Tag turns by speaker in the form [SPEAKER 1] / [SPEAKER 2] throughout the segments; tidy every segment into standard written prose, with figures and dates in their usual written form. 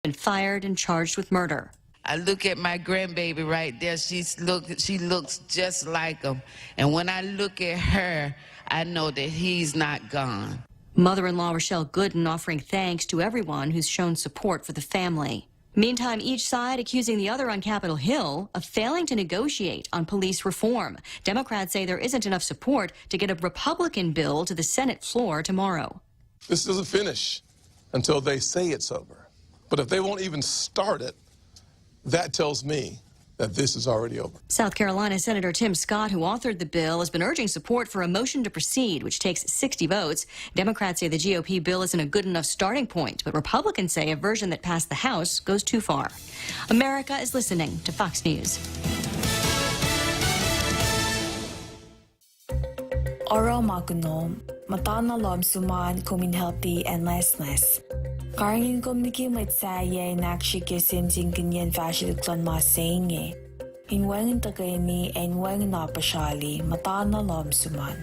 [SPEAKER 1] been fired and charged with murder.
[SPEAKER 2] I look at my grandbaby right there. She looks just like him. And when I look at her, I know that he's not gone.
[SPEAKER 1] Mother-in-law Rochelle Gooden offering thanks to everyone who's shown support for the family. Meantime, each side accusing the other on Capitol Hill of failing to negotiate on police reform. Democrats say there isn't enough support to get a Republican bill to the Senate floor tomorrow.
[SPEAKER 3] This doesn't finish until they say it's over. But if they won't even start it, that tells me that this is already over.
[SPEAKER 1] South Carolina Senator Tim Scott, who authored the bill, has been urging support for a motion to proceed, which takes 60 votes. Democrats say the GOP bill isn't a good enough starting point, but Republicans say a version that passed the House goes too far. America is listening to Fox News.
[SPEAKER 4] Oro magunom, matana lom suman kumin healthy and lessness. Karingin komniki matsaye nakshikisin zinginyan fashilklan masenge. Inwangin takayni and wangin napashali, matana lom suman.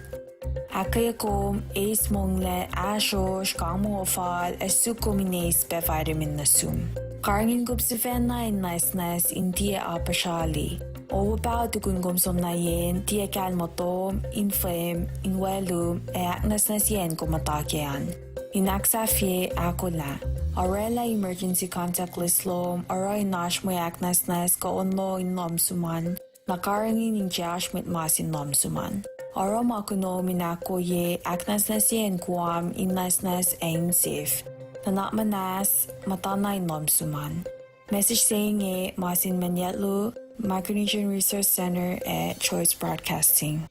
[SPEAKER 4] Akayakom is mongle ashosh kamofal esukomines be vitamin nasum. Karingin gubsifena in niceness in tia apashali. Overbound to gungom na yen, tia kalmotom, infame, inwelum, eaknas na sien kumatakyan. Inaksafye akola. Arela emergency contact list lom, aroy nash mo yaknas nas kaonlo in lomsuman, nakarangin in jash mit masin lomsuman. Aro makuno minako ye aknas na sien kuam in nasnas aim safe. Nanakmanas, matana in lomsuman. Message saying ye masin manyatlu, Micronesian Research Center at Choice Broadcasting.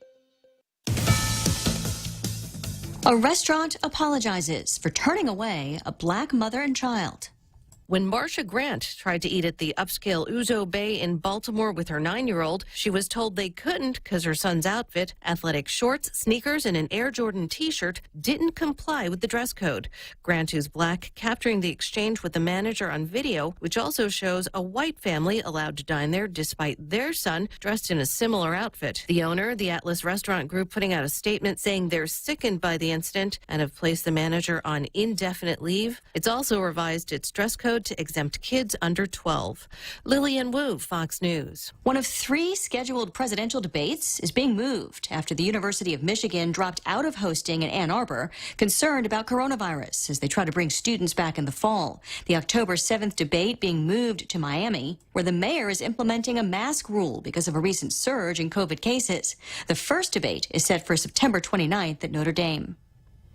[SPEAKER 1] A restaurant apologizes for turning away a black mother and child.
[SPEAKER 5] When Marcia Grant tried to eat at the upscale Ouzo Bay in Baltimore with her 9-year-old, she was told they couldn't because her son's outfit, athletic shorts, sneakers, and an Air Jordan T-shirt, didn't comply with the dress code. Grant, who's black, capturing the exchange with the manager on video, which also shows a white family allowed to dine there despite their son dressed in a similar outfit. The owner, the Atlas Restaurant Group, putting out a statement saying they're sickened by the incident and have placed the manager on indefinite leave. It's also revised its dress code to exempt kids under 12. Lillian Wu, Fox News.
[SPEAKER 1] One of 3 scheduled presidential debates is being moved after the University of Michigan dropped out of hosting in Ann Arbor, concerned about coronavirus as they try to bring students back in the fall. The October 7th debate being moved to Miami, where the mayor is implementing a mask rule because of a recent surge in COVID cases. The first debate is set for September 29th at Notre Dame.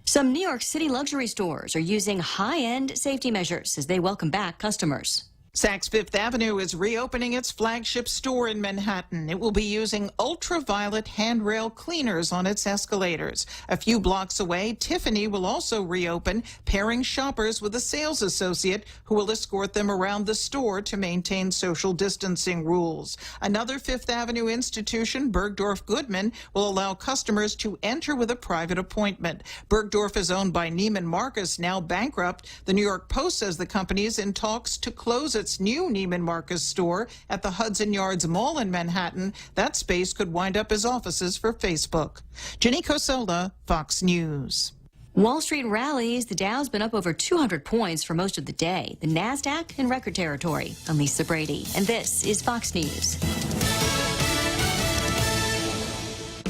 [SPEAKER 1] Some New York City luxury stores are using high-end safety measures as they welcome back customers.
[SPEAKER 6] Saks Fifth Avenue is reopening its flagship store in Manhattan. It will be using ultraviolet handrail cleaners on its escalators. A few blocks away, Tiffany will also reopen, pairing shoppers with a sales associate who will escort them around the store to maintain social distancing rules. Another Fifth Avenue institution, Bergdorf Goodman, will allow customers to enter with a private appointment. Bergdorf is owned by Neiman Marcus, now bankrupt. The New York Post says the company is in talks to close its new Neiman Marcus store at the Hudson Yards Mall in Manhattan. That space could wind up as offices for Facebook. Jenny Cosola, Fox News.
[SPEAKER 1] Wall Street rallies. The Dow's been up over 200 points for most of the day. The NASDAQ in record territory. I'm Lisa Brady, and this is Fox News.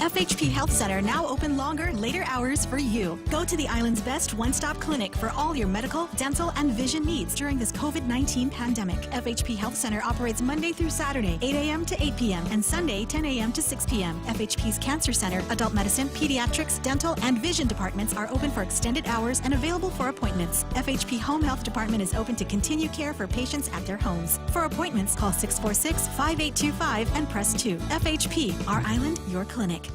[SPEAKER 7] FHP Health Center now open longer, later hours for you. Go to the island's best one-stop clinic for all your medical, dental, and vision needs during this COVID-19 pandemic. FHP Health Center operates Monday through Saturday, 8 a.m. to 8 p.m., and Sunday, 10 a.m. to 6 p.m. FHP's Cancer Center, Adult Medicine, Pediatrics, Dental, and Vision departments are open for extended hours and available for appointments. FHP Home Health Department is open to continue care for patients at their homes. For appointments, call 646-5825 and press 2. FHP, our island, your clinic.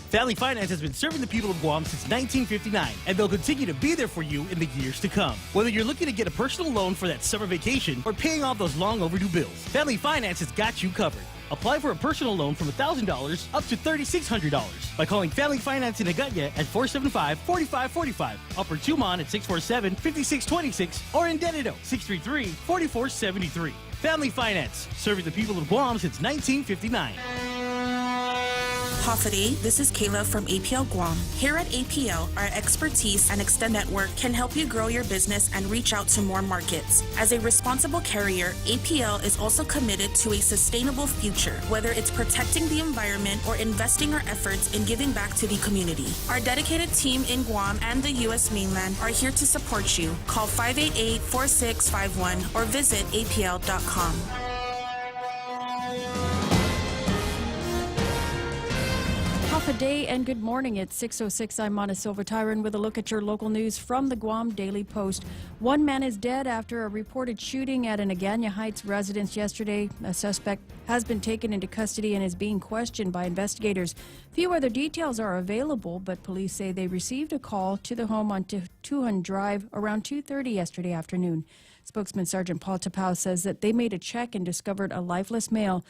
[SPEAKER 8] Family Finance has been serving the people of Guam since 1959, and they'll continue to be there for you in the years to come. Whether you're looking to get a personal loan for that summer vacation or paying off those long overdue bills, Family Finance has got you covered. Apply for a personal loan from $1,000 up to $3,600 by calling Family Finance in Agutya at 475-4545, Upper Tumon at 647-5626, or in Dededo, 633-4473. Family Finance, serving the people of Guam since 1959.
[SPEAKER 9] Pafade, this is Kayla from APL Guam. Here at APL, our expertise and extended network can help you grow your business and reach out to more markets. As a responsible carrier, APL is also committed to a sustainable future, whether it's protecting the environment or investing our efforts in giving back to the community. Our dedicated team in Guam and the U.S. mainland are here to support you. Call 588-4651 or visit apl.com.
[SPEAKER 10] Half a day and good morning. It's 6:06. I'm Mana Silva Tyron with a look at your local news from the Guam Daily Post. One man is dead after a reported shooting at an Agana Heights residence yesterday. A suspect has been taken into custody and is being questioned by investigators. Few other details are available, but police say they received a call to the home on Tuhun Drive around 2:30 yesterday afternoon. Spokesman Sergeant Paul Tapau says that they made a check and discovered a lifeless male.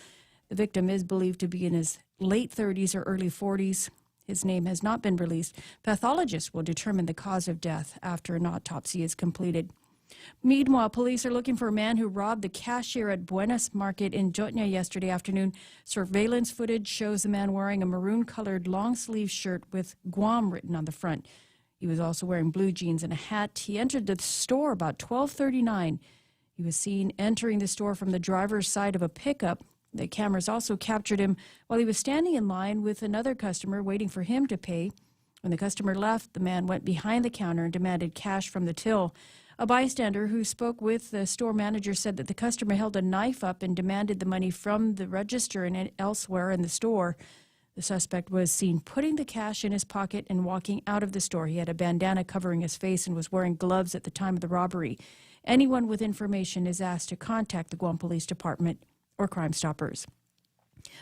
[SPEAKER 10] The victim is believed to be in his late 30s or early 40s. His name has not been released. Pathologists will determine the cause of death after an autopsy is completed. Meanwhile, police are looking for a man who robbed the cashier at Buenas Market in Jotnya yesterday afternoon. Surveillance footage shows the man wearing a maroon-colored long-sleeve shirt with Guam written on the front. He was also wearing blue jeans and a hat. He entered the store about 12:39. He was seen entering the store from the driver's side of a pickup. The cameras also captured him while he was standing in line with another customer waiting for him to pay. When the customer left, the man went behind the counter and demanded cash from the till. A bystander who spoke with the store manager said that the customer held a knife up and demanded the money from the register and elsewhere in the store. The suspect was seen putting the cash in his pocket and walking out of the store. He had a bandana covering his face and was wearing gloves at the time of the robbery. Anyone with information is asked to contact the Guam Police Department or Crime Stoppers.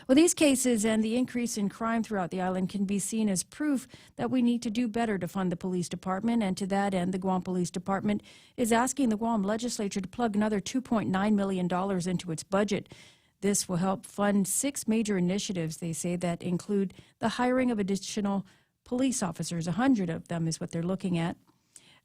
[SPEAKER 10] Well, these cases and the increase in crime throughout the island can be seen as proof that we need to do better to fund the police department, and to that end, the Guam Police Department is asking the Guam legislature to plug another $2.9 million into its budget. This will help fund 6 major initiatives, they say, that include the hiring of additional police officers. 100 of them is what they're looking at.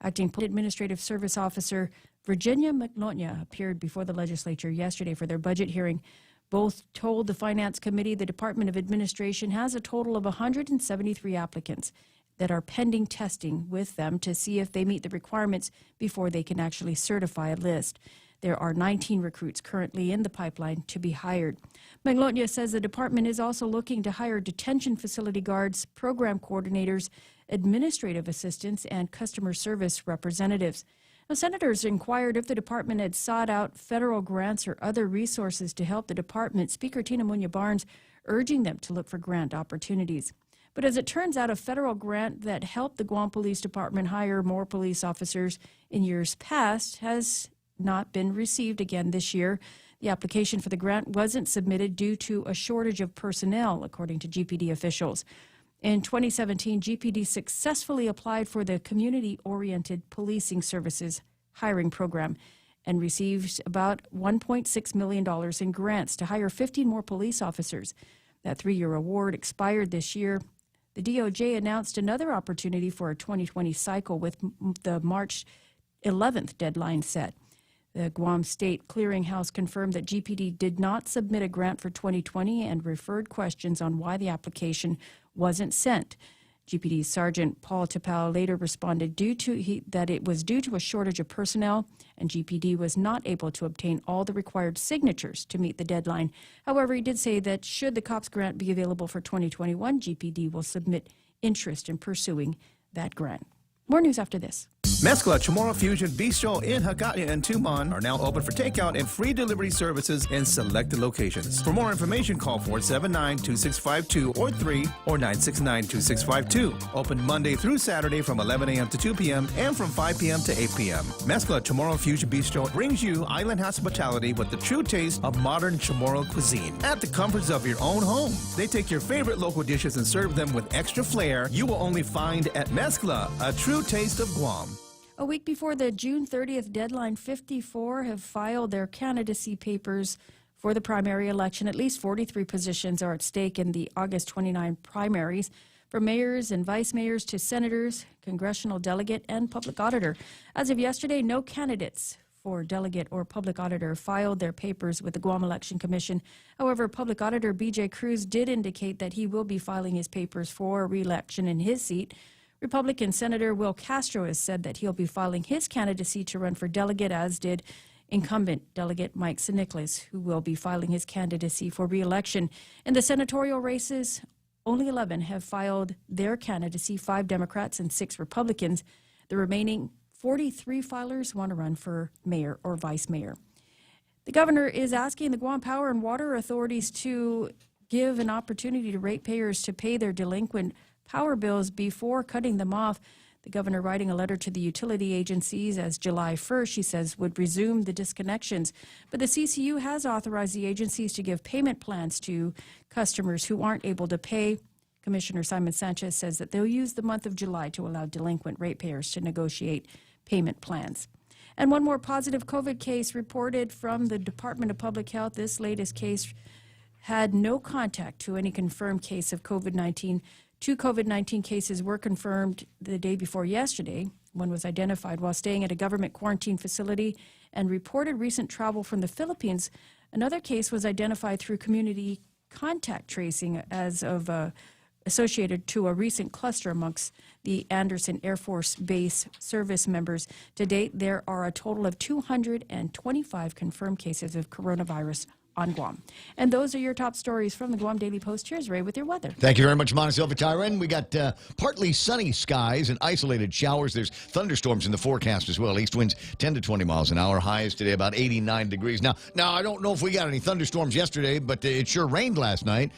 [SPEAKER 10] Acting Administrative Service Officer Virginia McNaughton appeared before the legislature yesterday for their budget hearing. Both told the Finance Committee the Department of Administration has a total of 173 applicants that are pending testing with them to see if they meet the requirements before they can actually certify a list. There are 19 recruits currently in the pipeline to be hired. McNaughton says the department is also looking to hire detention facility guards, program coordinators, administrative assistants, and customer service representatives. Now, senators inquired if the department had sought out federal grants or other resources to help the department. Speaker Tina Munya Barnes urging them to look for grant opportunities. But as it turns out, a federal grant that helped the Guam Police Department hire more police officers in years past has not been received again this year. The application for the grant wasn't submitted due to a shortage of personnel, according to GPD officials. In 2017, GPD successfully applied for the Community-Oriented Policing Services hiring program and received about $1.6 million in grants to hire 15 more police officers. That 3-year award expired this year. The DOJ announced another opportunity for a 2020 cycle with the March 11th deadline set. The Guam State Clearinghouse confirmed that GPD did not submit a grant for 2020 and referred questions on why the application wasn't sent. GPD Sergeant Paul Tapau later responded that it was due to a shortage of personnel, and GPD was not able to obtain all the required signatures to meet the deadline. However, he did say that should the COPS grant be available for 2021, GPD will submit interest in pursuing that grant. More news after this.
[SPEAKER 11] Mezcla Chamorro Fusion Bistro in Hagåtña and Tumon are now open for takeout and free delivery services in selected locations. For more information, call 479-2652 or 3 or 969-2652. Open Monday through Saturday from 11 a.m. to 2 p.m. and from 5 p.m. to 8 p.m. Mezcla Chamorro Fusion Bistro brings you island hospitality with the true taste of modern Chamorro cuisine at the comforts of your own home. They take your favorite local dishes and serve them with extra flair you will only find at Mezcla, a true taste of Guam.
[SPEAKER 10] A week before the June 30th deadline, 54 have filed their candidacy papers for the primary election. At least 43 positions are at stake in the August 29 primaries, from mayors and vice mayors to senators, congressional delegate, and public auditor. As of yesterday, no candidates for delegate or public auditor filed their papers with the Guam Election Commission. However, Public Auditor B.J. Cruz did indicate that he will be filing his papers for re-election in his seat. Republican Senator Will Castro has said that he'll be filing his candidacy to run for delegate, as did incumbent delegate Mike Siniclas, who will be filing his candidacy for re-election. In the senatorial races, only 11 have filed their candidacy, 5 Democrats and 6 Republicans. The remaining 43 filers want to run for mayor or vice mayor. The governor is asking the Guam Power and Water authorities to give an opportunity to ratepayers to pay their delinquent power bills before cutting them off. The governor writing a letter to the utility agencies as July 1st, she says, would resume the disconnections. But the CCU has authorized the agencies to give payment plans to customers who aren't able to pay. Commissioner Simon Sanchez says that they'll use the month of July to allow delinquent ratepayers to negotiate payment plans. And one more positive COVID case reported from the Department of Public Health. This latest case had no contact to any confirmed case of COVID-19. 2 COVID-19 cases were confirmed the day before yesterday. One was identified while staying at a government quarantine facility and reported recent travel from the Philippines. Another case was identified through community contact tracing as of associated to a recent cluster amongst the Anderson Air Force Base service members. To date, there are a total of 225 confirmed cases of coronavirus on Guam. And those are your top stories from the Guam Daily Post. Here's Ray with your weather.
[SPEAKER 12] Thank you very much, Monica Silva Tyron. We got partly sunny skies and isolated showers. There's thunderstorms in the forecast as well. East winds 10 to 20 miles an hour. Highs today about 89 degrees. Now I don't know if we got any thunderstorms yesterday, but it sure rained last night,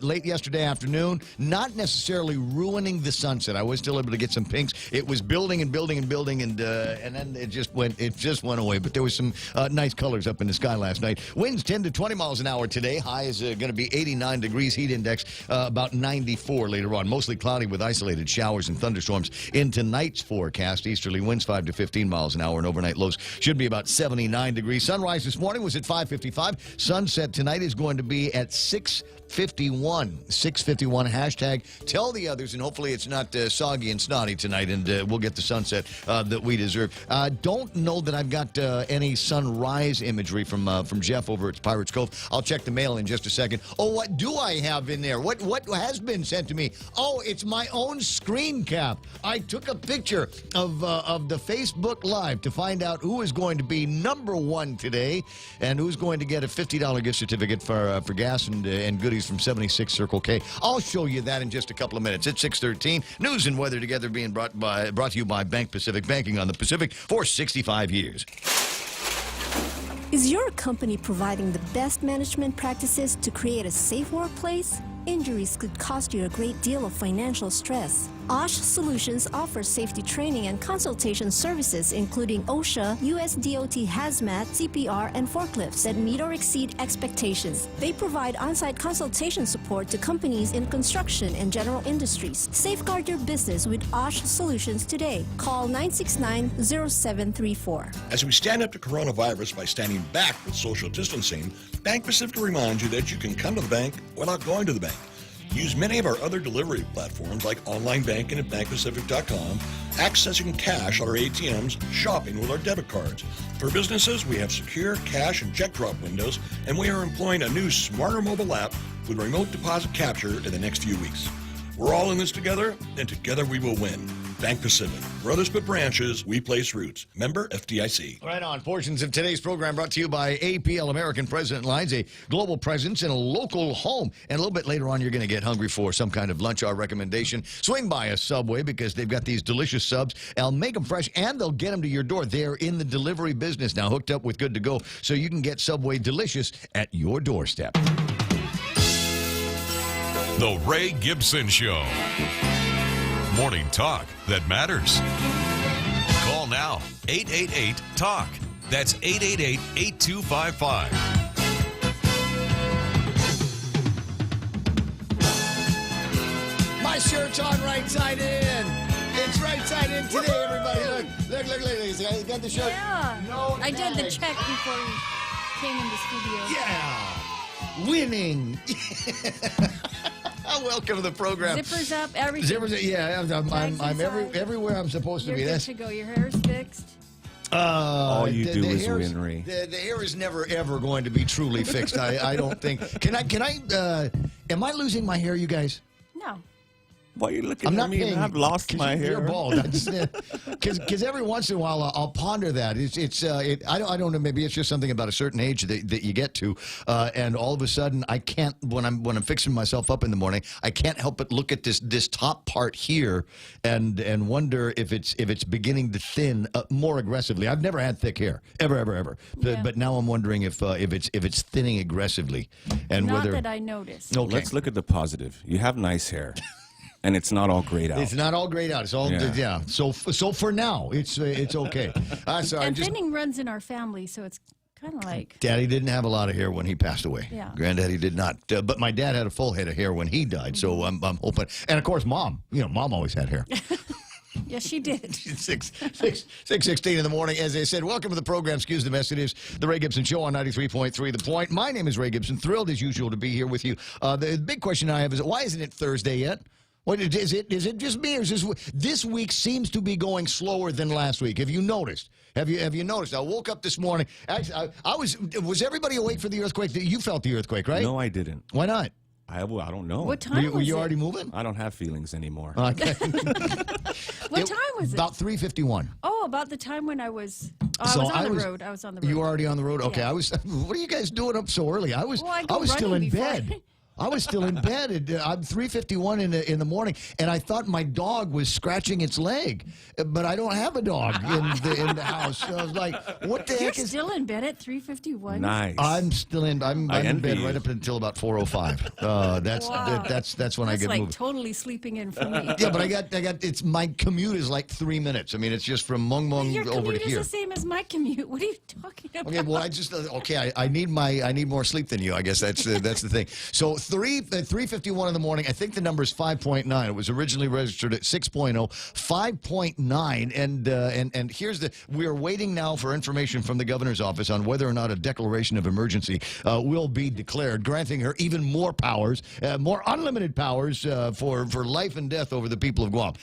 [SPEAKER 12] late yesterday afternoon. Not necessarily ruining the sunset. I was still able to get some pinks. It was building and building and building, and then it just went away. But there was some nice colors up in the sky last night. Winds 10 to 20 miles an hour today. High is going to be 89 degrees. Heat index about 94 later on. Mostly cloudy with isolated showers and thunderstorms. In tonight's forecast, easterly winds 5 to 15 miles an hour, and overnight lows should be about 79 degrees. Sunrise this morning was at 5:55. Sunset tonight is going to be at 6:51. 6:51. Hashtag tell the others, and hopefully it's not soggy and snotty tonight, and we'll get the sunset that we deserve. Don't know that I've got any sunrise imagery from Jeff over at Pirates Cove. I'll check the mail in just a second. Oh, what do I have in there? What has been sent to me? Oh, it's my own screen cap. I took a picture of the Facebook Live to find out who is going to be number 1 today, and who's going to get a $50 gift certificate for gas and goodies from 76 Circle K. I'll show you that in just a couple of minutes. It's 6:13. News and weather together being brought to you by Bank Pacific, banking on the Pacific for 65 years.
[SPEAKER 13] Is your company providing the best management practices to create a safe workplace? Injuries could cost you a great deal of financial stress. OSH Solutions offers safety training and consultation services including OSHA, USDOT Hazmat, CPR, and forklifts that meet or exceed expectations. They provide on-site consultation support to companies in construction and general industries. Safeguard your business with OSH Solutions today. Call 969-0734.
[SPEAKER 14] As we stand up to coronavirus by standing back with social distancing, Bank Pacific reminds you that you can come to the bank without going to the bank. Use many of our other delivery platforms like online banking at bankpacific.com, accessing cash at our ATMs, shopping with our debit cards. For businesses, we have secure cash and check drop windows, and we are employing a new smarter mobile app with remote deposit capture in the next few weeks. We're all in this together, and together we will win. Bank Pacific. Brothers but branches, we place roots. Member FDIC.
[SPEAKER 12] Right on. Portions of today's program brought to you by APL American President Lines, a global presence in a local home. And a little bit later on, you're going to get hungry for some kind of lunch. Our recommendation, swing by a Subway because they've got these delicious subs. They'll make them fresh, and they'll get them to your door. They're in the delivery business now, hooked up with Good to Go, so you can get Subway delicious at your doorstep.
[SPEAKER 15] The Ray Gibson Show. Morning talk that matters. Call now, 888-TALK. That's 888-8255.
[SPEAKER 12] My shirt's on right side in. It's right side in today, everybody. Look. You got the shirt?
[SPEAKER 10] Yeah.
[SPEAKER 12] No
[SPEAKER 10] I did the
[SPEAKER 12] tag.
[SPEAKER 10] check before you came in the studio.
[SPEAKER 12] Yeah. Winning. Welcome to the program.
[SPEAKER 10] Zippers up, everything.
[SPEAKER 12] Zippers, yeah. I'm everywhere I'm supposed to
[SPEAKER 10] You're
[SPEAKER 12] be.
[SPEAKER 10] good to go. Your hair's fixed.
[SPEAKER 16] All you do is win, Ray.
[SPEAKER 12] The hair is never, ever going to be truly fixed. I don't think. Am I losing my hair, you guys?
[SPEAKER 10] No.
[SPEAKER 16] Why are you looking at me? I've lost my hair.
[SPEAKER 12] You're bald. Because every once in a while I'll ponder that. I don't know. Maybe it's just something about a certain age that you get to, and all of a sudden I can't. When I'm fixing myself up in the morning, I can't help but look at this top part here and wonder if it's beginning to thin more aggressively. I've never had thick hair ever.
[SPEAKER 10] Yeah.
[SPEAKER 12] But now I'm wondering if it's thinning aggressively, and
[SPEAKER 10] Not
[SPEAKER 12] whether
[SPEAKER 10] that I noticed.
[SPEAKER 12] Okay.
[SPEAKER 16] Let's look at the positive. You have nice hair. And it's not all grayed out.
[SPEAKER 12] It's not all grayed out. It's all yeah. So for now, it's okay. Sorry.
[SPEAKER 10] And thinning runs in our family, so it's kind of like.
[SPEAKER 12] Daddy didn't have a lot of hair when he passed away.
[SPEAKER 10] Yeah.
[SPEAKER 12] Granddaddy did not. But my dad had a full head of hair when he died. So I'm hoping. And of course, Mom. Mom always had hair.
[SPEAKER 10] Yes, she did.
[SPEAKER 12] 6:16 in the morning. As I said, welcome to the program. Excuse the mess. It is the Ray Gibson Show on 93.3 The Point. My name is Ray Gibson. Thrilled as usual to be here with you. The big question I have is, why isn't it Thursday yet? What is it just me, or is this week seems to be going slower than last week? Have you noticed? Have you noticed? I woke up this morning. Actually, was everybody awake for the earthquake? You felt the earthquake, right?
[SPEAKER 16] No, I didn't.
[SPEAKER 12] Why not?
[SPEAKER 16] I don't know.
[SPEAKER 10] What time
[SPEAKER 12] were you already moving?
[SPEAKER 16] I don't have feelings anymore.
[SPEAKER 12] Okay.
[SPEAKER 10] What time was it?
[SPEAKER 12] About 3:51.
[SPEAKER 10] Oh, about the time when I was. I was on the road. I was on the road.
[SPEAKER 12] You were already on the road. Okay.
[SPEAKER 10] Yeah.
[SPEAKER 12] What are you guys doing up so early? I was still in bed. I was still in bed. I'm 3:51 in the morning, and I thought my dog was scratching its leg, but I don't have a dog in the house. So I was like, "What the heck is?"
[SPEAKER 10] You're still in bed at 3:51.
[SPEAKER 16] Nice.
[SPEAKER 12] I'm still in. I'm in bed right up until about 4:05. That's when I get
[SPEAKER 10] like
[SPEAKER 12] moving.
[SPEAKER 10] totally sleeping in for me.
[SPEAKER 12] Yeah, but I got. It's my commute is like 3 minutes. I mean, it's just from Mung over to here.
[SPEAKER 10] Your commute is the same as my commute. What are you talking about?
[SPEAKER 12] Okay, well, I need more sleep than you. I guess that's the thing. So 3:51 in the morning. I think the number is 5.9. It was originally registered at 6.0, 5.9, and here's we are waiting now for information from the governor's office on whether or not a declaration of emergency will be declared, granting her even more powers, more unlimited powers for life and death over the people of Guam.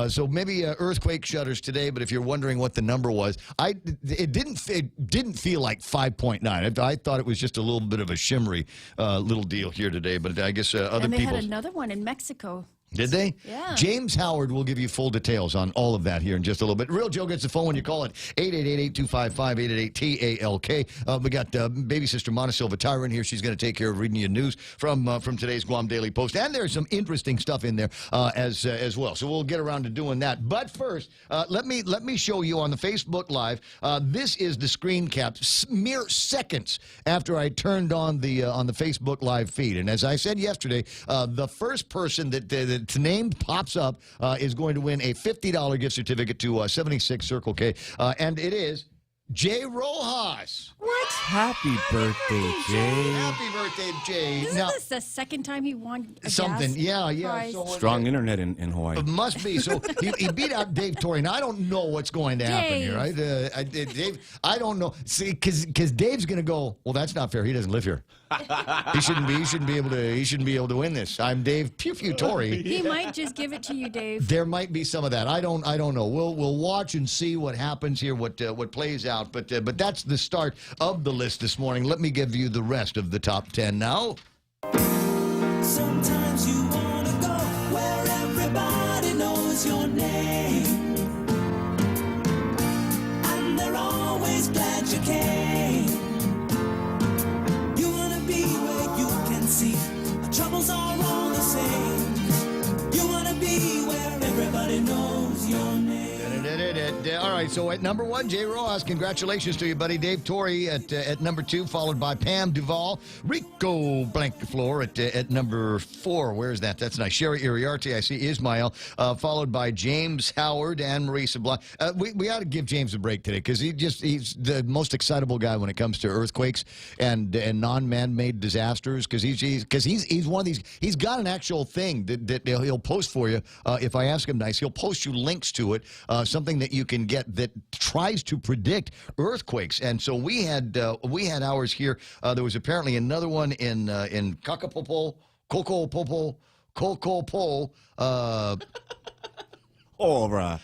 [SPEAKER 12] So maybe earthquake shutters today. But if you're wondering what the number was, it didn't feel like 5.9. I thought it was just a little bit of a shimmery little deal here today. But I guess other
[SPEAKER 10] and they
[SPEAKER 12] people
[SPEAKER 10] had another one in Mexico.
[SPEAKER 12] Did they?
[SPEAKER 10] Yeah.
[SPEAKER 12] James Howard will give you full details on all of that here in just a little bit. Real Joe gets the phone when you call it 888-825-888-TALK. We got baby sister Montecilva Tyron here. She's going to take care of reading you news from today's Guam Daily Post, and there's some interesting stuff in there as well. So we'll get around to doing that. But first, let me show you on the Facebook Live. This is the screen cap, mere seconds after I turned on the Facebook Live feed, and as I said yesterday, the first person that name pops up is going to win a $50 gift certificate to 76 Circle K, and it is Jay Rojas.
[SPEAKER 10] What?
[SPEAKER 16] Happy birthday, Jay.
[SPEAKER 12] Happy birthday, Jay.
[SPEAKER 10] Isn't this the second time he won a
[SPEAKER 12] something?
[SPEAKER 10] gas
[SPEAKER 12] Yeah.
[SPEAKER 10] prize?
[SPEAKER 12] So
[SPEAKER 16] strong internet in Hawaii.
[SPEAKER 12] It must be. So he beat out Dave Torrey. Now, I don't know what's going to happen here, right? Dave, I don't know. See, because Dave's going to go, well, that's not fair. He doesn't live here. He shouldn't be able to win this. I'm Dave Pew Torrey.
[SPEAKER 10] He might just give it to you, Dave.
[SPEAKER 12] There might be some of that. I don't know. We'll watch and see what happens here, what plays out. But that's the start of the list this morning. Let me give you the rest of the top 10 now.
[SPEAKER 17] Sometimes you want to go where everybody knows your name, and they're always glad you came. You want to be where you can see our troubles are all the same. You want to be where everybody knows your name.
[SPEAKER 12] All right, so at number 1, Jay Rojas. Congratulations to you, buddy. Dave Torrey at number 2, followed by Pam Duvall. Rico Blankfloor at number 4. Where's that? That's nice. Sherry Iriarte, I see Ismail, followed by James Howard and Marisa Blanc. We ought to give James a break today because he's the most excitable guy when it comes to earthquakes and non-man-made disasters because he's one of these. He's got an actual thing that he'll post for you if I ask him nice. He'll post you links to it, something that you can get that tries to predict earthquakes. And so we had ours here. There was apparently another one in Kakapopo, Kokopopo, Kokopo.
[SPEAKER 16] All right.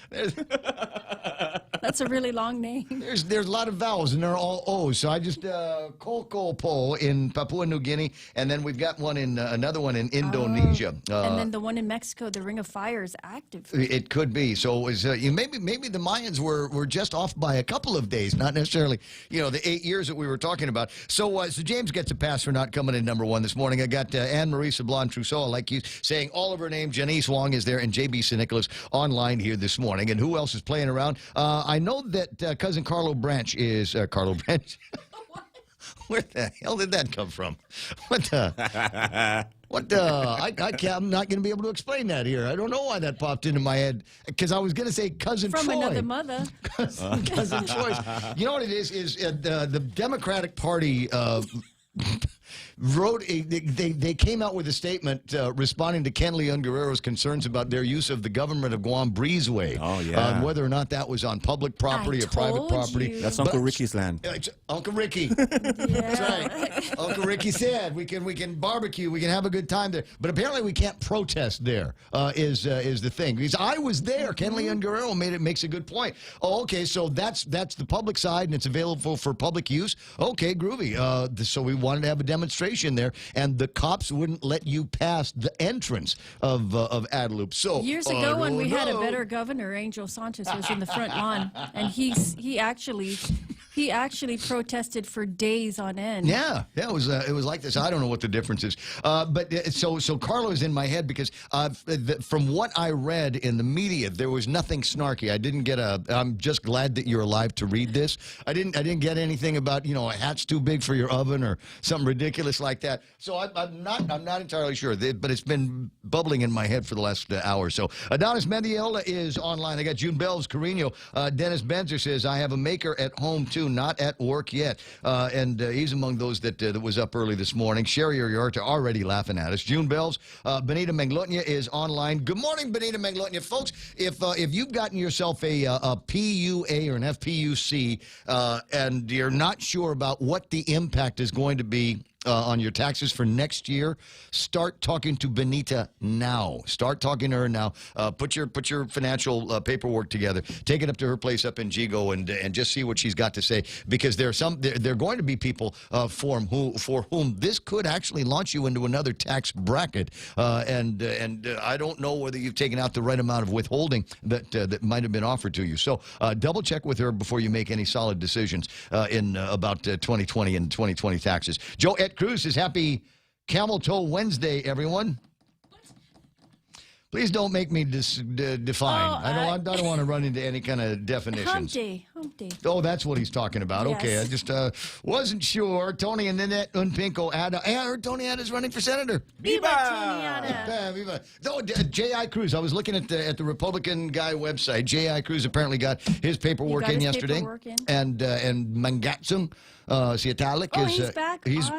[SPEAKER 10] That's a really long name.
[SPEAKER 12] There's a lot of vowels, and they're all O's. So I just Kokopo in Papua New Guinea, and then we've got one in another one in Indonesia.
[SPEAKER 10] And then the one in Mexico, the Ring of Fire, is active.
[SPEAKER 12] It could be. So it was, maybe the Mayans were just off by a couple of days, not necessarily the 8 years that we were talking about. So James gets a pass for not coming in number one this morning. I got Anne-Marie Sablon Trousseau, like you saying all of her names. Janice Wong is there, and JB St. Nicholas online here this morning. And who else is playing around? I know that cousin Carlo Branch is Carlo Branch. Where the hell did that come from? What the? I'm not going to be able to explain that here. I don't know why that popped into my head, because I was going to say cousin
[SPEAKER 10] From
[SPEAKER 12] Troy.
[SPEAKER 10] another mother.
[SPEAKER 12] Cousin Troy. You know what it is the Democratic Party they came out with a statement responding to Ken Leon Guerrero's concerns about their use of the government of Guam breezeway.
[SPEAKER 16] Oh, yeah.
[SPEAKER 12] Whether or not that was on public property or private property.
[SPEAKER 16] That's Uncle Ricky's land.
[SPEAKER 12] It's Uncle Ricky. That's right. Uncle Ricky said we can barbecue, we can have a good time there, but apparently we can't protest there. Is the thing. Because I was there. Ken Leon Guerrero makes a good point. Oh, okay, so that's the public side and it's available for public use. Okay, groovy. So we wanted to have a demonstration there, and the cops wouldn't let you pass the entrance of Adelup. So
[SPEAKER 10] Years ago, when we had a better governor, Angel Sanchez was in the front lawn, and he actually protested for days on end.
[SPEAKER 12] Yeah, it was like this. I don't know what the difference is, but so Carlo is in my head because from what I read in the media, there was nothing snarky. I didn't get I'm just glad that you're alive to read this. I didn't get anything about a hat's too big for your oven or something ridiculous like that. So I'm not entirely sure, but it's been bubbling in my head for the last hour. So Adonis Mendiola is online. I got June Bells, Carino. Dennis Benzer says I have a maker at home too. Not at work yet. And he's among those that was up early this morning. Sherry Uriarte already laughing at us. June Bells. Benita Menglotnia is online. Good morning, Benita Menglotnia. Folks, if you've gotten yourself a PUA or an FPUC and you're not sure about what the impact is going to be on your taxes for next year, start talking to Benita now. Start talking to her now. Put your financial paperwork together. Take it up to her place up in Gigo and just see what she's got to say. Because there are going to be people for whom this could actually launch you into another tax bracket. And I don't know whether you've taken out the right amount of withholding that might have been offered to you. So double check with her before you make any solid decisions in about 2020 and 2020 taxes. Joe Cruz says, happy Camel Toe Wednesday, everyone. Please don't make me define. I don't want to run into any kind of definitions.
[SPEAKER 10] Hump day.
[SPEAKER 12] Oh, that's what he's talking about.
[SPEAKER 10] Yes.
[SPEAKER 12] Okay, I just wasn't sure. Tony and Nanette Unpinko Ada. I heard Tony Ada's running for senator.
[SPEAKER 10] Viva Tony Ada.
[SPEAKER 12] Viva. No, J.I. Cruz. I was looking at the Republican guy website. J.I. Cruz apparently got his paperwork in yesterday.
[SPEAKER 10] Paperwork in.
[SPEAKER 12] And Mangatsum. Siatalik is
[SPEAKER 10] he's back.
[SPEAKER 12] He's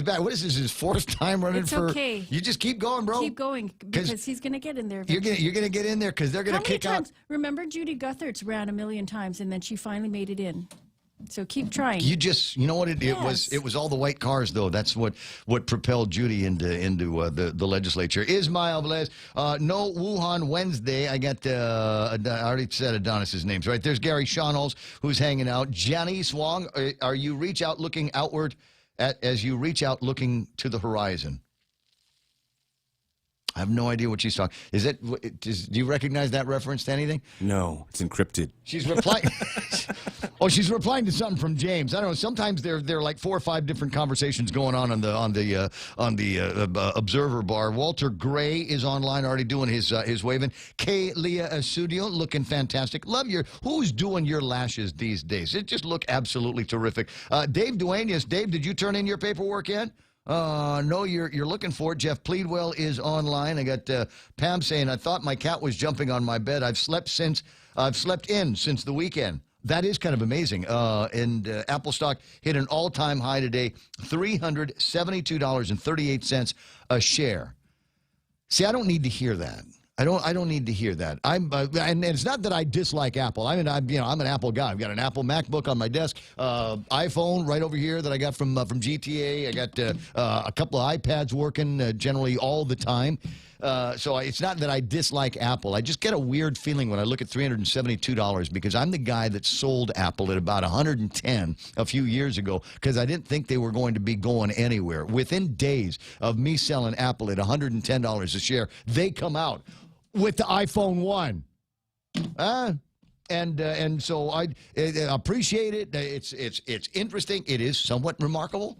[SPEAKER 12] back. What is this? His fourth time running for?
[SPEAKER 10] Okay.
[SPEAKER 12] You just keep going, bro.
[SPEAKER 10] Keep going because he's going to get in there.
[SPEAKER 12] You're gonna get in there because they're gonna kick out.
[SPEAKER 10] Remember, Judy Gunther ran 1,000,000 times and then she finally made it in. So keep trying.
[SPEAKER 12] You know what it was? It was all the white cars, though. That's what propelled Judy into the legislature. Ismail Velez, no Wuhan Wednesday. I got I already said Adonis's names, right? There's Gary Shawnols, who's hanging out. Janice Wong, are you reach out looking outward as you reach out looking to the horizon? I have no idea what she's talking. Do you recognize that reference to anything?
[SPEAKER 16] No, it's encrypted.
[SPEAKER 12] She's replying. She's replying to something from James. I don't know. Sometimes there are like 4 or 5 different conversations going on the Observer bar. Walter Gray is online already doing his waving. Kay Leah Asudio looking fantastic. Love who's doing your lashes these days? It just look absolutely terrific. Dave Duenas. Dave, did you turn in your paperwork yet? No, you're looking for it. Jeff Pleadwell is online. I got Pam saying, I thought my cat was jumping on my bed. I've slept in since the weekend. That is kind of amazing. And Apple stock hit an all-time high today, $372.38 a share. See, I don't need to hear that. I don't need to hear that. And it's not that I dislike Apple. I'm an Apple guy. I've got an Apple MacBook on my desk, iPhone right over here that I got from GTA. I got a couple of iPads working generally all the time. So it's not that I dislike Apple. I just get a weird feeling when I look at $372 because I'm the guy that sold Apple at about $110 a few years ago because I didn't think they were going to be going anywhere. Within days of me selling Apple at $110 a share, they come out with the iPhone 1. And so I appreciate it. It's interesting. It is somewhat remarkable,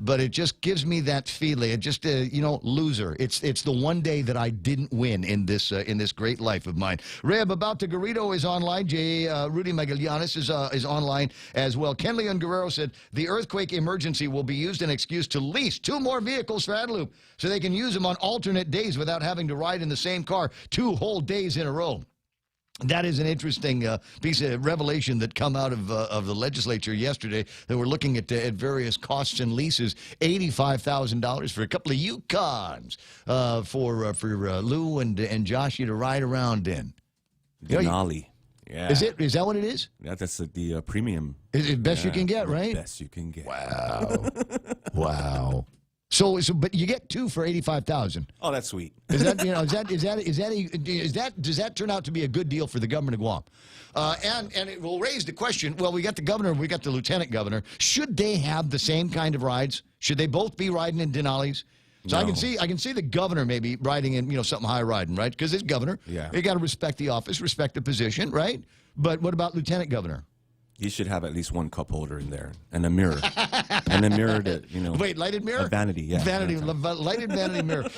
[SPEAKER 12] but it just gives me that feeling. It just loser. It's the one day that I didn't win in this great life of mine. Reb about the Garrido is online. Rudy Magallanes is online as well. Ken Leon Guerrero said the earthquake emergency will be used an excuse to lease 2 more vehicles for Adelup so they can use them on alternate days without having to ride in the same car 2 whole days in a row. That is an interesting piece of revelation that come out of the legislature yesterday. They were looking at various costs and leases. $85,000 for a couple of Yukons for Lou and Joshua to ride around in.
[SPEAKER 16] Denali. Yeah.
[SPEAKER 12] Is that what it is?
[SPEAKER 16] Yeah, that's the premium.
[SPEAKER 12] Is it best you can get, right?
[SPEAKER 16] Best you can get.
[SPEAKER 12] Wow. Wow. So, but you get 2 for $85,000.
[SPEAKER 16] Oh, that's sweet.
[SPEAKER 12] Does that turn out to be a good deal for the government of Guam? And it will raise the question. Well, we got the governor, we got the lieutenant governor. Should they have the same kind of rides? Should they both be riding in Denali's? So no. I can see the governor maybe riding in something high riding, right? Because it's governor. Yeah. You got to respect the office, respect the position, right? But what about lieutenant governor?
[SPEAKER 16] You should have at least 1 cup holder in there and a mirror. And a mirror that,
[SPEAKER 12] Wait, lighted mirror?
[SPEAKER 16] A vanity, yeah.
[SPEAKER 12] Vanity, lighted vanity mirror.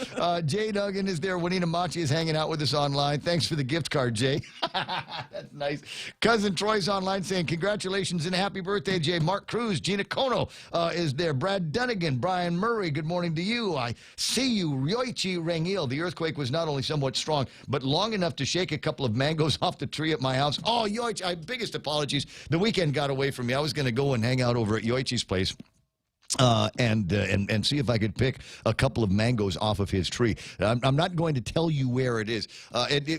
[SPEAKER 12] Jay Duggan is there. Juanita Machi is hanging out with us online. Thanks for the gift card, Jay. That's nice. Cousin Troy's online saying, congratulations and happy birthday, Jay. Mark Cruz, Gina Kono is there. Brad Dunnigan, Brian Murray, good morning to you. I see you. Ryoichi Rengil. The earthquake was not only somewhat strong, but long enough to shake a couple of mangoes off the tree at my house. Oh, Yoichi, biggest apologies. The weekend got away from me. I was going to go and hang out over at Yoichi's place. And see if I could pick a couple of mangoes off of his tree. I'm not going to tell you where it is.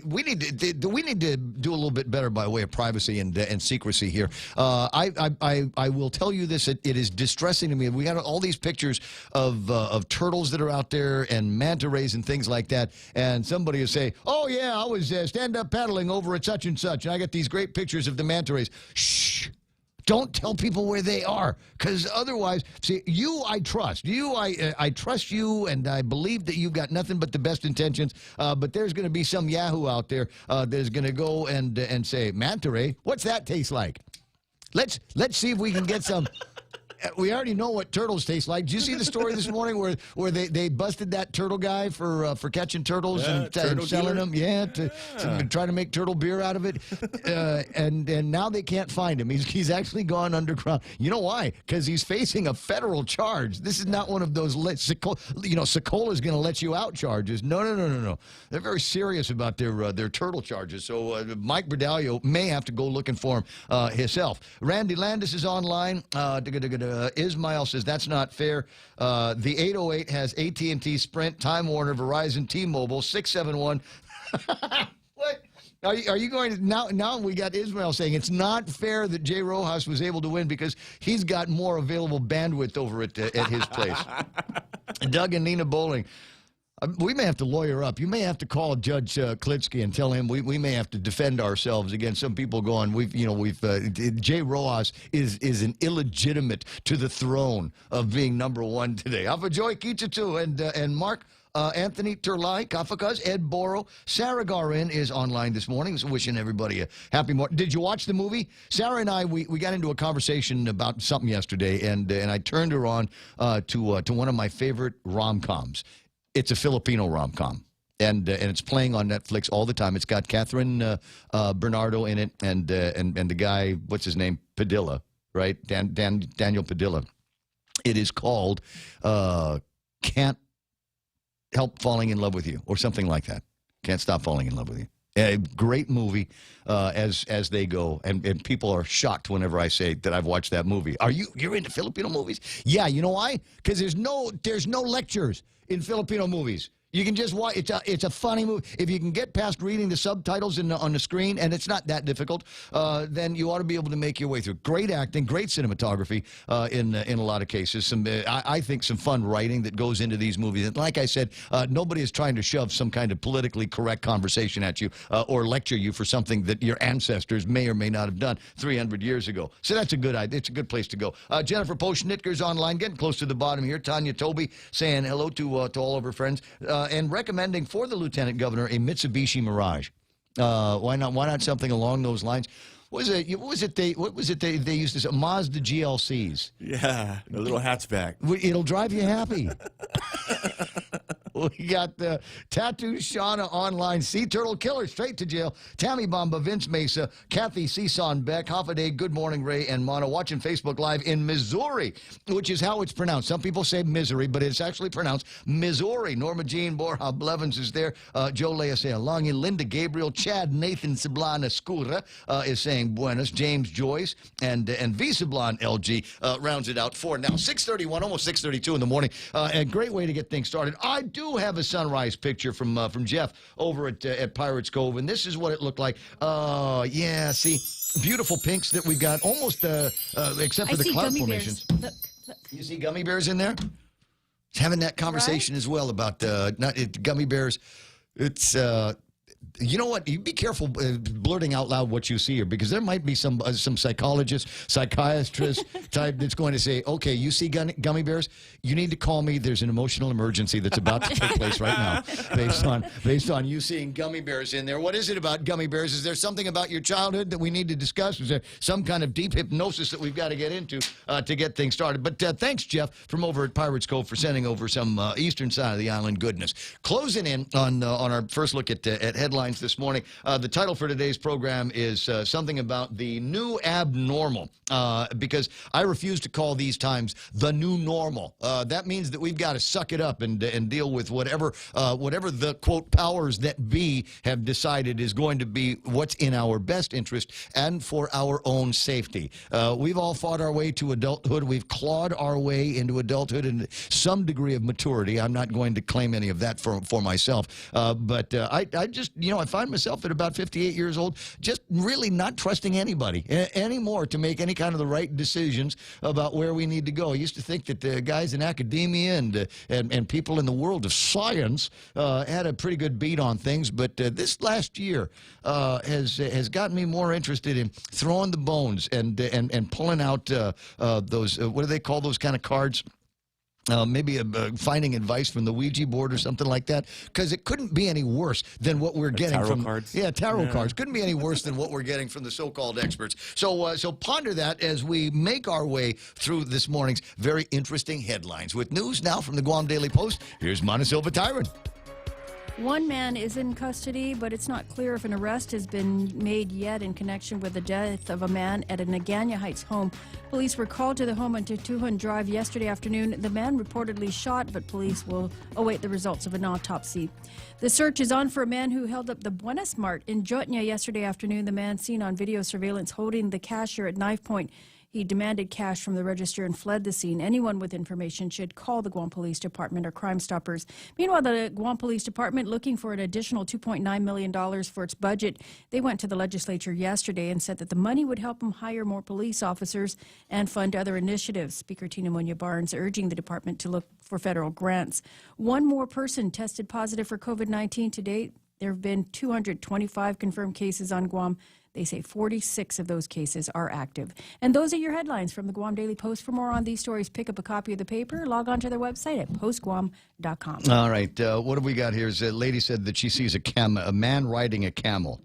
[SPEAKER 12] We need to do a little bit better by way of privacy and secrecy here. I will tell you this: it is distressing to me. We got all these pictures of turtles that are out there and manta rays and things like that. And somebody will say, "Oh yeah, I was stand-up paddling over at such and such, and I got these great pictures of the manta rays." Shh. Don't tell people where they are, because otherwise, see, I trust. I trust you, and I believe that you've got nothing but the best intentions. But there's going to be some yahoo out there that's going to go and say, manta ray, what's that taste like? Let's see if we can get some. We already know what turtles taste like. Did you see the story this morning where they busted that turtle guy for catching turtles and selling them? Yeah, to try to make turtle beer out of it. And now they can't find him. He's actually gone underground. You know why? Because he's facing a federal charge. This is not one of those Socola's going to let you out charges. No. They're very serious about their turtle charges. So Mike Bradalio may have to go looking for him himself. Randy Landis is online. Ismail says that's not fair. The 808 has AT&T, Sprint, Time Warner, Verizon, T-Mobile, 671. What? Are you going to now? We got Ismail saying it's not fair that Jay Rojas was able to win because he's got more available bandwidth over at his place. Doug and Nina Bowling. We may have to lawyer up. You may have to call Judge Klitsky and tell him we may have to defend ourselves against some people going. Jay Rojas is an illegitimate to the throne of being #1 today. Afajoy Kichitu and Mark. Anthony Terlai, Kafakas, Ed Boro, Sarah Guerin is online this morning. So wishing everybody a happy morning. Did you watch the movie? Sarah and I, we got into a conversation about something yesterday, and I turned her on to one of my favorite rom-coms. It's a Filipino rom-com, and it's playing on Netflix all the time. It's got Catherine Bernardo in it, and the guy, what's his name, Padilla, right? Daniel Padilla. It is called Can't Help Falling in Love with You, or something like that. Can't Stop Falling in Love with You. A great movie as they go, and people are shocked whenever I say that I've watched that movie. You're into Filipino movies? Yeah, you know why? Because there's no lectures in Filipino movies. You can just watch. It's a funny movie. If you can get past reading the subtitles on the screen, and it's not that difficult, then you ought to be able to make your way through. Great acting, great cinematography in a lot of cases. I think some fun writing that goes into these movies. And like I said, nobody is trying to shove some kind of politically correct conversation at you or lecture you for something that your ancestors may or may not have done 300 years ago. So that's a good idea. It's a good place to go. Jennifer Poschnitker's online, getting close to the bottom here. Tonya Toby saying hello to all of her friends. And recommending for the lieutenant governor a Mitsubishi Mirage. Why not something along those lines? What was it they used to say? Mazda GLCs.
[SPEAKER 16] Yeah, the little hatchback.
[SPEAKER 12] It'll drive you happy. We got Tattoo Shauna online. Sea Turtle Killer straight to jail. Tammy Bamba, Vince Mesa, Kathy Season Beck, Hoffaday, Good Morning Ray, and Mono watching Facebook Live in Missouri, which is how it's pronounced. Some people say Misery, but it's actually pronounced Missouri. Norma Jean Borja Blevins is there. Joe Leasea Longy, Linda Gabriel, Chad Nathan Sablana Scura is saying buenas. James Joyce and V Sablan LG rounds it out for now. 6:31, almost 6:32 in the morning. A great way to get things started. I do have a sunrise picture from Jeff over at Pirates Cove, and this is what it looked like. Yeah, see, beautiful pinks that we've got, almost except for the cloud formations.
[SPEAKER 10] Look.
[SPEAKER 12] You see gummy bears in there? Having that conversation as well about gummy bears. It's you know what? You be careful blurting out loud what you see here, because there might be some psychologist, psychiatrist type that's going to say, okay, you see gummy bears, you need to call me. There's an emotional emergency that's about to take place right now based on you seeing gummy bears in there. What is it about gummy bears? Is there something about your childhood that we need to discuss? Is there some kind of deep hypnosis that we've got to get into to get things started? But thanks, Jeff, from over at Pirates Cove, for sending over some eastern side of the island goodness. Closing in on our first look at headlines this morning. The title for today's program is something about the new abnormal, because I refuse to call these times the new normal. That means that we've got to suck it up and deal with whatever the, quote, powers that be have decided is going to be what's in our best interest and for our own safety. We've all fought our way to adulthood. We've clawed our way into adulthood and some degree of maturity. I'm not going to claim any of that for myself, but I just, I find myself at about 58 years old just really not trusting anybody anymore to make any kind of the right decisions about where we need to go. I used to think that the guys in academia and people in the world of science had a pretty good beat on things, but this last year has gotten me more interested in throwing the bones and pulling out those, what do they call those kind of cards? Maybe finding advice from the Ouija board or something like that, because it couldn't be any worse than what we're getting from
[SPEAKER 16] cards.
[SPEAKER 12] Yeah, tarot cards couldn't be any worse than what we're getting from the so-called experts. So ponder that as we make our way through this morning's very interesting headlines. With news now from the Guam Daily Post, here's Montecillo Tyron.
[SPEAKER 10] One man is in custody, but it's not clear if an arrest has been made yet in connection with the death of a man at a Naganya Heights home. Police were called to the home on Tutuhan Drive yesterday afternoon. The man reportedly shot, but police will await the results of an autopsy. The search is on for a man who held up the Buenas Mart in Jotnya yesterday afternoon. The man seen on video surveillance holding the cashier at knife point. He demanded cash from the register and fled the scene. Anyone with information should call the Guam Police Department or Crime Stoppers. Meanwhile, the Guam Police Department, looking for an additional $2.9 million for its budget, they went to the legislature yesterday and said that the money would help them hire more police officers and fund other initiatives. Speaker Tina Munya Barnes urging the department to look for federal grants. One more person tested positive for COVID-19 to date. There have been 225 confirmed cases on Guam. They say 46 of those cases are active. And those are your headlines from the Guam Daily Post. For more on these stories, pick up a copy of the paper, log on to their website at postguam.com.
[SPEAKER 12] All right, what have we got here? A lady said that she sees a man riding a camel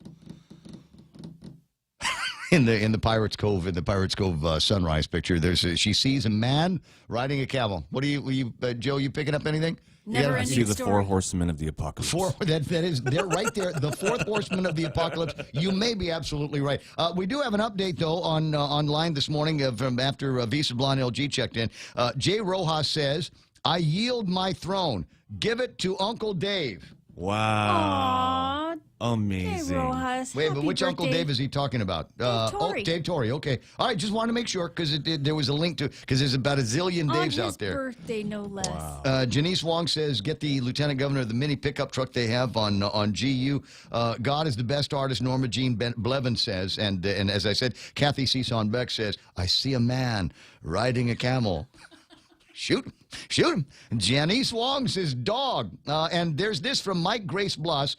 [SPEAKER 12] in the Pirates Cove, sunrise picture. She sees a man riding a camel. What do you Joe? You picking up anything?
[SPEAKER 16] I see the four horsemen of the apocalypse.
[SPEAKER 12] They're right there. The fourth horseman of the apocalypse. You may be absolutely right. We do have an update though online this morning from after Visa Blonde LG checked in. Jay Rojas says, "I yield my throne. Give it to Uncle Dave."
[SPEAKER 16] Wow.
[SPEAKER 10] Aww.
[SPEAKER 16] Amazing.
[SPEAKER 10] Hey, Rojas.
[SPEAKER 12] Wait, but
[SPEAKER 10] Happy
[SPEAKER 12] which Uncle
[SPEAKER 10] birthday.
[SPEAKER 12] Dave is he talking about?
[SPEAKER 10] Torrey.
[SPEAKER 12] Dave Torrey. Okay. All right, just wanted to make sure because there was a link to because there's about a zillion
[SPEAKER 10] On
[SPEAKER 12] Daves
[SPEAKER 10] his
[SPEAKER 12] out there.
[SPEAKER 10] birthday, no less.
[SPEAKER 12] Janice Wong says, get the Lieutenant Governor of the mini pickup truck they have on GU. God is the best artist, Norma Jean Blevin says. And as I said, Kathy Cison Beck says, I see a man riding a camel. Shoot him. Shoot him. Janice Wong says dog. And there's this from Mike Grace Bloss,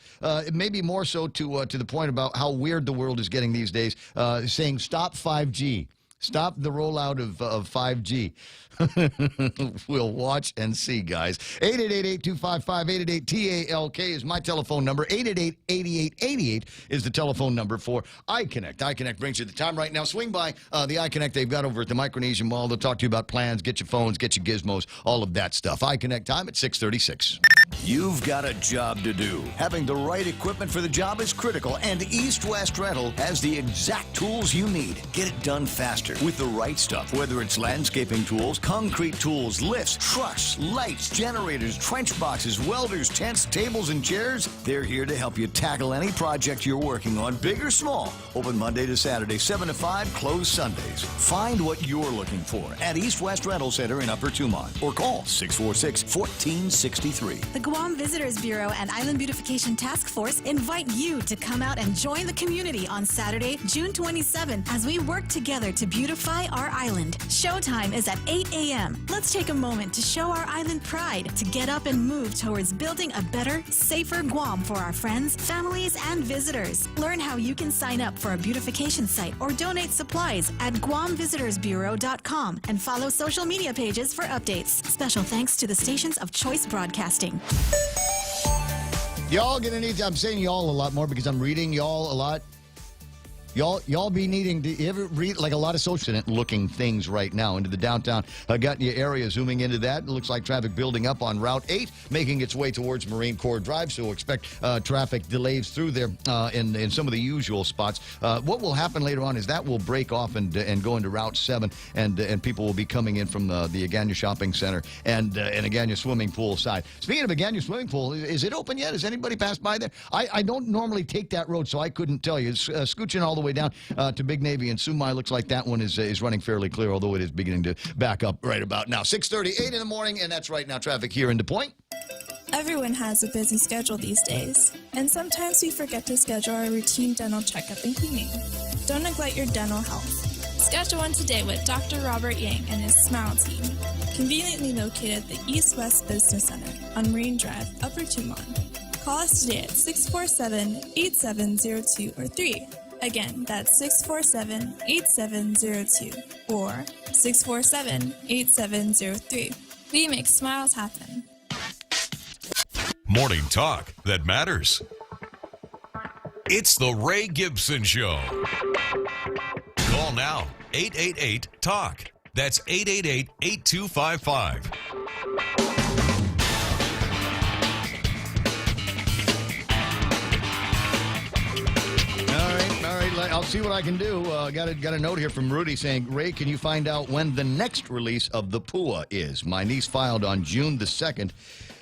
[SPEAKER 12] maybe more so to the point about how weird the world is getting these days, saying stop 5G. Stop the rollout of 5G. We'll watch and see, guys. 888-8255-888-TALK is my telephone number. 888-8888 is the telephone number for iConnect. iConnect brings you the time right now. Swing by the iConnect they've got over at the Micronesian Mall. They'll talk to you about plans, get your phones, get your gizmos, all of that stuff. iConnect time at 6:36.
[SPEAKER 18] You've got a job to do. Having the right equipment for the job is critical, and East West Rental has the exact tools you need. Get it done faster with the right stuff, whether it's landscaping tools, concrete tools, lifts, trucks, lights, generators, trench boxes, welders, tents, tables, and chairs. They're here to help you tackle any project you're working on, big or small. Open Monday to Saturday, 7 to 5, closed Sundays. Find what you're looking for at East West Rental Center in Upper Tumon or call 646-1463.
[SPEAKER 7] The Guam Visitors Bureau and Island Beautification Task Force invite you to come out and join the community on Saturday, June 27th, as we work together to beautify our island. Showtime is at 8 a.m. Let's take a moment to show our island pride, to get up and move towards building a better, safer Guam for our friends, families, and visitors. Learn how you can sign up for a beautification site or donate supplies at GuamVisitorsBureau.com and follow social media pages for updates. Special thanks to the stations of Choice Broadcasting.
[SPEAKER 12] Y'all gonna need to, I'm saying y'all a lot more because I'm reading y'all a lot. Y'all be needing to ever read like a lot of social looking things right now into the downtown Gutnia area. Zooming into that, it looks like traffic building up on Route 8, making its way towards Marine Corps Drive. So expect traffic delays through there in some of the usual spots. What will happen later on is that will break off and go into Route 7, and people will be coming in from the Agania Shopping Center and Agania Swimming Pool side. Speaking of Agania Swimming Pool, is it open yet? Has anybody passed by there? I don't normally take that road, so I couldn't tell you. It's scooching all the way down to Big Navy and Sumai. Looks like that one is running fairly clear, although it is beginning to back up right about now. 6:38 in the morning, and that's right now traffic here in DuPont.
[SPEAKER 19] Everyone has a busy schedule these days, and sometimes we forget to schedule our routine dental checkup and cleaning. Don't neglect your dental health. Schedule one today with Dr. Robert Yang and his Smile team, conveniently located at the East West Business Center on Marine Drive, Upper Tumon. Call us today at 647-8702 or 3. Again, that's 647-8702 or 647-8703. We make smiles happen.
[SPEAKER 15] Morning talk that matters. It's the Ray Gibson Show. Call now, 888-TALK. That's 888-8255.
[SPEAKER 12] I'll see what I can do. Got a note here from Rudy saying, Ray, can you find out when the next release of the PUA is? My niece filed on June the 2nd,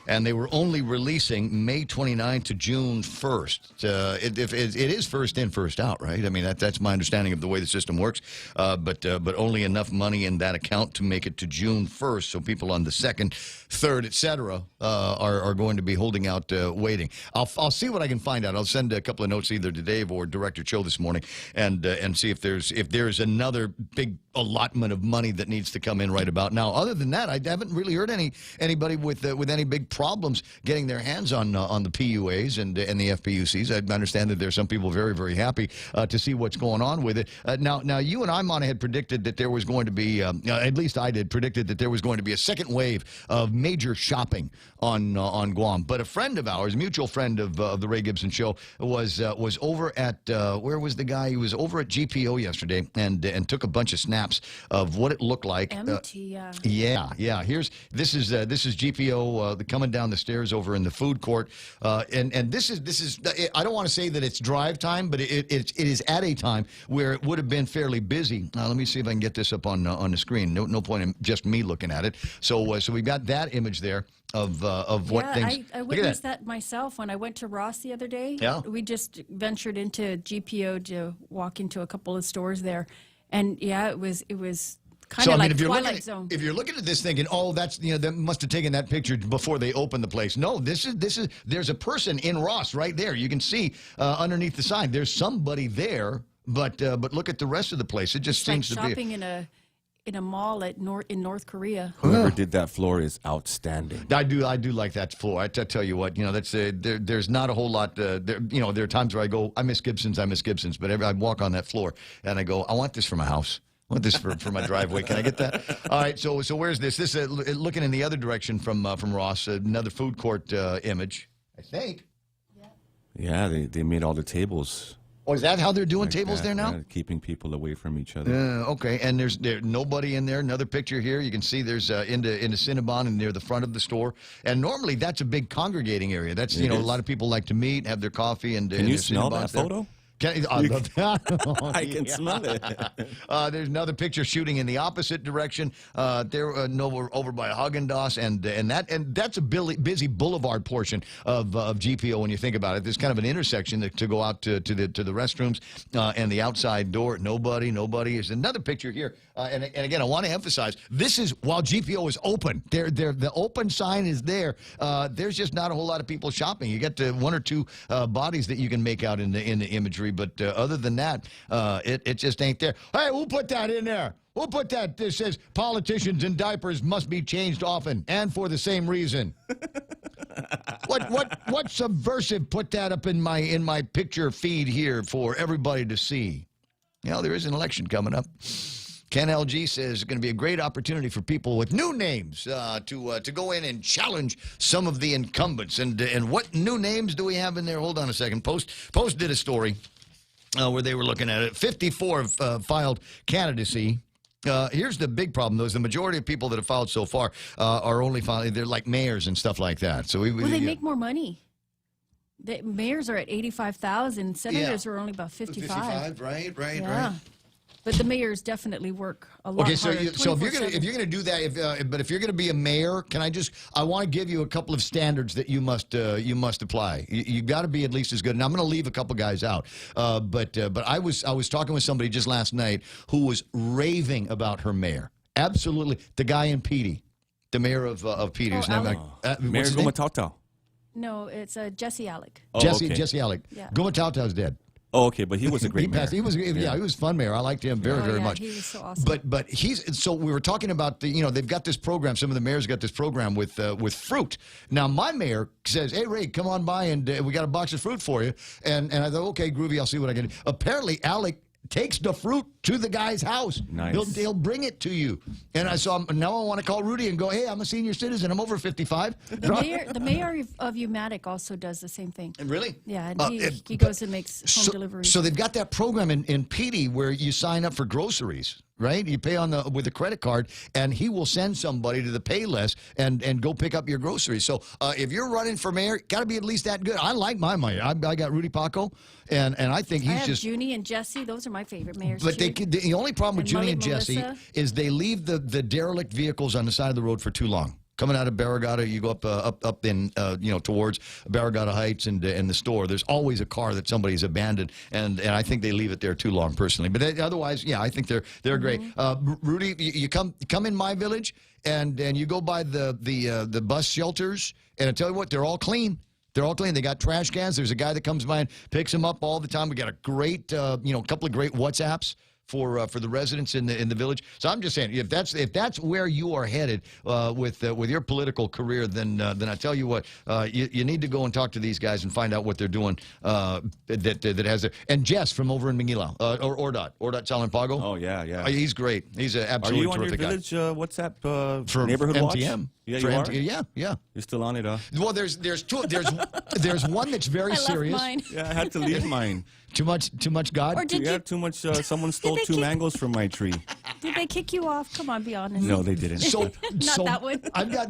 [SPEAKER 12] and they were only releasing May 29th to June 1st. It is first in, first out, right? I mean, that's my understanding of the way the system works, but only enough money in that account to make it to June 1st, so people on the 2nd, 3rd, etc. Are going to be holding out waiting. I'll see what I can find out. I'll send a couple of notes either to Dave or Director Cho this morning and see if there's another big allotment of money that needs to come in right about now. Other than that, I haven't really heard anybody with any big problems getting their hands on the PUAs and the FPUCs. I understand that there's some people very, very happy to see what's going on with it. Now you and I, Mona, had predicted that there was going to be, at least I did, predicted that there was going to be a second wave of major shopping on Guam. But a friend of ours, a mutual friend of the Ray Gibson Show, was over at where was the guy? He was over at GPO yesterday and took a bunch of snaps of what it looked like.
[SPEAKER 10] Empty,
[SPEAKER 12] yeah. This is GPO coming coming down the stairs over in the food court. And this is I don't want to say that it's drive time, but it is at a time where it would have been fairly busy. Let me see if I can get this up on the screen. No point in just me looking at it. So we've got that image there of what things.
[SPEAKER 10] I witnessed that myself when I went to Ross the other day.
[SPEAKER 12] Yeah.
[SPEAKER 10] We just ventured into GPO to walk into a couple of stores there, and yeah, it was kind of like Twilight Zone.
[SPEAKER 12] If you're looking at this thinking, oh, that's they must have taken that picture before they opened the place. No, this is there's a person in Ross right there. You can see underneath the sign. There's somebody there, but look at the rest of the place. It just seems to be
[SPEAKER 10] shopping in a mall in North Korea.
[SPEAKER 16] Whoever did that floor is outstanding.
[SPEAKER 12] I do like that floor. I tell you what, that's there's not a whole lot. There are times where I go, I miss Gibson's, but I walk on that floor and I go, I want this for my house. I want this for my driveway. Can I get that? All right. So where's this? This looking in the other direction from Ross. Another food court image, I think.
[SPEAKER 16] Yeah, they made all the tables.
[SPEAKER 12] Oh, is that how they're doing tables there now?
[SPEAKER 16] Yeah, keeping people away from each other.
[SPEAKER 12] Okay, and there's nobody in there. Another picture here. You can see there's into Cinnabon and near the front of the store. And normally that's a big congregating area. That's a lot of people like to meet, have their coffee, and
[SPEAKER 16] can you smell that photo?
[SPEAKER 12] I love that.
[SPEAKER 16] I can smell it.
[SPEAKER 12] There's another picture shooting in the opposite direction. They're over by Haagen-Dazs, and that's a busy boulevard portion of GPO when you think about it. There's kind of an intersection to go out to the restrooms and the outside door. Nobody. There's another picture here, and again, I want to emphasize this is while GPO is open. The open sign is there. There's just not a whole lot of people shopping. You get one or two bodies that you can make out in the imagery. But other than that, it just ain't there. Hey, who put that in there? Who put that? This says politicians in diapers must be changed often and for the same reason. What subversive put that up in my picture feed here for everybody to see? There is an election coming up. Ken LG says it's going to be a great opportunity for people with new names to go in and challenge some of the incumbents. And what new names do we have in there? Hold on a second. Post did a story where they were looking at it. 54 filed candidacy. Here's the big problem, though, is the majority of people that have filed so far are only filing, they're like mayors and stuff like that. So
[SPEAKER 10] they make more money. The mayors are at 85,000. Senators are only about 55.
[SPEAKER 12] Right.
[SPEAKER 10] But the mayors definitely work a lot harder.
[SPEAKER 12] So if you're gonna do that, but if you're gonna be a mayor, I want to give you a couple of standards that you must apply. You've got to be at least as good. And I'm gonna leave a couple guys out. But I was talking with somebody just last night who was raving about her mayor. Absolutely, the guy in Petey, the mayor of Petey.
[SPEAKER 16] Mayor Gumatauta.
[SPEAKER 10] No, it's Jesse Alec.
[SPEAKER 12] Jesse Alec.
[SPEAKER 10] Yeah.
[SPEAKER 12] Gumatauta's dead.
[SPEAKER 16] Oh, okay, but he was a great mayor.
[SPEAKER 12] He was fun mayor. I liked him very much.
[SPEAKER 10] He was so awesome.
[SPEAKER 12] But so we were talking about they've got this program. Some of the mayors got this program with fruit. Now my mayor says, "Hey Ray, come on by and we got a box of fruit for you." And I thought, okay, Groovy, I'll see what I can do. Apparently, Alec takes the fruit to the guy's house.
[SPEAKER 16] Nice.
[SPEAKER 12] He'll bring it to you. And now I want to call Rudy and go, hey, I'm a senior citizen. I'm over 55.
[SPEAKER 10] The mayor of Umatic also does the same thing.
[SPEAKER 12] Really?
[SPEAKER 10] Yeah, and he goes and makes home deliveries.
[SPEAKER 12] So they've got that program in Petey where you sign up for groceries. Right, you pay with a credit card, and he will send somebody to the Payless and go pick up your groceries. So if you're running for mayor, got to be at least that good. I like my mayor. I got Rudy Paco, and I think he's just.
[SPEAKER 10] Junie and Jesse, those are my favorite mayors.
[SPEAKER 12] But the only problem with Junie and Jesse is they leave the derelict vehicles on the side of the road for too long. Coming out of Barragata, you go up in towards Barragata Heights and the store. There's always a car that somebody's abandoned, and I think they leave it there too long personally. But otherwise, yeah, I think they're great. Rudy, you come in my village and you go by the bus shelters, and I tell you what, they're all clean. They're all clean. They got trash cans. There's a guy that comes by and picks them up all the time. We got a great couple of great WhatsApps for the residents in the village. So I'm just saying, if that's where you are headed with your political career, then I tell you what, you need to go and talk to these guys and find out what they're doing. That has and Jess from over in Manila or Ordot Salampago.
[SPEAKER 16] Oh yeah.
[SPEAKER 12] He's great. He's an absolutely terrific guy.
[SPEAKER 16] Are you on your village WhatsApp for neighborhood
[SPEAKER 12] MTM?
[SPEAKER 16] watch? Yeah,
[SPEAKER 12] For
[SPEAKER 16] you are?
[SPEAKER 12] Yeah.
[SPEAKER 16] You're still on it, huh?
[SPEAKER 12] Well, there's two. There's one that's very serious.
[SPEAKER 10] Mine.
[SPEAKER 16] Yeah, I had to leave mine.
[SPEAKER 12] Too much God.
[SPEAKER 10] Or did
[SPEAKER 16] Yeah,
[SPEAKER 10] you?
[SPEAKER 16] too much. Someone stole 2 mangoes from my tree.
[SPEAKER 10] Did they kick you off? Come on, be honest.
[SPEAKER 16] No, they didn't.
[SPEAKER 10] Not that one.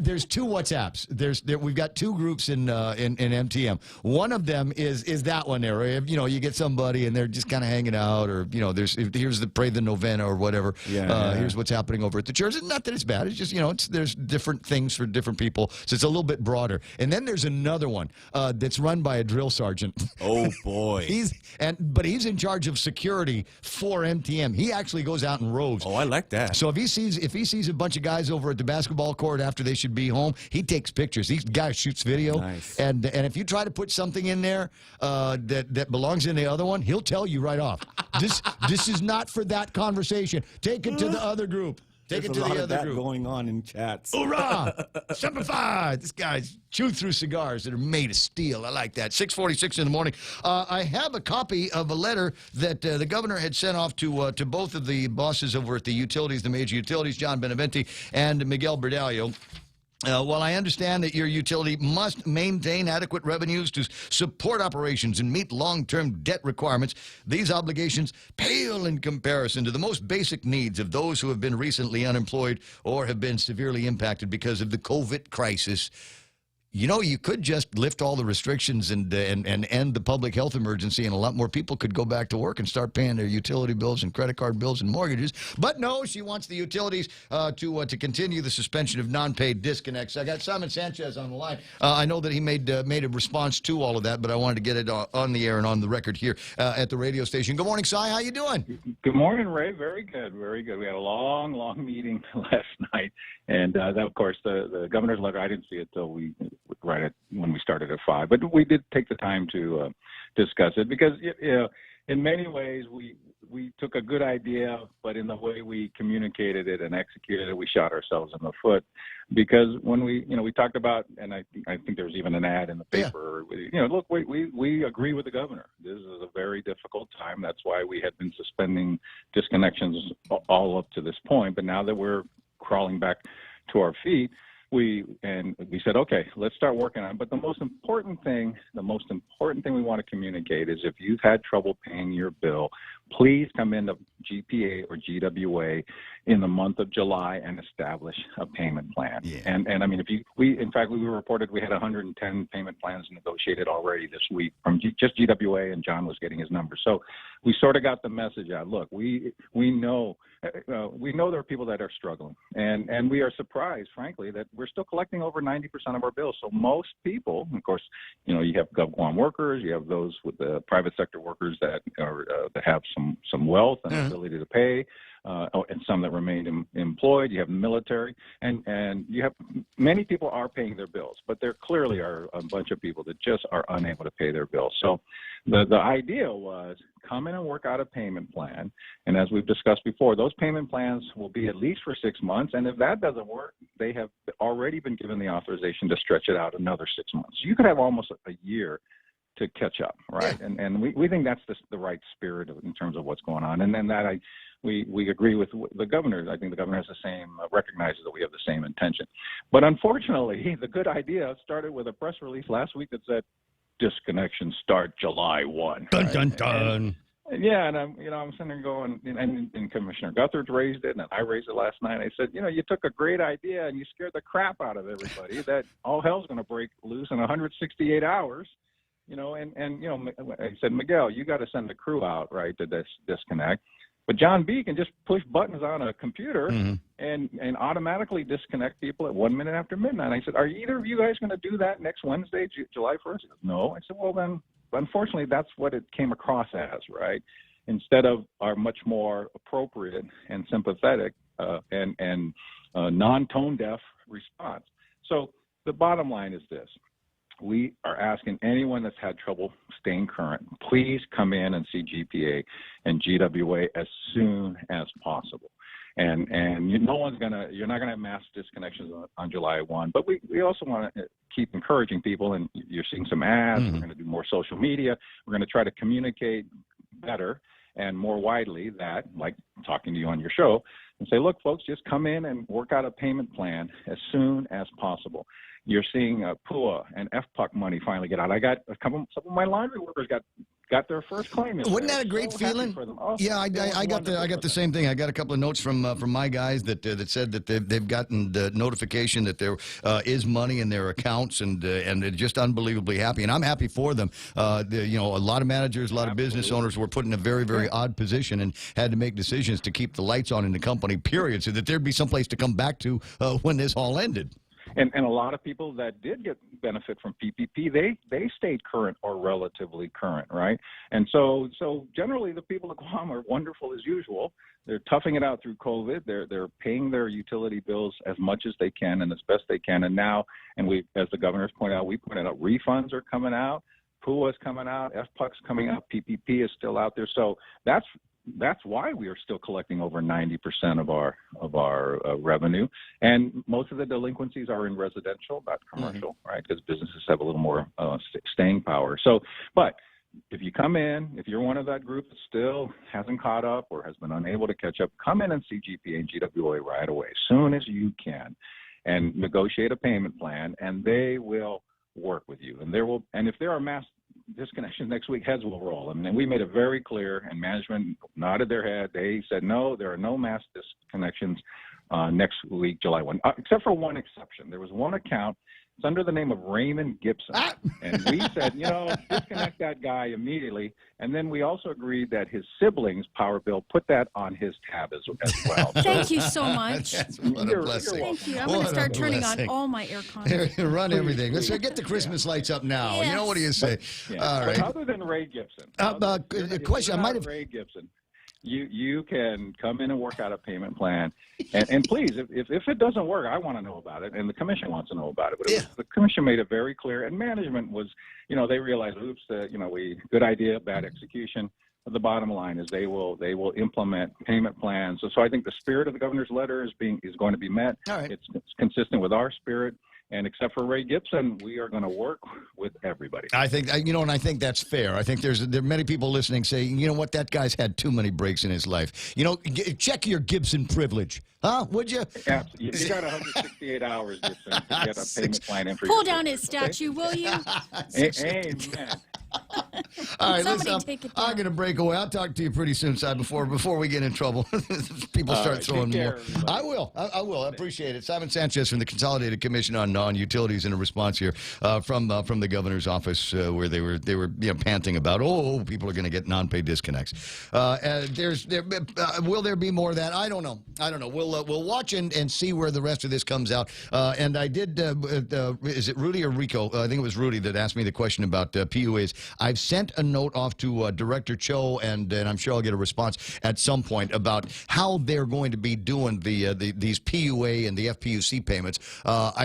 [SPEAKER 12] There's 2 WhatsApps. We've got 2 groups in MTM. One of them is that one there. Where, you get somebody and they're just kind of hanging out, or here's the pray the novena or whatever. Here's what's happening over at the church. Not that it's bad. It's just there's different things for different people, so it's a little bit broader. And then there's another one that's run by a drill sergeant.
[SPEAKER 16] Oh boy.
[SPEAKER 12] But he's in charge of security for MTM. He actually goes out and roves.
[SPEAKER 16] Oh, I like that.
[SPEAKER 12] So if he sees a bunch of guys over at the basketball court after they should be home, he takes pictures. He guy shoots video.
[SPEAKER 16] Nice.
[SPEAKER 12] And if you try to put something in there that belongs in the other one, he'll tell you right off. This is not for that conversation. Take it to the other group. Take it to the other
[SPEAKER 16] that
[SPEAKER 12] group.
[SPEAKER 16] Going on in chats.
[SPEAKER 12] Hoorah! Semper Fi! This guy's chewed through cigars that are made of steel. I like that. 6:46 in the morning. I have a copy of a letter that the governor had sent off to both of the bosses over at the utilities, the major utilities, John Benavente and Miguel Berdallo. While I understand that your utility must maintain adequate revenues to support operations and meet long-term debt requirements, these obligations pale in comparison to the most basic needs of those who have been recently unemployed or have been severely impacted because of the COVID crisis. You could just lift all the restrictions and end the public health emergency, and a lot more people could go back to work and start paying their utility bills and credit card bills and mortgages. But no, she wants the utilities to continue the suspension of non-paid disconnects. I got Simon Sanchez on the line. I know that he made a response to all of that, but I wanted to get it on the air and on the record here at the radio station. Good morning, Si. How you doing?
[SPEAKER 20] Good morning, Ray. Very good, very good. We had a long meeting last night, and that, of course, the governor's letter, I didn't see it till when we started at 5, but we did take the time to discuss it because in many ways we took a good idea, but in the way we communicated it and executed it, we shot ourselves in the foot. Because when we talked about, and I think there was even an ad in the paper. Yeah. Look, we agree with the governor. This is a very difficult time. That's why we had been suspending disconnections all up to this point. But now that we're crawling back to our feet, we said, okay, let's start working on it. But the most important thing we want to communicate is if you've had trouble paying your bill, please come into GPA or GWA in the month of July and establish a payment plan. Yeah. And I mean, we reported we had 110 payment plans negotiated already this week from just GWA, and John was getting his numbers. So we sort of got the message out. Look, we know there are people that are struggling, and we are surprised, frankly, that we're still collecting over 90% of our bills. So most people, of course, you have GovGuam workers, you have those with the private sector workers that have some wealth and ability to pay, and some that remained employed. You have military, and you have many people are paying their bills, but there clearly are a bunch of people that just are unable to pay their bills. So the idea was come in and work out a payment plan, and as we've discussed before, those payment plans will be at least for 6 months, and if that doesn't work, they have already been given the authorization to stretch it out another 6 months. You could have almost a year to catch up, right? Yeah. And we think that's the right spirit in terms of what's going on. And then we agree with the governor. I think the governor has the same, recognizes that we have the same intention. But unfortunately, the good idea started with a press release last week that said disconnections start July 1.
[SPEAKER 12] Dun,
[SPEAKER 20] right?
[SPEAKER 12] dun, dun.
[SPEAKER 20] Yeah, and I'm sitting there going, and Commissioner Gunther raised it, and I raised it last night. I said, you took a great idea and you scared the crap out of everybody that all hell's going to break loose in 168 hours. I said, Miguel, you got to send the crew out, right, to disconnect. But John B can just push buttons on a computer and automatically disconnect people at 1 minute after midnight. I said, are either of you guys going to do that next Wednesday, July 1st? He goes, no. I said, well, then, unfortunately, that's what it came across as, right? Instead of our much more appropriate and sympathetic and non-tone deaf response. So the bottom line is this. We are asking anyone that's had trouble staying current, please come in and see GPA and GWA as soon as possible. And you're not going to have mass disconnections on July 1. But we also want to keep encouraging people, and you're seeing some ads. We're going to do more social media. We're going to try to communicate better and more widely that, like talking to you on your show, and say, look, folks, just come in and work out a payment plan as soon as possible. You're seeing PUA and FPUC money finally get out. I got some of my laundry workers got their first claim.
[SPEAKER 12] Wasn't that a great feeling? Yeah, I got the same thing. I got a couple of notes from my guys that said that they've gotten the notification that there is money in their accounts, and they're just unbelievably happy. And I'm happy for them. A lot of managers, a lot of business owners were put in a very, very odd position and had to make decisions to keep the lights on in the company, period, so that there'd be some place to come back to when this all ended.
[SPEAKER 20] And a lot of people that did get benefit from PPP, they stayed current or relatively current, right? And so generally the people at Guam are wonderful as usual. They're toughing it out through COVID. They're paying their utility bills as much as they can and as best they can. And now, we, as the governor's pointed out, refunds are coming out, PUA is coming out, FPUC's coming out, PPP is still out there. So that's why we are still collecting over 90% of our revenue, and most of the delinquencies are in residential, not commercial, right? Because businesses have a little more staying power. So, but if you come in, if you're one of that group that still hasn't caught up or has been unable to catch up, come in and see GPA and GWA right away, as soon as you can, and negotiate a payment plan, and they will work with you. And if there are mass disconnections next week, heads will roll. And then we made it very clear, and management nodded their head. They said, no, there are no mass disconnections next week, July 1, except for one exception. There was one account. It's under the name of Raymond Gibson. And we said, disconnect that guy immediately. And then we also agreed that his siblings' power bill, put that on his tab as well.
[SPEAKER 10] Thank you so much.
[SPEAKER 12] What a blessing.
[SPEAKER 10] Thank you. I'm going to start turning on all my air conditioning.
[SPEAKER 12] Run everything. Let's get the Christmas lights up now.
[SPEAKER 10] Yes.
[SPEAKER 12] What do you say? All right.
[SPEAKER 20] Other than Ray Gibson.
[SPEAKER 12] Question. I might have.
[SPEAKER 20] Ray Gibson. You can come in and work out a payment plan, and please, if it doesn't work, I want to know about it, and the commission wants to know about it. But the commission made it very clear, and management was, they realized, oops, good idea, bad execution. But the bottom line is they will implement payment plans. So I think the spirit of the governor's letter is going to be met.
[SPEAKER 12] All right.
[SPEAKER 20] It's consistent with our spirit. And except for Ray Gibson, we are going to work with everybody.
[SPEAKER 12] I think, and I think that's fair. I think there are many people listening saying, you know what, that guy's had too many breaks in his life. Check your Gibson privilege. Huh? Would you?
[SPEAKER 20] Yeah, you got 168 hours, Gibson, to get a payment plan in for
[SPEAKER 10] Pull down his statue, will you?
[SPEAKER 20] Amen.
[SPEAKER 12] All right,
[SPEAKER 10] Somebody
[SPEAKER 12] listen,
[SPEAKER 10] take it down.
[SPEAKER 12] I'm going to break away. I'll talk to you pretty soon, Si, before we get in trouble. People start throwing more. I will. I appreciate it. Simon Sanchez from the Consolidated Commission on Utilities in a response here from the governor's office where they were panting about, people are going to get non-pay disconnects. Will there be more of that? I don't know. We'll watch and see where the rest of this comes out. And I did. Is it Rudy or Rico? I think it was Rudy that asked me the question about PUAs. I've sent a note off to Director Cho, and I'm sure I'll get a response at some point about how they're going to be doing these PUA and the FPUC payments.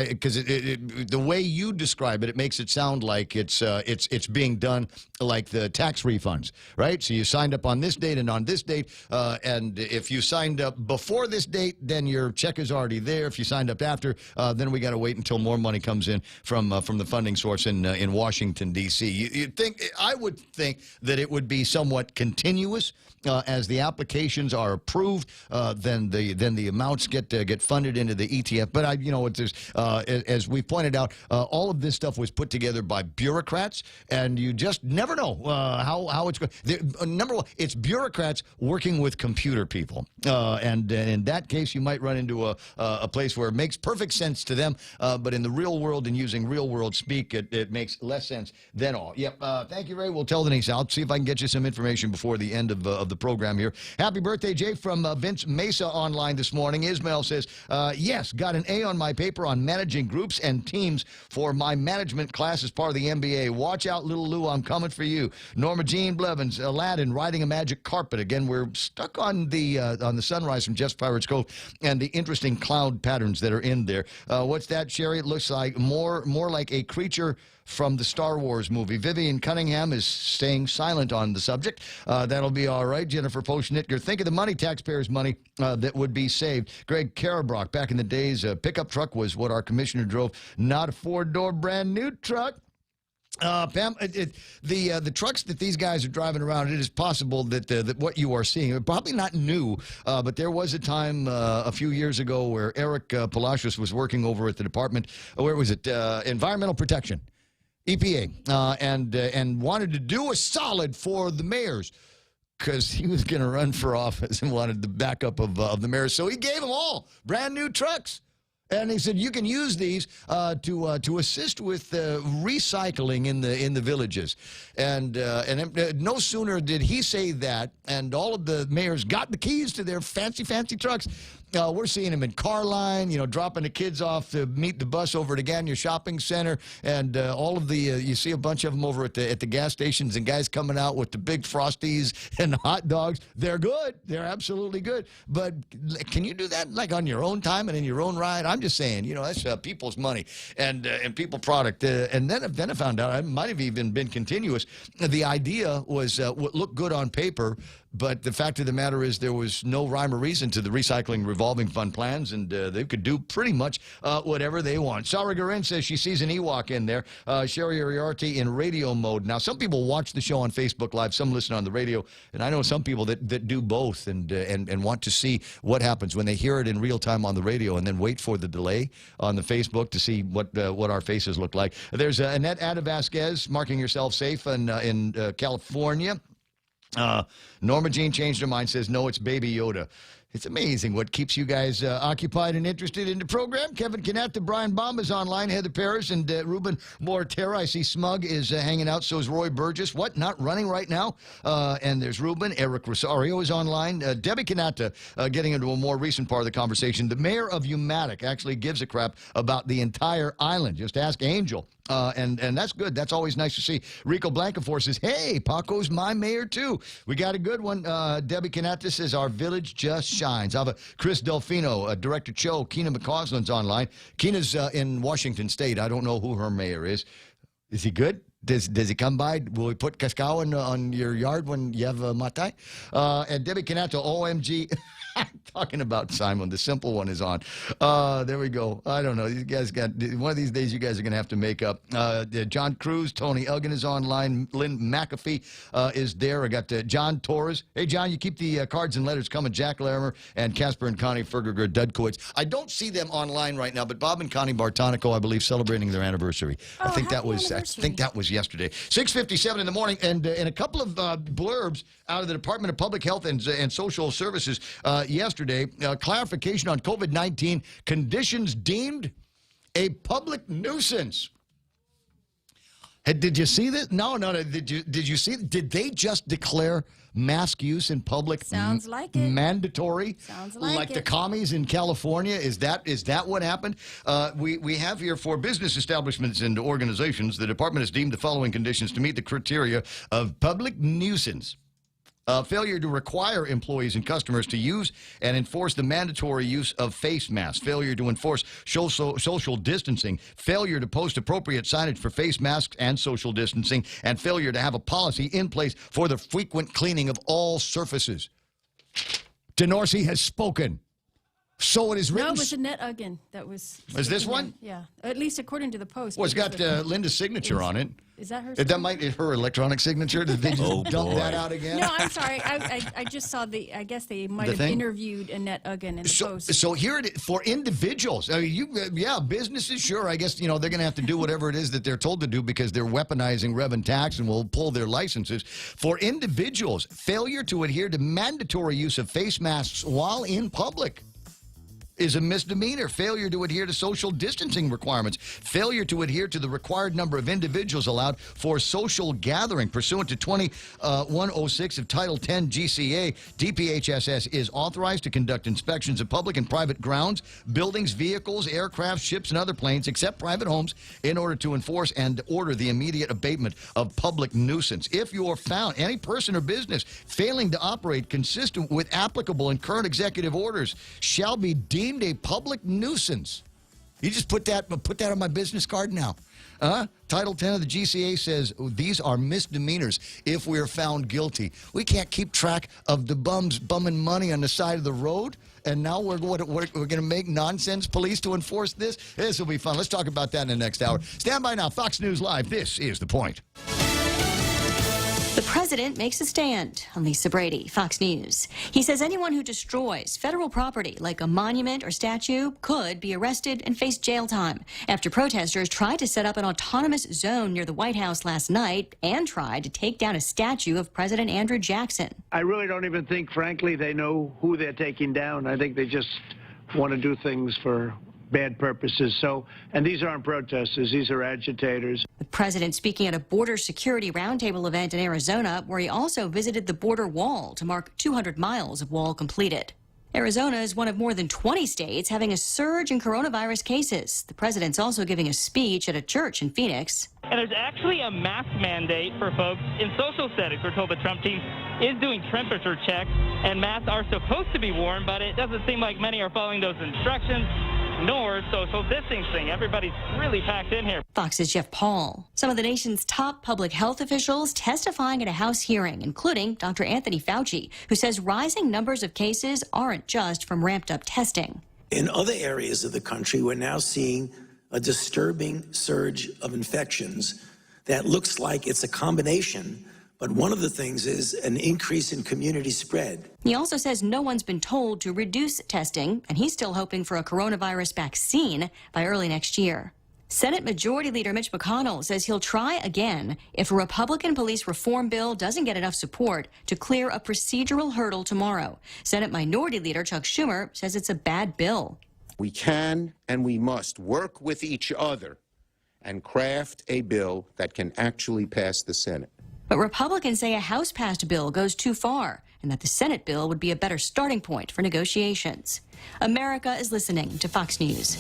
[SPEAKER 12] Because the way you describe it, it makes it sound like it's being done like the tax refunds, right? So you signed up on this date and on this date, and if you signed up before this date, then your check is already there. If you signed up after, then we got to wait until more money comes in from the funding source in Washington, D.C. I would think that it would be somewhat continuous as the applications are approved. Then the amounts get funded into the ETF. But as we pointed out, all of this stuff was put together by bureaucrats, and you just never know how it's going. Number one, it's bureaucrats working with computer people, and in that case, you might run into a place where it makes perfect sense to them, but in the real world and using real world speak, it makes less sense than all. Yep. Thank you, Ray. We'll tell Denise. I'll see if I can get you some information before the end of the program here. Happy birthday, Jay, from Vince Mesa online this morning. Ismail says, yes, got an A on my paper on managing groups and teams for my management class as part of the MBA. Watch out, little Lou, I'm coming for you. Norma Jean Blevins, Aladdin, riding a magic carpet. Again, we're stuck on the sunrise from Just Pirates Cove and the interesting cloud patterns that are in there. What's that, Sherry? It looks like more like a creature from the Star Wars movie. Vivian Cunningham is staying silent on the subject. That'll be all right. Jennifer Poschnittger, think of the money, taxpayers' money, that would be saved. Greg Karabrock, back in the days, a pickup truck was what our commissioner drove, not a four-door brand new truck. Pam, the trucks that these guys are driving around, it is possible that what you are seeing, probably not new, but there was a time a few years ago where Eric Palacios was working over at the department, where was it, Environmental Protection, EPA, and wanted to do a solid for the mayors because he was going to run for office and wanted the backup of the mayors. So he gave them all brand new trucks. And he said you can use these to assist with recycling in the villages, and no sooner did he say that, and all of the mayors got the keys to their fancy trucks. We're seeing them in Carline, dropping the kids off to meet the bus over at Gagnon Shopping Center, and all of the you see a bunch of them over at the gas stations, and guys coming out with the big Frosties and the hot dogs. They're good, they're absolutely good. But can you do that like on your own time and in your own ride? I'm just saying, that's people's money and people product. And then I found out, it might have even been continuous. The idea was what looked good on paper, but the fact of the matter is there was no rhyme or reason to the recycling revolving fund plans, and they could do pretty much whatever they want. Sarah Guerin says she sees an Ewok in there. Sherry Ariarty in radio mode. Now, some people watch the show on Facebook Live, some listen on the radio, and I know some people that do both and want to see what happens when they hear it in real time on the radio and then wait for the delay on the Facebook to see what our faces look like. There's Annette Adavasquez, marking yourself safe in California. Norma Jean changed her mind, says, no, it's Baby Yoda. It's amazing what keeps you guys occupied and interested in the program. Kevin Canetta, Brian Baum is online, Heather Paris, and Ruben Mortera. I see Smug is hanging out, so is Roy Burgess. What, not running right now? And there's Ruben. Eric Rosario is online. Debbie Canetta, getting into a more recent part of the conversation. The mayor of Umatic actually gives a crap about the entire island. Just ask Angel. And that's good. That's always nice to see. Rico Blancafor says, hey, Paco's my mayor, too. We got a good one. Debbie Canetta says, our village just shines. I have a Chris Delfino, Director Cho. Keena McCausland's online. Keena's in Washington State. I don't know who her mayor is. Is he good? Does he come by? Will he put cascao on your yard when you have a matai? And Debbie Canetta, OMG. Talking about Simon, the simple one is on. There we go. I don't know. These guys got one of these days. You guys are going to have to make up. John Cruz, Tony Elgin is online. Lynn McAfee is there. I got John Torres. Hey, John, you keep the cards and letters coming. Jack Larimer and Casper and Connie Ferger Dudkowitz. I don't see them online right now, but Bob and Connie Bartonico, I believe, celebrating their anniversary. I think that was yesterday. 6:57 in the morning, and a couple of blurbs out of the Department of Public Health and Social Services yesterday. Clarification on COVID-19 conditions deemed a public nuisance. Did you see this? No. Did you see? Did they just declare mask use in public?
[SPEAKER 10] Sounds like it.
[SPEAKER 12] Mandatory.
[SPEAKER 10] Sounds like it.
[SPEAKER 12] The commies in California. Is that what happened? We have here for business establishments and organizations, the department has deemed the following conditions to meet the criteria of public nuisance. Failure to require employees and customers to use and enforce the mandatory use of face masks. Failure to enforce social distancing. Failure to post appropriate signage for face masks and social distancing. And failure to have a policy in place for the frequent cleaning of all surfaces. DeNorsey has spoken. So it is written.
[SPEAKER 10] No, it was Annette Uggan that was.
[SPEAKER 12] Is this one?
[SPEAKER 10] Yeah, at least according to the Post.
[SPEAKER 12] Well, it's got Linda's signature on it.
[SPEAKER 10] Is that her?
[SPEAKER 12] That might be her electronic signature. Did they just dump that out again?
[SPEAKER 10] No, I'm sorry. I just saw I guess they might have interviewed Annette Uggan in the Post.
[SPEAKER 12] So here it is for individuals. I mean, businesses, sure. I guess they're going to have to do whatever it is that they're told to do because they're weaponizing rev and tax and will pull their licenses. For individuals, failure to adhere to mandatory use of face masks while in public is a misdemeanor. Failure to adhere to social distancing requirements. Failure to adhere to the required number of individuals allowed for social gathering. Pursuant to 2106 of Title 10 GCA, DPHSS is authorized to conduct inspections of public and private grounds, buildings, vehicles, aircraft, ships, and other planes, except private homes, in order to enforce and order the immediate abatement of public nuisance. If you are found, any person or business failing to operate consistent with applicable and current executive orders shall be deemed a public nuisance You just put that on my business card now. Title 10 of the GCA says these are misdemeanors if we are found guilty. We can't keep track of the bums bumming money on the side of the road, and now we're going to make nonsense police to enforce this? This will be fun. Let's talk about that in the next hour. Stand by now. Fox News Live. This is The Point.
[SPEAKER 1] The president makes a stand on Lisa Brady, Fox News. He says anyone who destroys federal property like a monument or statue could be arrested and face jail time after protesters tried to set up an autonomous zone near the White House last night and tried to take down a statue of President Andrew Jackson.
[SPEAKER 21] I really don't even think, frankly, they know who they're taking down. I think they just want to do things for bad purposes. And these aren't protesters, these are agitators.
[SPEAKER 1] The president speaking at a border security roundtable event in Arizona, where he also visited the border wall to mark 200 miles of wall completed. Arizona is one of more than 20 states having a surge in coronavirus cases. The president's also giving a speech at a church in Phoenix.
[SPEAKER 22] And there's actually a mask mandate for folks in social settings. We're told the Trump team is doing temperature checks, and masks are supposed to be worn, but it doesn't seem like many are following those instructions, nor social distancing. Everybody's really packed in here.
[SPEAKER 1] Fox's Jeff Paul. Some of the nation's top public health officials testifying at a House hearing, including Dr. Anthony Fauci, who says rising numbers of cases aren't just from ramped up testing.
[SPEAKER 23] In other areas of the country, we're now seeing a disturbing surge of infections that looks like it's a combination, but one of the things is an increase in community spread.
[SPEAKER 1] He also says no one's been told to reduce testing, and he's still hoping for a coronavirus vaccine by early next year. Senate Majority Leader Mitch McConnell says he'll try again if a Republican police reform bill doesn't get enough support to clear a procedural hurdle tomorrow. Senate Minority Leader Chuck Schumer says it's a bad bill.
[SPEAKER 24] We can and we must work with each other and craft a bill that can actually pass the Senate.
[SPEAKER 1] But Republicans say a House-passed bill goes too far and that the Senate bill would be a better starting point for negotiations. America is listening to Fox News.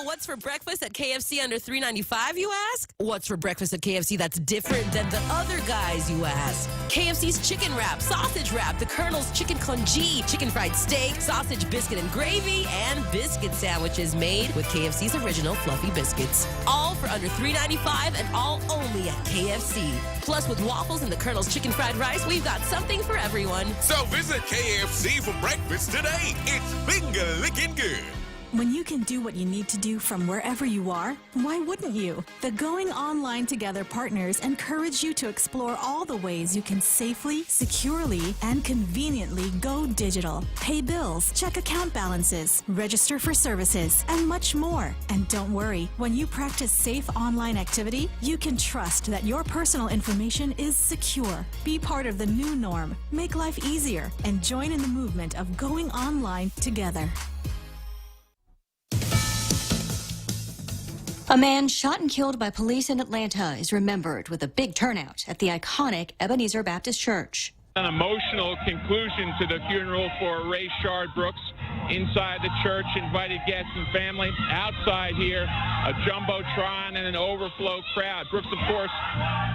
[SPEAKER 25] What's for breakfast at KFC under $3.95, you ask? What's for breakfast at KFC that's different than the other guys, you ask? KFC's chicken wrap, sausage wrap, the Colonel's chicken congee, chicken fried steak, sausage biscuit and gravy, and biscuit sandwiches made with KFC's original fluffy biscuits. All for under $3.95 and all only at KFC. Plus, with waffles and the Colonel's chicken fried rice, we've got something for everyone.
[SPEAKER 26] So visit KFC for breakfast today. It's finger-licking good.
[SPEAKER 7] When you can do what you need to do from wherever you are, why wouldn't you? The Going Online Together partners encourage you to explore all the ways you can safely, securely, and conveniently go digital. Pay bills, check account balances, register for services, and much more. And don't worry, when you practice safe online activity, you can trust that your personal information is secure. Be part of the new norm, make life easier, and join in the movement of going online together.
[SPEAKER 1] A man shot and killed by police in Atlanta is remembered with a big turnout at the iconic Ebenezer Baptist Church.
[SPEAKER 27] An emotional conclusion to the funeral for Ray Shard Brooks. Inside the church, invited guests and family. Outside here, a jumbotron and an overflow crowd. Brooks, of course,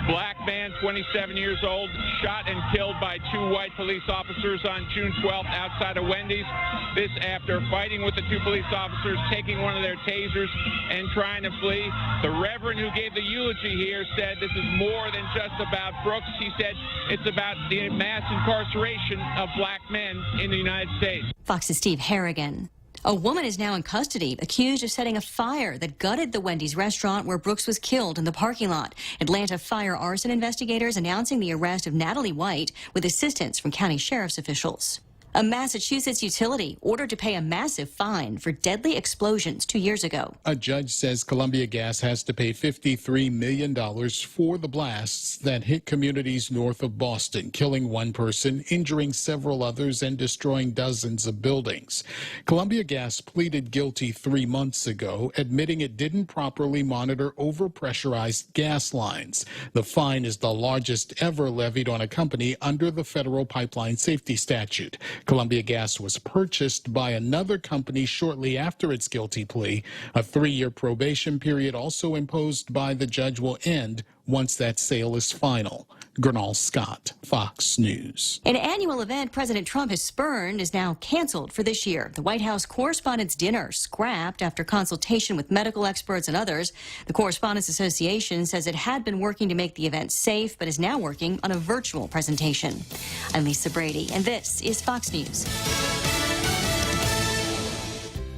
[SPEAKER 27] black man, 27 years old, shot and killed by two white police officers on June 12th outside of Wendy's. This after fighting with the two police officers, taking one of their tasers and trying to flee. The Reverend who gave the eulogy here said this is more than just about Brooks. He said it's about the mass incarceration of black men in the United States.
[SPEAKER 1] Fox's Steve Harrigan. A woman is now in custody, accused of setting a fire that gutted the Wendy's restaurant where Brooks was killed in the parking lot. Atlanta fire arson investigators announcing the arrest of Natalie White with assistance from county sheriff's officials. A Massachusetts utility ordered to pay a massive fine for deadly explosions 2 years ago.
[SPEAKER 28] A judge says Columbia Gas has to pay $53 million for the blasts that hit communities north of Boston, killing one person, injuring several others, and destroying dozens of buildings. Columbia Gas pleaded guilty 3 months ago, admitting it didn't properly monitor overpressurized gas lines. The fine is the largest ever levied on a company under the federal pipeline safety statute. Columbia Gas was purchased by another company shortly after its guilty plea. A 3-year probation period also imposed by the judge will end once that sale is final. Gernal Scott, Fox News.
[SPEAKER 1] An annual event President Trump has spurned is now canceled for this year. The White House Correspondents' Dinner scrapped after consultation with medical experts and others. The Correspondents Association says it had been working to make the event safe, but is now working on a virtual presentation. I'm Lisa Brady, and this is Fox News.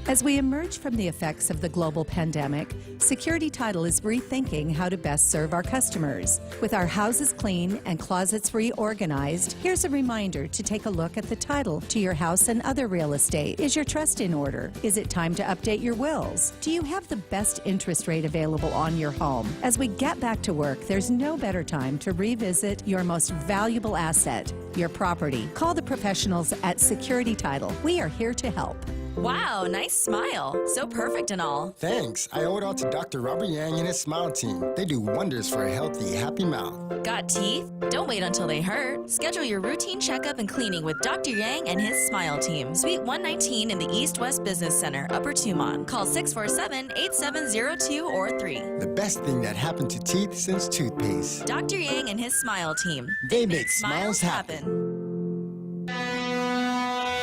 [SPEAKER 2] As we emerge from the effects of the global pandemic, Security Title is rethinking how to best serve our customers. With our houses clean and closets reorganized, here's a reminder to take a look at the title to your house and other real estate. Is your trust in order? Is it time to update your wills? Do you have the best interest rate available on your home? As we get back to work, there's no better time to revisit your most valuable asset, your property. Call the professionals at Security Title. We are here to help.
[SPEAKER 3] Wow, nice smile. So perfect and all.
[SPEAKER 4] Thanks. I owe it all to Dr. Robert Yang and his smile team. They do wonders for a healthy, happy mouth.
[SPEAKER 3] Got teeth? Don't wait until they hurt. Schedule your routine checkup and cleaning with Dr. Yang and his smile team. Suite 119 in the East West Business Center, Upper Tumon. Call 647-8702 or 3.
[SPEAKER 4] The best thing that happened to teeth since toothpaste.
[SPEAKER 3] Dr. Yang and his smile team.
[SPEAKER 4] They make smiles happen.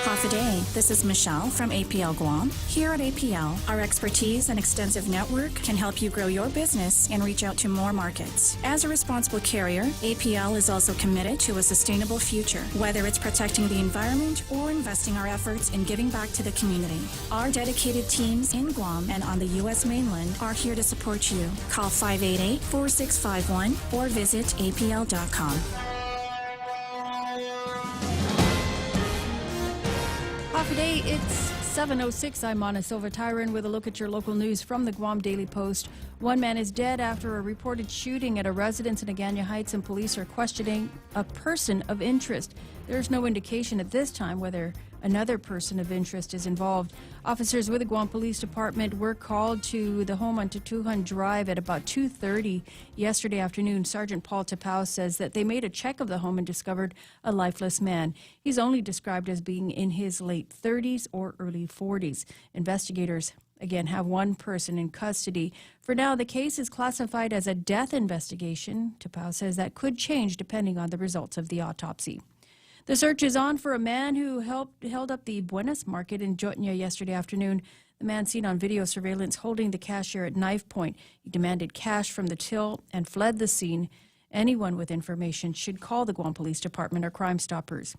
[SPEAKER 5] Half a day. This is Michelle from APL Guam. Here at APL, our expertise and extensive network can help you grow your business and reach out to more markets. As a responsible carrier, APL is also committed to a sustainable future, whether it's protecting the environment or investing our efforts in giving back to the community. Our dedicated teams in Guam and on the U.S. mainland are here to support you. Call 588-4651 or visit apl.com.
[SPEAKER 10] Today, it's 7:06. I'm Ana Silva Tyron with a look at your local news from the Guam Daily Post. One man is dead after a reported shooting at a residence in Agana Heights, and police are questioning a person of interest. There's no indication at this time whether another person of interest is involved. Officers with the Guam Police Department were called to the home on Tutuhan Drive at about 2:30 yesterday afternoon. Sergeant Paul Tapau says that they made a check of the home and discovered a lifeless man. He's only described as being in his late 30s or early 40s. Investigators, again, have one person in custody. For now, the case is classified as a death investigation. Tapau says that could change depending on the results of the autopsy. The search is on for a man who held up the Buenas Market in Jotnya yesterday afternoon. The man seen on video surveillance holding the cashier at knife point. He demanded cash from the till and fled the scene. Anyone with information should call the Guam Police Department or Crime Stoppers.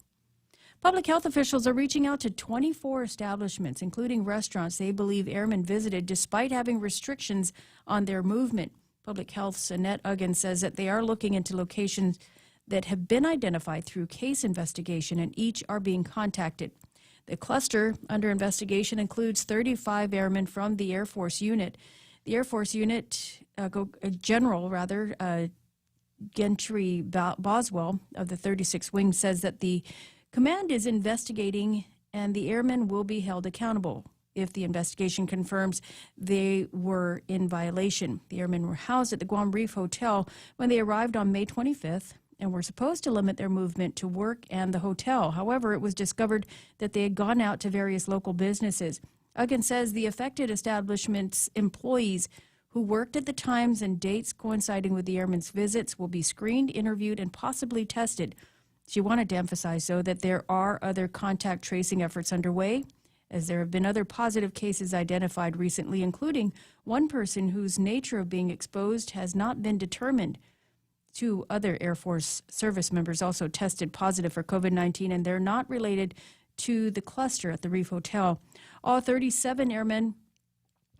[SPEAKER 10] Public health officials are reaching out to 24 establishments, including restaurants they believe airmen visited despite having restrictions on their movement. Public Health's Annette Uggan says that they are looking into locations that have been identified through case investigation, and each are being contacted. The cluster under investigation includes 35 airmen from the Air Force unit. The Air Force unit, Gentry Boswell of the 36th Wing says that the command is investigating and the airmen will be held accountable if the investigation confirms they were in violation. The airmen were housed at the Guam Reef Hotel when they arrived on May 25th. And were supposed to limit their movement to work and the hotel. However, it was discovered that they had gone out to various local businesses. Uggan says the affected establishment's employees who worked at the times and dates coinciding with the airmen's visits will be screened, interviewed, and possibly tested. She wanted to emphasize, though, that there are other contact tracing efforts underway, as there have been other positive cases identified recently, including one person whose nature of being exposed has not been determined. 2 other Air Force service members also tested positive for COVID-19, and they're not related to the cluster at the Reef Hotel. All 37 airmen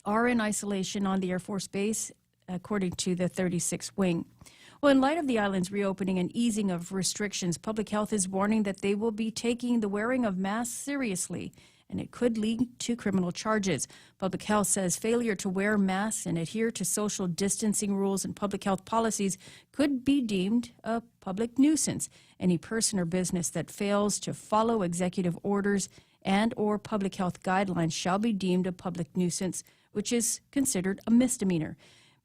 [SPEAKER 10] are in isolation on the Air Force Base, according to the 36th Wing. Well, in light of the island's reopening and easing of restrictions, Public Health is warning that they will be taking the wearing of masks seriously, and it could lead to criminal charges. Public Health says failure to wear masks and adhere to social distancing rules and public health policies could be deemed a public nuisance. Any person or business that fails to follow executive orders and or public health guidelines shall be deemed a public nuisance, which is considered a misdemeanor.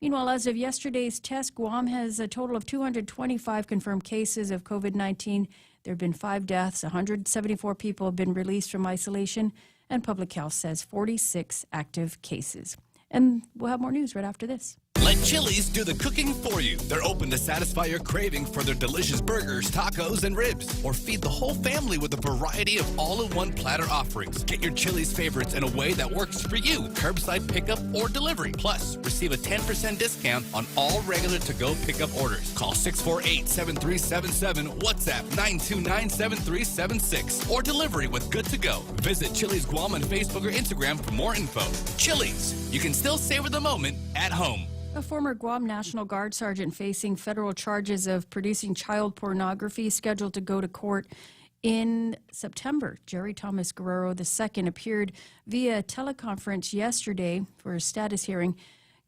[SPEAKER 10] Meanwhile, as of yesterday's test, Guam has a total of 225 confirmed cases of COVID-19. There have been 5 deaths, 174 people have been released from isolation, and Public Health says 46 active cases. And we'll have more news right after this.
[SPEAKER 6] Let Chili's do the cooking for you. They're open to satisfy your craving for their delicious burgers, tacos, and ribs. Or feed the whole family with a variety of all-in-one platter offerings. Get your Chili's favorites in a way that works for you. Curbside pickup or delivery. Plus, receive a 10% discount on all regular to-go pickup orders. Call 648-7377, WhatsApp 929-7376, or delivery with Good to Go. Visit Chili's Guam on Facebook or Instagram for more info. Chili's, you can still savor the moment at home.
[SPEAKER 10] A former Guam National Guard sergeant facing federal charges of producing child pornography scheduled to go to court in September. Jerry Thomas Guerrero II appeared via teleconference yesterday for a status hearing.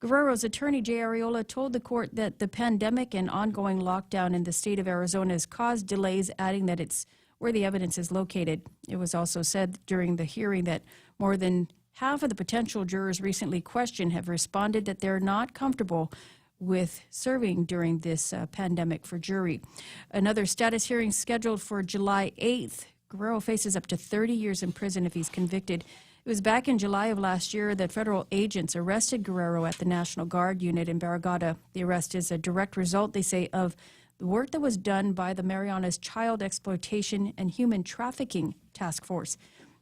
[SPEAKER 10] Guerrero's attorney, Jay Arreola, told the court that the pandemic and ongoing lockdown in the state of Arizona has caused delays, adding that it's where the evidence is located. It was also said during the hearing that more than half of the potential jurors recently questioned have responded that they're not comfortable with serving during this pandemic for jury. Another status hearing scheduled for July 8th. Guerrero faces up to 30 years in prison if he's convicted. It was back in July of last year that federal agents arrested Guerrero at the National Guard unit in Barragata. The arrest is a direct result, they say, of the work that was done by the Marianas Child Exploitation and Human Trafficking Task Force.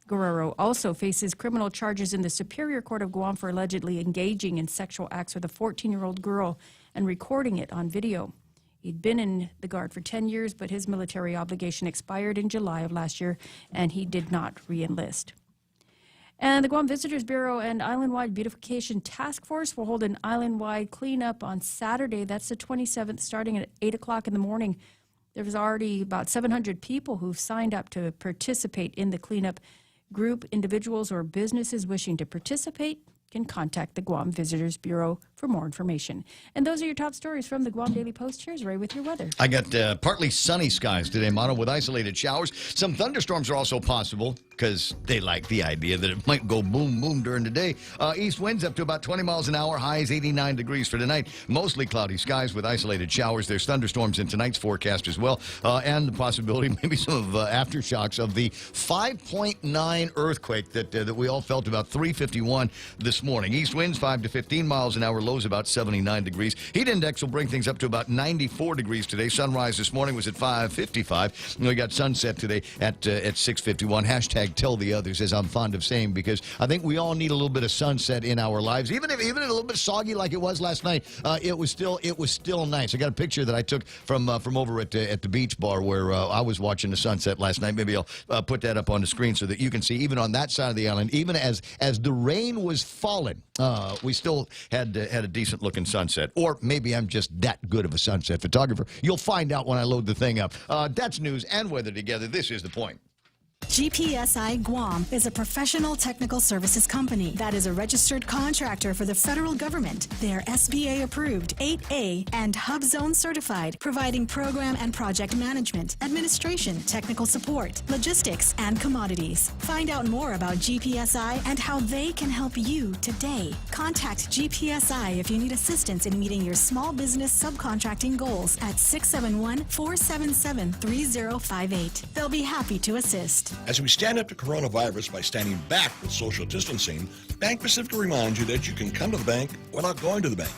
[SPEAKER 10] Guerrero also faces criminal charges in the Superior Court of Guam for allegedly engaging in sexual acts with a 14-year-old girl and recording it on video. He'd been in the Guard for 10 years, but his military obligation expired in July of last year, and he did not re-enlist. And the Guam Visitors Bureau and Island-Wide Beautification Task Force will hold an island-wide cleanup on Saturday. That's the 27th, starting at 8 o'clock in the morning. There's already about 700 people who've signed up to participate in the cleanup. Group, individuals, or businesses wishing to participate can contact the Guam Visitors Bureau for more information. And those are your top stories from the Guam Daily Post. Here's Ray with your weather.
[SPEAKER 12] I got partly sunny skies today, Mono, with isolated showers. Some thunderstorms are also possible because they like the idea that it might go boom, boom during the day. East winds up to about 20 miles an hour, highs 89 degrees for tonight. Mostly cloudy skies with isolated showers. There's thunderstorms in tonight's forecast as well, and the possibility maybe some of aftershocks of the 5.9 earthquake that we all felt about 3:51 this morning. East winds 5 to 15 miles an hour, lows about 79 degrees. Heat index will bring things up to about 94 degrees today. Sunrise this morning was at 5:55. We got sunset today at 6:51. Hashtag tell the others, as I'm fond of saying, because I think we all need a little bit of sunset in our lives. Even a little bit soggy like it was last night, it was still nice. I got a picture that I took from over at the beach bar where I was watching the sunset last night. Maybe I'll put that up on the screen so that you can see even on that side of the island, even as the rain was falling, we still had a decent looking sunset. Or maybe I'm just that good of a sunset photographer. You'll find out when I load the thing up. That's news and weather together. This is The Point.
[SPEAKER 7] GPSI Guam is a professional technical services company that is a registered contractor for the federal government. They are SBA approved, 8A, and Hub Zone certified, providing program and project management, administration, technical support, logistics, and commodities. Find out more about GPSI and how they can help you today. Contact GPSI if you need assistance in meeting your small business subcontracting goals at 671-477-3058. They'll be happy to assist.
[SPEAKER 8] As we stand up to coronavirus by standing back with social distancing, Bank Pacific reminds you that you can come to the bank without going to the bank.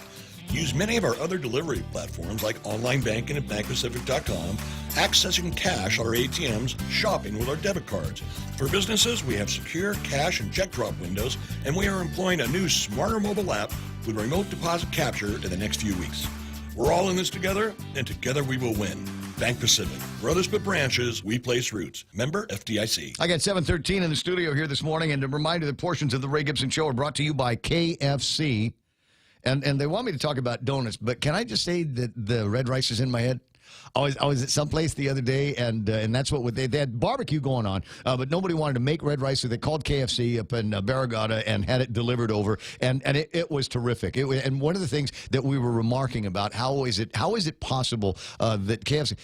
[SPEAKER 8] Use many of our other delivery platforms like online banking at bankpacific.com, accessing cash at our ATMs, shopping with our debit cards. For businesses, we have secure cash and check drop windows, and we are employing a new smarter mobile app with remote deposit capture in the next few weeks. We're all in this together, and together we will win. Bank Pacific. Brothers but branches, we place roots. Member FDIC.
[SPEAKER 12] I got 713 in the studio here this morning, and a reminder that portions of the Ray Gibson Show are brought to you by KFC. And they want me to talk about donuts, but can I just say that the red rice is in my head? I was at someplace the other day, and that's what they had barbecue going on, but nobody wanted to make red rice, so they called KFC up in Barragata and had it delivered over, and it was terrific. And one of the things that we were remarking about, how is it possible that KFC,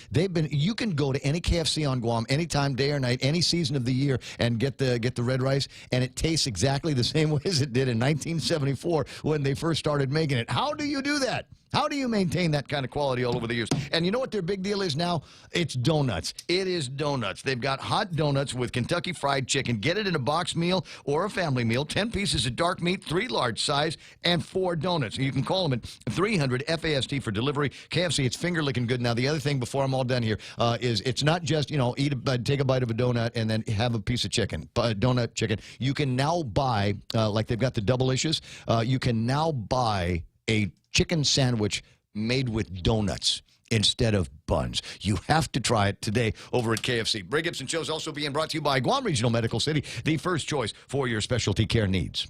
[SPEAKER 12] you can go to any KFC on Guam anytime, day or night, any season of the year, and get the red rice, and it tastes exactly the same way as it did in 1974 when they first started making it. How do you do that? How do you maintain that kind of quality all over the years? And you know what their big deal is now? It's donuts. It is donuts. They've got hot donuts with Kentucky Fried Chicken. Get it in a box meal or a family meal. 10 pieces of dark meat, 3 large size, and 4 donuts. You can call them at 300-FAST for delivery. KFC, it's finger-licking good. Now, the other thing before I'm all done here is it's not just, take a bite of a donut and then have a piece of chicken, donut chicken. You can now buy, like they've got the double-ishes, you can now buy a chicken sandwich made with donuts instead of buns. You have to try it today over at KFC. Bray Gibson Show is also being brought to you by Guam Regional Medical City, the first choice for your specialty care needs.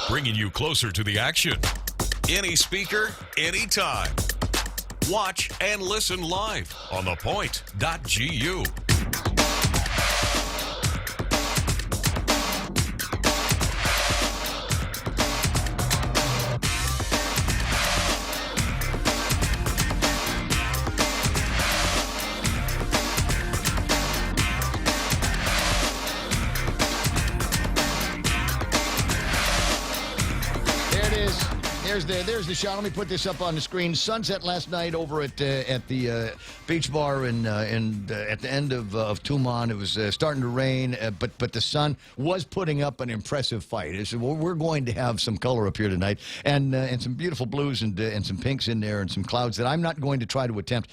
[SPEAKER 26] Bringing you closer to the action. Any speaker, anytime. Watch and listen live on thepoint.gu.
[SPEAKER 12] There's the shot. Let me put this up on the screen. Sunset last night over at the beach bar and at the end of Tumon. It was starting to rain, but the sun was putting up an impressive fight. It said, well, we're going to have some color up here tonight, and some beautiful blues and some pinks in there and some clouds that I'm not going to try to attempt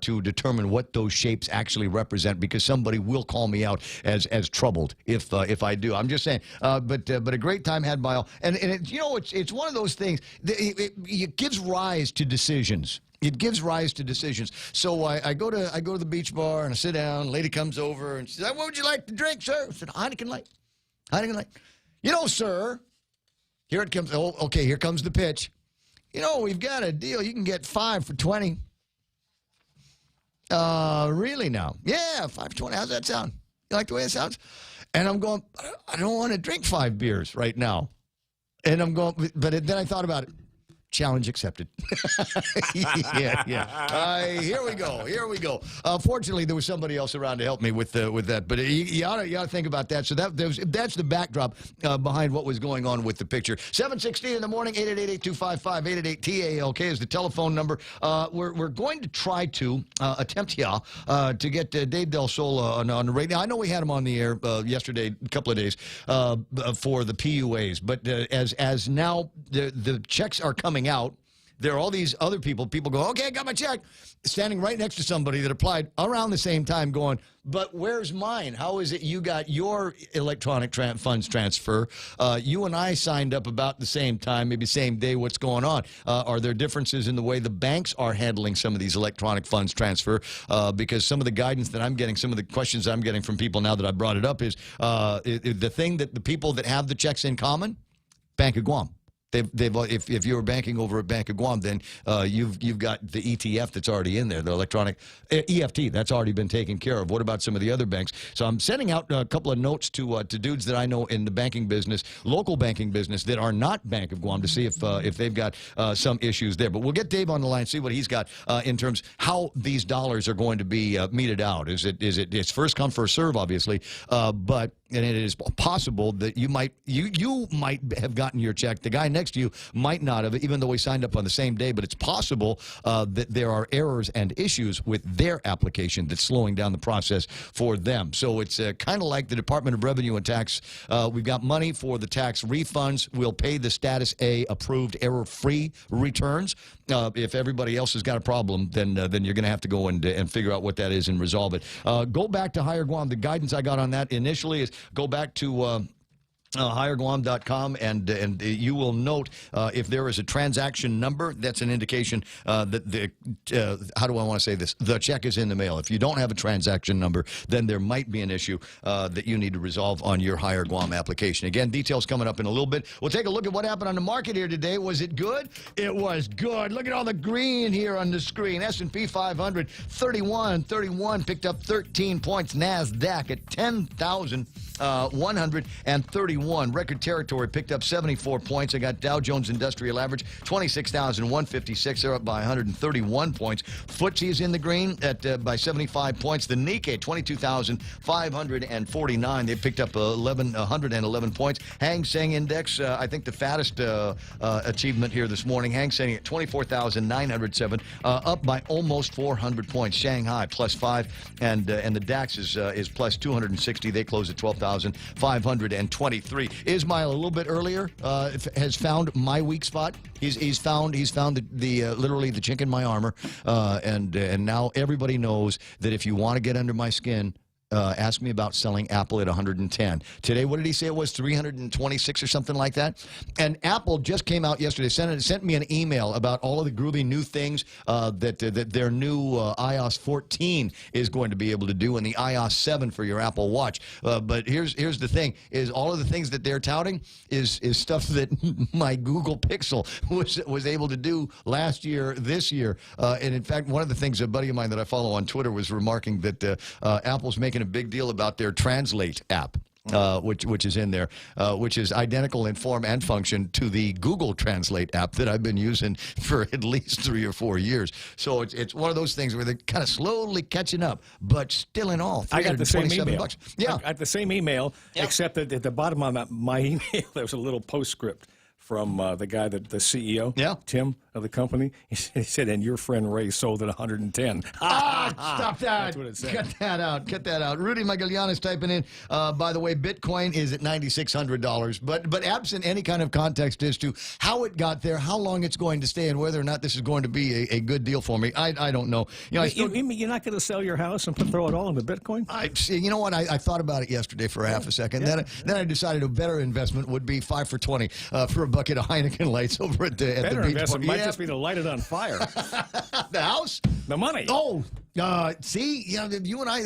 [SPEAKER 12] to determine what those shapes actually represent, because somebody will call me out as troubled if I do. I'm just saying. But a great time had by all, and it's one of those things. It gives rise to decisions. It gives rise to decisions. So I go to the beach bar and I sit down. Lady comes over and she says, "What would you like to drink, sir?" I said, "Heineken Light. Heineken Light." Sir, here it comes. Oh, okay, here comes the pitch. We've got a deal. You can get 5 for $20. Really now? Yeah, 5 for $20. How's that sound? You like the way it sounds? And I'm going, I don't want to drink 5 beers right now. And I'm going, but then I thought about it. Challenge accepted. Yeah. Here we go. Fortunately, there was somebody else around to help me with that. But you ought to think about that. So that's the backdrop behind what was going on with the picture. 7:16 in the morning. 888-8255. 888-TALK is the telephone number. We're going to try to attempt to get Dave Del Sol on the radio. I know we had him on the air yesterday, a couple of days for the PUAs, but as now the checks are coming out, there are all these other people go, okay, I got my check, standing right next to somebody that applied around the same time going, but where's mine? How is it you got your electronic funds transfer? You and I signed up about the same time, maybe same day. What's going on? Are there differences in the way the banks are handling some of these electronic funds transfer? Because some of the guidance that I'm getting, some of the questions I'm getting from people now that I brought it up is the thing that the people that have the checks in common, Bank of Guam. If you're banking over at Bank of Guam, then you've got the ETF that's already in there, the electronic EFT that's already been taken care of. What about some of the other banks? So I'm sending out a couple of notes to dudes that I know in the banking business, local banking business, that are not Bank of Guam, to see if they've got some issues there. But we'll get Dave on the line, see what he's got in terms how these dollars are going to be meted out. It's first come first serve, obviously, but. And it is possible that you might have gotten your check. The guy next to you might not have, even though we signed up on the same day. But it's possible that there are errors and issues with their application that's slowing down the process for them. So it's kind of like the Department of Revenue and Tax. We've got money for the tax refunds. We'll pay the status A approved error-free returns. If everybody else has got a problem, then you're going to have to go and figure out what that is and resolve it. Go back to Higher Guam. The guidance I got on that initially is go back to higherguam.com, and you will note if there is a transaction number, that's an indication that how do I want to say this? The check is in the mail. If you don't have a transaction number, then there might be an issue that you need to resolve on your Higher Guam application. Again, details coming up in a little bit. We'll take a look at what happened on the market here today. Was it good? It was good. Look at all the green here on the screen. S&P 500, 31, picked up 13 points. NASDAQ at 10,131. 71. Record territory picked up 74 points. I got Dow Jones Industrial Average, 26,156. They're up by 131 points. FTSE is in the green by 75 points. The Nikkei, 22,549. They picked up 111 points. Hang Seng Index, I think the fattest achievement here this morning. Hang Seng at 24,907, up by almost 400 points. Shanghai plus 5, and the DAX is plus 260. They close at 12,523. Ismail, a little bit earlier, has found my weak spot. He's found the literally the chink in my armor, and now everybody knows that if you want to get under my skin, ask me about selling Apple at 110. Today, what did he say it was, 326 or something like that? And Apple just came out yesterday, sent me an email about all of the groovy new things that their new iOS 14 is going to be able to do, and the iOS 7 for your Apple Watch. But here's the thing, is all of the things that they're touting is stuff that my Google Pixel was able to do last year, this year. And in fact, one of the things a buddy of mine that I follow on Twitter was remarking that Apple's making a big deal about their Translate app, which is in there, which is identical in form and function to the Google Translate app that I've been using for at least 3 or 4 years. So it's one of those things where they're kind of slowly catching up, but still in all,
[SPEAKER 9] I got the same email.
[SPEAKER 12] $327. Yeah,
[SPEAKER 9] I got the same email, except that at the bottom of my email there was a little postscript from the guy, the CEO, Tim of the company. He said, and your friend Ray sold at 110.
[SPEAKER 12] Stop that.
[SPEAKER 9] That's what it said.
[SPEAKER 12] Cut that out. Cut that out. Rudy Magallan is typing in, by the way, Bitcoin is at $9,600. But absent any kind of context as to how it got there, how long it's going to stay, and whether or not this is going to be a good deal for me, I don't know. You know,
[SPEAKER 9] you're not going to sell your house and throw it all into Bitcoin?
[SPEAKER 12] You know what? I thought about it yesterday for half a second. Then I decided a better investment would be 5 for 20 for a bucket of Heineken lights over at the
[SPEAKER 9] better
[SPEAKER 12] beach.
[SPEAKER 9] investment might just be to light it on fire.
[SPEAKER 12] The house?
[SPEAKER 9] The money.
[SPEAKER 12] Oh, see, you and I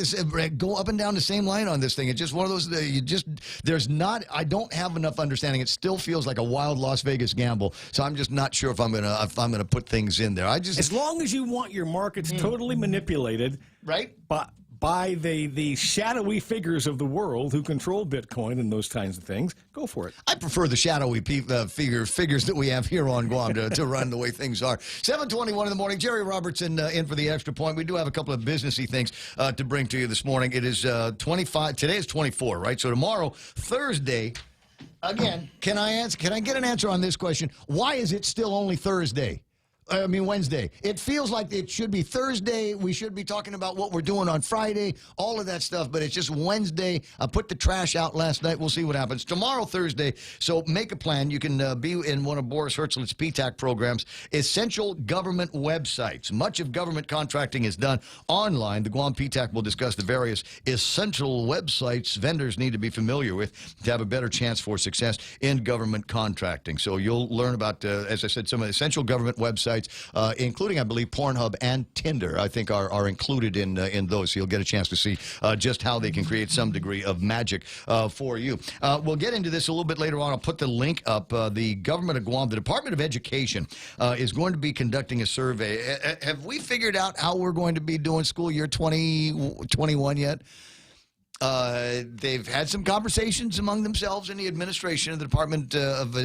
[SPEAKER 12] go up and down the same line on this thing. It's just one of those, I don't have enough understanding. It still feels like a wild Las Vegas gamble. So I'm just not sure if I'm gonna put things in there. As
[SPEAKER 9] long as you want your markets totally manipulated,
[SPEAKER 12] right?
[SPEAKER 9] By the shadowy figures of the world who control Bitcoin and those kinds of things, go for it.
[SPEAKER 12] I prefer the shadowy figures that we have here on Guam to run the way things are. 7:21 in the morning. Jerry Robertson in for the Extra Point. We do have a couple of businessy things to bring to you this morning. It is 25. Today is 24, right? So tomorrow, Thursday. Again, can I get an answer on this question? Why is it still only Thursday? Wednesday. It feels like it should be Thursday. We should be talking about what we're doing on Friday, all of that stuff, but it's just Wednesday. I put the trash out last night. We'll see what happens. Tomorrow, Thursday, so make a plan. You can be in one of Boris Hertzl's PTAC programs, Essential Government Websites. Much of government contracting is done online. The Guam PTAC will discuss the various essential websites vendors need to be familiar with to have a better chance for success in government contracting. So you'll learn about, as I said, some of the essential government websites, including, I believe, Pornhub and Tinder, I think, are included in those. So you'll get a chance to see just how they can create some degree of magic for you. We'll get into this a little bit later on. I'll put the link up. The government of Guam, the Department of Education, is going to be conducting a survey. Have we figured out how we're going to be doing school year 2021 yet? They've had some conversations among themselves in the administration of the Department of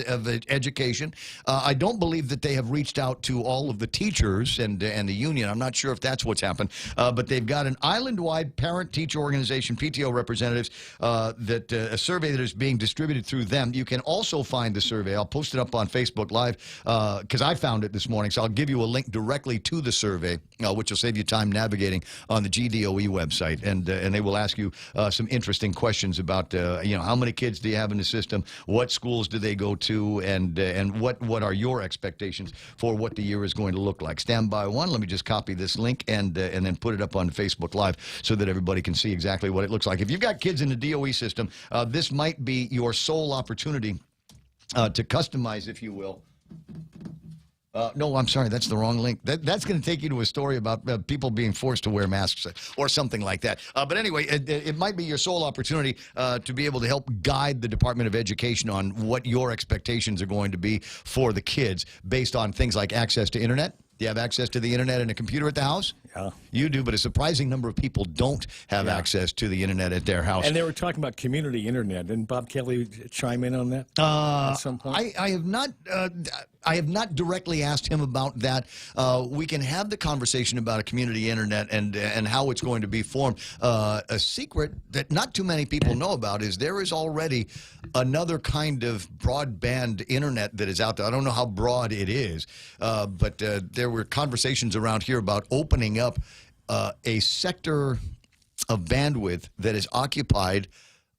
[SPEAKER 12] Education. I don't believe that they have reached out to all of the teachers and the union. I'm not sure if that's what's happened. But they've got an island-wide parent-teacher organization, PTO representatives, a survey that is being distributed through them. You can also find the survey. I'll post it up on Facebook Live because I found it this morning. So I'll give you a link directly to the survey, which will save you time navigating on the GDOE website. And they will ask you some interesting questions about, how many kids do you have in the system, what schools do they go to, and what are your expectations for what the year is going to look like. Stand by one. Let me just copy this link and then put it up on Facebook Live so that everybody can see exactly what it looks like. If you've got kids in the DOE system, this might be your sole opportunity to customize, if you will. No, I'm sorry. That's the wrong link. That's going to take you to a story about people being forced to wear masks or something like that. But anyway, it might be your sole opportunity to be able to help guide the Department of Education on what your expectations are going to be for the kids based on things like access to internet. Do you have access to the internet and a computer at the house?
[SPEAKER 9] Yeah.
[SPEAKER 12] You do, but a surprising number of people don't have access to the internet at their house.
[SPEAKER 9] And they were talking about community internet. Didn't Bob Kelly chime in on that at some point?
[SPEAKER 12] I have not directly asked him about that. We can have the conversation about a community internet and how it's going to be formed. A secret that not too many people know about is there is already another kind of broadband internet that is out there. I don't know how broad it is, but there were conversations around here about opening up a sector of bandwidth that is occupied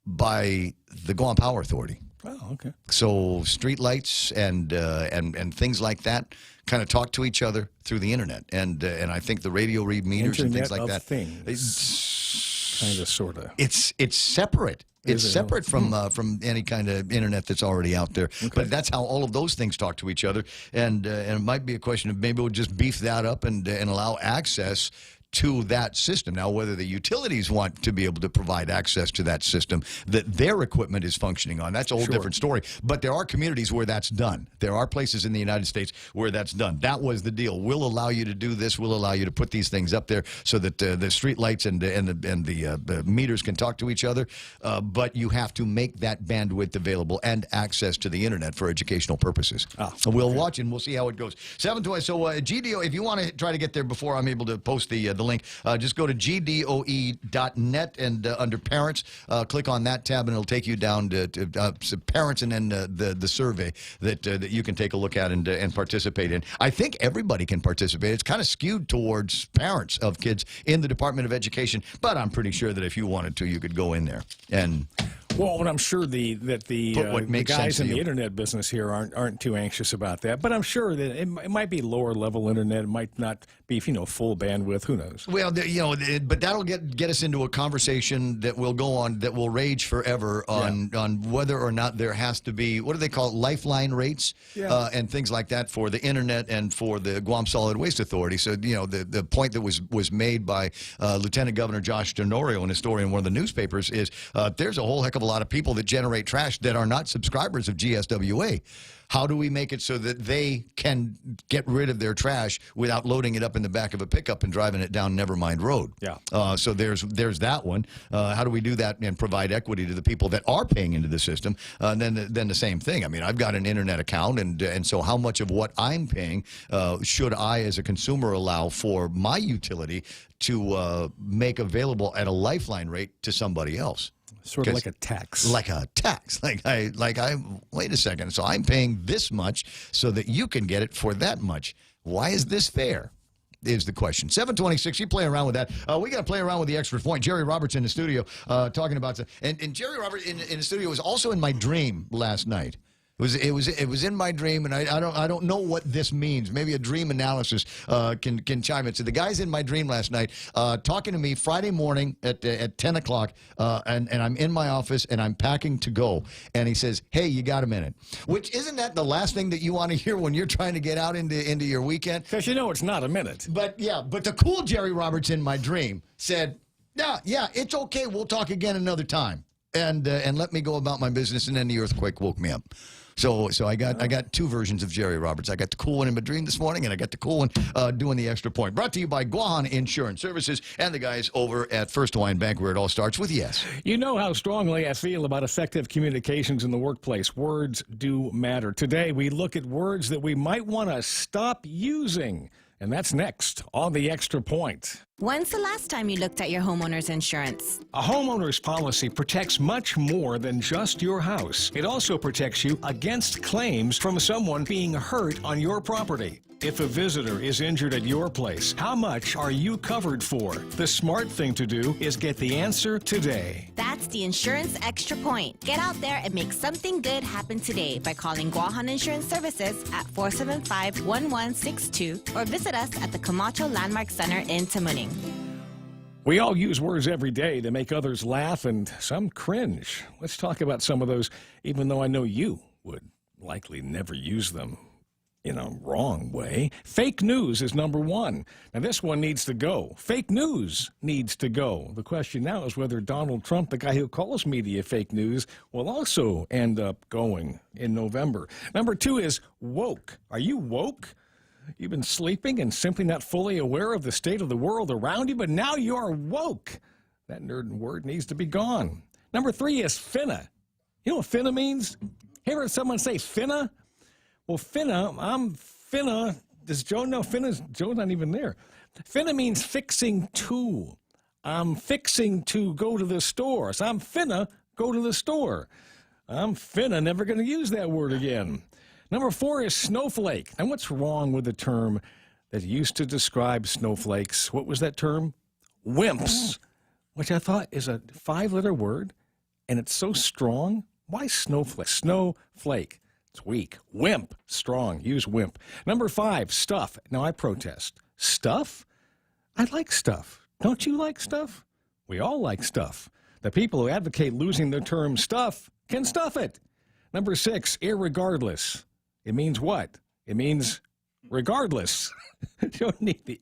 [SPEAKER 12] by the Guam Power Authority.
[SPEAKER 9] Oh, okay.
[SPEAKER 12] So streetlights and things like that kind of talk to each other through the internet, and I think the radio read meters and things like that.
[SPEAKER 9] It's kind of, sort of.
[SPEAKER 12] It's separate. It's separate from any kind of internet that's already out there. Okay. But that's how all of those things talk to each other, and it might be a question of maybe we'll just beef that up and allow access to that system. Now, whether the utilities want to be able to provide access to that system that their equipment is functioning on, that's a whole different story. But there are communities where that's done. There are places in the United States where that's done. That was the deal. We'll allow you to do this. We'll allow you to put these things up there so that the street lights and the meters can talk to each other. But you have to make that bandwidth available and access to the internet for educational purposes. We'll watch and we'll see how it goes. 720. So GDO, if you want to try to get there before I'm able to post the link, just go to gdoe.net and under parents, click on that tab and it'll take you down to parents and then the survey that you can take a look at and participate in. I think everybody can participate. It's kind of skewed towards parents of kids in the Department of Education, but I'm pretty sure that if you wanted to, you could go in there and...
[SPEAKER 9] Well, and I'm sure the guys in the internet business here aren't too anxious about that. But I'm sure that it might be lower level internet. It might not be full bandwidth. Who knows?
[SPEAKER 12] Well, but that'll get us into a conversation that will go on, that will rage forever on whether or not there has to be, what do they call it, lifeline rates and things like that for the internet and for the Guam Solid Waste Authority. So the point that was made by Lieutenant Governor Josh Tenorio in a story in one of the newspapers is there's a whole heck of a lot of people that generate trash that are not subscribers of GSWA. How do we make it so that they can get rid of their trash without loading it up in the back of a pickup and driving it down Nevermind Road?
[SPEAKER 9] Yeah.
[SPEAKER 12] So there's that one. How do we do that and provide equity to the people that are paying into the system? Then the same thing. I mean, I've got an internet account, and so how much of what I'm paying should I, as a consumer, allow for my utility to make available at a lifeline rate to somebody else?
[SPEAKER 9] Sort of like a tax.
[SPEAKER 12] Like a tax. Like I wait a second. So I'm paying this much so that you can get it for that much. Why is this fair? Is the question. 726, you play around with that. We got to play around with the extra point. Jerry Roberts in the studio talking about... And Jerry Roberts in the studio was also in my dream last night. It was in my dream, and I don't know what this means. Maybe a dream analysis can chime in. So the guy's in my dream last night talking to me Friday morning at 10 o'clock, and I'm in my office, and I'm packing to go. And he says, hey, you got a minute? Which, isn't that the last thing that you want to hear when you're trying to get out into your weekend?
[SPEAKER 9] Because it's not a minute.
[SPEAKER 12] But the cool Jerry Roberts in my dream said, yeah, it's okay. We'll talk again another time. And let me go about my business, and then the earthquake woke me up. So I got two versions of Jerry Roberts. I got the cool one in my dream this morning, and I got the cool one doing the extra point. Brought to you by Guam Insurance Services and the guys over at First Hawaiian Bank, where it all starts with yes.
[SPEAKER 9] You know how strongly I feel about effective communications in the workplace. Words do matter. Today, we look at words that we might want to stop using. And that's next on the Extra Point.
[SPEAKER 11] When's the last time you looked at your homeowner's insurance?
[SPEAKER 9] A homeowner's policy protects much more than just your house. It also protects you against claims from someone being hurt on your property. If a visitor is injured at your place, how much are you covered for? The smart thing to do is get the answer today.
[SPEAKER 11] That's the Insurance Extra Point. Get out there and make something good happen today by calling Guam Insurance Services at 475-1162 or visit us at the Camacho Landmark Center in Tamuning.
[SPEAKER 9] We all use words every day to make others laugh and some cringe. Let's talk about some of those, even though I know you would likely never use them in a wrong way. Fake news is number one. Now, this one needs to go. Fake news needs to go. The question now is whether Donald Trump, the guy who calls media fake news, will also end up going in November. Number two is woke. Are you woke? You've been sleeping and simply not fully aware of the state of the world around you, but now you are woke. That nerd word needs to be gone. Number 3 is finna. You know what finna means? You ever heard someone say finna? Well, finna, I'm finna. Does Joe know finna? Joe's not even there. Finna means fixing to. I'm fixing to go to the store. So I'm finna go to the store. I'm finna never going to use that word again. Number 4 is snowflake. And what's wrong with the term that used to describe snowflakes? What was that term? Wimps, which I thought is a 5-letter word, and it's so strong. Why snowflake? Snowflake. It's weak. Wimp, strong. Use wimp. Number 5, stuff. Now, I protest. Stuff? I like stuff. Don't you like stuff? We all like stuff. The people who advocate losing the term stuff can stuff it. Number 6, irregardless. It means what? It means regardless. You don't need the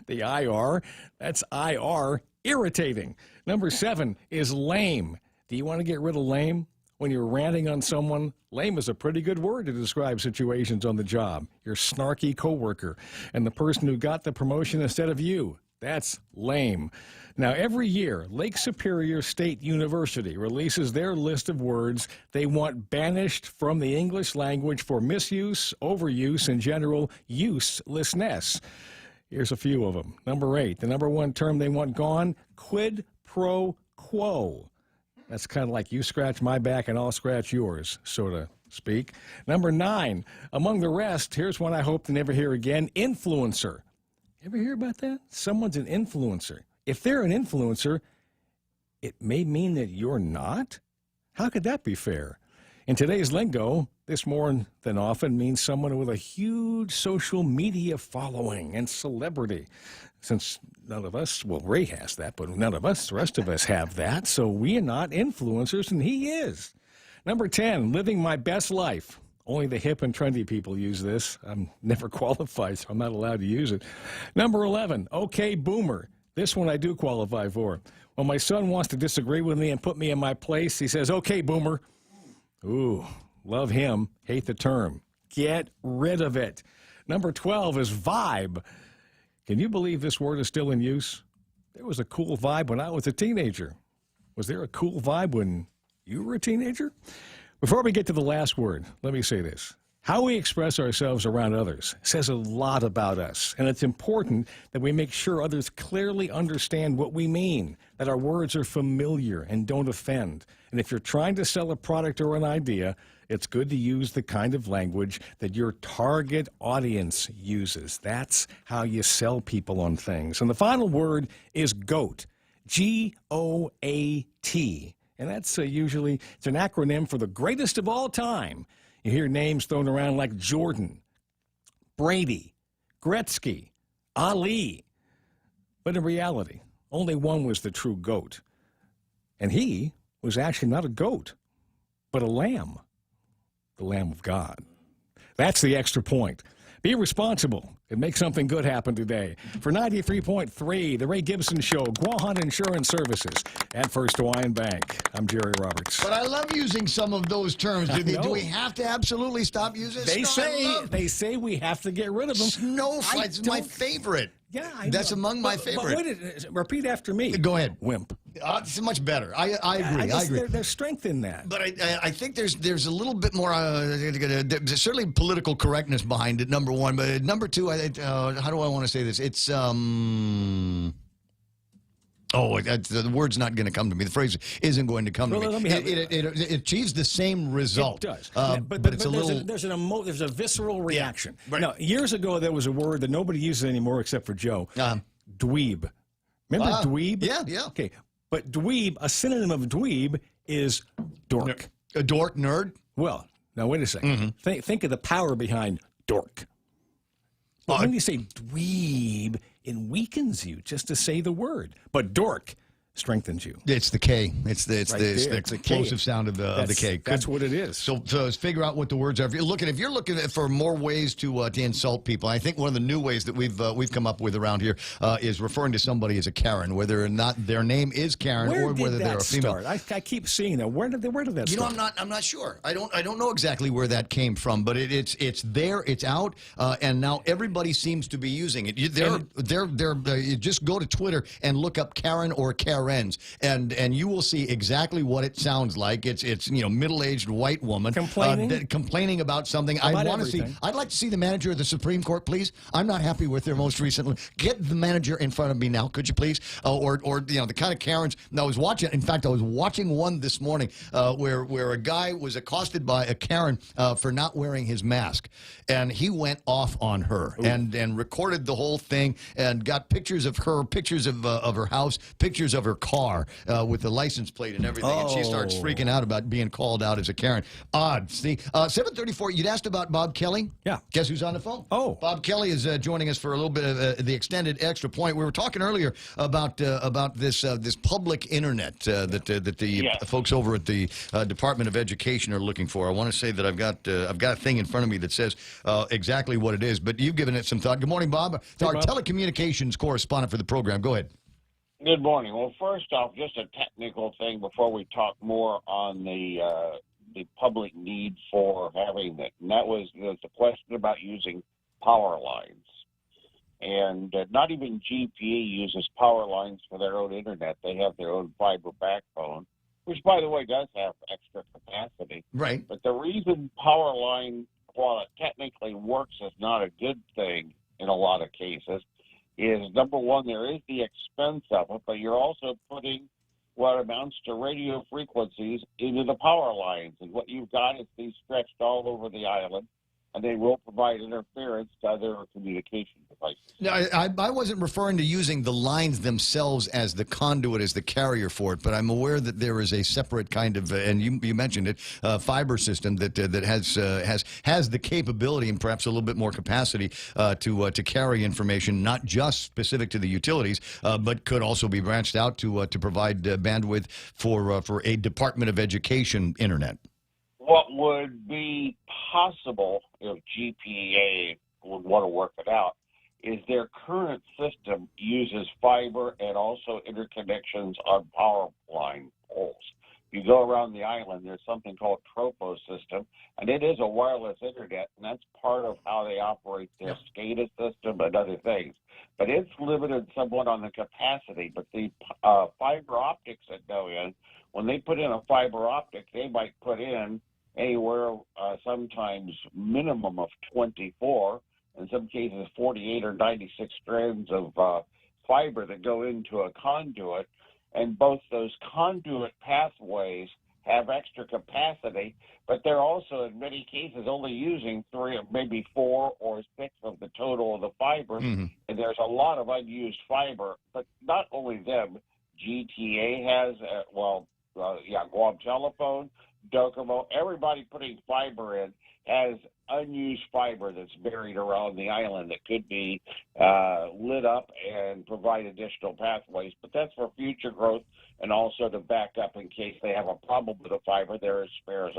[SPEAKER 9] the IR. That's IR, irritating. Number 7 is lame. Do you want to get rid of lame? When you're ranting on someone, lame is a pretty good word to describe situations on the job. Your snarky coworker and the person who got the promotion instead of you. That's lame. Now, every year, Lake Superior State University releases their list of words they want banished from the English language for misuse, overuse, and general uselessness. Here's a few of them. Number 8, the number 1 term they want gone, quid pro quo. That's kind of like you scratch my back and I'll scratch yours, so to speak. Number 9, among the rest, here's one I hope to never hear again, influencer. Ever hear about that? Someone's an influencer. If they're an influencer, it may mean that you're not? How could that be fair? In today's lingo, this more than often means someone with a huge social media following and celebrity. Since none of us, well, Ray has that, but none of us, the rest of us have that, so we are not influencers, and he is. Number 10, living my best life. Only the hip and trendy people use this. I'm never qualified, so I'm not allowed to use it. Number 11, okay, boomer. This one I do qualify for. When my son wants to disagree with me and put me in my place, he says, okay, boomer. Ooh, love him, hate the term. Get rid of it. Number 12 is vibe. Can you believe this word is still in use? There was a cool vibe when I was a teenager. Was there a cool vibe when you were a teenager? Before we get to the last word, let me say this. How we express ourselves around others says a lot about us, and it's important that we make sure others clearly understand what we mean, that our words are familiar and don't offend. And if you're trying to sell a product or an idea, it's good to use the kind of language that your target audience uses. That's how you sell people on things. And the final word is GOAT, G-O-A-T. And that's usually, it's an acronym for the greatest of all time. You hear names thrown around like Jordan, Brady, Gretzky, Ali. But in reality, only one was the true GOAT. And he was actually not a goat, but a lamb, the Lamb of God. That's the extra point. Be responsible and make something good happen today. For 93.3, The Ray Gibson Show, Guahan Insurance Services, and First Hawaiian Bank. I'm Jerry Roberts.
[SPEAKER 12] But I love using some of those terms. Do we have to absolutely stop using it?
[SPEAKER 9] They say we have to get rid of them.
[SPEAKER 12] Snowflake is my favorite.
[SPEAKER 9] Yeah,
[SPEAKER 12] that's among my favorite.
[SPEAKER 9] But wait, repeat after me.
[SPEAKER 12] Go ahead.
[SPEAKER 9] Wimp.
[SPEAKER 12] It's much better. I agree. I agree.
[SPEAKER 9] There's strength in that.
[SPEAKER 12] But I think there's a little bit more, there's certainly political correctness behind it, number one. But number two, how do I want to say this? It's, the word's not going to come to me. The phrase isn't going to come to me. It achieves the same result.
[SPEAKER 9] It does. But it's a little... There's a visceral reaction. Yeah, right. Now, years ago, there was a word that nobody uses anymore except for Joe. Dweeb. Remember dweeb?
[SPEAKER 12] Yeah.
[SPEAKER 9] Okay. But dweeb, a synonym of dweeb is dork.
[SPEAKER 12] A dork, nerd?
[SPEAKER 9] Well, now wait a second. Mm-hmm. Think of the power behind dork. When you say dweeb, it weakens you just to say the word. But dork, strengthens you.
[SPEAKER 12] It's the K. It's the explosive sound of the K.
[SPEAKER 9] That's what it is.
[SPEAKER 12] So figure out what the words are. If you're looking for more ways to insult people, I think one of the new ways that we've come up with around here is referring to somebody as a Karen, whether or not their name is Karen or whether they're a female.
[SPEAKER 9] Start? I keep seeing that. Where did that start?
[SPEAKER 12] I'm not sure. I don't know exactly where that came from, but it's there. It's out, and now everybody seems to be using it. You just go to Twitter and look up Karen or Karens, and you will see exactly what it sounds like. It's middle-aged white woman complaining about something. I'd like to see the manager of the Supreme Court, please. I'm not happy with their most recent. Get the manager in front of me now, could you please? Or the kind of Karens. I was watching. In fact, I was watching one this morning where a guy was accosted by a Karen for not wearing his mask, and he went off on her and recorded the whole thing and got pictures of her, pictures of her house, pictures of her car with the license plate and everything. And she starts freaking out about being called out as a Karen. Odd. See, 7:34. You'd asked about Bob Kelly.
[SPEAKER 9] Yeah.
[SPEAKER 12] Guess who's on the phone?
[SPEAKER 9] Oh,
[SPEAKER 12] Bob Kelly is joining us for a little bit of the extended extra point. We were talking earlier about this public internet that the folks over at the Department of Education are looking for. I want to say that I've got a thing in front of me that says exactly what it is, but you've given it some thought. Good morning, Bob.
[SPEAKER 13] Hey,
[SPEAKER 12] Our
[SPEAKER 13] Bob.
[SPEAKER 12] telecommunications correspondent for the program. Go ahead.
[SPEAKER 13] Good morning. Well, first off, just a technical thing before we talk more on the public need for having it, and that was the question about using power lines. And not even GPE uses power lines for their own internet. They have their own fiber backbone, which, by the way, does have extra capacity.
[SPEAKER 12] Right.
[SPEAKER 13] But the reason power line, while it technically works, is not a good thing in a lot of cases, is, number one, there is the expense of it, but you're also putting what amounts to radio frequencies into the power lines. And what you've got is these stretched all over the island, and they will provide interference to other communication devices.
[SPEAKER 12] No, I wasn't referring to using the lines themselves as the conduit, as the carrier for it, but I'm aware that there is a separate kind of, and you mentioned it, fiber system that has the capability and perhaps a little bit more capacity to carry information, not just specific to the utilities, but could also be branched out to provide bandwidth for a Department of Education internet.
[SPEAKER 13] What would be possible if GPA would want to work it out is their current system uses fiber and also interconnections on power line poles. If you go around the island, there's something called Tropo system, and it is a wireless internet, and that's part of how they operate their SCADA system and other things. But it's limited somewhat on the capacity. But the fiber optics that go in, when they put in a fiber optic, they might put in anywhere sometimes minimum of 24, in some cases 48 or 96 strands of fiber that go into a conduit, and both those conduit pathways have extra capacity, but they're also in many cases only using 3 or maybe 4 or 6 of the total of the fiber, and there's a lot of unused fiber. But not only them, GTA has, Guam Telephone, Docomo, everybody putting fiber in has unused fiber that's buried around the island that could be lit up and provide additional pathways. But that's for future growth and also to back up in case they have a problem with the fiber. There is spares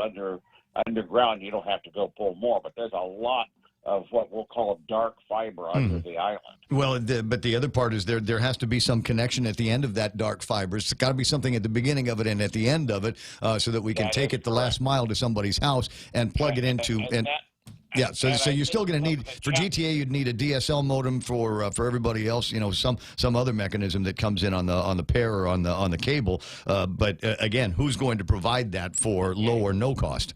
[SPEAKER 13] underground. You don't have to go pull more, but there's a lot of what we'll call dark fiber under the island.
[SPEAKER 12] Well, but the other part is there has to be some connection at the end of that dark fiber. It's got to be something at the beginning of it and at the end of it so that we can take it the last mile to somebody's house and plug it into. So you're still going to need, for GTA, you'd need a DSL modem for everybody else, some other mechanism that comes in on the pair or on the cable. But again, who's going to provide that for low or no cost?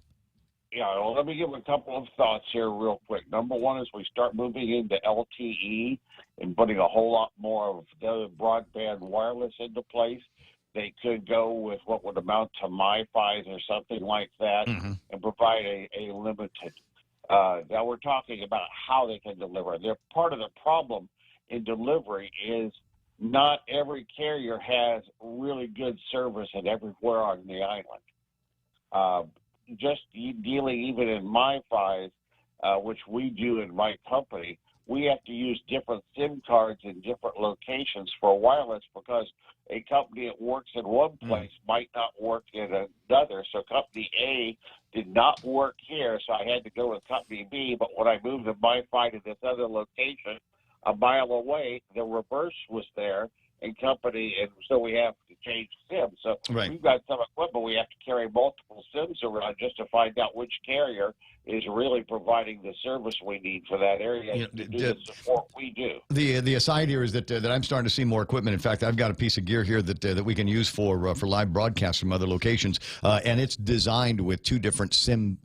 [SPEAKER 13] Yeah, well, let me give a couple of thoughts here real quick. Number one is we start moving into LTE and putting a whole lot more of the broadband wireless into place. They could go with what would amount to MiFi or something like that and provide a limited. Now we're talking about how they can deliver. They're part of the problem in delivery is not every carrier has really good service and everywhere on the island. Just dealing even in MiFi, which we do in my company, we have to use different SIM cards in different locations for wireless because a company that works in one place might not work in another. So company A did not work here, so I had to go with company B. But when I moved the MiFi to this other location a mile away, the reverse was there. And so we have to change SIMs. So we've got some equipment. We have to carry multiple SIMs around just to find out which carrier is really providing the service we need for that area to do the support we do.
[SPEAKER 12] The aside here is that I'm starting to see more equipment. In fact, I've got a piece of gear here that we can use for live broadcasts from other locations, and it's designed with two different SIM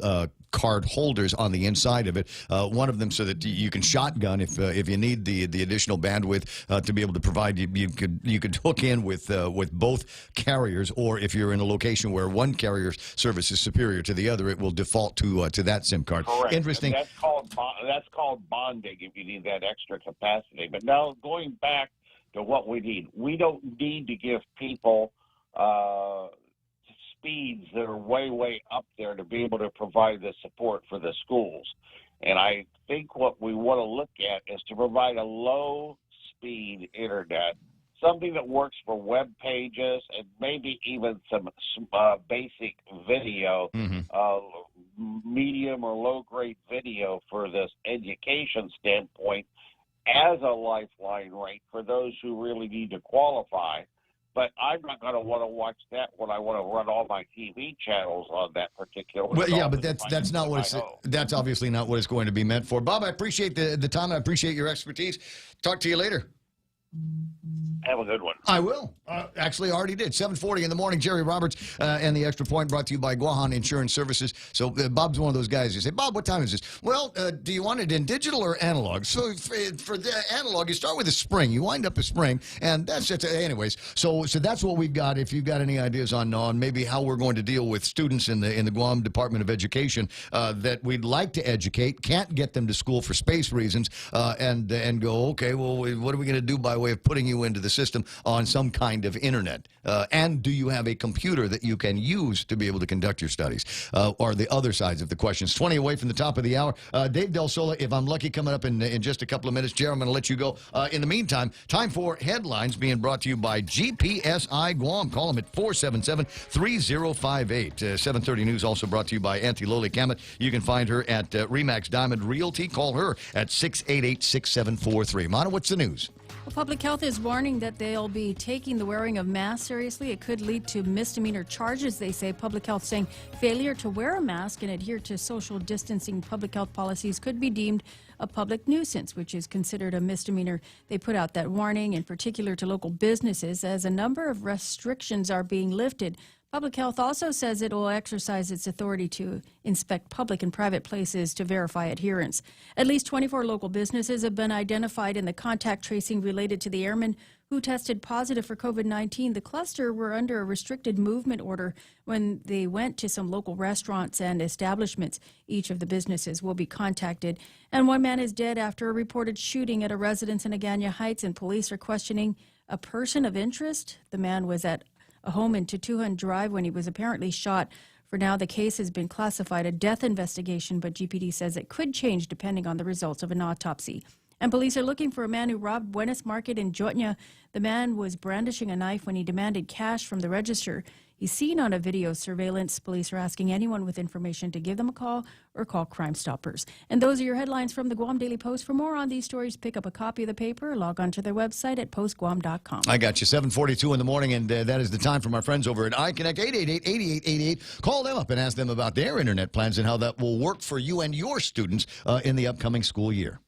[SPEAKER 12] card holders on the inside of it. One of them so that you can shotgun if you need the additional bandwidth to be able to provide. You could hook in with both carriers, or if you're in a location where one carrier's service is superior to the other, it will default to that SIM card.
[SPEAKER 13] Correct.
[SPEAKER 12] Interesting.
[SPEAKER 13] And that's called bonding if you need that extra capacity. But now going back to what we need, we don't need to give people speeds that are way, way up there to be able to provide the support for the schools. And I think what we want to look at is to provide a low-speed internet, something that works for web pages and maybe even some basic video, medium or low-grade video for this education standpoint as a lifeline rate for those who really need to qualify. But I'm not going to want to watch that when I want to run all my TV channels on that particular.
[SPEAKER 12] Well, yeah, but that's not what it's. That's obviously not what it's going to be meant for. Bob, I appreciate the time. I appreciate your expertise. Talk to you later.
[SPEAKER 13] Have a good one.
[SPEAKER 12] I will. Actually, I already did. 7:40 in the morning. Jerry Roberts and the Extra Point brought to you by Guerin Insurance Services. So Bob's one of those guys. You say, Bob, what time is this? Well, do you want it in digital or analog? So for the analog, you start with a spring. You wind up a spring, and that's it. Anyways, so that's what we've got. If you've got any ideas on maybe how we're going to deal with students in the Guam Department of Education that we'd like to educate, can't get them to school for space reasons, and go, okay, well, what are we going to do by way of putting you into the system on some kind of internet? And do you have a computer that you can use to be able to conduct your studies? Or the other sides of the questions. 20 away from the top of the hour. Dave Del Sola, if I'm lucky, coming up in just a couple of minutes. Jerry, I'm going to let you go. In the meantime, time for headlines being brought to you by GPSI Guam. Call them at 477-3058. 7:30 News also brought to you by Auntie Loli Kamet. You can find her at Remax Diamond Realty. Call her at 688-6743. Mana, what's the news?
[SPEAKER 10] Well, Public Health is warning that they'll be taking the wearing of masks seriously. It could lead to misdemeanor charges, they say. Public Health saying failure to wear a mask and adhere to social distancing public health policies could be deemed a public nuisance, which is considered a misdemeanor. They put out that warning in particular to local businesses as a number of restrictions are being lifted. Public Health also says it will exercise its authority to inspect public and private places to verify adherence. At least 24 local businesses have been identified in the contact tracing related to the airmen who tested positive for COVID-19. The cluster were under a restricted movement order when they went to some local restaurants and establishments. Each of the businesses will be contacted. And one man is dead after a reported shooting at a residence in Agana Heights, and police are questioning a person of interest. The man was at a home in Tutuhan Drive when he was apparently shot. For now, the case has been classified a death investigation, but GPD says it could change depending on the results of an autopsy. And police are looking for a man who robbed Buenos Market in Jotnya. The man was brandishing a knife when he demanded cash from the register. He's seen on a video surveillance. Police are asking anyone with information to give them a call or call Crime Stoppers. And those are your headlines from the Guam Daily Post. For more on these stories, pick up a copy of the paper, log on to their website at postguam.com.
[SPEAKER 12] I got you. 7:42 in the morning, and that is the time for my friends over at iConnect. 888-8888. Call them up and ask them about their internet plans and how that will work for you and your students in the upcoming school year.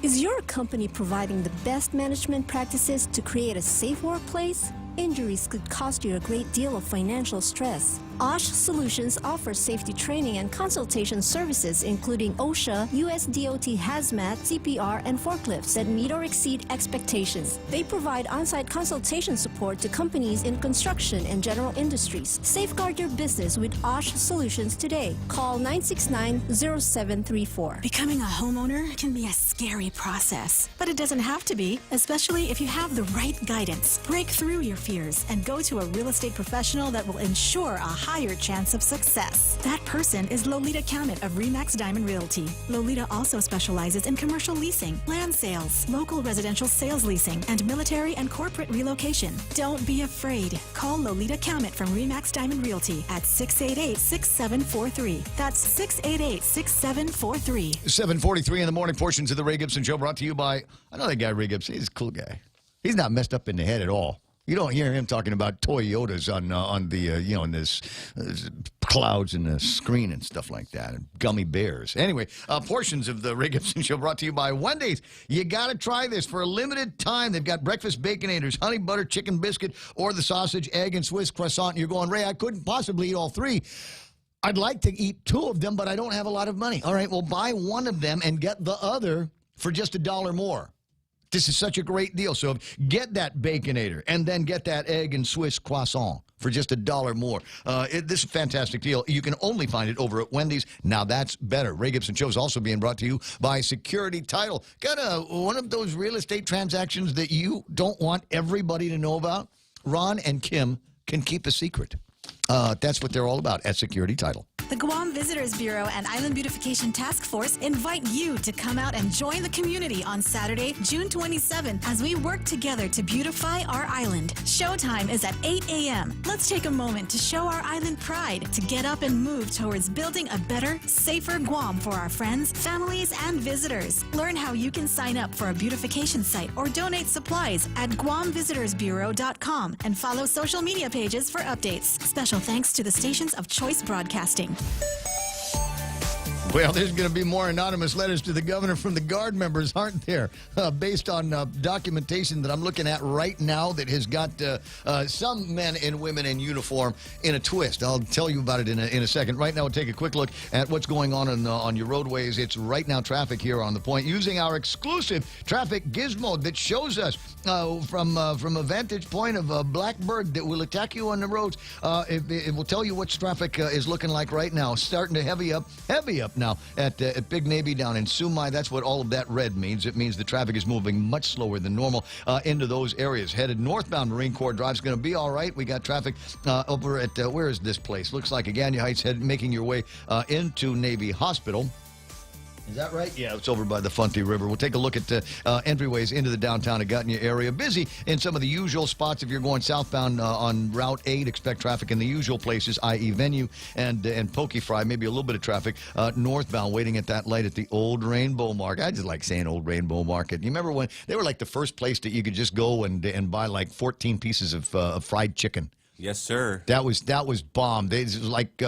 [SPEAKER 14] Is your company providing the best management practices to create a safe workplace? Injuries could cost you a great deal of financial stress. OSH Solutions offers safety training and consultation services including OSHA, USDOT Hazmat, CPR, and forklifts that meet or exceed expectations. They provide on-site consultation support to companies in construction and general industries. Safeguard your business with OSH Solutions today. Call 969-0734.
[SPEAKER 7] Becoming a homeowner can be a scary process, but it doesn't have to be, especially if you have the right guidance. Break through your fears and go to a real estate professional that will ensure a higher chance of success. That person is Lolita Cammett of RE/MAX Diamond Realty. Lolita also specializes in commercial leasing, land sales, local residential sales leasing, and military and corporate relocation. Don't be afraid. Call Lolita Cammett from RE/MAX Diamond Realty at 688-6743. That's 688-6743.
[SPEAKER 12] 7:43 in the morning. Portions of the Ray Gibson Show brought to you by, I know that guy Ray Gibson. He's a cool guy. He's not messed up in the head at all. You don't hear him talking about Toyotas on the in this clouds in the screen and stuff like that, and gummy bears. Anyway, portions of the Ray Gibson Show brought to you by Wendy's. You got to try this for a limited time. They've got breakfast baconators, honey butter chicken biscuit, or the sausage, egg, and Swiss croissant. And you're going, Ray, I couldn't possibly eat all three. I'd like to eat two of them, but I don't have a lot of money. All right, well, buy one of them and get the other for just $1 more. This is such a great deal. So get that Baconator and then get that egg and Swiss croissant for just $1 more. This is a fantastic deal. You can only find it over at Wendy's. Now that's better. Ray Gibson Show is also being brought to you by Security Title. Got one of those real estate transactions that you don't want everybody to know about? Ron and Kim can keep a secret. That's what they're all about at Security Title.
[SPEAKER 7] The Guam Visitors Bureau and Island Beautification Task Force invite you to come out and join the community on Saturday, June 27th, as we work together to beautify our island. Showtime is at 8 a.m. Let's take a moment to show our island pride, to get up and move towards building a better, safer Guam for our friends, families, and visitors. Learn how you can sign up for a beautification site or donate supplies at GuamVisitorsBureau.com and follow social media pages for updates. Special thanks to the stations of Choice Broadcasting.
[SPEAKER 12] Well, there's going to be more anonymous letters to the governor from the Guard members, aren't there? Based on documentation that I'm looking at right now that has got some men and women in uniform in a twist. I'll tell you about it in a second. Right now, we'll take a quick look at what's going on your roadways. It's right now traffic here on The Point using our exclusive traffic gizmo that shows us from a vantage point of a black bird that will attack you on the roads. It will tell you what traffic is looking like right now. Starting to heavy up now at Big Navy down in Sumai. That's what all of that red means. It means the traffic is moving much slower than normal into those areas. Headed northbound, Marine Corps Drive is going to be all right. We got traffic over at, where is this place? Looks like Agania Heights, making your way into Navy Hospital. Is that right? Yeah, it's over by the Funty River. We'll take a look at entryways into the downtown Agania area. Busy in some of the usual spots. If you're going southbound on Route 8, expect traffic in the usual places, i.e. Venue and Pokey Fry. Maybe a little bit of traffic northbound, waiting at that light at the Old Rainbow Market. I just like saying Old Rainbow Market. You remember when they were like the first place that you could just go and buy like 14 pieces of fried chicken?
[SPEAKER 15] Yes, sir.
[SPEAKER 12] That was bomb. It was like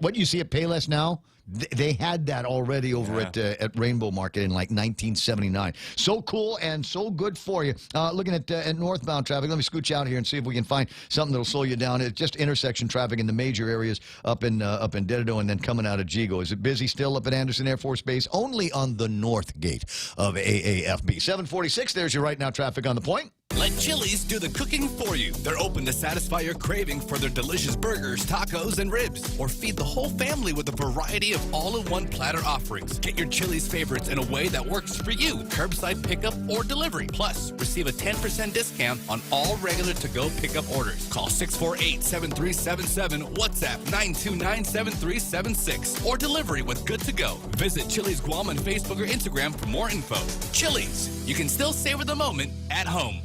[SPEAKER 12] what you see at Payless now. They had that already over at Rainbow Market in like 1979. So cool and so good for you. Looking at northbound traffic, let me scooch out here and see if we can find something that'll slow you down. It's just intersection traffic in the major areas up in Dededo and then coming out of Jigo. Is it busy still up at Anderson Air Force Base? Only on the north gate of AAFB. 746, there's your right now traffic on The Point.
[SPEAKER 6] Let Chili's do the cooking for you. They're open to satisfy your craving for their delicious burgers, tacos, and ribs. Or feed the whole family with a variety of all-in-one platter offerings. Get your Chili's favorites in a way that works for you. Curbside pickup or delivery. Plus, receive a 10% discount on all regular to-go pickup orders. Call 648-7377, WhatsApp 929-7376, or delivery with Good to Go. Visit Chili's Guam on Facebook or Instagram for more info. Chili's, you can still savor the moment at home.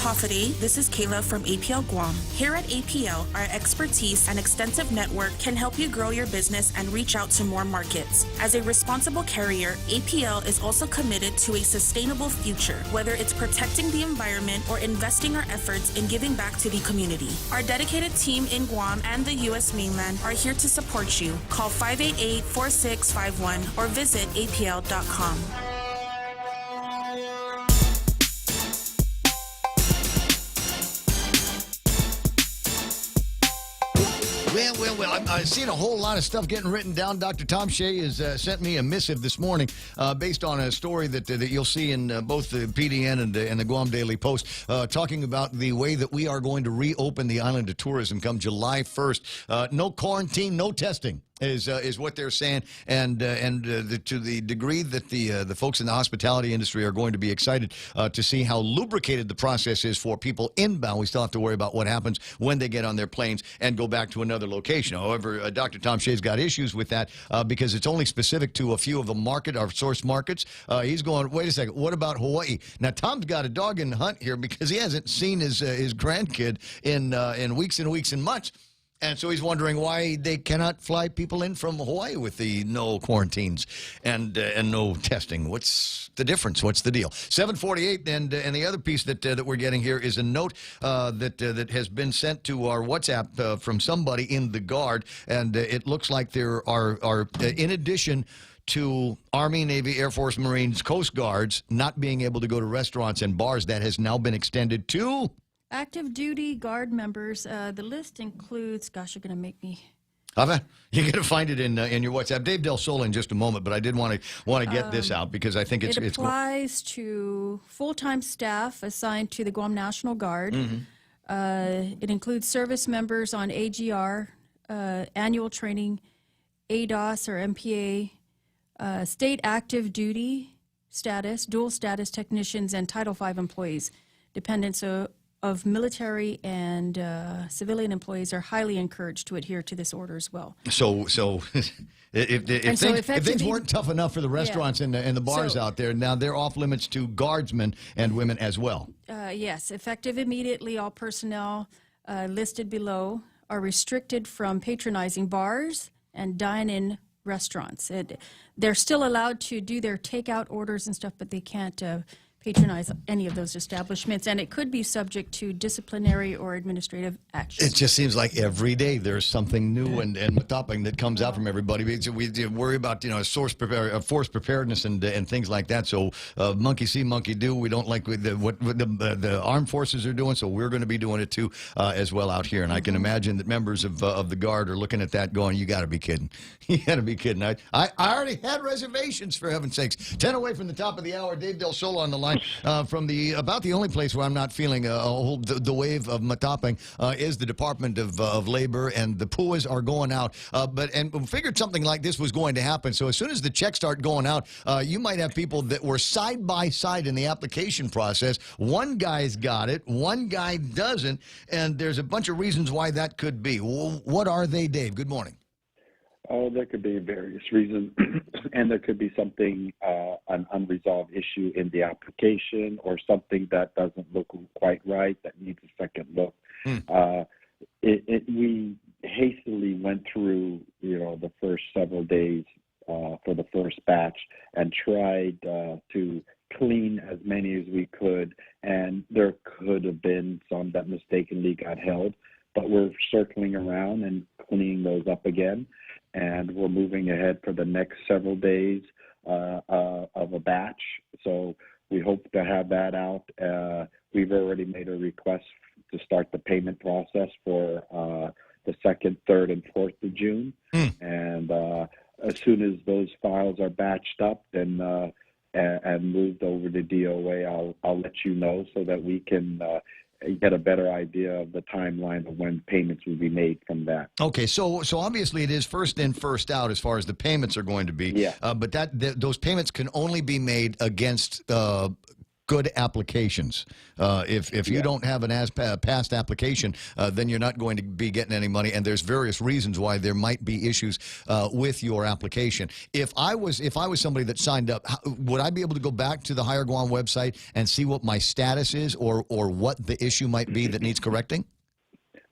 [SPEAKER 16] Hofady, this is Kayla from APL Guam. Here at APL, our expertise and extensive network can help you grow your business and reach out to more markets. As a responsible carrier, APL is also committed to a sustainable future, whether it's protecting the environment or investing our efforts in giving back to the community. Our dedicated team in Guam and the U.S. mainland are here to support you. Call 588-4651 or visit apl.com.
[SPEAKER 12] Well, I've seen a whole lot of stuff getting written down. Dr. Tom Shea has sent me a missive this morning based on a story that you'll see in both the PDN and the Guam Daily Post talking about the way that we are going to reopen the island to tourism come July 1st. No quarantine, no testing. is what they're saying, and to the degree that the folks in the hospitality industry are going to be excited to see how lubricated the process is for people inbound. We still have to worry about what happens when they get on their planes and go back to another location. However, Dr. Tom Shea's got issues with that because it's only specific to a few of our source markets. He's going, wait a second, what about Hawaii? Now, Tom's got a dog in the hunt here because he hasn't seen his grandkid in weeks and weeks and months. And so he's wondering why they cannot fly people in from Hawaii with the no quarantines and no testing. What's the difference? What's the deal? 748, and the other piece that we're getting here is a note that has been sent to our WhatsApp from somebody in the Guard, and it looks like there are in addition to Army, Navy, Air Force, Marines, Coast Guards not being able to go to restaurants and bars, that has now been extended to
[SPEAKER 10] active duty Guard members. The list includes, gosh, you're going to make me.
[SPEAKER 12] You're going to find it in your WhatsApp. Dave Del Sol in just a moment, but I did want to get this out because I think it
[SPEAKER 10] applies to full-time staff assigned to the Guam National Guard. It includes service members on AGR, annual training, ADOS or MPA, state active duty status, dual status technicians, and Title V employees. Dependents of military and civilian employees are highly encouraged to adhere to this order as well.
[SPEAKER 12] So if things weren't tough enough for the restaurants and the bars out there, now they're off limits to guardsmen and women as well.
[SPEAKER 10] Yes, effective immediately, all personnel listed below are restricted from patronizing bars and dine-in restaurants. They're still allowed to do their takeout orders and stuff, but they can't patronize any of those establishments, and it could be subject to disciplinary or administrative action.
[SPEAKER 12] It just seems like every day there's something new and topping that comes out from everybody. We worry about force preparedness and things like that. So monkey see, monkey do. We don't like what the armed forces are doing, so we're going to be doing it too as well out here. And I can imagine that members of the Guard are looking at that, going, "You got to be kidding! You got to be kidding!" I already had reservations, for heaven's sakes. 10 away from the top of the hour. Dave Del Sol on the line. From about the only place where I'm not feeling the wave of matopping is the Department of Labor, and the PUAs are going out. And we figured something like this was going to happen. So as soon as the checks start going out, you might have people that were side by side in the application process. One guy's got it, one guy doesn't, and there's a bunch of reasons why that could be. What are they, Dave? Good morning.
[SPEAKER 15] Oh, there could be various reasons, and there could be something, an unresolved issue in the application, or something that doesn't look quite right that needs a second look. We hastily went through, the first several days for the first batch and tried to clean as many as we could, and there could have been some that mistakenly got held, but we're circling around and cleaning those up again. And we're moving ahead for the next several days of a batch. So we hope to have that out. We've already made a request to start the payment process for the 2nd, 3rd, and 4th of June. And as soon as those files are batched up and moved over to DOA, I'll let you know so that we can get a better idea of the timeline of when payments will be made from that.
[SPEAKER 12] Okay, so obviously it is first in, first out as far as the payments are going to be. Yeah. But those payments can only be made against good applications. If you don't have an past application, then you're not going to be getting any money, and there's various reasons why there might be issues with your application. If I was somebody that signed up, would I be able to go back to the Higher Guam website and see what my status is, or what the issue might be that needs correcting?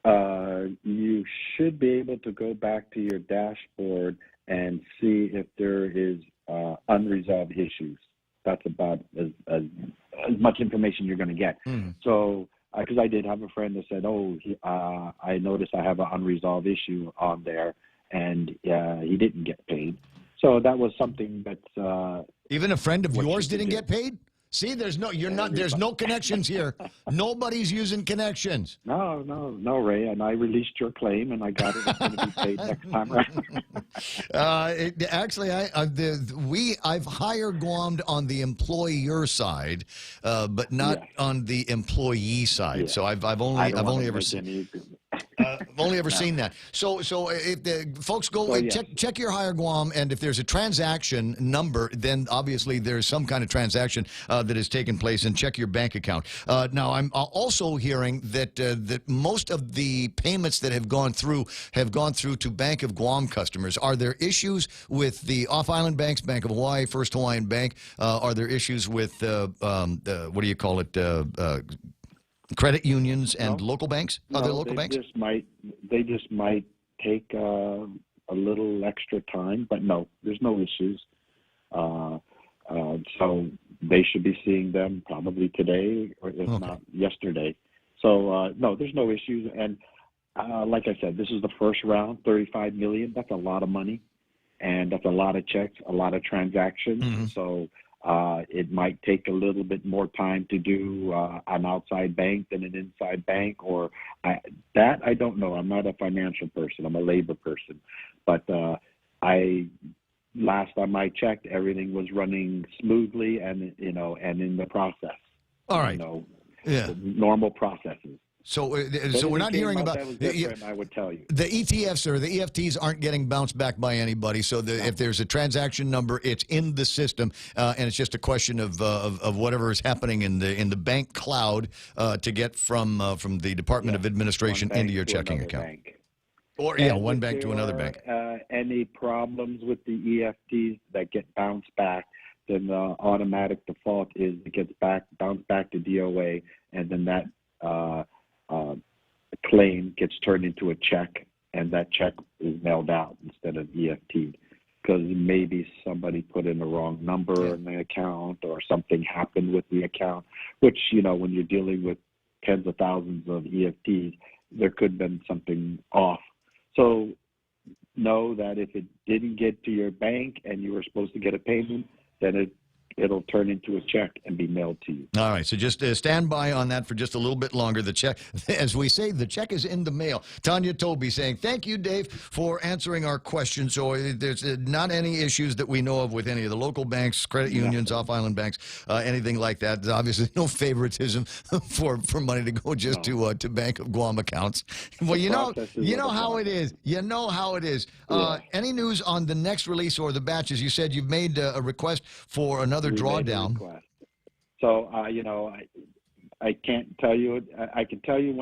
[SPEAKER 15] You should be able to go back to your dashboard and see if there is unresolved issues. That's about as much information you're going to get. So, because I did have a friend that said, I noticed I have an unresolved issue on there, and he didn't get paid. So that was something that's...
[SPEAKER 12] Even a friend of yours didn't get paid? See, there's no connections here. Nobody's using connections.
[SPEAKER 15] No, Ray. And I released your claim, and I got it. It's going to be paid next time around.
[SPEAKER 12] I've hired Guam on the employer side, but not on the employee side. So I've only ever seen. I've only ever seen that. So if the folks go check your Hire Guam, and if there's a transaction number, then obviously there's some kind of transaction that has taken place, and check your bank account. Now, I'm also hearing that that most of the payments that have gone through to Bank of Guam customers. Are there issues with the off-island banks, Bank of Hawaii, First Hawaiian Bank? Are there issues with what do you call it? Credit unions and local banks? Other local banks?
[SPEAKER 15] They just might take a little extra time, but no, there's no issues. So they should be seeing them probably today, or if not yesterday. So no, there's no issues. And like I said, this is the first round, $35 million. That's a lot of money, and that's a lot of checks, a lot of transactions. So it might take a little bit more time to do an outside bank than an inside bank, or I don't know. I'm not a financial person. I'm a labor person. But last time I checked, everything was running smoothly and in the process.
[SPEAKER 12] All right.
[SPEAKER 15] Normal processes.
[SPEAKER 12] So we're not hearing about.
[SPEAKER 15] That was different, I would tell you.
[SPEAKER 12] The ETFs or the EFTs aren't getting bounced back by anybody. So if there's a transaction number, it's in the system, and it's just a question of whatever is happening in the bank cloud to get from the Department of Administration into your checking account.
[SPEAKER 15] Bank.
[SPEAKER 12] Or one bank to another bank.
[SPEAKER 15] Any problems with the EFTs that get bounced back, then the automatic default is it gets bounced back to DOA, and then that claim gets turned into a check, and that check is mailed out instead of EFT, because maybe somebody put in the wrong number in the account, or something happened with the account, which, when you're dealing with tens of thousands of EFTs, there could have been something off. So know that if it didn't get to your bank and you were supposed to get a payment, then it'll turn into a check and be mailed to you.
[SPEAKER 12] All right, so just stand by on that for just a little bit longer. The check, as we say, the check is in the mail. Tonya Toby saying, thank you, Dave, for answering our questions. So there's not any issues that we know of with any of the local banks, credit unions, off-island banks, anything like that. There's obviously no favoritism for money to go just to Bank of Guam accounts. Well, you know how it is. You know how it is. Any news on the next release or the batches? You said you've made a request for another drawdown.
[SPEAKER 15] So I can't tell you. I can tell you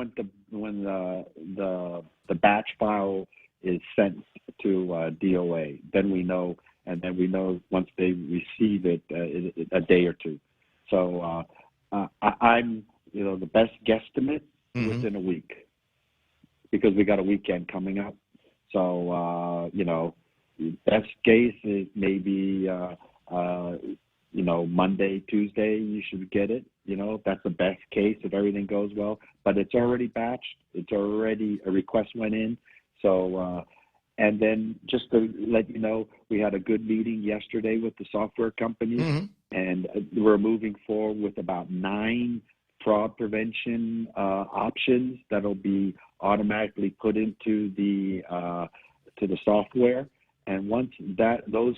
[SPEAKER 15] when the batch file is sent to DOA. Then we know, and then we know once they receive it a day or two. So I'm the best guesstimate within a week, because we got a weekend coming up. So best case is maybe Monday, Tuesday, you should get it. That's the best case if everything goes well. But it's already batched. It's already, a request went in. So, and then just to let you know, we had a good meeting yesterday with the software companies, and we're moving forward with about 9 fraud prevention options that'll be automatically put into the software. And once those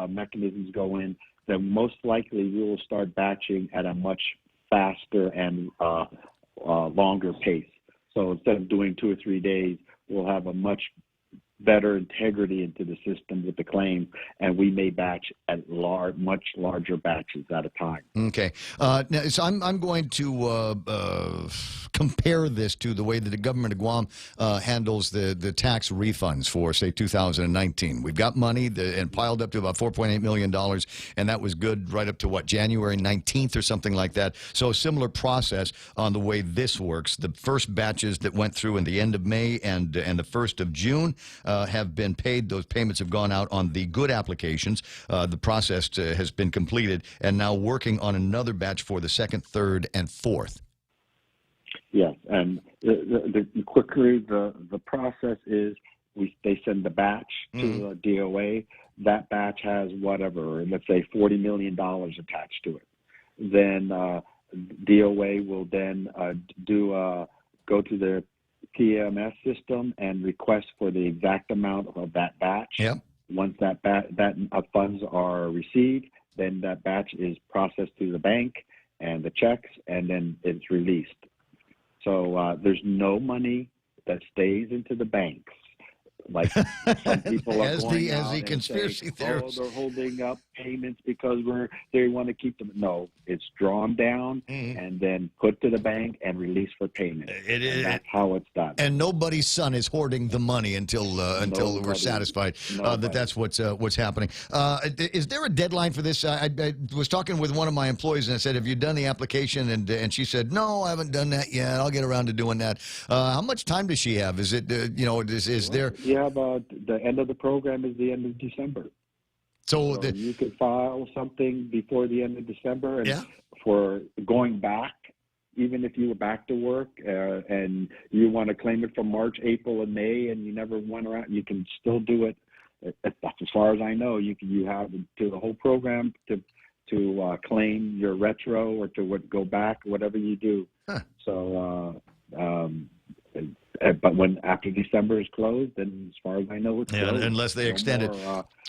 [SPEAKER 15] mechanisms go in, then most likely we will start batching at a much faster and longer pace. So instead of doing 2 or 3 days, we'll have a much better integrity into the system with the claim, and we may batch at much larger batches at a time.
[SPEAKER 12] Okay. Now, so I'm going to compare this to the way that the government of Guam handles the tax refunds for, say, 2019. We've got money and piled up to about $4.8 million, and that was good right up to, January 19th or something like that. So a similar process on the way this works. The first batches that went through in the end of May and the 1st of June have been paid. Those payments have gone out on the good applications. The process has been completed, and now working on another batch for the 2nd, 3rd, and 4th.
[SPEAKER 15] Yes, and the quicker the process is, they send the batch to DOA. That batch has whatever, let's say $40 million attached to it. Then DOA will then go to their PMS system and request for the exact amount of that batch.
[SPEAKER 12] Yep.
[SPEAKER 15] Once that funds are received, then that batch is processed through the bank and the checks, and then it's released. So there's no money that stays into the banks. Like some people are going out and
[SPEAKER 12] conspiracy theorists.
[SPEAKER 15] they're holding up payments because they want to keep them. No, it's drawn down and then put to the bank and released for payment. That's how it's done.
[SPEAKER 12] And nobody's son is hoarding the money until we're satisfied that that's what's happening. Is there a deadline for this? I was talking with one of my employees and I said, "Have you done the application?" And she said, "No, I haven't done that yet. I'll get around to doing that." How much time does she have? Is it is there?
[SPEAKER 15] Yeah, but the end of the program is the end of December.
[SPEAKER 12] So
[SPEAKER 15] you could file something before the end of December, and for going back, even if you were back to work and you want to claim it from March, April, and May, and you never went around, you can still do it. That's as far as I know. You have to the whole program to claim your retro or to go back, whatever you do. So. But after December is closed, then as far as I know, it's closed.
[SPEAKER 12] Unless they extend it.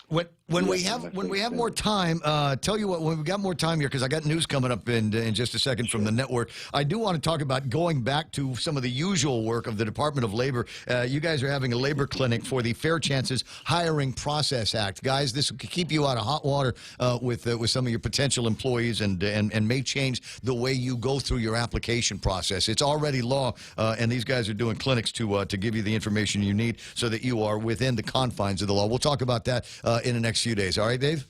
[SPEAKER 12] When we have more time, tell you what, when we got more time here, because I got news coming up in just a second from the network. I do want to talk about going back to some of the usual work of the Department of Labor. You guys are having a labor clinic for the Fair Chances Hiring Process Act. Guys, this will keep you out of hot water with some of your potential employees and may change the way you go through your application process. It's already law, and these guys are doing clinics to give you the information you need so that you are within the confines of the law. We'll talk about that in the next few days. All right, Dave?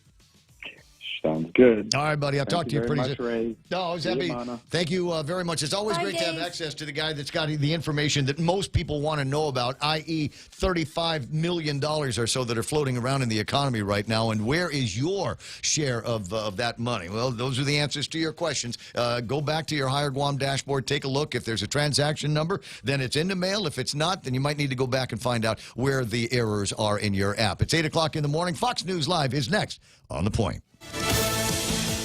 [SPEAKER 15] Sounds good.
[SPEAKER 12] All right, buddy. I'll talk to you pretty soon.
[SPEAKER 15] Ray.
[SPEAKER 12] No, I was happy. Thank you very much. It's always great to have access to the guy that's got the information that most people want to know about, i.e. $35 million or so that are floating around in the economy right now. And where is your share of that money? Well, those are the answers to your questions. Go back to your Hire Guam dashboard. Take a look. If there's a transaction number, then it's in the mail. If it's not, then you might need to go back and find out where the errors are in your app. It's 8 o'clock in the morning. Fox News Live is next on The Point.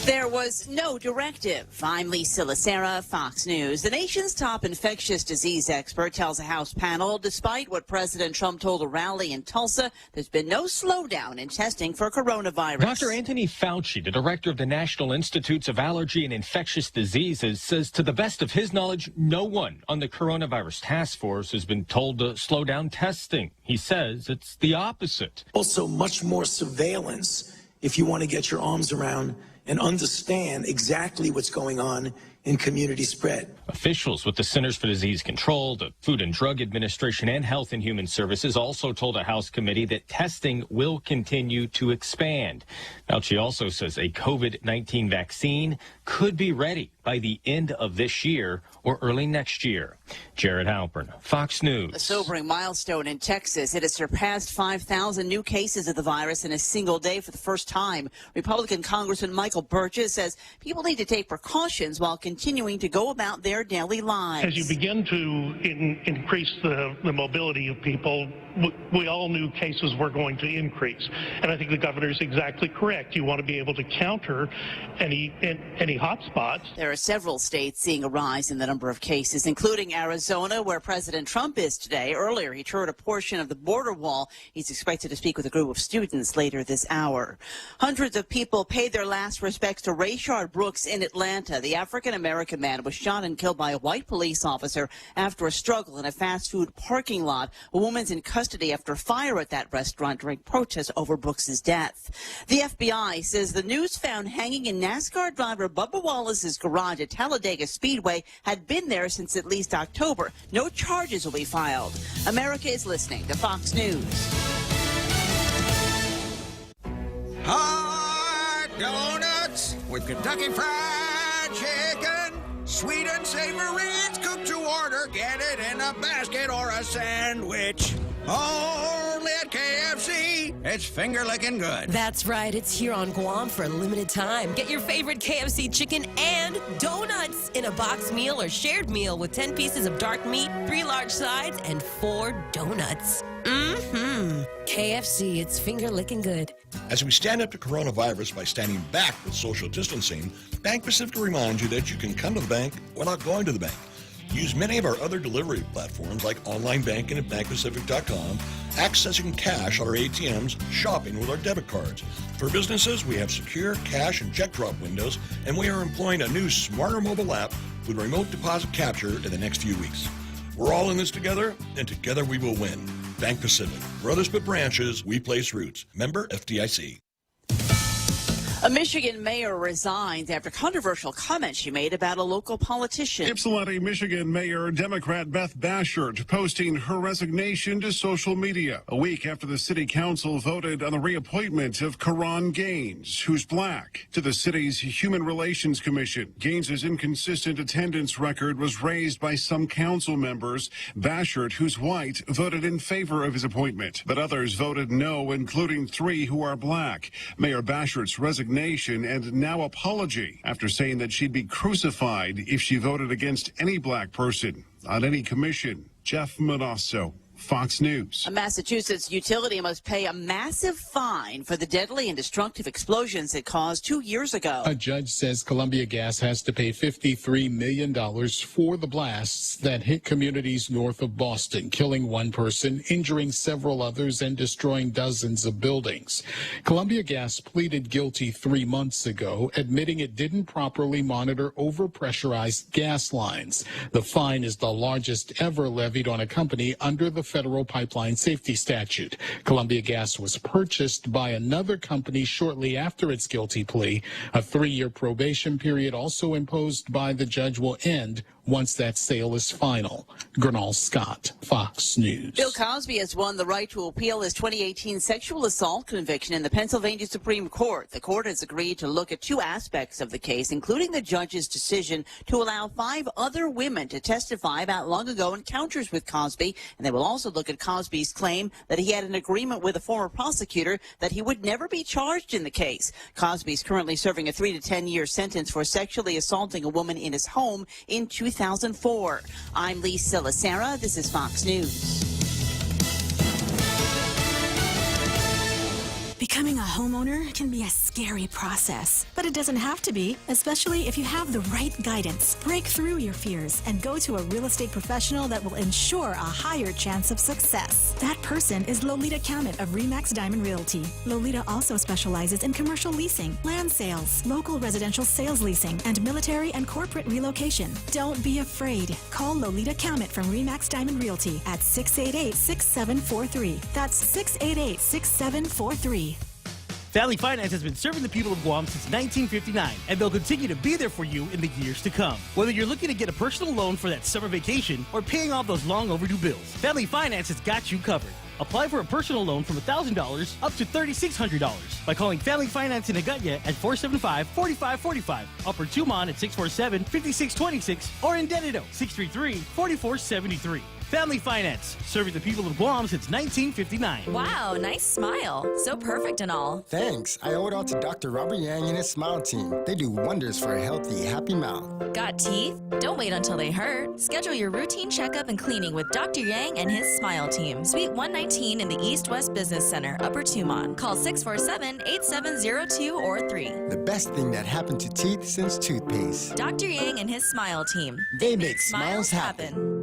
[SPEAKER 17] There was no directive. I'm Lisa Lacera, Fox News. The nation's top infectious disease expert tells a House panel, despite what President Trump told a rally in Tulsa, there's been no slowdown in testing for coronavirus.
[SPEAKER 18] Dr. Anthony Fauci, the director of the National Institutes of Allergy and Infectious Diseases, says to the best of his knowledge, no one on the coronavirus task force has been told to slow down testing. He says it's the opposite.
[SPEAKER 19] Also, much more surveillance if you want to get your arms around and understand exactly what's going on in community spread.
[SPEAKER 18] Officials with the Centers for Disease Control, the Food and Drug Administration, and Health and Human Services also told a House committee that testing will continue to expand. Fauci also says a COVID-19 vaccine could be ready by the end of this year or early next year. Jared Halpern, Fox News.
[SPEAKER 17] A sobering milestone in Texas. It has surpassed 5,000 new cases of the virus in a single day for the first time. Republican Congressman Michael Burgess says people need to take precautions while continuing to go about their daily lives.
[SPEAKER 20] As you begin to increase the mobility of people, we all knew cases were going to increase. And I think the governor is exactly correct. You want to be able to counter any hot spots.
[SPEAKER 17] There are several states seeing a rise in the number of cases, including Arizona, where President Trump is today. Earlier, he toured a portion of the border wall. He's expected to speak with a group of students later this hour. Hundreds of people paid their last respects to Rayshard Brooks in Atlanta. The African-American man was shot and killed by a white police officer after a struggle in a fast food parking lot. A woman's in custody after a fire at that restaurant during protests over Brooks's death. The FBI says the noose found hanging in NASCAR driver Bubba Wallace's garage at Talladega Speedway had been there since at least October. No charges will be filed. America is listening to Fox News.
[SPEAKER 21] Hot donuts with Kentucky Fried Chicken. Sweet and savory, it's cooked to order. Get it in a basket or a sandwich. Only at KFC. It's finger-licking good.
[SPEAKER 25] That's right. It's here on Guam for a limited time. Get your favorite KFC chicken and donuts in a box meal or shared meal with 10 pieces of dark meat, 3 large sides, and 4 donuts. KFC, it's finger-licking good.
[SPEAKER 8] As we stand up to coronavirus by standing back with social distancing, Bank Pacific reminds you that you can come to the bank without going to the bank. Use many of our other delivery platforms like online banking at bankpacific.com, accessing cash at our ATMs, shopping with our debit cards. For businesses, we have secure cash and check drop windows, and we are employing a new smarter mobile app with remote deposit capture in the next few weeks. We're all in this together, and together we will win. Bank Pacific. Brothers put branches, we place roots. Member FDIC.
[SPEAKER 17] A Michigan mayor resigns after controversial comments she made about a local politician.
[SPEAKER 1] Ypsilanti, Michigan Mayor Democrat Beth Bashert posting her resignation to social media a week after the city council voted on the reappointment of Karan Gaines, who's black, to the city's Human Relations Commission. Gaines's inconsistent attendance record was raised by some council members. Bashert, who's white, voted in favor of his appointment, but others voted no, including 3 who are black. Mayor Bashert's resignation and now apology after saying that she'd be crucified if she voted against any black person on any commission. Jeff Manasso, Fox News.
[SPEAKER 17] A Massachusetts utility must pay a massive fine for the deadly and destructive explosions it caused 2 years ago.
[SPEAKER 2] A judge says Columbia Gas has to pay $53 million for the blasts that hit communities north of Boston, killing 1 person, injuring several others, and destroying dozens of buildings. Columbia Gas pleaded guilty 3 months ago, admitting it didn't properly monitor overpressurized gas lines. The fine is the largest ever levied on a company under the federal pipeline safety statute. Columbia Gas was purchased by another company shortly after its guilty plea. A 3-year probation period also imposed by the judge will end once that sale is final. Gernal Scott, Fox News.
[SPEAKER 17] Bill Cosby has won the right to appeal his 2018 sexual assault conviction in the Pennsylvania Supreme Court. The court has agreed to look at 2 aspects of the case, including the judge's decision to allow 5 other women to testify about long-ago encounters with Cosby, and they will also look at Cosby's claim that he had an agreement with a former prosecutor that he would never be charged in the case. Cosby is currently serving a 3 to 10-year sentence for sexually assaulting a woman in his home in 2004. I'm Lisa Lacera. This is Fox News.
[SPEAKER 7] Becoming a homeowner can be a scary process, but it doesn't have to be, especially if you have the right guidance. Break through your fears and go to a real estate professional that will ensure a higher chance of success. That person is Lolita Kamet of RE/MAX Diamond Realty. Lolita also specializes in commercial leasing, land sales, local residential sales leasing, and military and corporate relocation. Don't be afraid. Call Lolita Kamet from RE/MAX Diamond Realty at 688-6743. That's 688-6743.
[SPEAKER 3] Family Finance has been serving the people of Guam since 1959, and they'll continue to be there for you in the years to come. Whether you're looking to get a personal loan for that summer vacation or paying off those long overdue bills, Family Finance has got you covered. Apply for a personal loan from $1,000 up to $3,600 by calling Family Finance in Agutya at 475-4545, Upper Tumon at 647-5626, or in Dededo, 633-4473. Family Finance, serving the people of Guam since 1959.
[SPEAKER 22] Wow, nice smile. So perfect and all.
[SPEAKER 4] Thanks. I owe it all to Dr. Robert Yang and his smile team. They do wonders for a healthy, happy mouth.
[SPEAKER 22] Got teeth? Don't wait until they hurt. Schedule your routine checkup and cleaning with Dr. Yang and his smile team. Suite 119 in the East-West Business Center, Upper Tumon. Call 647-8702 or 3.
[SPEAKER 4] The best thing that happened to teeth since toothpaste.
[SPEAKER 22] Dr. Yang and his smile team.
[SPEAKER 4] They make smiles happen.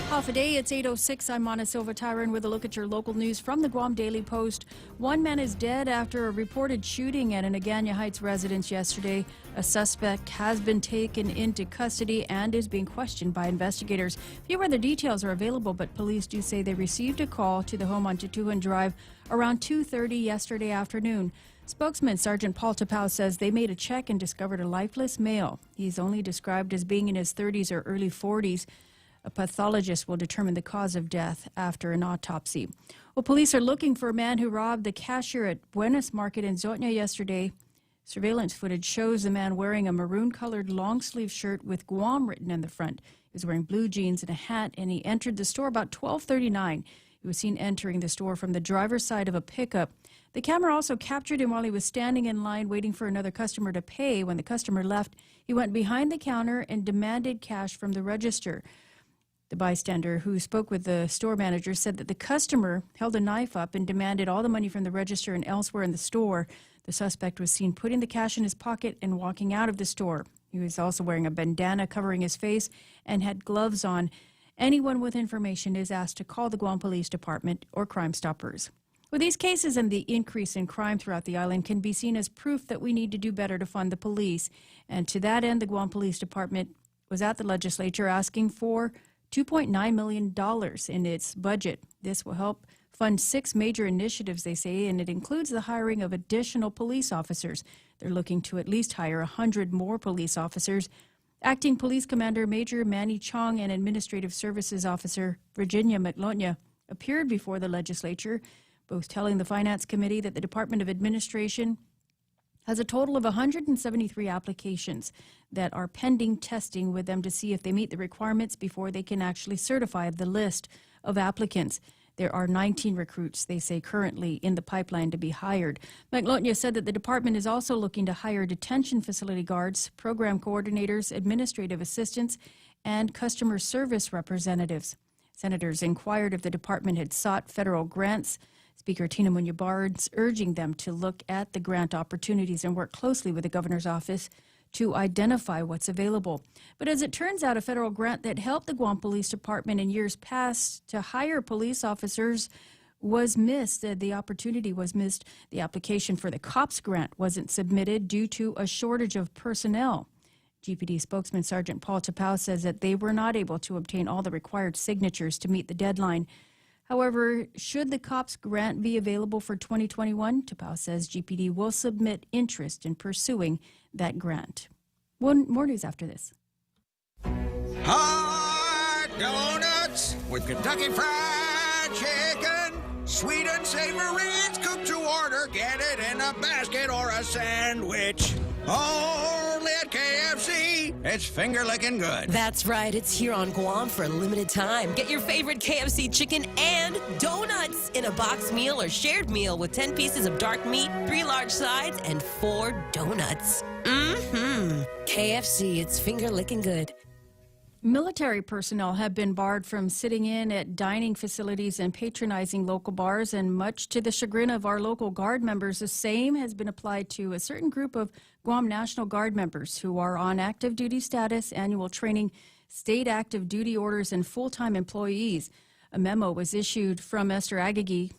[SPEAKER 10] Half a day, it's 8:06. I'm Mona Silva Tyron with a look at your local news from the Guam Daily Post. 1 man is dead after a reported shooting at an Agana Heights residence yesterday. A suspect has been taken into custody and is being questioned by investigators. Few other details are available, but police do say they received a call to the home on Tutuhan Drive around 2:30 yesterday afternoon. Spokesman Sergeant Paul Tapau says they made a check and discovered a lifeless male. He's only described as being in his 30s or early 40s. A pathologist will determine the cause of death after an autopsy. Well, police are looking for a man who robbed the cashier at Buenos Market in Zotña yesterday. Surveillance footage shows the man wearing a maroon-colored long-sleeve shirt with Guam written in the front. He was wearing blue jeans and a hat, and he entered the store about 12:39. He was seen entering the store from the driver's side of a pickup. The camera also captured him while he was standing in line waiting for another customer to pay. When the customer left, he went behind the counter and demanded cash from the register. The bystander who spoke with the store manager said that the customer held a knife up and demanded all the money from the register and elsewhere in the store. The suspect was seen putting the cash in his pocket and walking out of the store. He was also wearing a bandana covering his face and had gloves on. Anyone with information is asked to call the Guam Police Department or Crime Stoppers. Well, these cases and the increase in crime throughout the island can be seen as proof that we need to do better to fund the police. And to that end, the Guam Police Department was at the legislature asking for $2.9 million in its budget. This will help fund 6 major initiatives, they say, and it includes the hiring of additional police officers. They're looking to at least hire 100 more police officers. Acting Police Commander Major Manny Chong and Administrative Services Officer Virginia McLonia appeared before the legislature, both telling the Finance Committee that the Department of Administration has a total of 173 applications that are pending testing with them to see if they meet the requirements before they can actually certify the list of applicants. There are 19 recruits, they say, currently in the pipeline to be hired. McLonia said that the department is also looking to hire detention facility guards, program coordinators, administrative assistants, and customer service representatives. Senators inquired if the department had sought federal grants. Speaker Tina Muñoz urging them to look at the grant opportunities and work closely with the governor's office to identify what's available. But as it turns out, a federal grant that helped the Guam Police Department in years past to hire police officers was missed. The opportunity was missed. The application for the COPS grant wasn't submitted due to a shortage of personnel. GPD spokesman Sergeant Paul Tapau says that they were not able to obtain all the required signatures to meet the deadline. However, should the COPS grant be available for 2021, Tapau says GPD will submit interest in pursuing that grant. More news after this.
[SPEAKER 21] Hot donuts with Kentucky Fried Chicken. Sweet and savory, it's cooked to order. Get it in a basket or a sandwich. Only at KFC. It's finger-licking good.
[SPEAKER 25] That's right. It's here on Guam for a limited time. Get your favorite KFC chicken and donuts in a box meal or shared meal with 10 pieces of dark meat, 3 large sides, and 4 donuts. KFC, it's finger-licking good.
[SPEAKER 10] Military personnel have been barred from sitting in at dining facilities and patronizing local bars, and much to the chagrin of our local Guard members, the same has been applied to a certain group of Guam National Guard members who are on active duty status, annual training, state active duty orders, and full-time employees. A memo was issued from Esther Agagi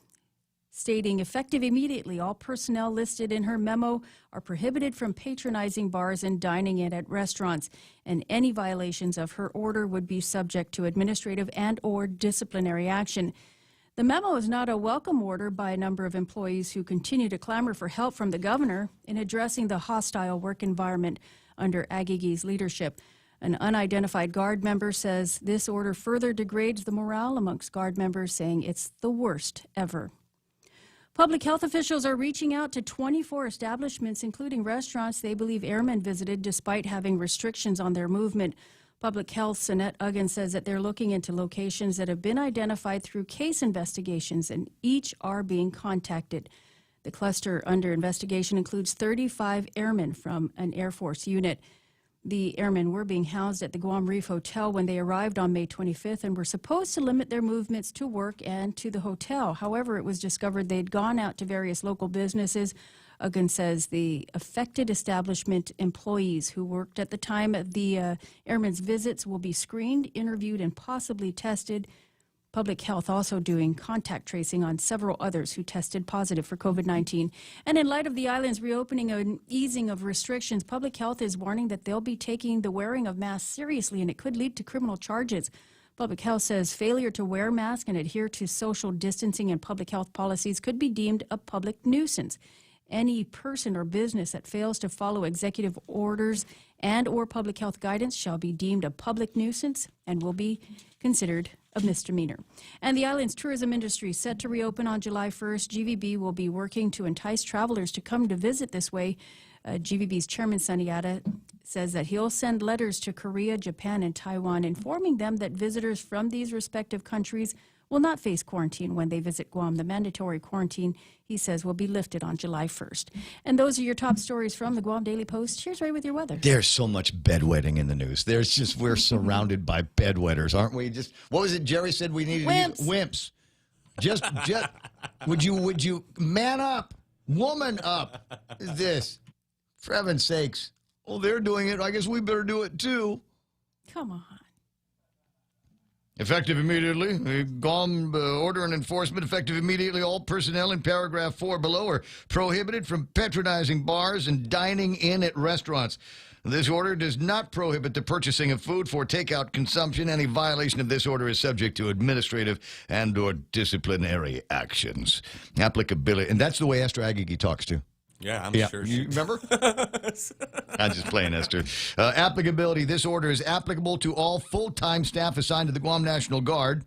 [SPEAKER 10] stating, effective immediately, all personnel listed in her memo are prohibited from patronizing bars and dining in at restaurants, and any violations of her order would be subject to administrative and/or disciplinary action. The memo is not a welcome order by a number of employees who continue to clamor for help from the governor in addressing the hostile work environment under Agigi's leadership. An unidentified Guard member says this order further degrades the morale amongst Guard members, saying it's the worst ever. Public health officials are reaching out to 24 establishments, including restaurants they believe airmen visited despite having restrictions on their movement. Public Health Sinette Uggan says that they're looking into locations that have been identified through case investigations, and each are being contacted. The cluster under investigation includes 35 airmen from an Air Force unit. The airmen were being housed at the Guam Reef Hotel when they arrived on May 25th and were supposed to limit their movements to work and to the hotel. However, it was discovered they'd gone out to various local businesses. Uggan says the affected establishment employees who worked at the time of the airmen's visits will be screened, interviewed, and possibly tested. Public Health also doing contact tracing on several others who tested positive for COVID-19. And in light of the island's reopening and easing of restrictions, Public Health is warning that they'll be taking the wearing of masks seriously, and it could lead to criminal charges. Public Health says failure to wear masks and adhere to social distancing and public health policies could be deemed a public nuisance. Any person or business that fails to follow executive orders and/or public health guidance shall be deemed a public nuisance and will be considered a misdemeanor. And the island's tourism industry set to reopen on July 1st. GVB will be working to entice travelers to come to visit this way. GVB's chairman, Sonny Yada, says that he'll send letters to Korea, Japan, and Taiwan informing them that visitors from these respective countries will not face quarantine when they visit Guam. The mandatory quarantine, he says, will be lifted on July 1st. And those are your top stories from the Guam Daily Post. Here's Ray with your weather.
[SPEAKER 12] There's so much bedwetting in the news. We're surrounded by bedwetters, aren't we? Just what was it Jerry said we needed? Wimps. Just would you man up, woman up? This, for heaven's sakes. Well, they're doing it. I guess we better do it too.
[SPEAKER 10] Come on.
[SPEAKER 12] Effective immediately. GOM order and enforcement effective immediately. All personnel in paragraph 4 below are prohibited from patronizing bars and dining in at restaurants. This order does not prohibit the purchasing of food for takeout consumption. Any violation of this order is subject to administrative and or disciplinary actions. Applicability. And that's the way Esther Agagi talks to.
[SPEAKER 5] Yeah, I'm sure.
[SPEAKER 12] You remember? I'm just playing, Esther. Applicability. This order is applicable to all full-time staff assigned to the Guam National Guard.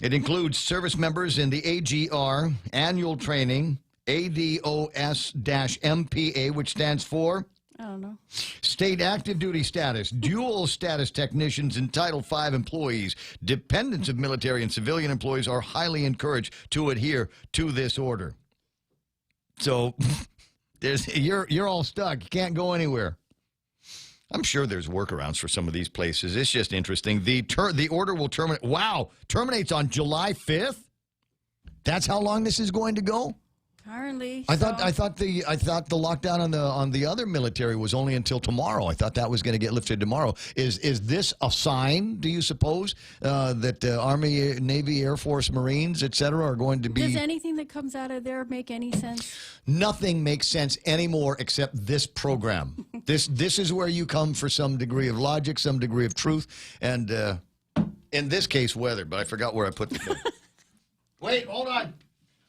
[SPEAKER 12] It includes service members in the AGR, annual training, ADOS-MPA, which stands for?
[SPEAKER 10] I don't know.
[SPEAKER 12] State active duty status, dual status technicians, and Title V employees. Dependents of military and civilian employees are highly encouraged to adhere to this order. So you're all stuck. You can't go anywhere. I'm sure there's workarounds for some of these places. It's just interesting. The order will terminate. Wow, terminates on July 5th. That's how long this is going to go.
[SPEAKER 10] Apparently,
[SPEAKER 12] I thought the lockdown on the other military was only until tomorrow. I thought that was going to get lifted tomorrow. Is this a sign? Do you suppose that Army, Navy, Air Force, Marines, etc., are going to be?
[SPEAKER 10] Does anything that comes out of there make any sense?
[SPEAKER 12] Nothing makes sense anymore except this program. This is where you come for some degree of logic, some degree of truth, and in this case, weather. But I forgot where I put the thing. Wait, hold on.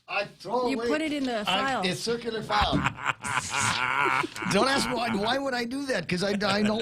[SPEAKER 12] I throw
[SPEAKER 10] You
[SPEAKER 12] away.
[SPEAKER 10] put it in the file.
[SPEAKER 12] It's circular file. Don't ask why would I do that? Because I know.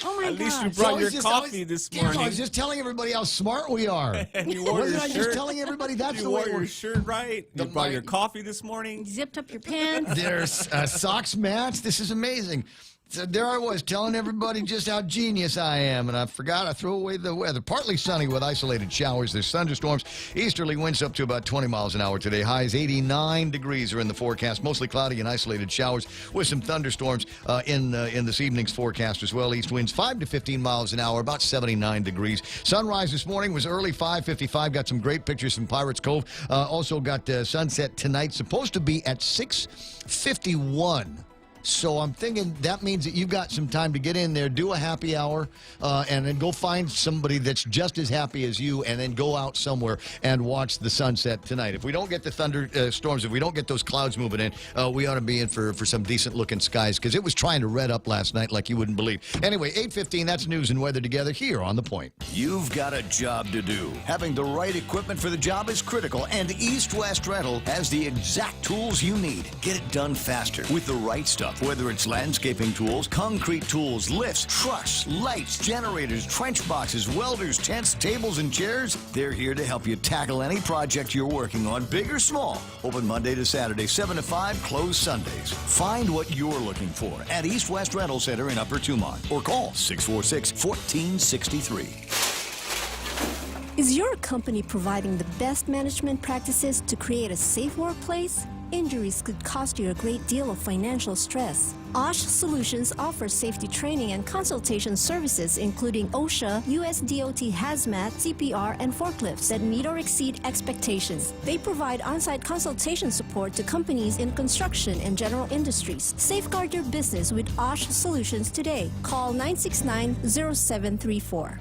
[SPEAKER 10] Oh my
[SPEAKER 5] At least you
[SPEAKER 10] gosh.
[SPEAKER 5] brought your coffee this morning.
[SPEAKER 12] I was just telling everybody how smart we are.
[SPEAKER 5] And you wore
[SPEAKER 12] Wasn't
[SPEAKER 5] your
[SPEAKER 12] I
[SPEAKER 5] shirt.
[SPEAKER 12] just telling everybody that's
[SPEAKER 5] you
[SPEAKER 12] the way
[SPEAKER 5] wore
[SPEAKER 12] it
[SPEAKER 5] your
[SPEAKER 12] works?
[SPEAKER 5] shirt right. You brought your coffee this morning.
[SPEAKER 10] Zipped up your pants.
[SPEAKER 12] There's socks matched. This is amazing. So there I was telling everybody just how genius I am, and I forgot I threw away the weather. Partly sunny with isolated showers. There's thunderstorms. Easterly winds up to about 20 miles an hour today. Highs 89 degrees are in the forecast. Mostly cloudy and isolated showers with some thunderstorms in this evening's forecast as well. East winds 5 to 15 miles an hour, about 79 degrees. Sunrise this morning was early, 5:55. Got some great pictures from Pirates Cove. Also got sunset tonight, supposed to be at 6:51. So I'm thinking that means that you've got some time to get in there, do a happy hour, and then go find somebody that's just as happy as you, and then go out somewhere and watch the sunset tonight. If we don't get the thunderstorms, if we don't get those clouds moving in, we ought to be in for some decent-looking skies, because it was trying to red up last night like you wouldn't believe. Anyway, 8:15, that's news and weather together here on The Point.
[SPEAKER 9] You've got a job to do. Having the right equipment for the job is critical, and East West Rental has the exact tools you need. Get it done faster with the right stuff. Whether it's landscaping tools, concrete tools, lifts, trucks, lights, generators, trench boxes, welders, tents, tables, and chairs, they're here to help you tackle any project you're working on, big or small. Open Monday to Saturday, 7 to 5, closed Sundays. Find what you're looking for at East West Rental Center in Upper Tumon or call 646-1463.
[SPEAKER 14] Is your company providing the best management practices to create a safe workplace? Injuries could cost you a great deal of financial stress. OSH Solutions offers safety training and consultation services including OSHA, USDOT Hazmat, CPR, and forklifts that meet or exceed expectations. They provide on-site consultation support to companies in construction and general industries. Safeguard your business with OSH Solutions today. Call 969-0734.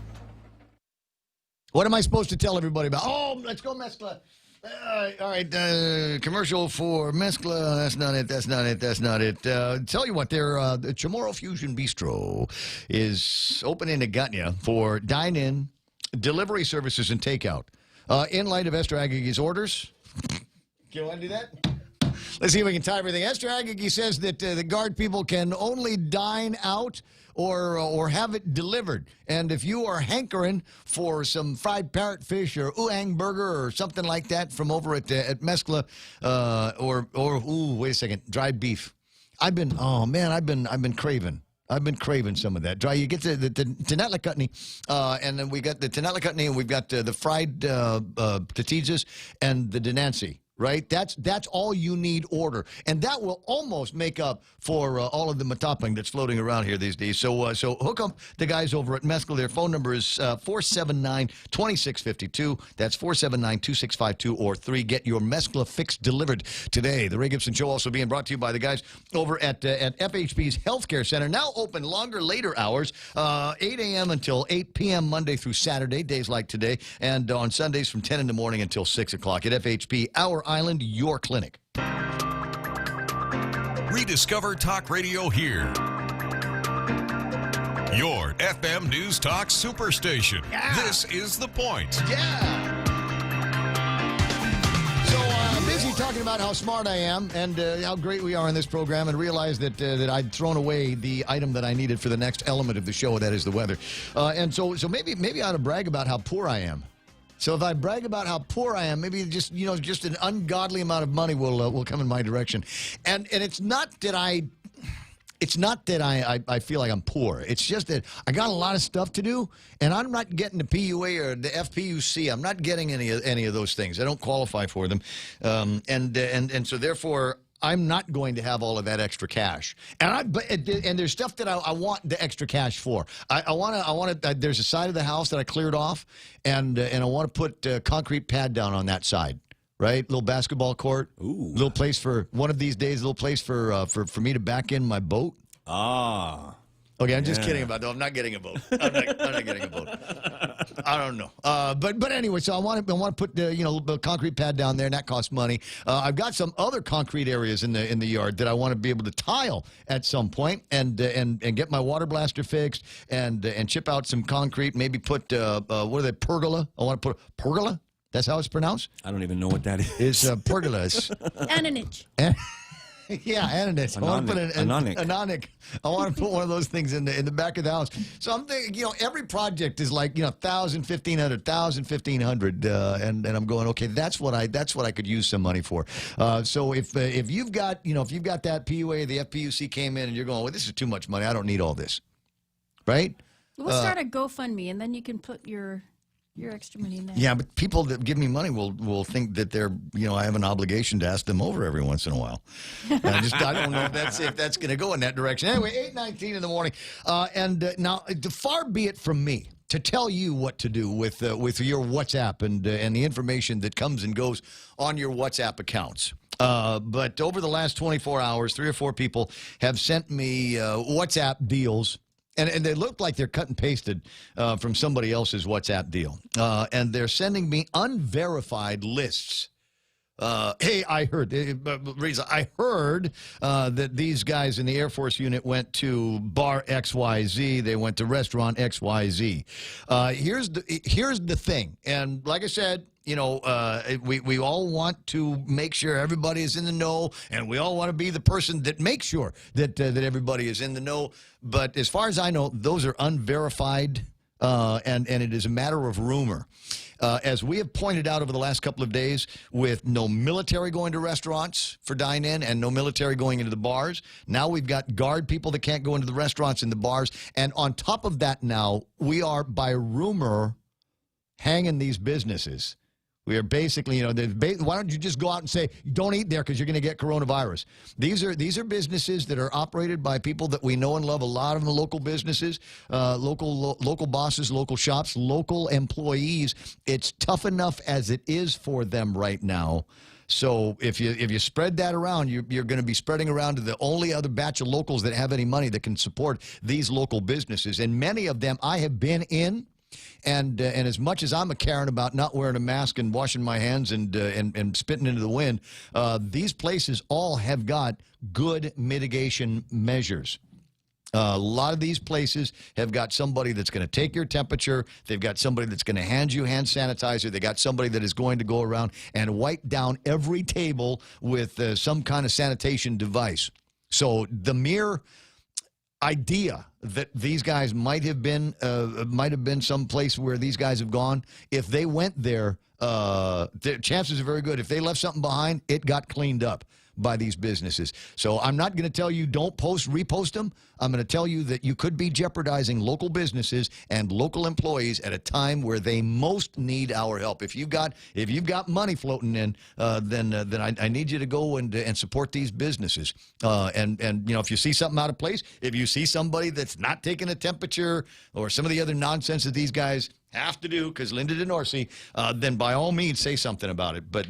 [SPEAKER 12] What am I supposed to tell everybody about? Oh, let's go Mescla. All right, commercial for Mescla. That's not it. Tell you what, the Chamorro Fusion Bistro is open in Agutnia for dine-in, delivery services, and takeout. In light of Esther Agagi's orders. You want to do that? Let's see if we can tie everything. Esther Agagi says that the guard people can only dine out or have it delivered. And if you are hankering for some fried parrotfish or oohang burger or something like that from over at Mescla, wait a second, dried beef. I've been craving. I've been craving some of that. You get the Tenatla Chutney, and then we got the Tenatla Chutney, and we've got the fried tatizas and the Denancy. right? That's all you need order. And that will almost make up for all of the matapang that's floating around here these days. So hook up the guys over at Mezcla. Their phone number is 479-2652. That's 479-2652 or 3. Get your Mezcla fix delivered today. The Ray Gibson Show also being brought to you by the guys over at FHP's Healthcare Center. Now open longer, later hours, 8 a.m. until 8 p.m. Monday through Saturday, days like today, and on Sundays from 10 in the morning until 6 o'clock at FHP, Our Island, your clinic.
[SPEAKER 6] Rediscover Talk Radio here. Your FM News Talk Superstation.
[SPEAKER 12] Yeah.
[SPEAKER 6] This is The Point.
[SPEAKER 12] Yeah. So busy talking about how smart I am and how great we are in this program, and realized that I'd thrown away the item that I needed for the next element of the show, that is the weather. And so maybe I ought to brag about how poor I am. So if I brag about how poor I am, maybe just an ungodly amount of money will come in my direction. And it's not that I feel like I'm poor. It's just that I got a lot of stuff to do, and I'm not getting the PUA or the FPUC. I'm not getting any of those things. I don't qualify for them, and so therefore I'm not going to have all of that extra cash. And there's stuff that I want the extra cash for. I want to. There's a side of the house that I cleared off, and I want to put concrete pad down on that side. Right, little basketball court, little place for one of these days. Little place for me to back in my boat.
[SPEAKER 5] Ah,
[SPEAKER 12] okay. I'm just kidding about that. I'm not getting a boat. I'm not getting a boat. I don't know. But anyway, so I want to put the concrete pad down there, and that costs money. I've got some other concrete areas in the yard that I want to be able to tile at some point, and get my water blaster fixed, and chip out some concrete. Maybe put what are they, pergola? I want to put pergola. That's how it's pronounced?
[SPEAKER 5] I don't even know what that is.
[SPEAKER 12] It's pergolas.
[SPEAKER 10] Anonich.
[SPEAKER 12] Yeah, anonich. I want to put an anonic. I want to put one of those things in the back of the house. So I'm thinking, every project is like, 1,000, 1,500, 1,000, 1,500, and I'm going, okay, that's what I could use some money for. So if you've got that PUA, the FPUC came in, and you're going, well, this is too much money. I don't need all this, right?
[SPEAKER 10] We'll start a GoFundMe, and then you can put your extra money in there.
[SPEAKER 12] Yeah, but people that give me money will think that they're, I have an obligation to ask them over every once in a while. I don't know if that's going to go in that direction. Anyway, 8:19 in the morning, and now far be it from me to tell you what to do with your WhatsApp and the information that comes and goes on your WhatsApp accounts. But over the last 24 hours, 3 or 4 people have sent me WhatsApp deals. And they look like they're cut and pasted from somebody else's WhatsApp deal. And they're sending me unverified lists. Hey, I heard that these guys in the Air Force unit went to bar XYZ. They went to restaurant XYZ. Here's the thing. And like I said, we all want to make sure everybody is in the know, and we all want to be the person that makes sure that everybody is in the know. But as far as I know, those are unverified, and it is a matter of rumor. As we have pointed out over the last couple of days, with no military going to restaurants for dine-in and no military going into the bars, now we've got guard people that can't go into the restaurants and the bars. And on top of that now, we are, by rumor, hanging these businesses. We are basically, why don't you just go out and say, don't eat there because you're going to get coronavirus. These are businesses that are operated by people that we know and love, a lot of them local businesses, local bosses, local shops, local employees. It's tough enough as it is for them right now. So if you spread that around, you're going to be spreading around to the only other batch of locals that have any money that can support these local businesses. And many of them I have been in. And as much as I'm a Karen about not wearing a mask and washing my hands and spitting into the wind, these places all have got good mitigation measures. A lot of these places have got somebody that's going to take your temperature. They've got somebody that's going to hand you hand sanitizer. They got somebody that is going to go around and wipe down every table with some kind of sanitation device. So the mere idea that these guys might have been some place where these guys have gone, if they went there, the chances are very good. If they left something behind, it got cleaned up. by these businesses. So I'm not going to tell you don't repost them. I'm going to tell you that you could be jeopardizing local businesses and local employees at a time where they most need our help. If you've got money floating in, then I need you to go and support these businesses. And if you see something out of place, if you see somebody that's not taking a temperature or some of the other nonsense that these guys have to do because Linda DeNorsi, then by all means say something about it. But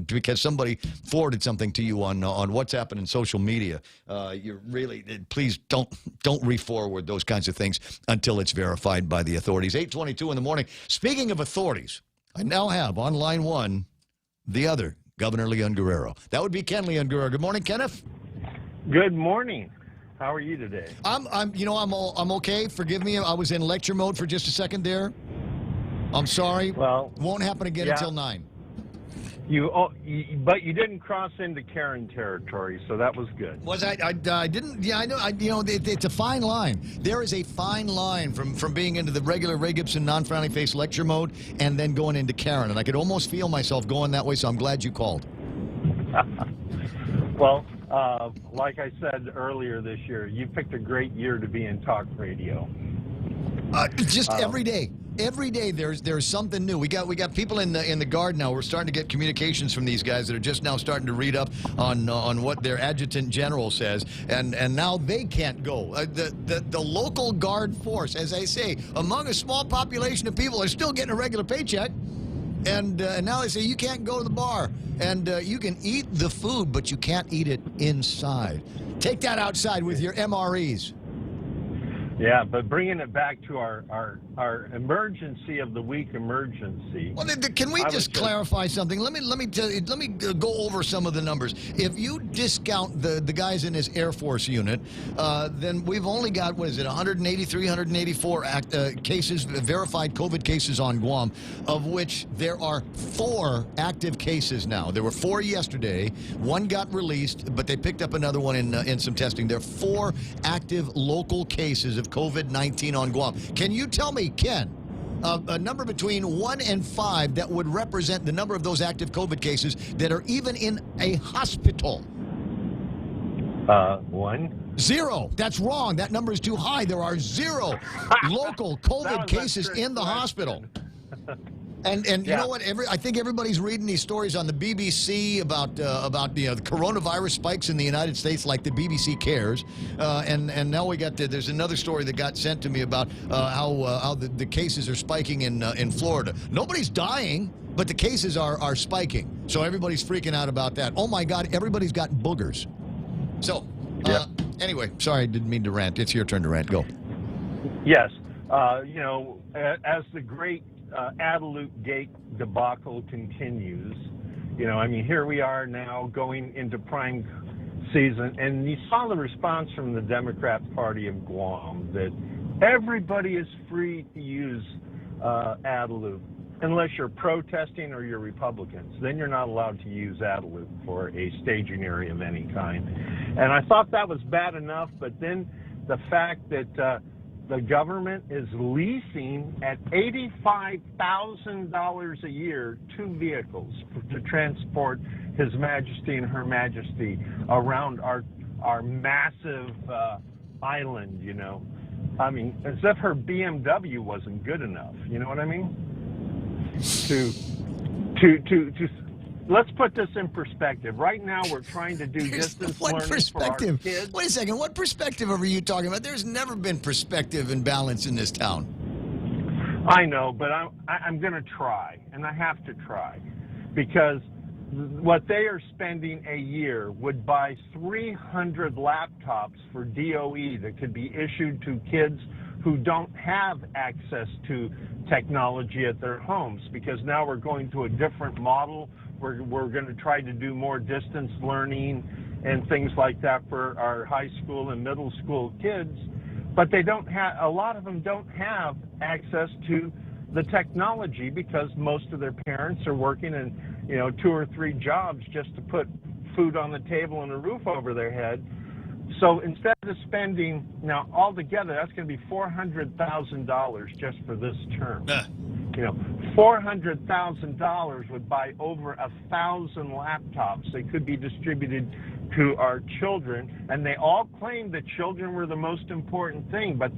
[SPEAKER 12] because somebody forwarded something to you on WhatsApp and in social media, you really please don't re-forward those kinds of things until it's verified by the authorities. 8:22 in the morning. Speaking of authorities, I now have on line one the other Governor Leon Guerrero. That would be Ken Leon Guerrero. Good morning, Kenneth.
[SPEAKER 11] Good morning. How are you today?
[SPEAKER 12] I'm okay. Forgive me. I was in lecture mode for just a second there. I'm sorry. Well, won't happen again until 9.
[SPEAKER 11] But you didn't cross into Guerin territory, so that was good.
[SPEAKER 12] Was I didn't. Yeah, I know. It's a fine line. There is a fine line from being into the regular Ray Gibson non-frowning face lecture mode and then going into Guerin, and I could almost feel myself going that way. So I'm glad you called.
[SPEAKER 11] Well. Like I said earlier this year, you picked a great year to be in talk radio.
[SPEAKER 12] Every day. Every day there's something new. We got people in the guard now. We're starting to get communications from these guys that are just now starting to read up on what their adjutant general says, and now they can't go. The local guard force, as I say, among a small population of people, are still getting a regular paycheck. And now they say you can't go to the bar, and you can eat the food, but you can't eat it inside. Take that outside with your MREs.
[SPEAKER 11] Yeah, but bringing it back to our emergency of the week emergency.
[SPEAKER 12] Well, can we just clarify something? Let me go over some of the numbers. If you discount the guys in his Air Force unit, then we've only got 183, 184 cases, verified COVID cases on Guam, of which there are 4 active cases now. There were 4 yesterday. 1 got released, but they picked up another one in some testing. There are 4 active local cases of COVID-19 on Guam. Can you tell me, Ken, a number between 1 and 5 that would represent the number of those active COVID cases that are even in a hospital?
[SPEAKER 11] 1.
[SPEAKER 12] 0. That's wrong. That number is too high. There are 0 local COVID cases in the hospital. And you know what? I think everybody's reading these stories on the BBC about the coronavirus spikes in the United States, like the BBC Cares. And now there's another story that got sent to me about how the cases are spiking in Florida. Nobody's dying, but the cases are spiking. So everybody's freaking out about that. Oh my God! Everybody's got boogers. So anyway, sorry, I didn't mean to rant. It's your turn to rant. Go.
[SPEAKER 11] Yes. As the great Adelut Gate debacle continues, here we are now going into prime season, and you saw the response from the Democrat Party of Guam that everybody is free to use Adelut unless you're protesting or you're Republicans. Then you're not allowed to use Adelut for a staging area of any kind. And I thought that was bad enough, but then the fact that the government is leasing at $85,000 a year 2 vehicles to transport His Majesty and Her Majesty around our massive island, I mean, as if her BMW wasn't good enough. You know what I mean? Let's put this in perspective. Right now, we're trying to do distance learning for our kids.
[SPEAKER 12] Wait a second. What perspective are you talking about? There's never been perspective and balance in this town.
[SPEAKER 11] I know, but I'm going to try, and I have to try, because what they are spending a year would buy 300 laptops for DOE that could be issued to kids who don't have access to technology at their homes, because now we're going to a different model. We're going to try to do more distance learning and things like that for our high school and middle school kids, but they don't have, a lot of them don't have access to the technology because most of their parents are working in 2 or 3 jobs just to put food on the table and a roof over their head. So instead of spending, now altogether, that's going to be $400,000 just for this term. $400,000 would buy over 1,000 laptops. They could be distributed to our children, and they all claimed that children were the most important thing, but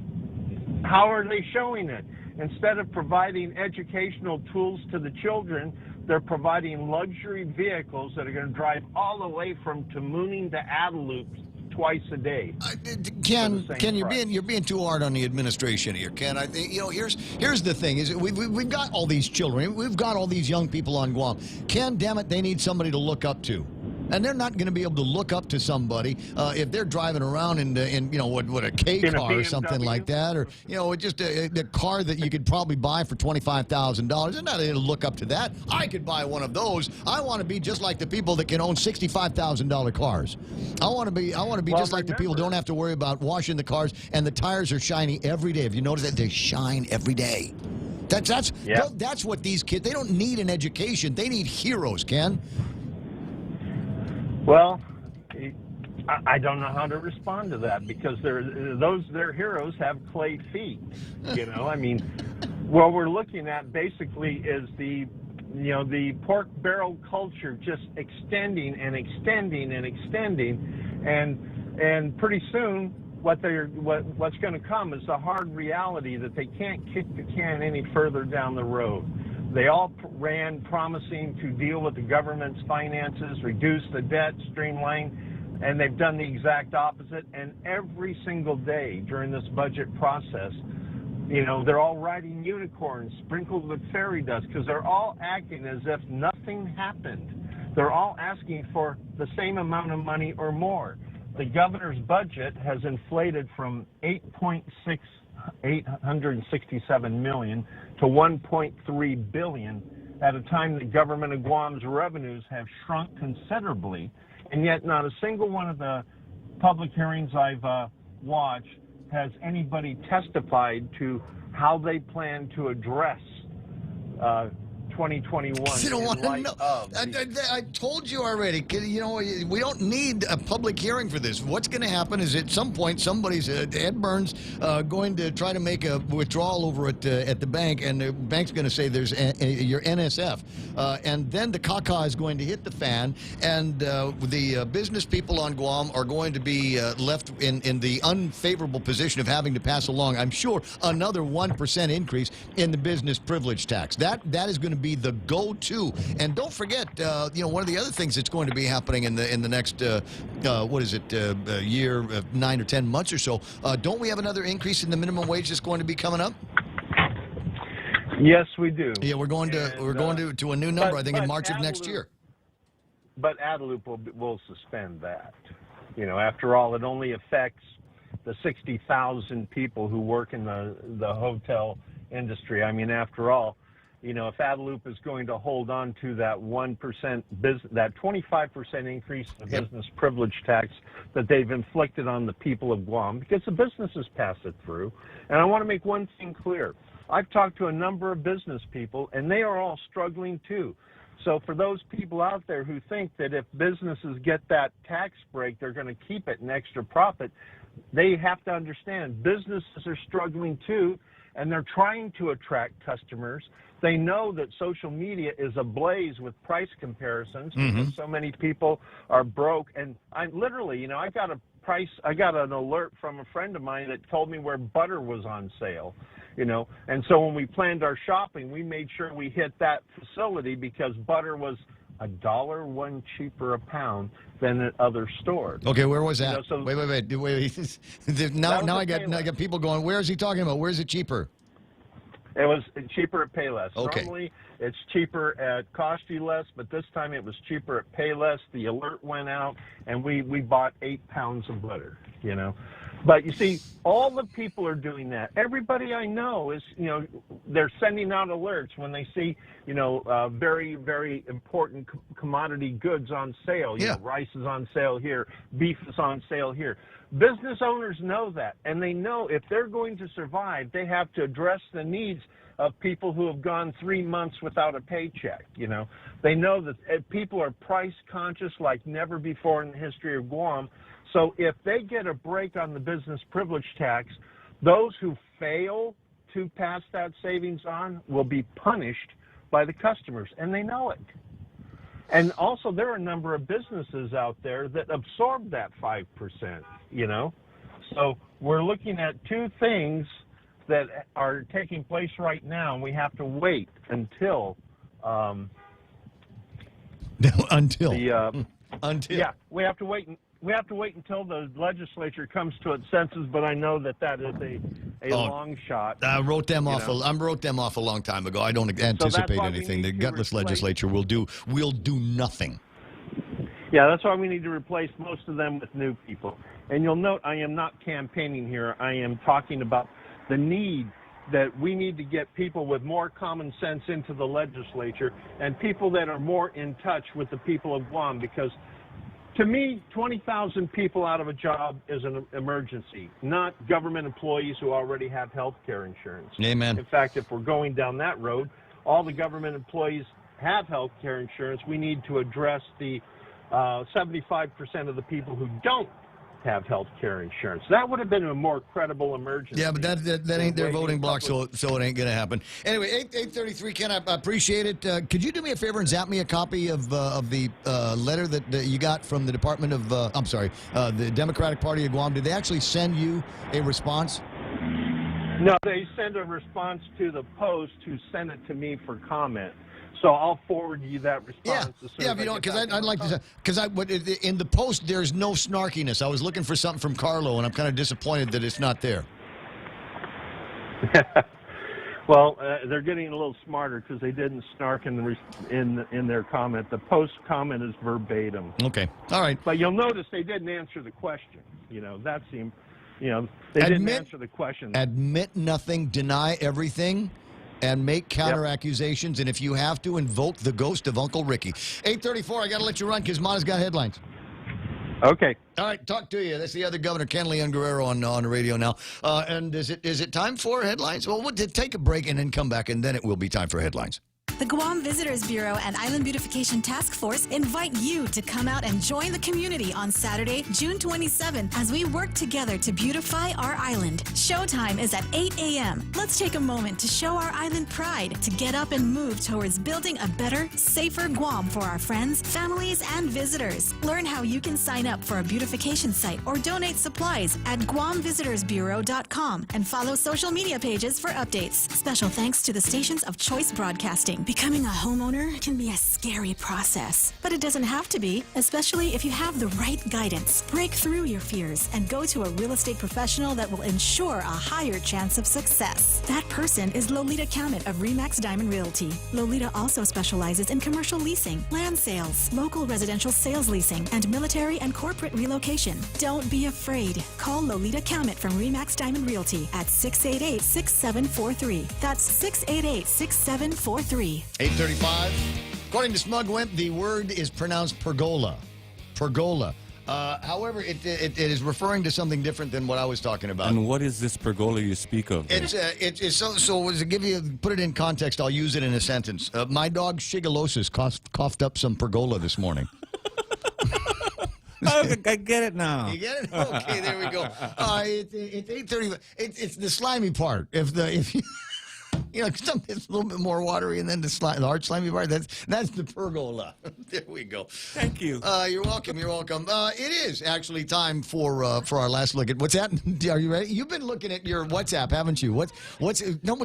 [SPEAKER 11] how are they showing it? Instead of providing educational tools to the children, they're providing luxury vehicles that are going to drive all the way from Tamuning to Adelup twice a day.
[SPEAKER 12] Ken, you're being too hard on the administration here, Ken. I think here's the thing: is we've got all these children, we've got all these young people on Guam. Ken, damn it, they need somebody to look up to. And they're not going to be able to look up to somebody if they're driving around in what a K car or something like that, or just a car that you could probably buy for $25,000. They're not going to look up to that. I could buy one of those. I want to be just like the people that can own $65,000 cars. I want to be just like the people who don't have to worry about washing the cars and the tires are shiny every day. Have you noticed that they shine every day? That's what these kids. They don't need an education. They need heroes, Ken.
[SPEAKER 11] Well, I don't know how to respond to that because their heroes have clay feet. I mean, what we're looking at basically is the pork barrel culture just extending and extending and extending, and pretty soon what's going to come is the hard reality that they can't kick the can any further down the road. They all ran promising to deal with the government's finances, reduce the debt, streamline, and they've done the exact opposite. And every single day during this budget process, they're all riding unicorns sprinkled with fairy dust because they're all acting as if nothing happened. They're all asking for the same amount of money or more. The governor's budget has inflated from $867 million to $1.3 billion at a time the government of Guam's revenues have shrunk considerably, and yet not a single one of the public hearings I've watched has anybody testified to how they plan to address 2021.
[SPEAKER 12] You don't want to know. I told you already. We don't need a public hearing for this. What's going to happen is at some point somebody's Ed Burns going to try to make a withdrawal over at the bank, and the bank's going to say there's your NSF, and then the caca is going to hit the fan, and the business people on Guam are going to be left in the unfavorable position of having to pass along, I'm sure, another 1% increase in the business privilege tax. That is going to be the go-to. And don't forget, one of the other things that's going to be happening in the next year, 9 or 10 months or so. Don't we have another increase in the minimum wage that's going to be coming up?
[SPEAKER 11] Yes, we do.
[SPEAKER 12] Yeah, we're going to a new number, I think, in March of next year.
[SPEAKER 11] But Adelup will suspend that. After all, it only affects the 60,000 people who work in the hotel industry. I mean, after all, if Adelup is going to hold on to that 1%, that 25% increase in the business privilege tax that they've inflicted on the people of Guam, because the businesses pass it through. And I want to make one thing clear. I've talked to a number of business people, and they are all struggling too. So for those people out there who think that if businesses get that tax break, they're going to keep it an extra profit, they have to understand businesses are struggling too, and they're trying to attract customers. They know that social media is ablaze with price comparisons because so many people are broke. And I literally, I got an alert from a friend of mine that told me where butter was on sale, And so when we planned our shopping, we made sure we hit that facility because butter was $1 cheaper a pound than at other stores.
[SPEAKER 12] Okay, where was that? Wait. Now I got people going, where is he talking about? Where is it cheaper?
[SPEAKER 11] It was cheaper at Payless.
[SPEAKER 12] Okay.
[SPEAKER 11] Normally, it's cheaper at Cost You Less, but this time it was cheaper at Payless. The alert went out, and we bought 8 pounds of butter, But you see, all the people are doing that. Everybody I know is, they're sending out alerts when they see, very, very important commodity goods on sale. Rice is on sale here, beef is on sale here. Business owners know that, and they know if they're going to survive, they have to address the needs of people who have gone 3 months without a paycheck. They know that people are price conscious like never before in the history of Guam. So if they get a break on the business privilege tax, those who fail to pass that savings on will be punished by the customers, and they know it. And also, there are a number of businesses out there that absorb that 5%, you know. So we're looking at two things that are taking place right now, and we have to wait until
[SPEAKER 12] until.
[SPEAKER 11] Yeah, we have to wait. We have to wait until the legislature comes to its senses. But I know that is a long shot.
[SPEAKER 12] I wrote them off. I wrote them off a long time ago. I don't anticipate anything. The gutless legislature will do nothing.
[SPEAKER 11] Yeah, that's why we need to replace most of them with new people. And you'll note I am not campaigning here. I am talking about the need that we need to get people with more common sense into the legislature and people that are more in touch with the people of Guam, because to me, 20,000 people out of a job is an emergency, not government employees who already have health care insurance.
[SPEAKER 12] Amen.
[SPEAKER 11] In fact, if we're going down that road, all the government employees have health care insurance. We need to address the 75% of the people who don't have health care insurance. That would have been a more credible emergency.
[SPEAKER 12] Yeah, but that ain't their voting block, so it ain't going to happen. Anyway, 8:33, Ken, I appreciate it. Could you do me a favor and zap me a copy of the letter that you got from the Department of, the Democratic Party of Guam? Did they actually send you a response?
[SPEAKER 11] No, they send a response to the Post, who sent it to me for comment. So I'll forward you that response.
[SPEAKER 12] Yeah, if you don't, because I'd like to. Because in the Post there's no snarkiness. I was looking for something from Carlo, and I'm kind of disappointed that it's not there.
[SPEAKER 11] Well, they're getting a little smarter because they didn't snark in their comment. The Post comment is verbatim.
[SPEAKER 12] Okay, all right.
[SPEAKER 11] But you'll notice they didn't answer the question. You know, that seemed. You know, they didn't answer the question.
[SPEAKER 12] Admit nothing, deny everything, and make counter accusations, and if you have to, invoke the ghost of Uncle Ricky. 8:34, I got to let you run because Mana's got headlines.
[SPEAKER 11] Okay.
[SPEAKER 12] All right, talk to you. That's the other governor, Ken Leon Guerrero, on the radio now. And is it time for headlines? Well, we'll take a break and then come back, and then it will be time for headlines.
[SPEAKER 7] The Guam Visitors Bureau and Island Beautification Task Force invite you to come out and join the community on Saturday, June 27th, as we work together to beautify our island. Showtime is at 8 a.m. Let's take a moment to show our island pride, to get up and move towards building a better, safer Guam for our friends, families, and visitors. Learn how you can sign up for a beautification site or donate supplies at GuamVisitorsBureau.com and follow social media pages for updates. Special thanks to the stations of Choice Broadcasting. Becoming a homeowner can be a scary process, but it doesn't have to be, especially if you have the right guidance. Break through your fears and go to a real estate professional that will ensure a higher chance of success. That person is Lolita Kamet of RE/MAX Diamond Realty. Lolita also specializes in commercial leasing, land sales, local residential sales leasing, and military and corporate relocation. Don't be afraid. Call Lolita Kamet from RE/MAX Diamond Realty at 688-6743. That's 688-6743.
[SPEAKER 12] 8:35. According to Smug Wimp, the word is pronounced pergola. Pergola. However, it is referring to something different than what I was talking about.
[SPEAKER 5] And what is this pergola you speak of?
[SPEAKER 12] It's so to put it in context, I'll use it in a sentence. My dog Shigalosis coughed up some pergola this morning.
[SPEAKER 5] I get it now.
[SPEAKER 12] You get it? Okay, there we go. It's 8:30. It's the slimy part. If you know, it's a little bit more watery, and then the hard slimy part, that's the pergola. There we go.
[SPEAKER 5] Thank you.
[SPEAKER 12] You're welcome. You're welcome. It is actually time for our last look at what's that? Are you ready? You've been looking at your WhatsApp, haven't you?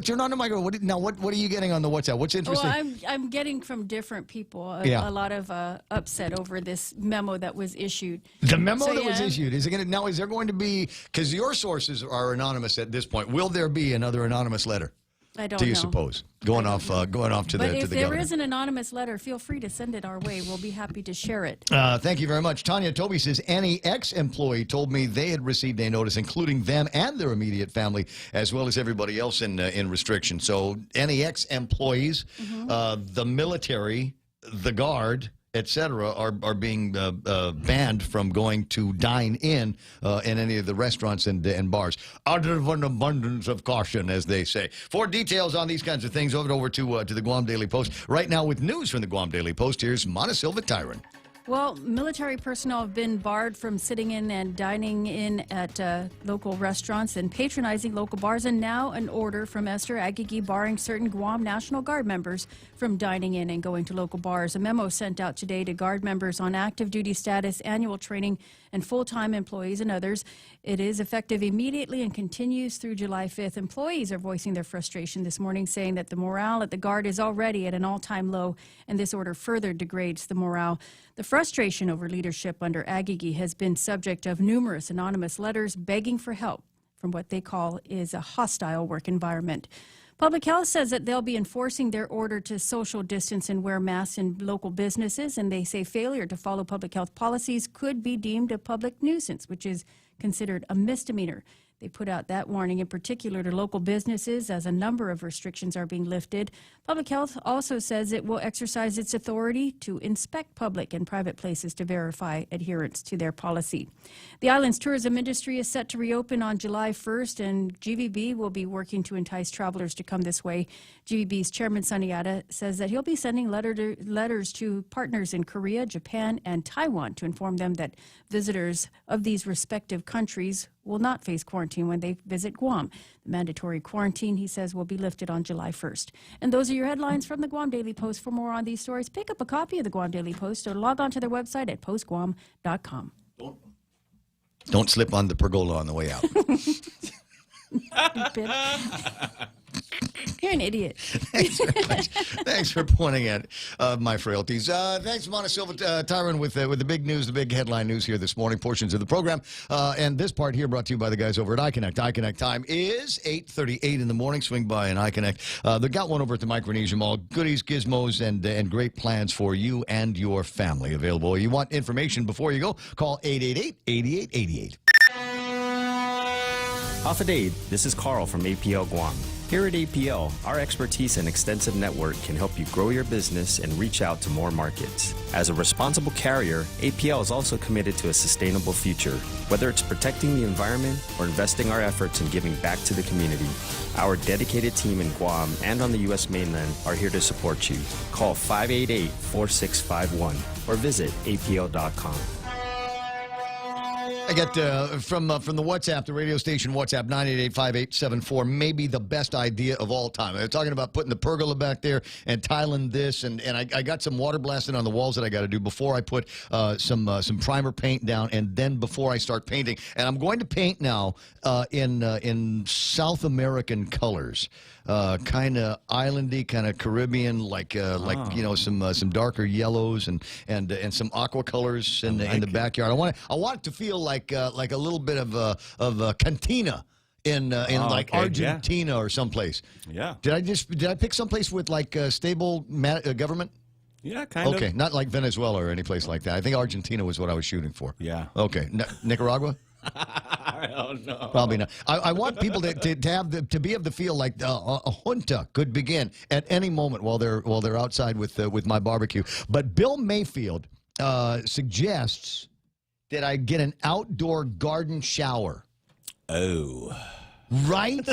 [SPEAKER 12] Turn on the microphone. What are you getting on the WhatsApp? What's interesting?
[SPEAKER 10] Well, I'm getting from different people a lot of upset over this memo that was issued.
[SPEAKER 12] The memo that was issued, is there going to be, because your sources are anonymous at this point, will there be another anonymous letter?
[SPEAKER 10] I don't know.
[SPEAKER 12] Do you suppose? Going off to the governor.
[SPEAKER 10] But if there is an anonymous letter, feel free to send it our way. We'll be happy to share it.
[SPEAKER 12] Thank you very much. Tonya Toby says, any ex-employee told me they had received a notice, including them and their immediate family, as well as everybody else in restriction. So any ex-employees, the military, the Guard, etc., are being banned from going to dine in any of the restaurants and bars. Out of an abundance of caution, as they say. For details on these kinds of things, over to the Guam Daily Post. Right now with news from the Guam Daily Post, here's Mana Silva Tyron.
[SPEAKER 10] Well, military personnel have been barred from sitting in and dining in at local restaurants and patronizing local bars, and now an order from Esther Agigi barring certain Guam National Guard members from dining in and going to local bars. A memo sent out today to Guard members on active duty status, annual training, and full-time employees and others. It is effective immediately and continues through July 5th. Employees are voicing their frustration this morning, saying that the morale at the Guard is already at an all-time low, and this order further degrades the morale. The frustration over leadership under Agigi has been subject of numerous anonymous letters begging for help from what they call is a hostile work environment. Public Health says that they'll be enforcing their order to social distance and wear masks in local businesses, and they say failure to follow public health policies could be deemed a public nuisance, which is considered a misdemeanor. They put out that warning in particular to local businesses as a number of restrictions are being lifted. Public Health also says it will exercise its authority to inspect public and private places to verify adherence to their policy. The island's tourism industry is set to reopen on July 1st, and GVB will be working to entice travelers to come this way. GVB's chairman, Saniata, says that he'll be sending letters to partners in Korea, Japan, and Taiwan to inform them that visitors of these respective countries will not face quarantine when they visit Guam. The mandatory quarantine, he says, will be lifted on July 1st. And those are your headlines from the Guam Daily Post. For more on these stories, pick up a copy of the Guam Daily Post or log on to their website at postguam.com.
[SPEAKER 12] Don't slip on the pergola on the way out.
[SPEAKER 10] You're an idiot.
[SPEAKER 12] Thanks very much. Thanks for pointing at my frailties. Thanks, Montesilva Tyron, with the big news, the big headline news here this morning, portions of the program. And this part here brought to you by the guys over at iConnect. iConnect time is 8:38 in the morning. Swing by an iConnect. They got one over at the Micronesia Mall. Goodies, gizmos, and great plans for you and your family available. You want information before you go? Call 888-8888.
[SPEAKER 13] Half a day, this is Carl from APL Guam. Here at APL, our expertise and extensive network can help you grow your business and reach out to more markets. As a responsible carrier, APL is also committed to a sustainable future. Whether it's protecting the environment or investing our efforts in giving back to the community, our dedicated team in Guam and on the U.S. mainland are here to support you. Call 588-4651 or visit apl.com.
[SPEAKER 12] I got from the WhatsApp, the radio station WhatsApp, 988-5874, maybe the best idea of all time. They're talking about putting the pergola back there and tiling this, and I got some water blasting on the walls that I got to do before I put some primer paint down, and then before I start painting. And I'm going to paint now in South American colors. Kind of islandy, kind of Caribbean, like some darker yellows and some aqua colors in the backyard. I want it to feel like a little bit of a cantina in Argentina or someplace.
[SPEAKER 5] Yeah.
[SPEAKER 12] Did I pick someplace with like stable government?
[SPEAKER 5] Yeah, kind of.
[SPEAKER 12] Okay, not like Venezuela or any place like that. I think Argentina was what I was shooting for.
[SPEAKER 5] Yeah.
[SPEAKER 12] Okay, Nicaragua.
[SPEAKER 5] I don't know.
[SPEAKER 12] Probably not. I want people to be able to feel like a junta could begin at any moment while they're outside with my barbecue. But Bill Mayfield suggests that I get an outdoor garden shower.
[SPEAKER 5] Oh.
[SPEAKER 12] Right?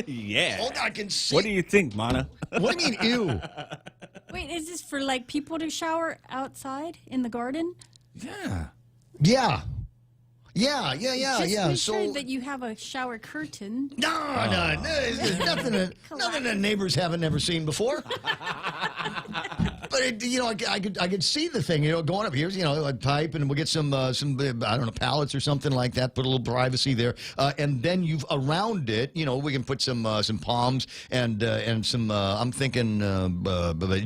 [SPEAKER 5] Yeah.
[SPEAKER 12] Oh, I can see.
[SPEAKER 5] What do you think, Mana?
[SPEAKER 12] What do you mean, ew?
[SPEAKER 10] Wait, is this for like people to shower outside in the garden?
[SPEAKER 5] Yeah.
[SPEAKER 12] Yeah. Yeah.
[SPEAKER 10] Just make
[SPEAKER 12] So
[SPEAKER 10] sure that you have a shower curtain.
[SPEAKER 12] No, there's nothing that neighbors haven't never seen before. But I could see the thing, going up here, a pipe, and we'll get some I don't know, pallets or something like that. Put a little privacy there, and then you've around it, we can put some palms and some. I'm thinking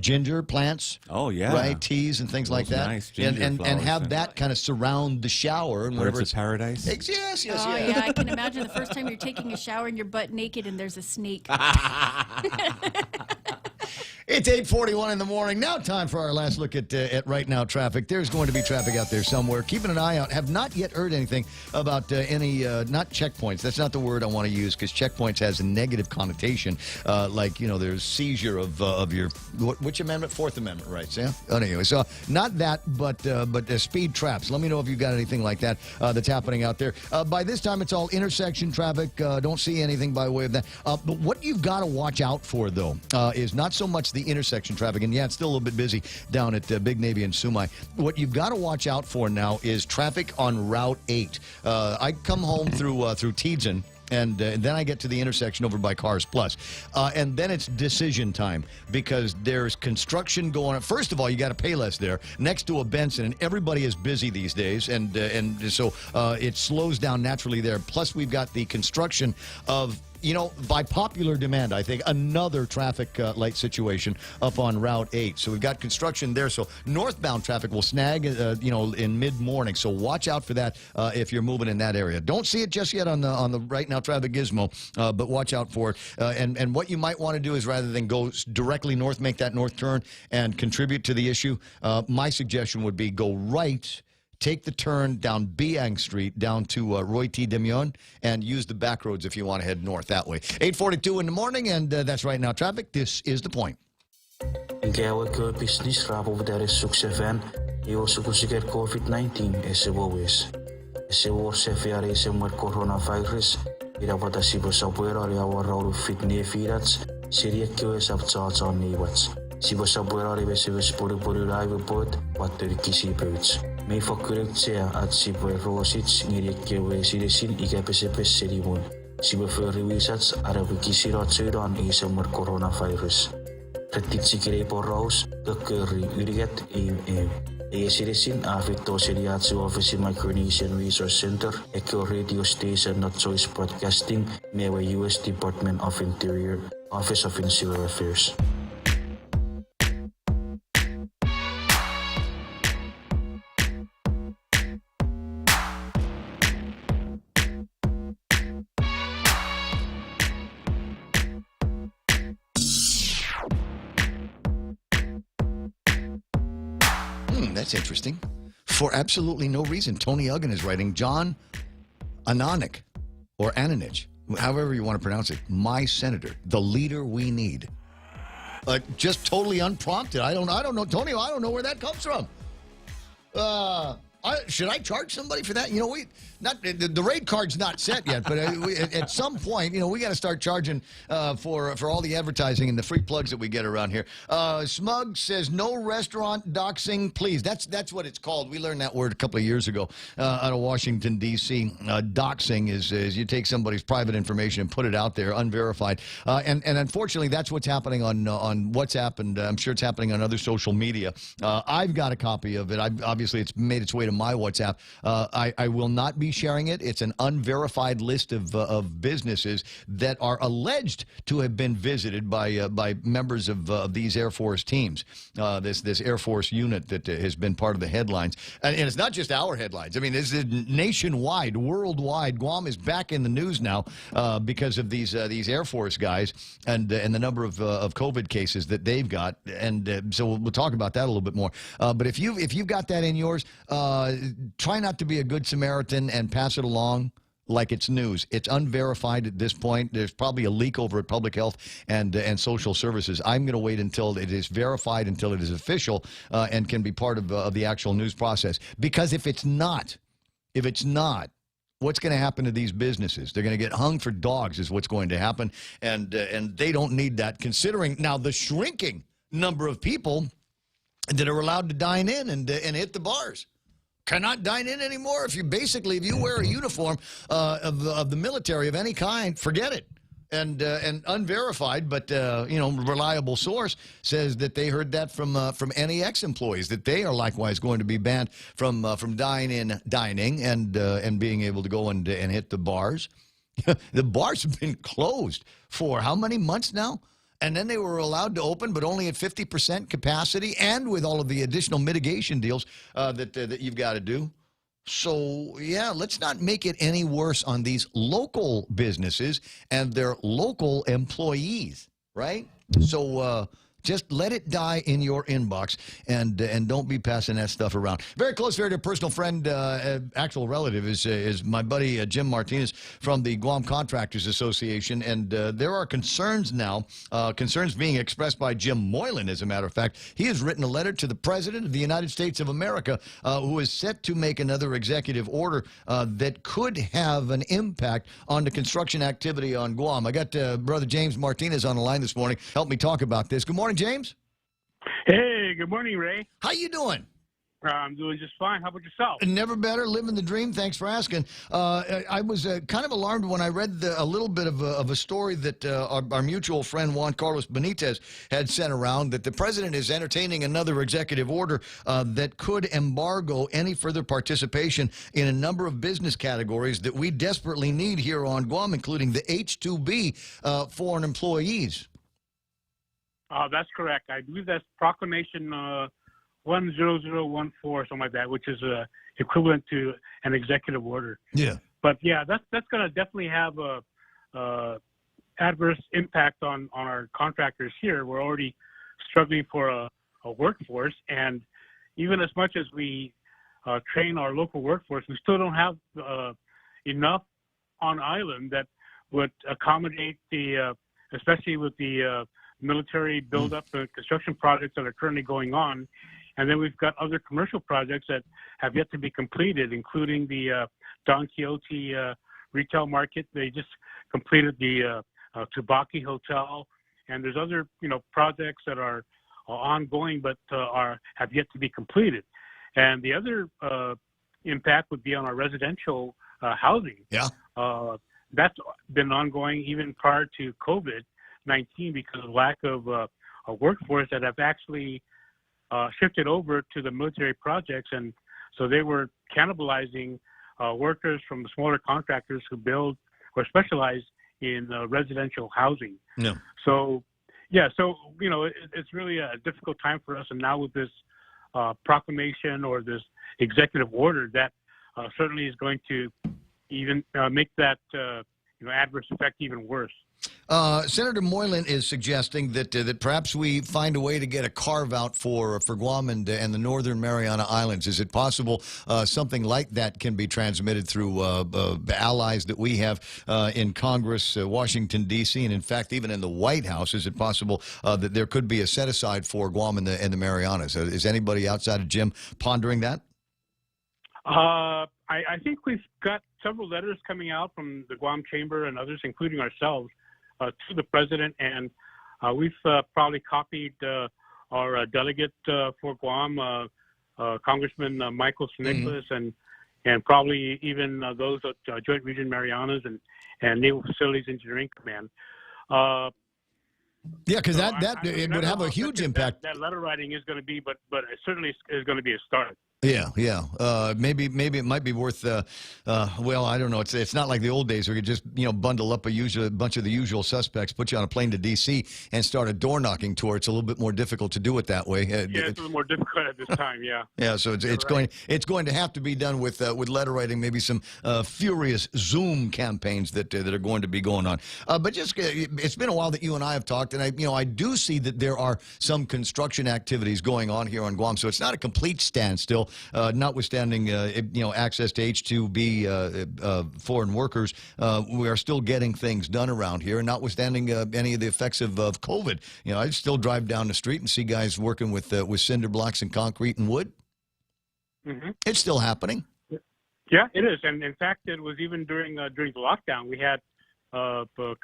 [SPEAKER 12] ginger plants.
[SPEAKER 5] Oh yeah,
[SPEAKER 12] right, teas and things like that.
[SPEAKER 5] Nice ginger
[SPEAKER 12] and
[SPEAKER 5] flowers
[SPEAKER 12] have that kind of surround the shower and whatever
[SPEAKER 5] it's paradise.
[SPEAKER 12] Yes.
[SPEAKER 10] Oh yeah, I can imagine the first time you're taking a shower and you're butt naked and there's a snake.
[SPEAKER 12] It's 8:41 in the morning. Now time for our last look at right now traffic. There's going to be traffic out there somewhere. Keeping an eye out. Have not yet heard anything about any, not checkpoints. That's not the word I want to use because checkpoints has a negative connotation. There's seizure of your, which amendment? Fourth Amendment rights, yeah? Anyway, so not that, but speed traps. Let me know if you've got anything like that that's happening out there. By this time, it's all intersection traffic. Don't see anything by way of that. But what you've got to watch out for, though, is not so much that's the intersection traffic. And yeah, it's still a little bit busy down at Big Navy and Sumai. What you've got to watch out for now is traffic on Route 8. I come home through Teedzin. And then I get to the intersection over by Cars Plus. And then it's decision time because there's construction going on. First of all, you got a Payless there next to a Benson, and everybody is busy these days. And so it slows down naturally there. Plus, we've got the construction of, by popular demand, I think, another traffic light situation up on Route 8. So we've got construction there. So northbound traffic will snag, in mid-morning. So watch out for that if you're moving in that area. Don't see it just yet on the right now traffic gizmo, but watch out for it. And what you might want to do is rather than go directly north, make that north turn and contribute to the issue, my suggestion would be go right. Take the turn down Biang Street down to Roy T. Demion and use the back roads if you want to head north that way. 8:42 in the morning, and that's right now traffic. This is The Point.
[SPEAKER 15] business COVID-19 coronavirus Sibo sabuerari vesives puri report kisi Me at Sibo Rosits Nirike Sidesin Ikapesepes Serimun. Sibo Revisats Arabikisi Rotsudan is a coronavirus. Retitsikere Poros, the Curry Uriget AM. A citizen Avito Seriatsu Office Micronesian Resource Center, Echo Radio Station Not Choice Broadcasting, Mewa U.S. Department of Interior, Office of Insular Affairs.
[SPEAKER 12] That's interesting. For absolutely no reason. Tony Uggan is writing, John Anonic, or Ananich, however you want to pronounce it, my senator, the leader we need. Just totally unprompted. I don't know, Tony, I don't know where that comes from. Should I charge somebody for that? The rate card's not set yet, but at some point, we got to start charging for all the advertising and the free plugs that we get around here. Smug says no restaurant doxing, please. That's what it's called. We learned that word a couple of years ago out of Washington D.C. Doxing is you take somebody's private information and put it out there unverified, and unfortunately that's what's happening on WhatsApp, and I'm sure it's happening on other social media. I've got a copy of it. Obviously it's made its way to my WhatsApp. I will not be sharing it. It's an unverified list of businesses that are alleged to have been visited by members of these Air Force teams. This Air Force unit that has been part of the headlines, and it's not just our headlines. I mean, this is nationwide, worldwide. Guam is back in the news now because of these Air Force guys and the number of COVID cases that they've got, and so we'll talk about that a little bit more. But if you've got that in yours, try not to be a good Samaritan and pass it along like it's news. It's unverified at this point. There's probably a leak over at Public Health and Social Services. I'm going to wait until it is verified, until it is official, and can be part of the actual news process. Because if it's not, what's going to happen to these businesses? They're going to get hung for dogs is what's going to happen, and they don't need that, considering now the shrinking number of people that are allowed to dine in and hit the bars. Cannot dine in anymore. If you wear a uniform of the military of any kind, forget it. And unverified, but reliable source says that they heard that from NEX employees, that they are likewise going to be banned from dining and being able to go and hit the bars. The bars have been closed for how many months now? And then they were allowed to open, but only at 50% capacity, and with all of the additional mitigation deals that you've got to do. So, yeah, let's not make it any worse on these local businesses and their local employees, right? So just let it die in your inbox, and don't be passing that stuff around. Very close, very personal friend, actual relative is my buddy Jim Martinez from the Guam Contractors Association, and there are concerns now, concerns being expressed by Jim Moylan, as a matter of fact. He has written a letter to the President of the United States of America, who is set to make another executive order that could have an impact on the construction activity on Guam. I got Brother James Martinez on the line this morning. Help me talk about this. Good morning, morning, James.
[SPEAKER 16] Hey, good morning, Ray.
[SPEAKER 12] How you doing?
[SPEAKER 16] I'm doing just fine. How about yourself?
[SPEAKER 12] Never better, living the dream. Thanks for asking. I was kind of alarmed when I read a little bit of a story that our mutual friend Juan Carlos Benitez had sent around, that the president is entertaining another executive order that could embargo any further participation in a number of business categories that we desperately need here on Guam, including the H-2B foreign employees.
[SPEAKER 16] That's correct. I believe that's Proclamation 10014, something like that, which is equivalent to an executive order.
[SPEAKER 12] Yeah.
[SPEAKER 16] But yeah, that's going to definitely have a adverse impact on our contractors here. We're already struggling for a workforce, and even as much as we train our local workforce, we still don't have enough on island that would accommodate especially with the military buildup and construction projects that are currently going on. And then we've got other commercial projects that have yet to be completed, including the Don Quixote retail market. They just completed the Tubaki Hotel, and there's other projects that are ongoing but have yet to be completed. And the other impact would be on our residential housing.
[SPEAKER 12] Yeah,
[SPEAKER 16] that's been ongoing even prior to COVID-19 because of lack of a workforce that have actually shifted over to the military projects, and so they were cannibalizing workers from smaller contractors who build or specialize in residential housing.
[SPEAKER 12] No.
[SPEAKER 16] So, yeah, it's really a difficult time for us, and now with this proclamation or this executive order, that certainly is going to even make that adverse effect even worse.
[SPEAKER 12] Senator Moylan is suggesting that perhaps we find a way to get a carve-out for Guam and the Northern Mariana Islands. Is it possible something like that can be transmitted through allies that we have in Congress, Washington, D.C., and in fact even in the White House? Is it possible that there could be a set-aside for Guam and the Marianas? Is anybody outside of Jim pondering that?
[SPEAKER 16] I think we've got several letters coming out from the Guam Chamber and others, including ourselves, to the president, and we've probably copied our delegate for Guam, Congressman Michael Nicholas, and probably even those at Joint Region Marianas and Naval Facilities Engineering Command.
[SPEAKER 12] Yeah, because it would have a huge impact.
[SPEAKER 16] That letter writing is going to be, but it certainly is going to be a start.
[SPEAKER 12] Yeah. Maybe it might be worth. Well, I don't know. It's not like the old days where you just bundle up a bunch of the usual suspects, put you on a plane to D.C. and start a door knocking tour. It's a little bit more difficult to do it that way.
[SPEAKER 16] Yeah, it's a little more difficult at this time. Yeah.
[SPEAKER 12] Yeah. So it's going to have to be done with letter writing. Maybe some furious Zoom campaigns that are going to be going on. But just it's been a while that you and I have talked, and I do see that there are some construction activities going on here on Guam. So it's not a complete standstill. Notwithstanding, access to H-2B foreign workers, we are still getting things done around here. And notwithstanding any of the effects of COVID, I still drive down the street and see guys working with cinder blocks and concrete and wood.
[SPEAKER 16] Mm-hmm.
[SPEAKER 12] It's still happening.
[SPEAKER 16] Yeah, it is. And in fact, it was even during the lockdown. We had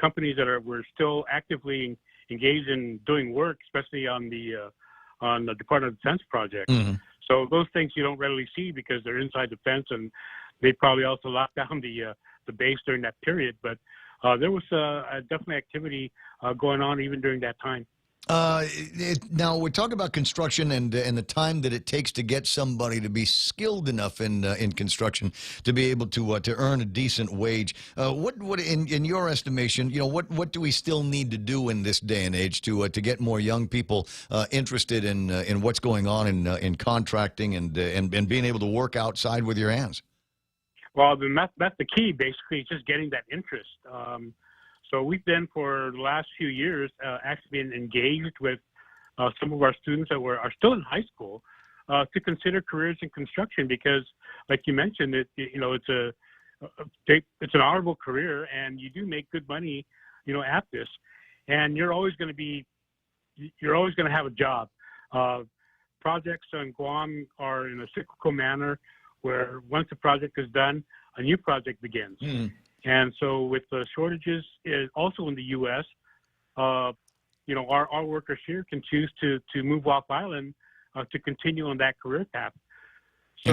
[SPEAKER 16] companies that were still actively engaged in doing work, especially on the Department of Defense project.
[SPEAKER 12] Mm-hmm.
[SPEAKER 16] So those things you don't readily see because they're inside the fence, and they probably also locked down the base during that period. But there was definitely activity going on even during that time.
[SPEAKER 12] Now, we talk about construction and the time that it takes to get somebody to be skilled enough in construction to be able to earn a decent wage. What in your estimation, what do we still need to do in this day and age to get more young people interested in what's going on in contracting and being able to work outside with your hands?
[SPEAKER 16] Well, that's the key, basically, just getting that interest. So we've been, for the last few years, actually been engaged with some of our students that are still in high school to consider careers in construction because, like you mentioned, it's an honorable career and you do make good money, at this, and you're always going to have a job. Projects on Guam are in a cyclical manner where once the project is done, a new project begins. Mm-hmm. And so with the shortages also in the U.S., our workers here can choose to move off island to continue on that career path.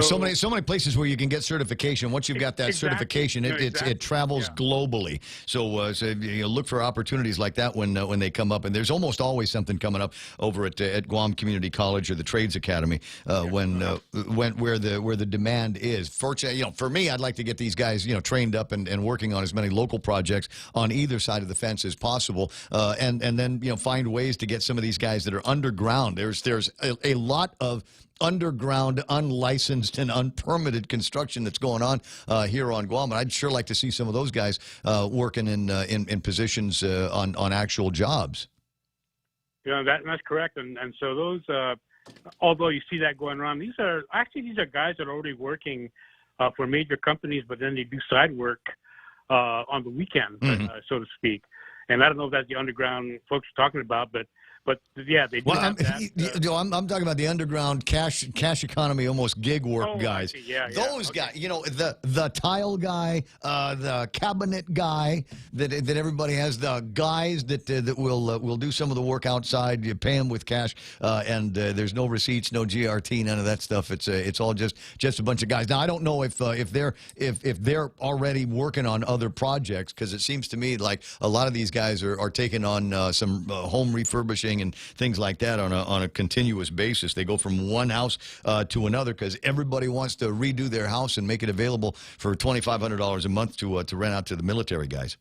[SPEAKER 12] So many places where you can get certification. Once you've got that certification, it travels globally. So look for opportunities like that when they come up. And there's almost always something coming up over at Guam Community College or the Trades Academy where the demand is. Fortunately, for me, I'd like to get these guys trained up and working on as many local projects on either side of the fence as possible, and then find ways to get some of these guys that are underground. There's a lot of underground, unlicensed, and unpermitted construction that's going on here on Guam, and I'd sure like to see some of those guys working in positions on actual jobs.
[SPEAKER 16] That's correct, and so those, although you see that going around, these are guys that are already working for major companies, but then they do side work on the weekend, so to speak. And I don't know if that's the underground folks are talking about, but yeah, they do have that.
[SPEAKER 12] I'm talking about the underground cash economy, almost gig work guys. Those guys, the tile guy, the cabinet guy that everybody has, the guys that will do some of the work outside. You pay them with cash, and there's no receipts, no GRT, none of that stuff. It's all just a bunch of guys. Now I don't know if they're already working on other projects, because it seems to me like a lot of these guys are taking on some home refurbishing and things like that on a continuous basis. They go from one house to another because everybody wants to redo their house and make it available for $2,500 a month to rent out to the military guys.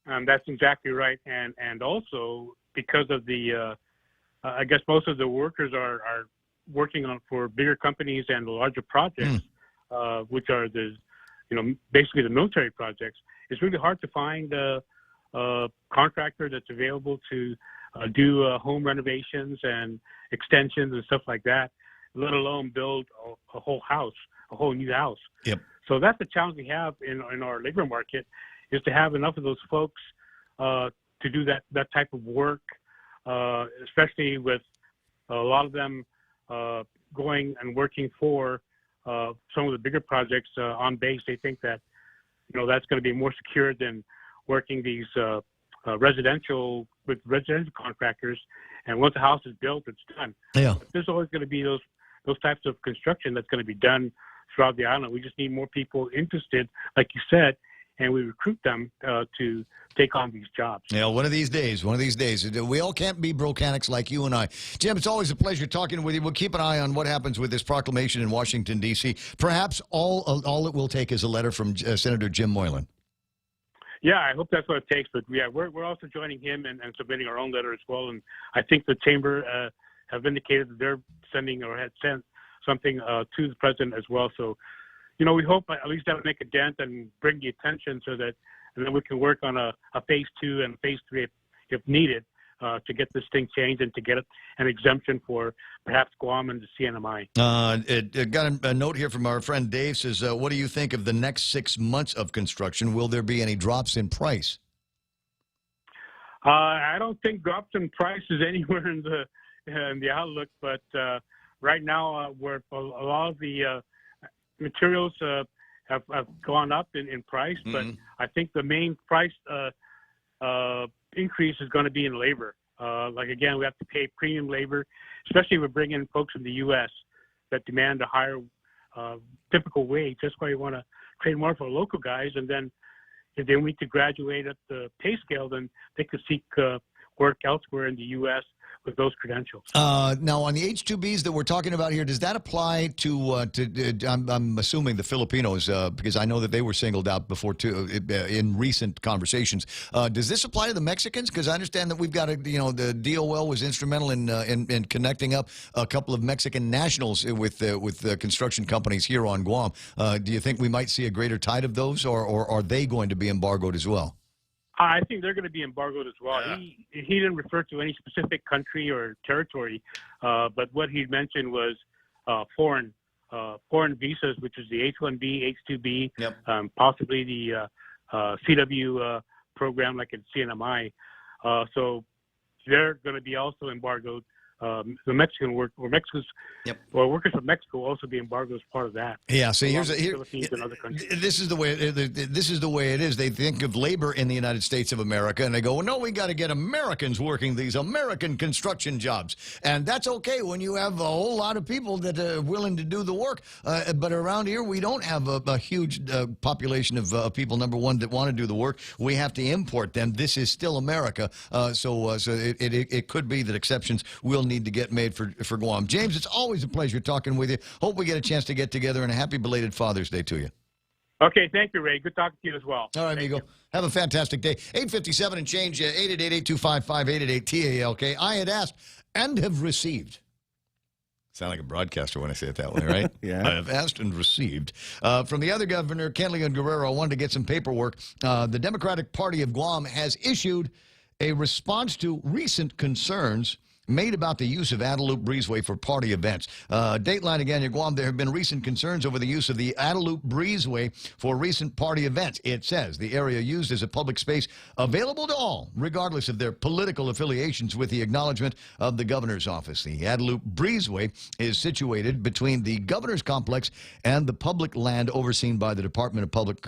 [SPEAKER 16] That's exactly right, and also because of the, I guess most of the workers are working for bigger companies and larger projects, which are basically the military projects. It's really hard to find a contractor that's available to do home renovations and extensions and stuff like that, let alone build a whole house, a whole new house.
[SPEAKER 12] Yep.
[SPEAKER 16] So that's the challenge we have in our labor market, is to have enough of those folks to do that type of work, especially with a lot of them going and working for some of the bigger projects on base. They think that that's going to be more secure than working these residential contractors, and once the house is built, it's done.
[SPEAKER 12] Yeah.
[SPEAKER 16] But there's always going to be those types of construction that's going to be done throughout the island. We just need more people interested, like you said, and we recruit them to take on these jobs.
[SPEAKER 12] Yeah, one of these days. We all can't be brocanics like you and I. Jim, it's always a pleasure talking with you. We'll keep an eye on what happens with this proclamation in Washington, D.C. Perhaps all it will take is a letter from Senator Jim Moylan.
[SPEAKER 16] Yeah, I hope that's what it takes. But yeah, we're also joining him and submitting our own letter as well. And I think the chamber have indicated that they're sending or had sent something to the president as well. So, we hope at least that would make a dent and bring the attention so that, and then we can work on a phase 2 and phase 3 if needed to get this thing changed and to get an exemption for perhaps Guam and the CNMI.
[SPEAKER 12] It got a note here from our friend Dave, says, what do you think of the next 6 months of construction? Will there be any drops in price?
[SPEAKER 16] I don't think drops in price is anywhere in the outlook, but right now where a lot of the materials have gone up in price, but I think the main price increase is going to be in labor. Again, we have to pay premium labor, especially if we're bringing folks from the U.S. that demand a higher typical wage. That's why we want to train more for local guys, and then if they need to graduate at the pay scale, then they could seek work elsewhere in the U.S. with those credentials.
[SPEAKER 12] Now, on the H-2Bs that we're talking about here, does that apply to I'm assuming the Filipinos, because I know that they were singled out before too in recent conversations. Does this apply to the Mexicans? Because I understand that we've got the DOL was instrumental in connecting up a couple of Mexican nationals with construction companies here on Guam. Do you think we might see a greater tide of those, or are they going to be embargoed as well?
[SPEAKER 16] I think they're going to be embargoed as well. Yeah. He didn't refer to any specific country or territory, but what he mentioned was foreign visas, which is the H-1B, H-2B, possibly the CW program like at CNMI. So they're going to be also embargoed the Mexican work or Mexico's or workers from Mexico will also be embargoed as part of that.
[SPEAKER 12] Yeah, so
[SPEAKER 16] Philippines and other countries.
[SPEAKER 12] this is the way it is. They think of labor in the United States of America, and they go, well, no, we got to get Americans working these American construction jobs, and that's okay when you have a whole lot of people that are willing to do the work. But around here, we don't have a huge population of people. Number one, that want to do the work. We have to import them. This is still America, so it could be that exceptions will need to get made for Guam. James, it's always a pleasure talking with you. Hope we get a chance to get together, and a happy belated Father's Day to you.
[SPEAKER 16] Okay, thank you, Ray. Good talking to you as well.
[SPEAKER 12] All right, amigo. Have a fantastic day. 8:57 and change, 888-825-5888-TALK. I had asked and have received. Sound like a broadcaster when I say it that way, right?
[SPEAKER 5] Yeah.
[SPEAKER 12] I have asked and received. From the other governor, Kenley and Guerrero, wanted to get some paperwork. The Democratic Party of Guam has issued a response to recent concerns made about the use of Adelup Breezeway for party events. Dateline again, in Guam, there have been recent concerns over the use of the Adelup Breezeway for recent party events. It says the area used as a public space available to all, regardless of their political affiliations, with the acknowledgement of the governor's office. The Adelup Breezeway is situated between the governor's complex and the public land overseen by the Department of Public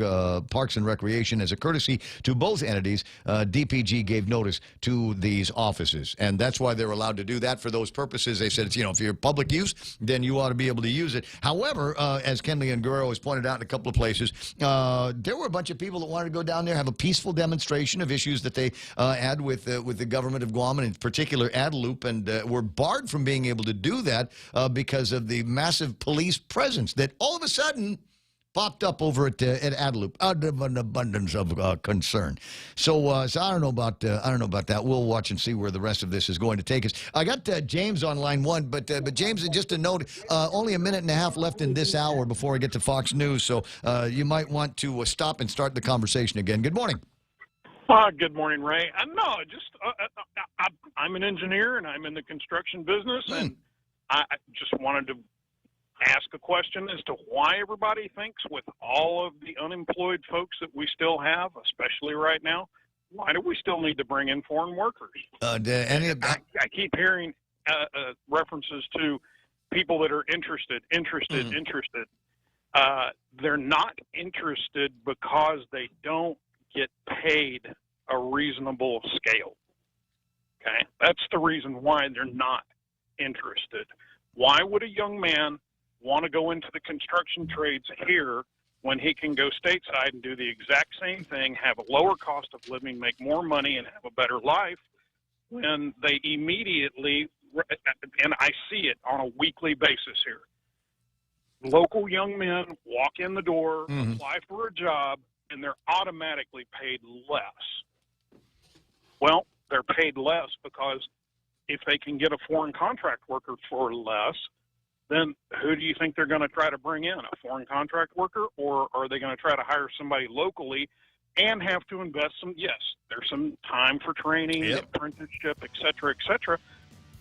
[SPEAKER 12] Parks and Recreation. As a courtesy to both entities, DPG gave notice to these offices, and that's why they're allowed to do that for those purposes. They said, it's, if you're public use, then you ought to be able to use it. However, as Kenley and Guerrero has pointed out in a couple of places, there were a bunch of people that wanted to go down there, have a peaceful demonstration of issues that they had with the government of Guam, and in particular Adelup, and were barred from being able to do that because of the massive police presence that all of a sudden popped up over at Adelup out of an abundance of concern. So I don't know about that. We'll watch and see where the rest of this is going to take us. I got James on line one, but James, just a note, only a minute and a half left in this hour before I get to Fox News, so you might want to stop and start the conversation again. Good morning.
[SPEAKER 18] Good morning, Ray. I'm an engineer and I'm in the construction business, and I just wanted to ask a question as to why everybody thinks, with all of the unemployed folks that we still have, especially right now, why do we still need to bring in foreign workers? I keep hearing references to people that are interested. They're not interested because they don't get paid a reasonable scale. Okay? That's the reason why they're not interested. Why would a young man want to go into the construction trades here when he can go stateside and do the exact same thing, have a lower cost of living, make more money, and have a better life, when they immediately, and I see it on a weekly basis here, local young men walk in the door, apply for a job, and they're automatically paid less. Well, they're paid less because if they can get a foreign contract worker for less, then who do you think they're going to try to bring in? A foreign contract worker, or are they going to try to hire somebody locally and have to invest some? Yes, there's some time for training, apprenticeship, et cetera,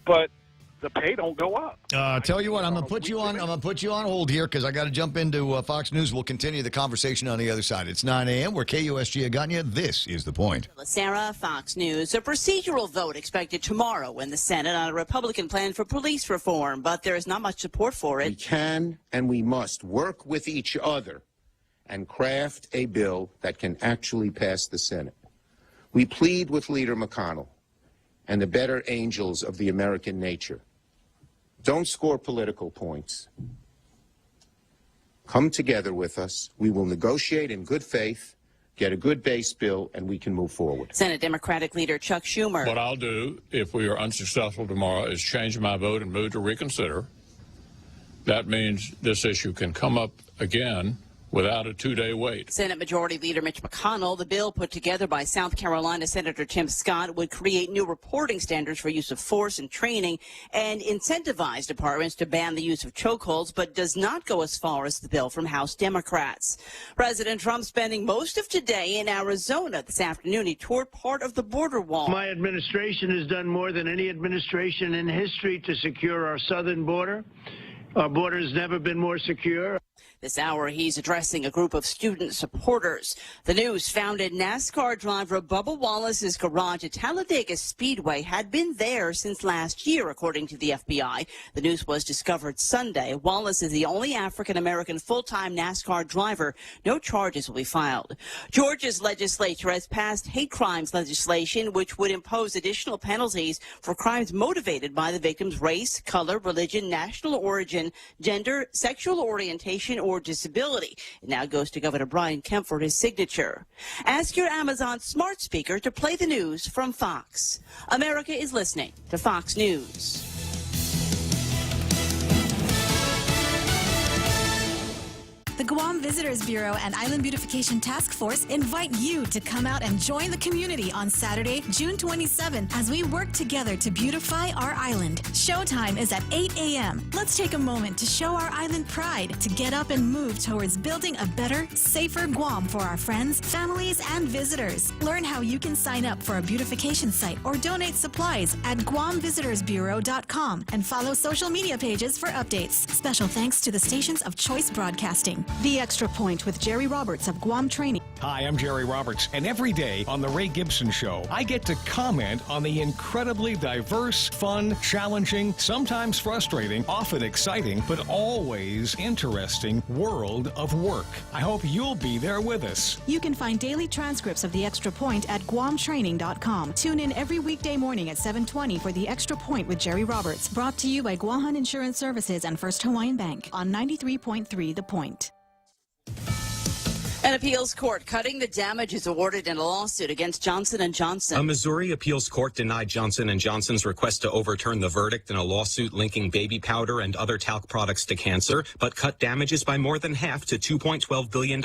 [SPEAKER 18] but the pay don't go up.
[SPEAKER 12] Tell you what, I'm gonna put you on hold here because I got to jump into Fox News. We'll continue the conversation on the other side. It's 9 a.m. We're KUSG Aganya. This is The Point.
[SPEAKER 17] Sarah, Fox News. A procedural vote expected tomorrow in the Senate on a Republican plan for police reform, but there is not much support for it.
[SPEAKER 19] We can and we must work with each other and craft a bill that can actually pass the Senate. We plead with Leader McConnell and the better angels of the American nature. Don't score political points. Come together with us. We will negotiate in good faith, get a good base bill, and we can move forward.
[SPEAKER 17] Senate Democratic Leader Chuck Schumer.
[SPEAKER 20] What I'll do, if we are unsuccessful tomorrow, is change my vote and move to reconsider. That means this issue can come up again without a 2-day wait.
[SPEAKER 17] Senate Majority Leader Mitch McConnell, the bill put together by South Carolina Senator Tim Scott would create new reporting standards for use of force and training and incentivize departments to ban the use of chokeholds, but does not go as far as the bill from House Democrats. President Trump spending most of today in Arizona. This afternoon, he toured part of the border wall.
[SPEAKER 23] My administration has done more than any administration in history to secure our southern border. Our border has never been more secure.
[SPEAKER 17] This hour, he's addressing a group of student supporters. The news founded NASCAR driver Bubba Wallace's garage at Talladega Speedway had been there since last year, according to the FBI. The news was discovered Sunday. Wallace is the only African-American full-time NASCAR driver. No charges will be filed. Georgia's legislature has passed hate crimes legislation, which would impose additional penalties for crimes motivated by the victim's race, color, religion, national origin, gender, sexual orientation, or disability. It now goes to Governor Brian Kemp for his signature. Ask your Amazon smart speaker to play the news from Fox. America is listening to Fox News.
[SPEAKER 7] The Guam Visitors Bureau and Island Beautification Task Force invite you to come out and join the community on Saturday, June 27th, as we work together to beautify our island. Showtime is at 8 a.m. Let's take a moment to show our island pride, to get up and move towards building a better, safer Guam for our friends, families, and visitors. Learn how you can sign up for a beautification site or donate supplies at GuamVisitorsBureau.com and follow social media pages for updates. Special thanks to the stations of Choice Broadcasting. The Extra Point with Jerry Roberts of Guam Training.
[SPEAKER 1] Hi, I'm Jerry Roberts, and every day on The Ray Gibson Show, I get to comment on the incredibly diverse, fun, challenging, sometimes frustrating, often exciting, but always interesting world of work. I hope you'll be there with us.
[SPEAKER 7] You can find daily transcripts of The Extra Point at GuamTraining.com. Tune in every weekday morning at 7:20 for The Extra Point with Jerry Roberts. Brought to you by Guahan Insurance Services and First Hawaiian Bank on 93.3 The Point.
[SPEAKER 17] An appeals court cutting the damages awarded in a lawsuit against Johnson & Johnson.
[SPEAKER 2] A Missouri appeals court denied Johnson & Johnson's request to overturn the verdict in a lawsuit linking baby powder and other talc products to cancer, but cut damages by more than half to $2.12 billion.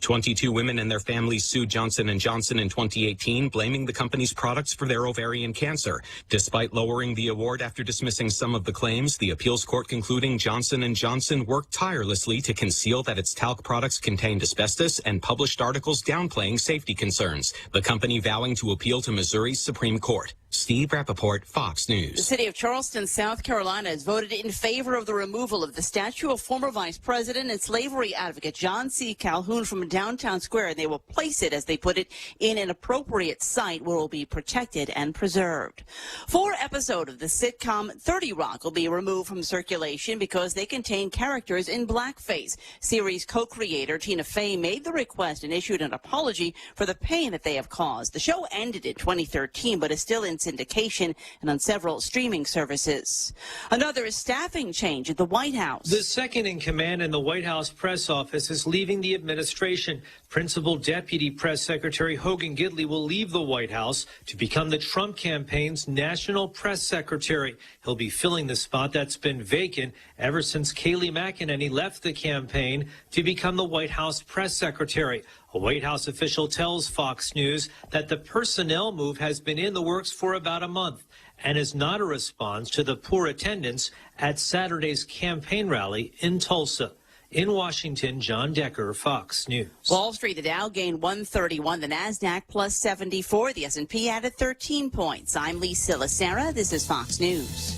[SPEAKER 2] 22 women and their families sued Johnson & Johnson in 2018, blaming the company's products for their ovarian cancer. Despite lowering the award after dismissing some of the claims, the appeals court concluding Johnson & Johnson worked tirelessly to conceal that its talc products contained asbestos and published articles downplaying safety concerns, the company vowing to appeal to Missouri's Supreme Court. Steve Rappaport, Fox News.
[SPEAKER 17] The city of Charleston, South Carolina, has voted in favor of the removal of the statue of former Vice President and slavery advocate John C. Calhoun from downtown square, and they will place it, as they put it, in an appropriate site where it will be protected and preserved. 4 episodes of the sitcom 30 Rock will be removed from circulation because they contain characters in blackface. Series co-creator Tina Fey made the request and issued an apology for the pain that they have caused. The show ended in 2013, but is still in syndication and on several streaming services. Another staffing change at the White House.
[SPEAKER 3] The second in command in the White House press office is leaving the administration. Principal Deputy Press Secretary Hogan Gidley will leave the White House to become the Trump campaign's national press secretary. He'll be filling the spot that's been vacant ever since Kayleigh McEnany left the campaign to become the White House press secretary. A White House official tells Fox News that the personnel move has been in the works for about a month and is not a response to the poor attendance at Saturday's campaign rally in Tulsa. In Washington, John Decker, Fox News.
[SPEAKER 17] Wall Street, the Dow gained 131, the NASDAQ plus 74, the S&P added 13 points. I'm Lee Silasera. This is Fox News.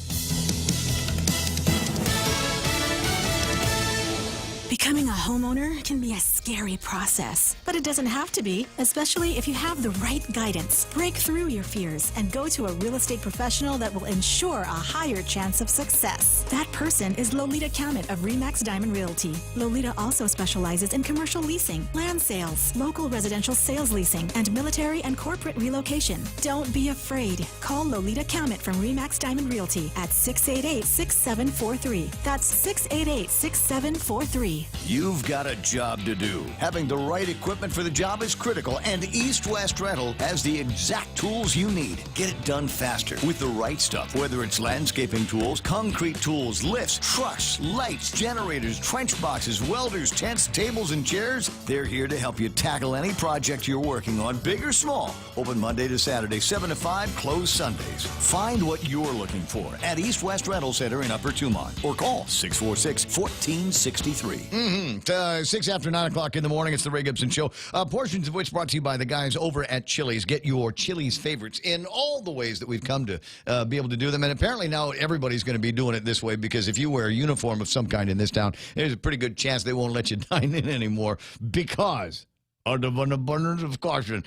[SPEAKER 7] Becoming a homeowner can be a scary process, but it doesn't have to be, especially if you have the right guidance. Break through your fears and go to a real estate professional that will ensure a higher chance of success. That person is Lolita Camet of RE/MAX Diamond Realty. Lolita also specializes in commercial leasing, land sales, local residential sales leasing, and military and corporate relocation. Don't be afraid. Call Lolita Camet from RE/MAX Diamond Realty at 688-6743. That's 688-6743.
[SPEAKER 9] You've got a job to do. Having the right equipment for the job is critical, and East West Rental has the exact tools you need. Get it done faster with the right stuff, whether it's landscaping tools, concrete tools, lifts, trucks, lights, generators, trench boxes, welders, tents, tables, and chairs. They're here to help you tackle any project you're working on, big or small. Open Monday to Saturday, 7 to 5, closed Sundays. Find what you're looking for at East West Rental Center in Upper Tumont, or call 646-1463.
[SPEAKER 12] 6 after 9 o'clock. o'clock in the morning. It's the Ray Gibson Show. Portions of which brought to you by the guys over at Chili's. Get your Chili's favorites in all the ways that we've come to be able to do them. And apparently now everybody's going to be doing it this way, because if you wear a uniform of some kind in this town, there's a pretty good chance they won't let you dine in anymore because out of an abundance of caution.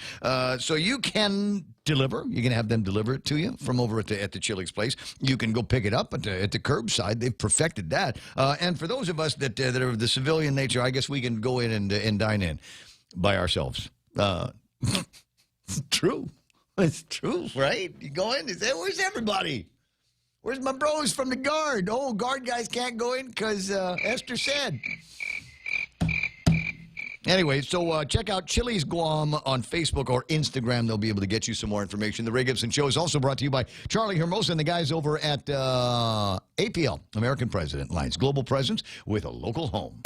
[SPEAKER 12] So you can deliver. You can have them deliver it to you from over at the Chili's place. You can go pick it up at the curbside. They've perfected that. And for those of us that are of the civilian nature, I guess we can go in and dine in by ourselves. It's true. It's true, right? You go in and say, where's everybody? Where's my bros from the guard? Oh, guard guys can't go in because Esther said. Anyway, so check out Chili's Guam on Facebook or Instagram. They'll be able to get you some more information. The Ray Gibson Show is also brought to you by Charlie Hermosa and the guys over at APL, American President Lines. Global presence with a local home.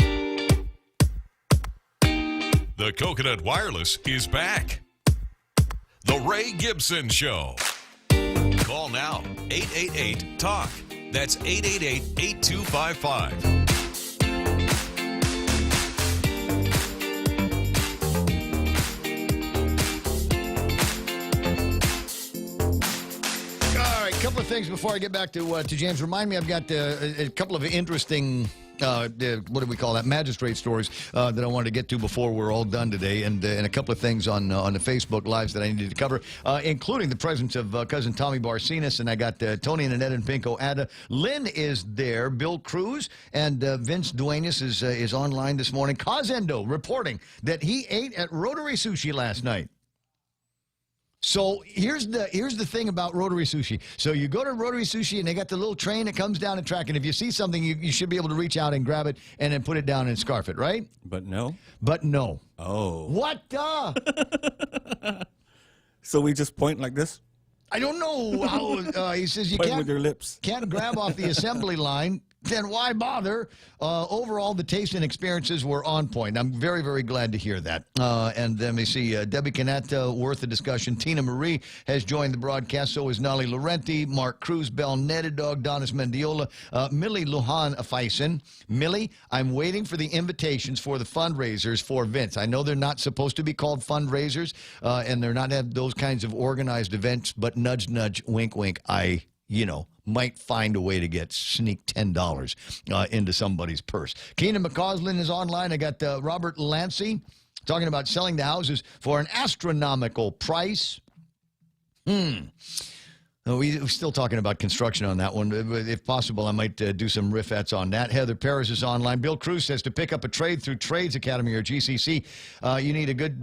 [SPEAKER 6] The Coconut Wireless is back. The Ray Gibson Show. Call now, 888-TALK. That's 888-8255.
[SPEAKER 12] Couple of things before I get back to James. Remind me, I've got a couple of interesting, what do we call that, magistrate stories that I wanted to get to before we're all done today, and a couple of things on the Facebook Lives that I needed to cover, including the presence of cousin Tommy Barcinas, and I got Tony and Annette and Pinko Ada. Lynn is there, Bill Cruz, and Vince Duenas is online this morning. Cosendo reporting that he ate at Rotary Sushi last night. So here's the thing about Rotary Sushi. So you go to Rotary Sushi and they got the little train that comes down the track, and if you see something, you should be able to reach out and grab it and then put it down and scarf it, right?
[SPEAKER 5] But no.
[SPEAKER 12] But no.
[SPEAKER 5] Oh.
[SPEAKER 12] What the?
[SPEAKER 5] So we just point like this?
[SPEAKER 12] I don't know how. He says you
[SPEAKER 5] Point with your lips.
[SPEAKER 12] Can't grab off the assembly line. Then why bother? Overall, the taste and experiences were on point. I'm very, very glad to hear that. And then we see Debbie Canetta, worth a discussion. Tina Marie has joined the broadcast. So is Nolly Laurenti, Mark Cruz, Bell Netadog, Donis Mendiola, Millie Lujan Faison. Millie, I'm waiting for the invitations for the fundraisers for Vince. I know they're not supposed to be called fundraisers, and they're not have those kinds of organized events, but nudge, nudge, wink, wink, might find a way to sneak $10 into somebody's purse. Keenan McCausland is online. I got Robert Lancy talking about selling the houses for an astronomical price. We're still talking about construction on that one. If possible, I might do some riffettes on that. Heather Paris is online. Bill Cruz says to pick up a trade through Trades Academy or GCC, you need a good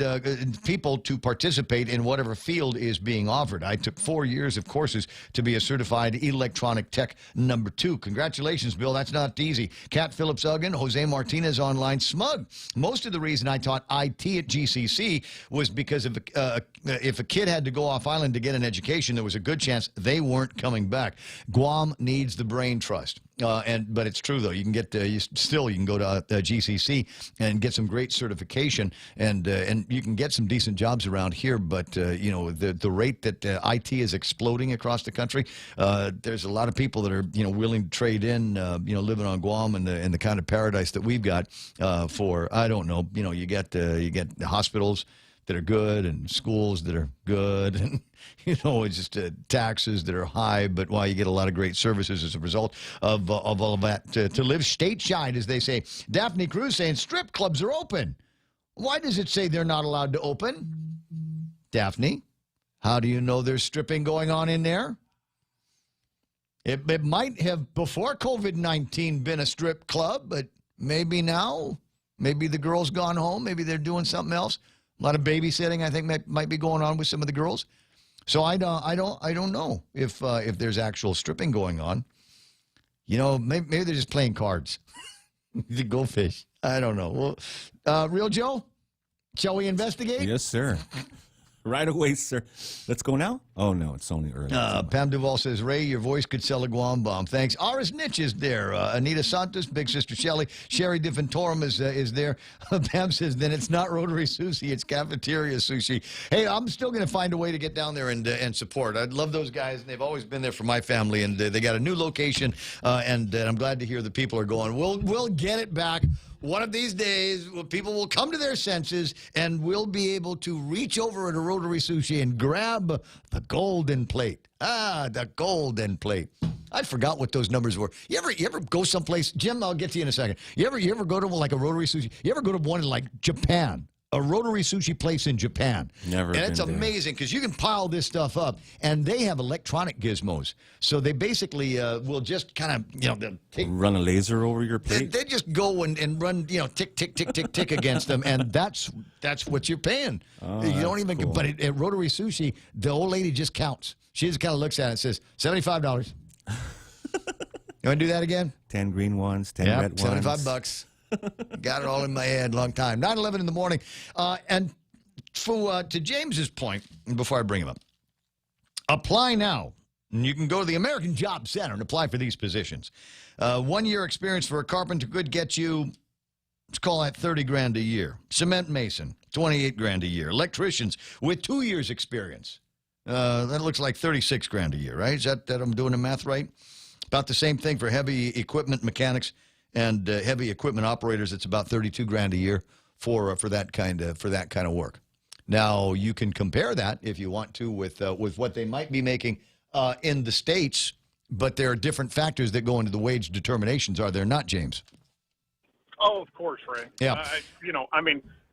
[SPEAKER 12] people to participate in whatever field is being offered. I took 4 years of courses to be a certified electronic tech number 2. Congratulations, Bill. That's not easy. Kat Phillips-Uggan, Jose Martinez online. Smug. Most of the reason I taught IT at GCC was because if a kid had to go off island to get an education, there was a good chance they weren't coming back. Guam needs the brain trust. But it's true, though. You can get you can go to GCC and get some great certification, and you can get some decent jobs around here. But the rate that IT is exploding across the country, there's a lot of people that are willing to trade in living on Guam and the kind of paradise that we've got for I don't know. You get hospitals that are good and schools that are good, and it's just taxes that are high, but you get a lot of great services as a result of all of that. To live stateside, as they say. Daphne Cruz saying strip clubs are open. Why does it say they're not allowed to open? Daphne, how do you know there's stripping going on in there? It might have before COVID-19 been a strip club, but maybe now, maybe the girls gone home, maybe they're doing something else. A lot of babysitting, I think, might be going on with some of the girls. So I don't know if there's actual stripping going on. Maybe they're just playing cards. The go fish. I don't know. Well, Real Joe, shall we investigate?
[SPEAKER 5] Yes, sir. Right away, sir. Let's go now? Oh, no, it's only early.
[SPEAKER 12] Pam Duvall says, Ray, your voice could sell a Guam bomb. Thanks. Aris Nitch is there. Anita Santos, Big Sister Shelley. Sherry DiFantorum is there. Pam says, then it's not Rotary Sushi, it's cafeteria sushi. Hey, I'm still going to find a way to get down there and support. I love those guys, and they've always been there for my family, and they got a new location, and I'm glad to hear the people are going, we'll get it back one of these days, people will come to their senses, and we'll be able to reach over at a rotary sushi and grab the golden plate. Ah, the golden plate. I forgot what those numbers were. You ever go someplace? Jim, I'll get to you in a second. You ever go to like a rotary sushi? You ever go to one in like Japan? A rotary sushi place in Japan.
[SPEAKER 5] Never.
[SPEAKER 12] And it's amazing because you can pile this stuff up, and they have electronic gizmos. So they basically will just kind of, they'll
[SPEAKER 5] run a laser over your plate.
[SPEAKER 12] They just go and run, tick, tick, tick, tick, tick against them, and that's what you're paying.
[SPEAKER 5] Oh,
[SPEAKER 12] you don't even.
[SPEAKER 5] cool.
[SPEAKER 12] But at rotary sushi, the old lady just counts. She just kind of looks at it and says, $75. You want to do that again?
[SPEAKER 5] 10 green ones, 10 red ones.
[SPEAKER 12] $75. Got it all in my head, long time. 9:11 in the morning. And to James's point, before I bring him up, apply now. And you can go to the American Job Center and apply for these positions. 1 year experience for a carpenter could get you, let's call that $30,000 a year. Cement mason, $28,000 a year. Electricians with 2 years experience. That looks like $36,000 a year, right? Is that I'm doing the math right? About the same thing for heavy equipment mechanics and heavy equipment operators. It's about $32,000 a year for that kind of work. Now you can compare that if you want to with what they might be making in the States, but there are different factors that go into the wage determinations. Are there not, James?
[SPEAKER 18] Oh, of course, Ray.
[SPEAKER 12] Yeah.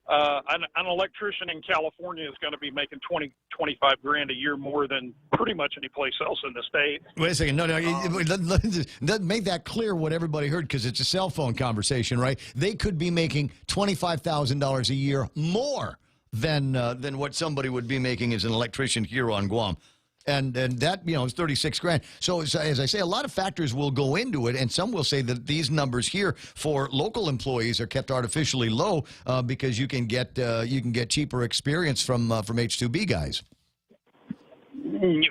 [SPEAKER 18] An electrician in California is going to be making $25,000 a year more than pretty much any place else in the state.
[SPEAKER 12] Wait a second. No. Make that clear what everybody heard, because it's a cell phone conversation, right? They could be making $25,000 a year more than what somebody would be making as an electrician here on Guam. And that, is $36,000. So as I say, a lot of factors will go into it, and some will say that these numbers here for local employees are kept artificially low because you can get cheaper experience from H-2B guys.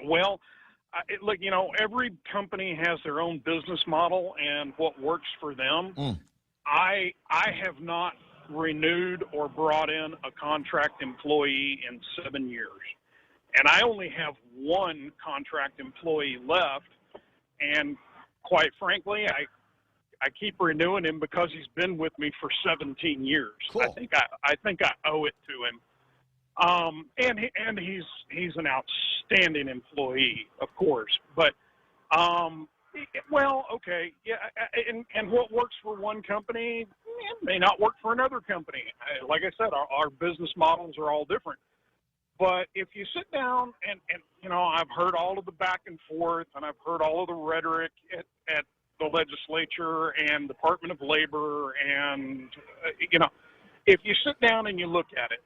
[SPEAKER 18] Well, look, every company has their own business model and what works for them. I have not renewed or brought in a contract employee in 7 years. And I only have one contract employee left, and quite frankly, I keep renewing him because he's been with me for 17 years. Cool. I think I owe it to him. And he's an outstanding employee, of course. But okay, yeah. And what works for one company may not work for another company. Like I said, our business models are all different. But if you sit down and I've heard all of the back and forth, and I've heard all of the rhetoric at the legislature and Department of Labor, and, if you sit down and you look at it,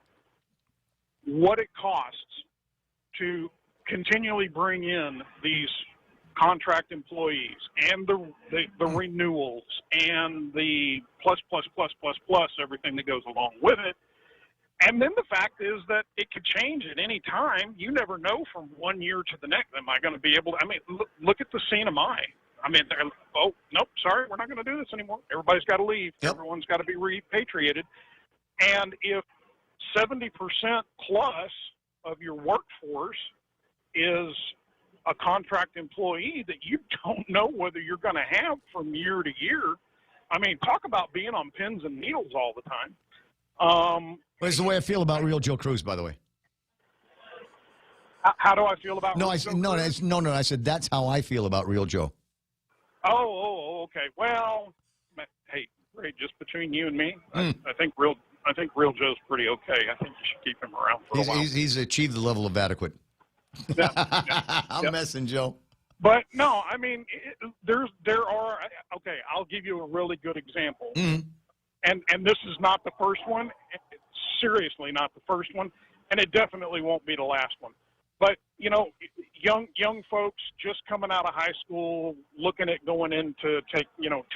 [SPEAKER 18] what it costs to continually bring in these contract employees and the renewals and the plus, everything that goes along with it. And then the fact is that it could change at any time. You never know from 1 year to the next. Am I going to be able to? Look at the CNMI. Oh, nope, sorry, we're not going to do this anymore. Everybody's got to leave. Yep. Everyone's got to be repatriated. And if 70% plus of your workforce is a contract employee that you don't know whether you're going to have from year to year, talk about being on pins and needles all the time.
[SPEAKER 12] That's the way I feel about Real Joe Cruz, by the way.
[SPEAKER 18] How do I feel about Real Joe Cruz?
[SPEAKER 12] No, I said that's how I feel about Real Joe.
[SPEAKER 18] Oh, okay. Well, hey, Ray, just between you and me, I think Real Joe's pretty okay. I think you should keep him around for a while.
[SPEAKER 12] He's achieved the level of adequate.
[SPEAKER 18] Yeah.
[SPEAKER 12] I'm messing, Joe.
[SPEAKER 18] But no, there are. Okay, I'll give you a really good example. Mm-hmm. And this is not the first one, seriously not the first one, and it definitely won't be the last one. But, young folks just coming out of high school, looking at going in to take,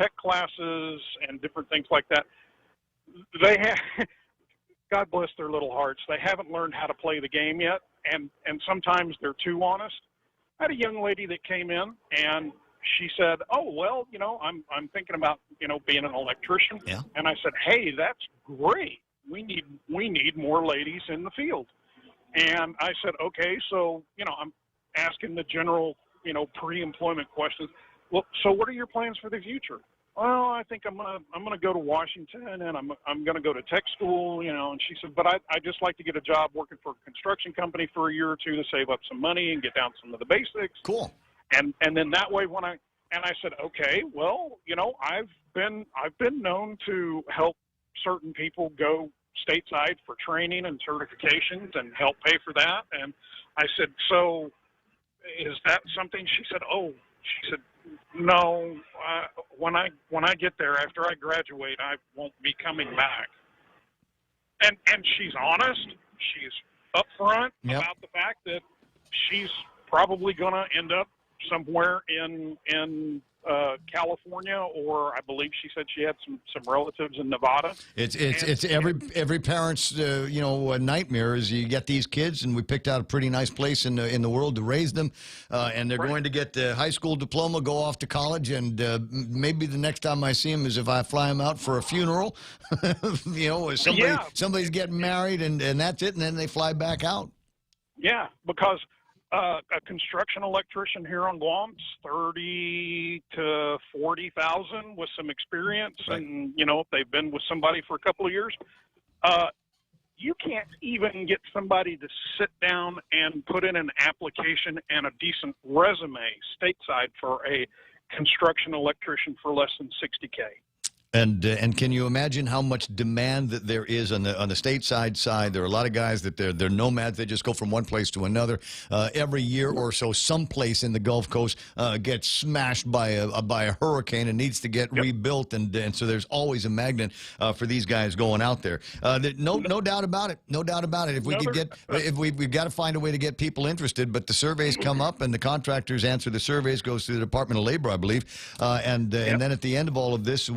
[SPEAKER 18] tech classes and different things like that, they have, God bless their little hearts, they haven't learned how to play the game yet, and sometimes they're too honest. I had a young lady that came in, and she said, "Oh, well, I'm thinking about, being an electrician." Yeah. And I said, "Hey, that's great. We need more ladies in the field." And I said, "Okay, so, I'm asking the general, pre-employment questions. Well, so what are your plans for the future?" well, I think I'm gonna go to Washington, and I'm gonna go to tech school, you know. And she said, but I just like to get a job working for a construction company for a year or two to save up some money and get down some of the basics.
[SPEAKER 12] Cool.
[SPEAKER 18] And then that way, I said, okay, well, you know, I've been known to help certain people go stateside for training and certifications and help pay for that. And I said, so is that something? She said, no, when I get there, after I graduate, I won't be coming back. And she's honest. She's upfront about the fact that she's probably going to end up somewhere in California, or I believe she said she had some relatives in Nevada.
[SPEAKER 12] It's every parent's nightmare is you get these kids, and we picked out a pretty nice place in the world to raise them, and they're going to get the high school diploma, go off to college, and maybe the next time I see them is if I fly them out for a funeral, somebody's getting married, and that's it, and then they fly back out.
[SPEAKER 18] Yeah, because a construction electrician here on Guam, $30,000 to $40,000 with some experience, and if they've been with somebody for a couple of years, you can't even get somebody to sit down and put in an application and a decent resume stateside for a construction electrician for less than $60K.
[SPEAKER 12] And can you imagine how much demand that there is on the stateside side? There are a lot of guys that they're nomads. They just go from one place to another. Every year or so, someplace in the Gulf Coast gets smashed by a hurricane and needs to get rebuilt. And so there's always a magnet for these guys going out there. No doubt about it. No doubt about it. If we've got to find a way to get people interested, but the surveys come up and the contractors answer the surveys, goes to the Department of Labor, I believe, and then at the end of all of this,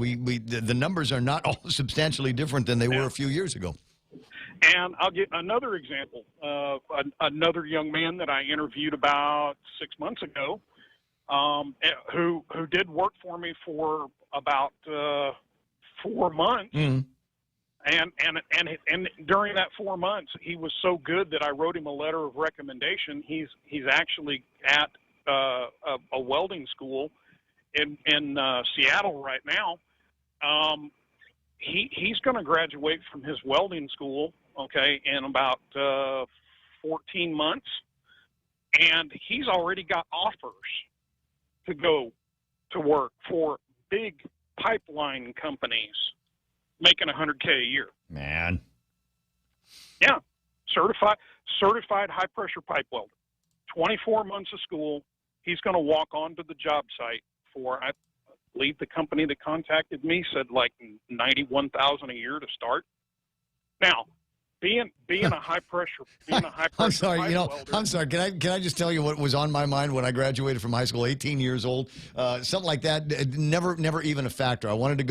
[SPEAKER 12] the numbers are not all substantially different than they were a few years ago.
[SPEAKER 18] And I'll get another example. Another young man that I interviewed about 6 months ago, who did work for me for about 4 months. Mm. And during that 4 months, he was so good that I wrote him a letter of recommendation. He's actually at a welding school in Seattle right now. He's going to graduate from his welding school, in about 14 months, and he's already got offers to go to work for big pipeline companies making $100K a year.
[SPEAKER 12] Man.
[SPEAKER 18] Yeah. Certified high-pressure pipe welder. 24 months of school. He's going to walk onto the job site for, I believe the company that contacted me said like $91,000 a year to start. Now, being a high pressure,
[SPEAKER 12] I'm sorry,
[SPEAKER 18] welder,
[SPEAKER 12] I'm sorry. Can I just tell you what was on my mind when I graduated from high school? 18 years old, something like that. Never even a factor. I wanted to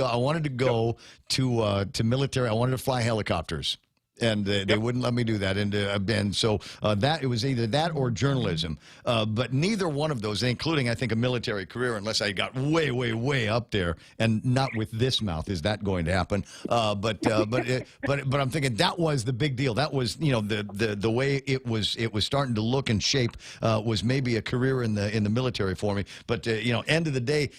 [SPEAKER 12] go to military. I wanted to fly helicopters. And they wouldn't let me do that. And so that it was either that or journalism. But neither one of those, including, I think, a military career, unless I got way, way, way up there, and not with this mouth, is that going to happen. But I'm thinking that was the big deal. That was, the way it was starting to look and shape was maybe a career in the military for me. But, end of the day,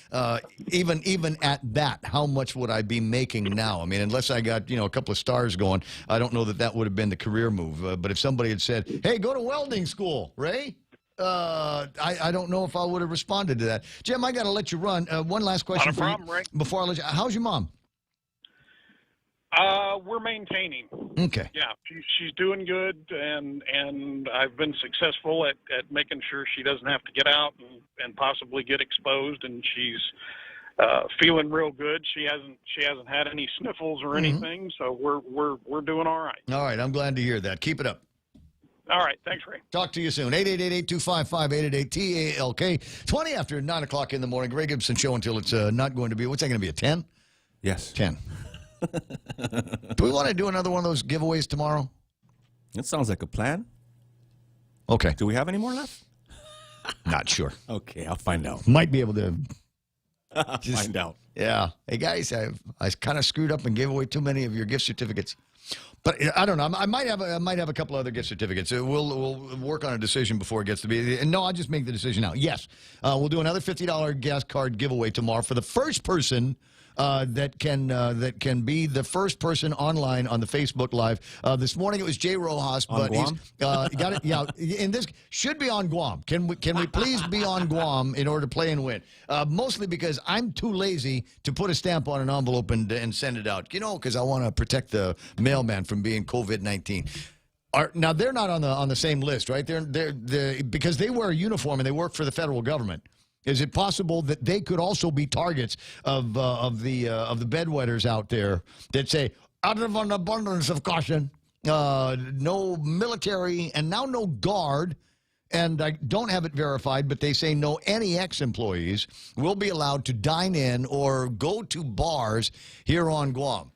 [SPEAKER 12] even at that, how much would I be making now? I mean, unless I got, a couple of stars going, I don't know that would have been the career move. But if somebody had said, hey, go to welding school, Ray, I don't know if I would have responded to that. Jim, I got to let you run. One last question
[SPEAKER 18] Not a problem, Ray.
[SPEAKER 12] Before I let you. How's your mom?
[SPEAKER 18] We're maintaining.
[SPEAKER 12] Okay.
[SPEAKER 18] Yeah, she's doing good, and I've been successful at making sure she doesn't have to get out and possibly get exposed, and she's feeling real good. She hasn't had any sniffles or anything, so we're doing all right.
[SPEAKER 12] All right, I'm glad to hear that. Keep it up.
[SPEAKER 18] All right, thanks, Ray.
[SPEAKER 12] Talk to you soon. 888-825-5888-TALK. 20 after 9 o'clock in the morning. Ray Gibson Show until it's not going to be. What's that going to be? A 10?
[SPEAKER 5] Yes.
[SPEAKER 12] 10. Do we want to do another one of those giveaways tomorrow?
[SPEAKER 5] That sounds like a plan.
[SPEAKER 12] Okay.
[SPEAKER 5] Do we have any more left?
[SPEAKER 12] Not sure.
[SPEAKER 5] Okay, I'll find out.
[SPEAKER 12] Might be able to.
[SPEAKER 5] Find out.
[SPEAKER 12] Yeah. Hey, guys, I kind of screwed up and gave away too many of your gift certificates. But I don't know. I might have a couple other gift certificates. We'll work on a decision before it gets to be. And no, I'll just make the decision now. Yes, we'll do another $50 gas card giveaway tomorrow for the first person that can be the first person online on the Facebook Live. This morning it was Jay Rojas,
[SPEAKER 5] On
[SPEAKER 12] but
[SPEAKER 5] Guam?
[SPEAKER 12] he's got it. Yeah, and this should be on Guam. Can we please be on Guam in order to play and win? Mostly because I'm too lazy to put a stamp on an envelope and send it out. Because I want to protect the mailman from being COVID-19. Now they're not on the same list, right? They're because they wear a uniform and they work for the federal government. Is it possible that they could also be targets of the bedwetters out there that say, out of an abundance of caution, no military and now no guard, and I don't have it verified, but they say no NEX employees will be allowed to dine in or go to bars here on Guam.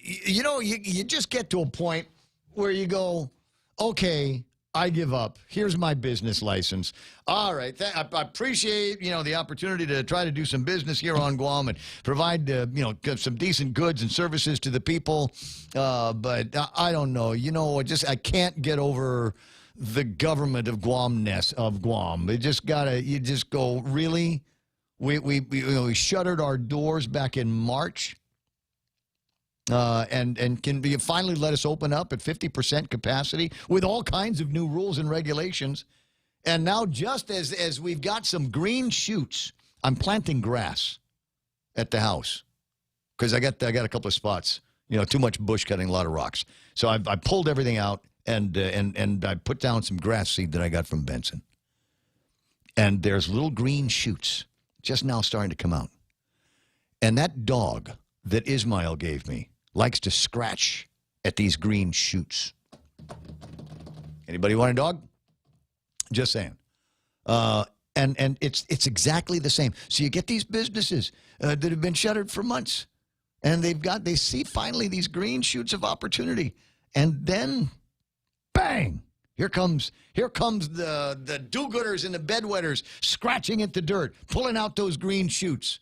[SPEAKER 12] You just get to a point where you go, okay, I give up. Here's my business license. All right. I appreciate, the opportunity to try to do some business here on Guam and provide, some decent goods and services to the people. But I don't know. I can't get over the government of Guam-ness of Guam. You just go, really? We shuttered our doors back in March. And can you finally let us open up at 50% capacity with all kinds of new rules and regulations? And now, just as we've got some green shoots, I'm planting grass at the house because I got a couple of spots. Too much bush cutting, a lot of rocks. So I pulled everything out and I put down some grass seed that I got from Benson. And there's little green shoots just now starting to come out. And that dog that Ismail gave me likes to scratch at these green shoots. Anybody want a dog? Just saying. And it's exactly the same. So you get these businesses that have been shuttered for months, and they see finally these green shoots of opportunity, and then, bang! Here comes the do-gooders and the bedwetters scratching at the dirt, pulling out those green shoots.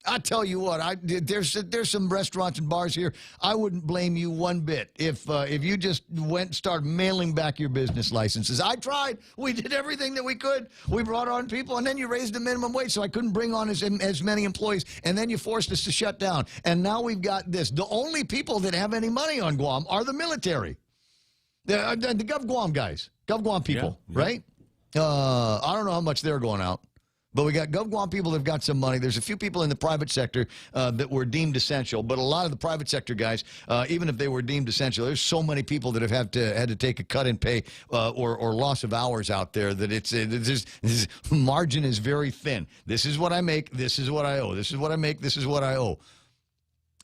[SPEAKER 12] I tell you what, there's some restaurants and bars here. I wouldn't blame you one bit if you just went and started mailing back your business licenses. I tried. We did everything that we could. We brought on people, and then you raised the minimum wage, so I couldn't bring on as many employees, and then you forced us to shut down. And now we've got this. The only people that have any money on Guam are the military. The Gov Guam guys. Gov Guam people, right? I don't know how much they're going out. But we got Gov Guam people that have got some money. There's a few people in the private sector that were deemed essential. But a lot of the private sector guys, even if they were deemed essential, there's so many people that have had to take a cut in pay or loss of hours out there that this margin is very thin. This is what I make. This is what I owe. This is what I make. This is what I owe.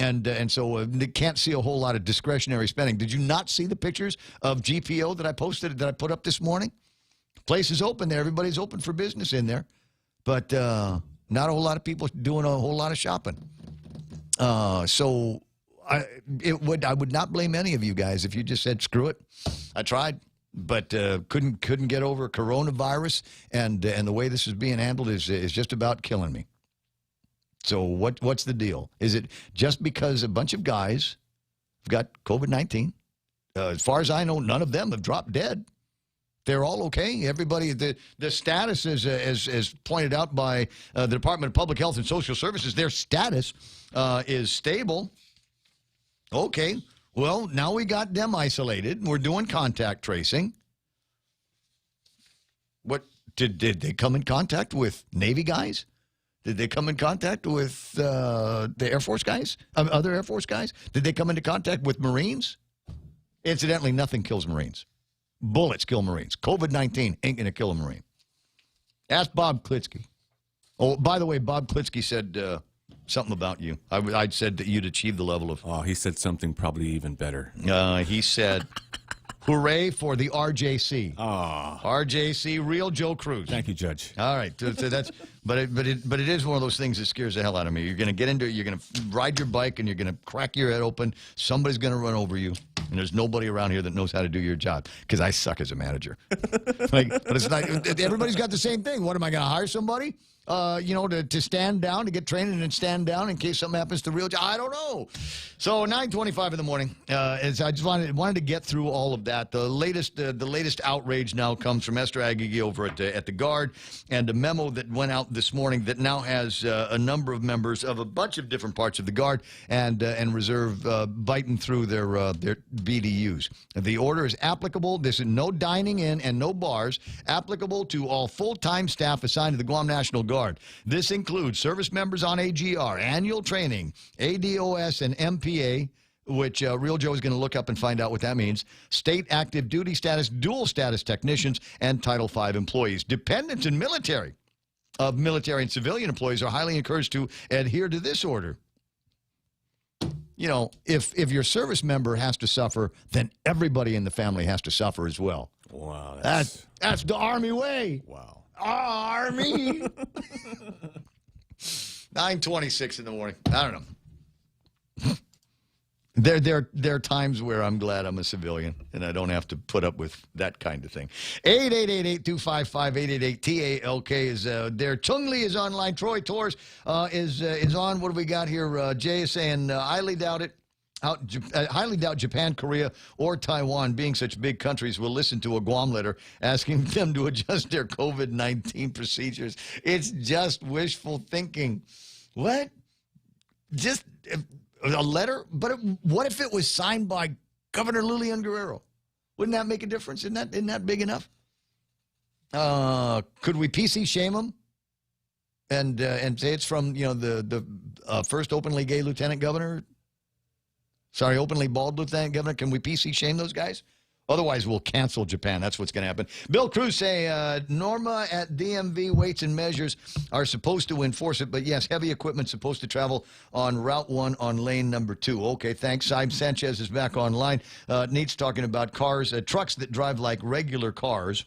[SPEAKER 12] And so they can't see a whole lot of discretionary spending. Did you not see the pictures of GPO that I put up this morning? Place is open there. Everybody's open for business in there. But not a whole lot of people doing a whole lot of shopping. So I would not blame any of you guys if you just said, screw it. I tried, but couldn't get over coronavirus, and the way this is being handled is just about killing me. So what's the deal? Is it just because a bunch of guys have got COVID-19? As far as I know, none of them have dropped dead. They're all okay. Everybody, the status is, as pointed out by the Department of Public Health and Social Services, their status is stable. Okay. Well, now we got them isolated. We're doing contact tracing. What did they come in contact with Navy guys? Did they come in contact with the Air Force guys? Other Air Force guys? Did they come into contact with Marines? Incidentally, nothing kills Marines. Bullets kill Marines. COVID-19 ain't going to kill a Marine. Ask Bob Klitsky. Oh, by the way, Bob Klitsky said something about you. I'd said that you'd achieve the level of...
[SPEAKER 5] Oh, he said something probably even better.
[SPEAKER 12] He said, hooray for the RJC.
[SPEAKER 5] Oh.
[SPEAKER 12] RJC, real Joe Cruz.
[SPEAKER 5] Thank you, Judge.
[SPEAKER 12] All right. So that's, but it is one of those things that scares the hell out of me. You're going to get into it. You're going to ride your bike, and you're going to crack your head open. Somebody's going to run over you. And there's nobody around here that knows how to do your job because I suck as a manager. But it's not. Everybody's got the same thing. What, am I going to hire somebody? to stand down, to get training and stand down in case something happens to real job. I don't know. So 9:25 in the morning. As I just wanted to get through all of that. The latest outrage now comes from Esther Aggie over at the Guard, and a memo that went out this morning that now has a number of members of a bunch of different parts of the Guard and Reserve biting through their BDUs. The order is applicable. This is no dining in and no bars, applicable to all full-time staff assigned to the Guam National Guard. This includes service members on AGR, annual training, ADOS, and MPA, which Real Joe is going to look up and find out what that means, state active duty status, dual status technicians, and Title V employees. Dependents and military and civilian employees are highly encouraged to adhere to this order. If your service member has to suffer, then everybody in the family has to suffer as well.
[SPEAKER 5] Wow.
[SPEAKER 12] That's the Army way.
[SPEAKER 5] Wow.
[SPEAKER 12] Army. 9:26 in the morning. I don't know. There are times where I'm glad I'm a civilian and I don't have to put up with that kind of thing. 888-825-888-TALK is there. Chung Lee is online. Troy Torres is on. What do we got here? Jay is saying, highly doubt Japan, Korea, or Taiwan, being such big countries, will listen to a Guam letter asking them to adjust their COVID-19 procedures. It's just wishful thinking. What? Just a letter? But what if it was signed by Governor Lilian Guerrero? Wouldn't that make a difference? Isn't that big enough? Could we PC shame them and say it's from the first openly gay lieutenant governor? Sorry, openly bald lieutenant governor. Can we PC shame those guys? Otherwise, we'll cancel Japan. That's what's going to happen. Bill Cruz say Norma at DMV Weights and Measures are supposed to enforce it, but yes, heavy equipment supposed to travel on Route 1 on lane number 2. Okay, thanks. Sanchez is back online. Neat's talking about cars, trucks that drive like regular cars.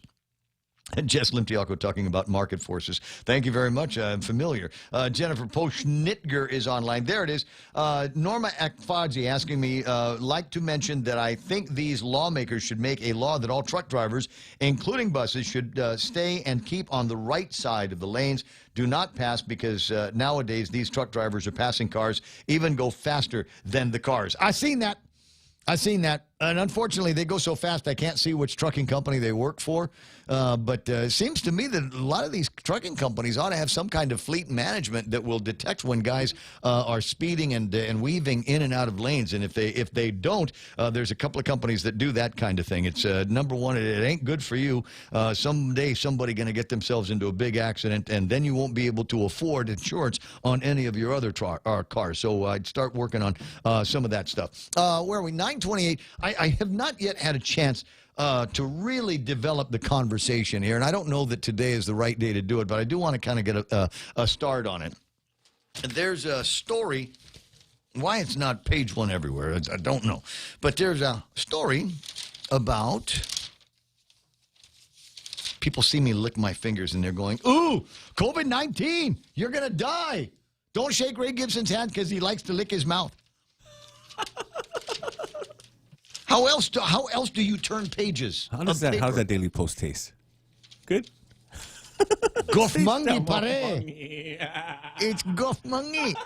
[SPEAKER 12] And Jess Limtiaco talking about market forces. Thank you very much. I'm familiar. Jennifer Poshnitger is online. There it is. Norma Akfaji asking me, like to mention that I think these lawmakers should make a law that all truck drivers, including buses, should stay and keep on the right side of the lanes. Do not pass because nowadays these truck drivers are passing cars, even go faster than the cars. I've seen that. And unfortunately, they go so fast I can't see which trucking company they work for. But it seems to me that a lot of these trucking companies ought to have some kind of fleet management that will detect when guys are speeding and weaving in and out of lanes. And if they don't, there's a couple of companies that do that kind of thing. It's number one, it ain't good for you. Someday somebody going to get themselves into a big accident, and then you won't be able to afford insurance on any of your other cars. So I'd start working on some of that stuff. Where are we? 9:28. I have not yet had a chance to really develop the conversation here, and I don't know that today is the right day to do it, but I do want to kind of get a start on it. There's a story. Why it's not page one everywhere, I don't know. But there's a story about people see me lick my fingers, and they're going, ooh, COVID-19, you're going to die. Don't shake Ray Gibson's hand because he likes to lick his mouth. How else do you turn pages?
[SPEAKER 5] How's that Daily Post taste? Good?
[SPEAKER 12] Gofmangi pare. It's Gofmangi.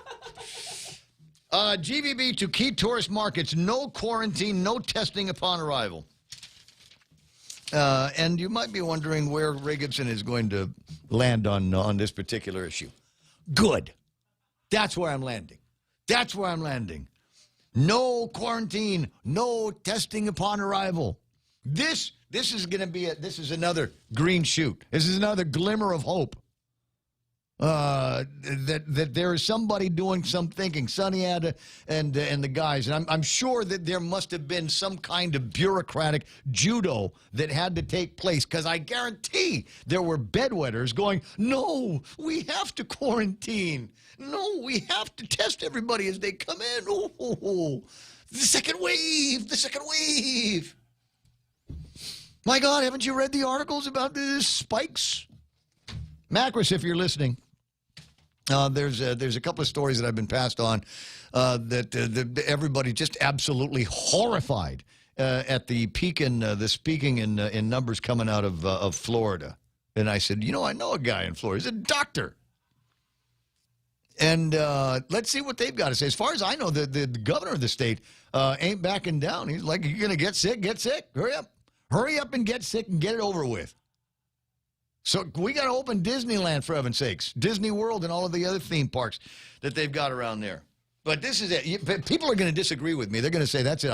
[SPEAKER 12] GVB to key tourist markets. No quarantine, no testing upon arrival. And you might be wondering where Ray Gibson is going to land on this particular issue. Good. That's where I'm landing. No quarantine, no testing upon arrival. This is going to be this is another green shoot. This is another glimmer of hope. That there is somebody doing some thinking. Sonny and the guys, and I'm sure that there must have been some kind of bureaucratic judo that had to take place, because I guarantee there were bedwetters going, no, we have to quarantine. No, we have to test everybody as they come in. Oh, the second wave. My God, haven't you read the articles about the spikes? Macris, if you're listening. There's a couple of stories that have been passed on that everybody just absolutely horrified at the peak in the speaking in numbers coming out of Florida. And I said, I know a guy in Florida. He's a doctor. And let's see what they've got to say. As far as I know, the governor of the state ain't backing down. He's like, you're going to get sick? Get sick. Hurry up. Hurry up and get sick and get it over with. So we got to open Disneyland, for heaven's sakes. Disney World and all of the other theme parks that they've got around there. But this is it. People are going to disagree with me. They're going to say, that's it.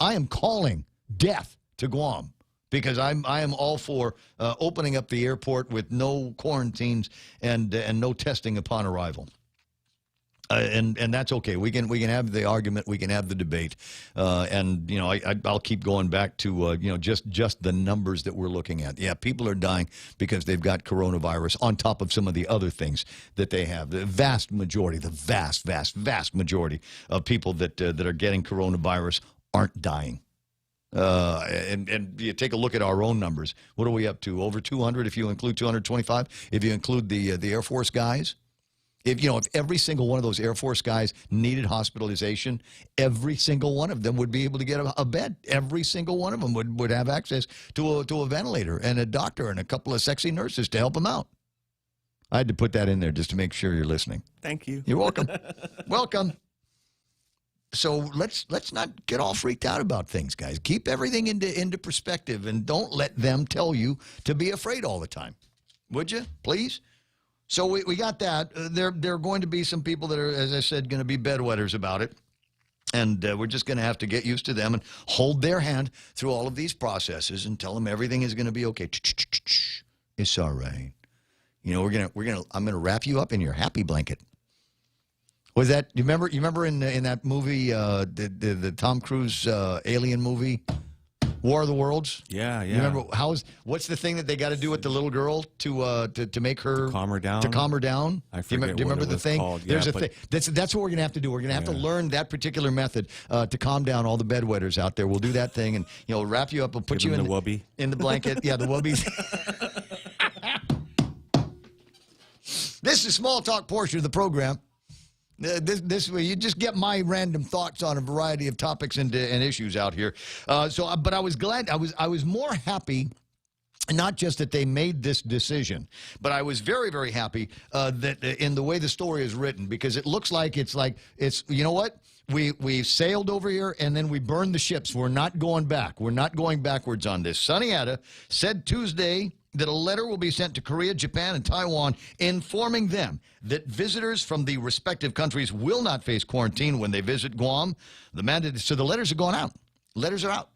[SPEAKER 12] I am calling death to Guam. Because I am all for opening up the airport with no quarantines and no testing upon arrival. And that's okay. We can have the argument. We can have the debate. And you know, I'll keep going back to you know, just the numbers that we're looking at. Yeah, people are dying because they've got coronavirus on top of some of the other things that they have. The vast majority, the vast majority of people that are getting coronavirus aren't dying. And you take a look at our own numbers. What are we up to? Over 200 if you include 225. If you include the Air Force guys. If every single one of those Air Force guys needed hospitalization, every single one of them would be able to get a bed. Every single one of them would have access to a ventilator and a doctor and a couple of sexy nurses to help them out. I had to put that in there just to make sure you're listening.
[SPEAKER 5] Thank you.
[SPEAKER 12] You're welcome. Welcome. So let's not get all freaked out about things, guys. Keep everything into perspective and don't let them tell you to be afraid all the time. Would you, please? So we got that. There are going to be some people that are, as I said, going to be bedwetters about it. And we're just going to have to get used to them and hold their hand through all of these processes and tell them everything is going to be okay. It's all right. You know, I'm going to wrap you up in your happy blanket. Was that you remember in that movie the Tom Cruise alien movie War of the Worlds?
[SPEAKER 5] Yeah.
[SPEAKER 12] You remember what's the thing that they got to do with the little girl to make her
[SPEAKER 5] calm her down?
[SPEAKER 12] To calm her down?
[SPEAKER 5] I forget.
[SPEAKER 12] Do you remember the thing?
[SPEAKER 5] Called.
[SPEAKER 12] There's
[SPEAKER 5] yeah,
[SPEAKER 12] a thing. That's what we're gonna have to do. We're gonna have to learn that particular method to calm down all the bedwetters out there. We'll do that thing and wrap you up. We'll put you in
[SPEAKER 5] the wubby
[SPEAKER 12] in the blanket. Yeah, the wubbies. This is small talk portion of the program. This way, you just get my random thoughts on a variety of topics and issues out here. But I was glad. I was more happy, not just that they made this decision, but I was very, very happy that in the way the story is written, because it looks like it's you know what? We sailed over here and then we burned the ships. We're not going back. We're not going backwards on this. Sonny Atta said Tuesday that a letter will be sent to Korea, Japan, and Taiwan informing them that visitors from the respective countries will not face quarantine when they visit Guam. So the letters are going out. Letters are out.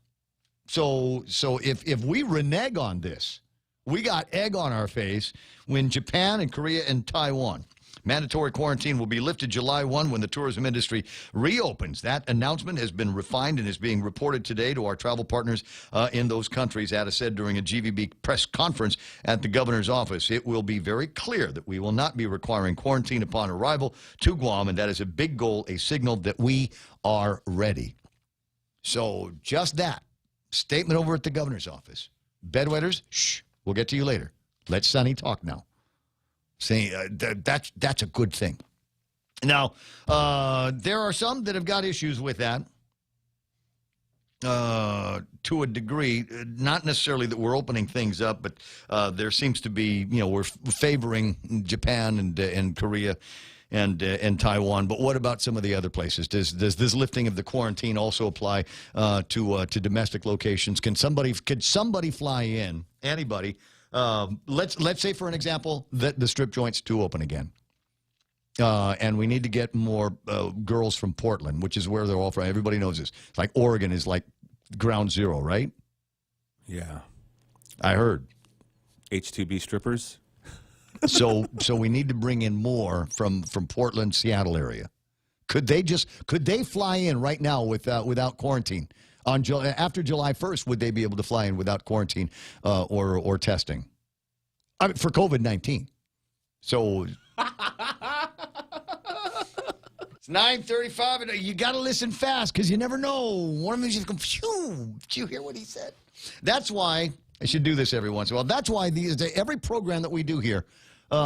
[SPEAKER 12] So if we renege on this, we got egg on our face when Japan and Korea and Taiwan. Mandatory quarantine will be lifted July 1 when the tourism industry reopens. That announcement has been refined and is being reported today to our travel partners in those countries. Atta said during a GVB press conference at the governor's office, it will be very clear that we will not be requiring quarantine upon arrival to Guam, and that is a big goal, a signal that we are ready. So just that statement over at the governor's office. Bedwetters, shh, we'll get to you later. Let Sonny talk now. Saying that's a good thing. Now, there are some that have got issues with that to a degree. Not necessarily that we're opening things up, but there seems to be, we're favoring Japan and Korea and Taiwan. But what about some of the other places? Does this lifting of the quarantine also apply to domestic locations? Could somebody fly in? Anybody? Let's say, for an example, that the strip joints do open again. And we need to get more girls from Portland, which is where they're all from. Everybody knows this. It's like Oregon is like ground zero, right?
[SPEAKER 5] Yeah.
[SPEAKER 12] I heard.
[SPEAKER 5] H2B strippers.
[SPEAKER 12] So we need to bring in more from Portland, Seattle area. Could they fly in right now without quarantine? After July 1st, would they be able to fly in without quarantine or testing? I mean, for COVID-19. So it's 9:35, and you got to listen fast because you never know. One of them is just going, phew. Did you hear what he said? That's why I should do this every once in a while. That's why every program that we do here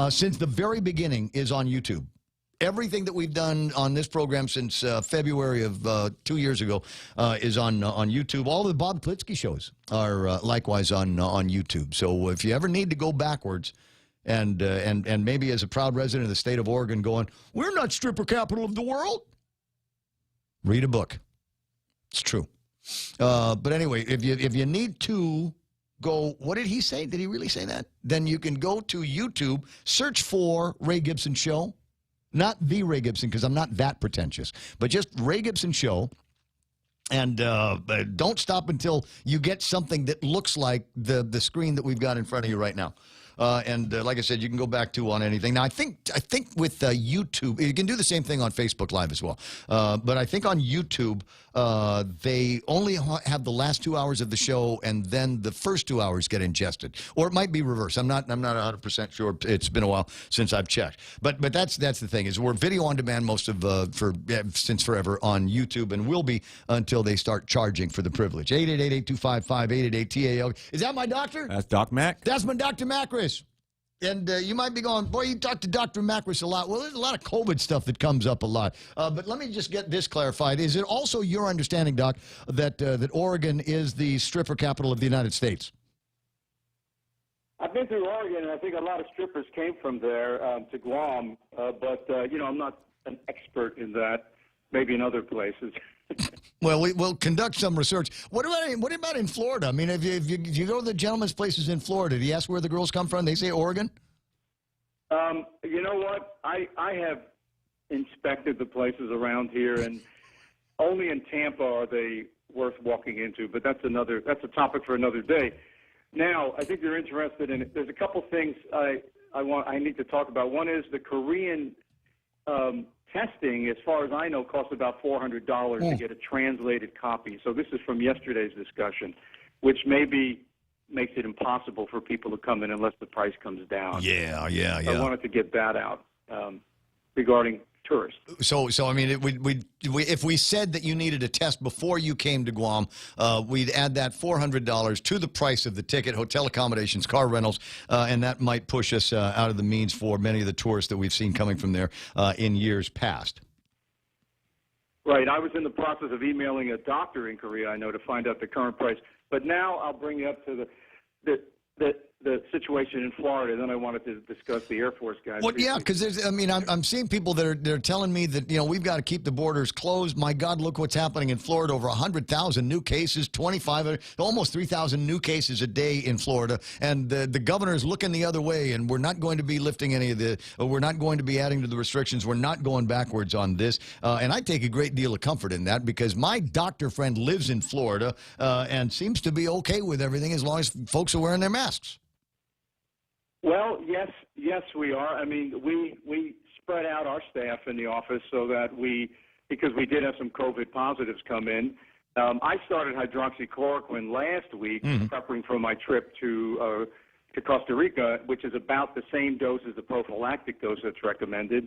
[SPEAKER 12] since the very beginning is on YouTube. Everything that we've done on this program since February of 2 years ago is on YouTube. All the Bob Klitsky shows are likewise on YouTube. So if you ever need to go backwards and maybe as a proud resident of the state of Oregon going, we're not stripper capital of the world. Read a book. It's true. But anyway, if you need to go, what did he say? Did he really say that? Then you can go to YouTube, search for Ray Gibson Show. Not the Ray Gibson, because I'm not that pretentious, but just Ray Gibson Show. And don't stop until you get something that looks like the screen that we've got in front of you right now. And like I said, you can go back to on anything. Now, I think with YouTube, you can do the same thing on Facebook Live as well. But I think on YouTube, they only have the last 2 hours of the show, and then the first 2 hours get ingested. Or it might be reversed. I'm not 100% sure. It's been a while since I've checked. But that's the thing, is we're video on demand since forever on YouTube, and will be until they start charging for the privilege. 888-825-5888-TAL. Is that my doctor?
[SPEAKER 5] That's Doc Mac.
[SPEAKER 12] That's my Dr. Macris. And you might be going, boy, you talk to Dr. Macris a lot. Well, there's a lot of COVID stuff that comes up a lot. But let me just get this clarified. Is it also your understanding, Doc, that Oregon is the stripper capital of the United States?
[SPEAKER 4] I've been through Oregon, and I think a lot of strippers came from there to Guam. But I'm not an expert in that. Maybe in other places.
[SPEAKER 12] Well, we'll conduct some research. What about in Florida? I mean, if you go to the gentleman's places in Florida, do you ask where the girls come from? They say Oregon?
[SPEAKER 4] You know what? I have inspected the places around here, and only in Tampa are they worth walking into. But that's a topic for another day. Now, I think you're interested in it. There's a couple things I need to talk about. One is the Korean testing, as far as I know, costs about $400 to get a translated copy. So this is from yesterday's discussion, which maybe makes it impossible for people to come in unless the price comes down.
[SPEAKER 12] Yeah.
[SPEAKER 4] I wanted to get that out regarding tourists.
[SPEAKER 12] So I mean, if we said that you needed a test before you came to Guam, we'd add that $400 to the price of the ticket, hotel accommodations, car rentals, and that might push us out of the means for many of the tourists that we've seen coming from there in years past.
[SPEAKER 4] Right. I was in the process of emailing a doctor in Korea, I know, to find out the current price. But now I'll bring you up to the situation in Florida, and then I wanted to discuss the Air Force guys.
[SPEAKER 12] Well, yeah, because I'm seeing people that are telling me that we've got to keep the borders closed. My God, look what's happening in Florida. Over 100,000 new cases, almost 3,000 new cases a day in Florida, and the governor is looking the other way. And we're not going to be lifting any of we're not going to be adding to the restrictions. We're not going backwards on this. And I take a great deal of comfort in that, because my doctor friend lives in Florida and seems to be okay with everything as long as folks are wearing their masks.
[SPEAKER 4] Well, yes, we are. I mean, we spread out our staff in the office so that because we did have some COVID positives come in. I started hydroxychloroquine last week, preparing for my trip to Costa Rica, which is about the same dose as the prophylactic dose that's recommended.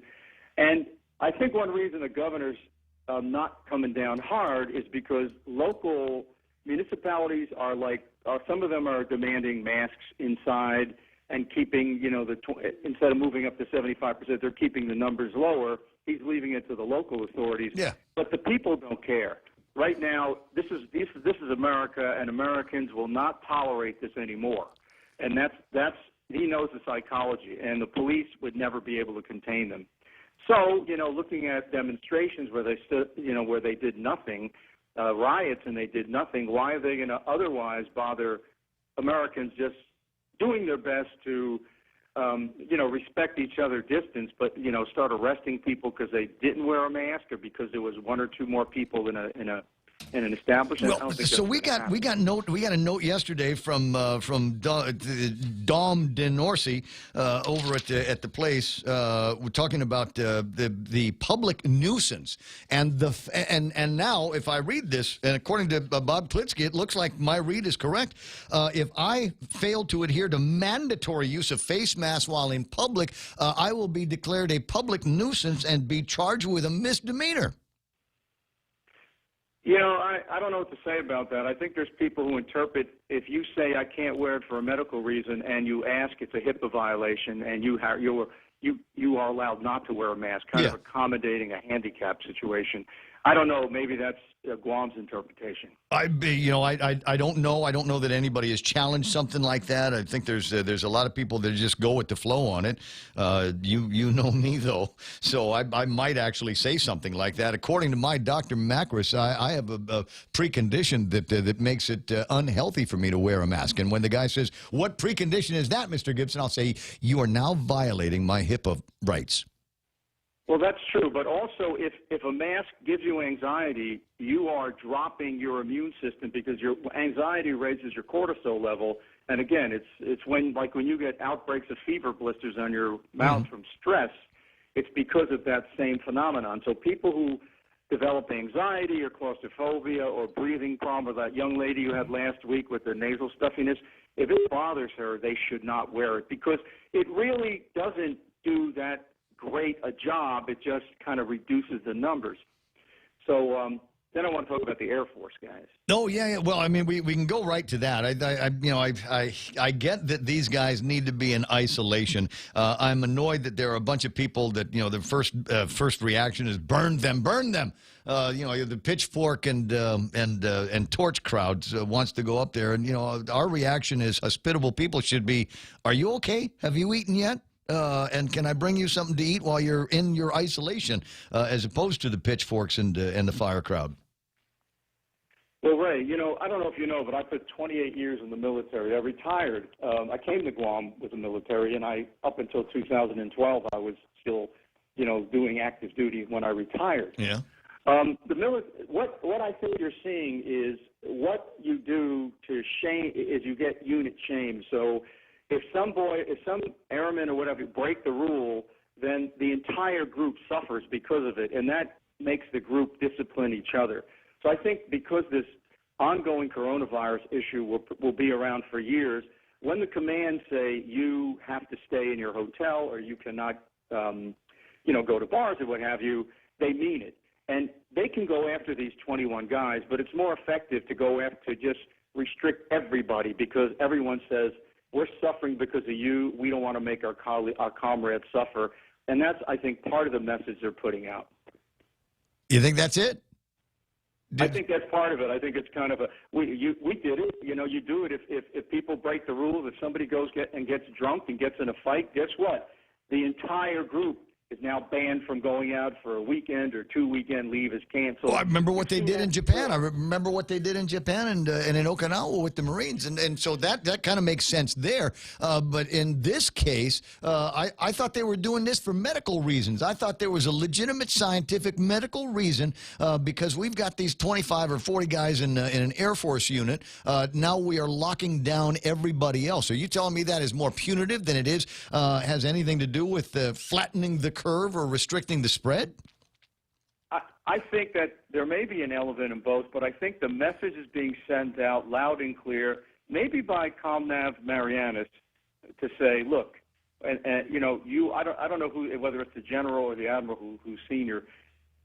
[SPEAKER 4] And I think one reason the governor's not coming down hard is because local municipalities some of them are demanding masks inside and keeping, instead of moving up to 75%, they're keeping the numbers lower. He's leaving it to the local authorities. Yeah. But the people don't care. Right now, this is America, and Americans will not tolerate this anymore. And that's he knows the psychology, and the police would never be able to contain them. So, looking at demonstrations where they did nothing, riots and they did nothing, why are they going to otherwise bother Americans just doing their best to, respect each other's distance, but, start arresting people because they didn't wear a mask or because there was one or two more people in an establishment?
[SPEAKER 12] Well, so we got a note yesterday from Dom DeNorsi over at the place. We're talking about the public nuisance and now if I read this, and according to Bob Klitsky, it looks like my read is correct. If I fail to adhere to mandatory use of face masks while in public, I will be declared a public nuisance and be charged with a misdemeanor.
[SPEAKER 4] I don't know what to say about that. I think there's people who interpret, if you say I can't wear it for a medical reason and you ask, it's a HIPAA violation, and you are allowed not to wear a mask, kind of accommodating a handicap situation. I don't know. Maybe that's Guam's interpretation.
[SPEAKER 12] I don't know. I don't know that anybody has challenged something like that. I think there's a lot of people that just go with the flow on it. You know me though, so I might actually say something like that. According to my Dr. Macris, I have a precondition that makes it unhealthy for me to wear a mask. And when the guy says, "What precondition is that, Mr. Gibson?" I'll say, "You are now violating my HIPAA rights."
[SPEAKER 4] Well, that's true, but also if a mask gives you anxiety, you are dropping your immune system because your anxiety raises your cortisol level. And again, it's when you get outbreaks of fever blisters on your mouth from stress, it's because of that same phenomenon. So people who develop anxiety or claustrophobia or breathing problem, or that young lady you had last week with the nasal stuffiness, if it bothers her, they should not wear it because it really doesn't do that great a job. It just kind of reduces the numbers. So then I want to talk about the Air Force guys.
[SPEAKER 12] Oh yeah. Well, I mean, we can go right to that. I get that these guys need to be in isolation. I'm annoyed that there are a bunch of people that the first reaction is burn them. The pitchfork and torch crowds wants to go up there, and our reaction as hospitable people should be, "Are you okay? Have you eaten yet? And can I bring you something to eat while you're in your isolation," as opposed to the pitchforks and the fire crowd.
[SPEAKER 4] Well, Ray, I don't know if you know, but I put 28 years in the military. I retired. I came to Guam with the military, and up until 2012, I was still, doing active duty when I retired.
[SPEAKER 12] Yeah.
[SPEAKER 4] What I think you're seeing is what you do to shame is you get unit shame. So if some airman or whatever break the rule, then the entire group suffers because of it, and that makes the group discipline each other. So I think because this ongoing coronavirus issue will be around for years, when the commands say you have to stay in your hotel or you cannot, go to bars or what have you, they mean it. And they can go after these 21 guys, but it's more effective to go after just restrict everybody because everyone says, we're suffering because of you. We don't want to make our comrades suffer. And that's, I think, part of the message they're putting out.
[SPEAKER 12] You think that's it?
[SPEAKER 4] I think that's part of it. I think it's kind of we did it. You do it if people break the rules. If somebody goes and gets drunk and gets in a fight, guess what? The entire group is now banned from going out for a weekend or 2 weekend leave is canceled.
[SPEAKER 12] Well, I remember what they did in Japan. I remember what they did in Japan and in Okinawa with the Marines. And so that kind of makes sense there. But in this case, I thought they were doing this for medical reasons. I thought there was a legitimate scientific medical reason because we've got these 25 or 40 guys in an Air Force unit. Now we are locking down everybody else. Are you telling me that is more punitive than it is has anything to do with flattening the curve or restricting the spread?
[SPEAKER 4] I think that there may be an element in both, but I think the message is being sent out loud and clear, maybe by Comnav Marianis, to say, look, and I don't know whether it's the general or the admiral who's senior.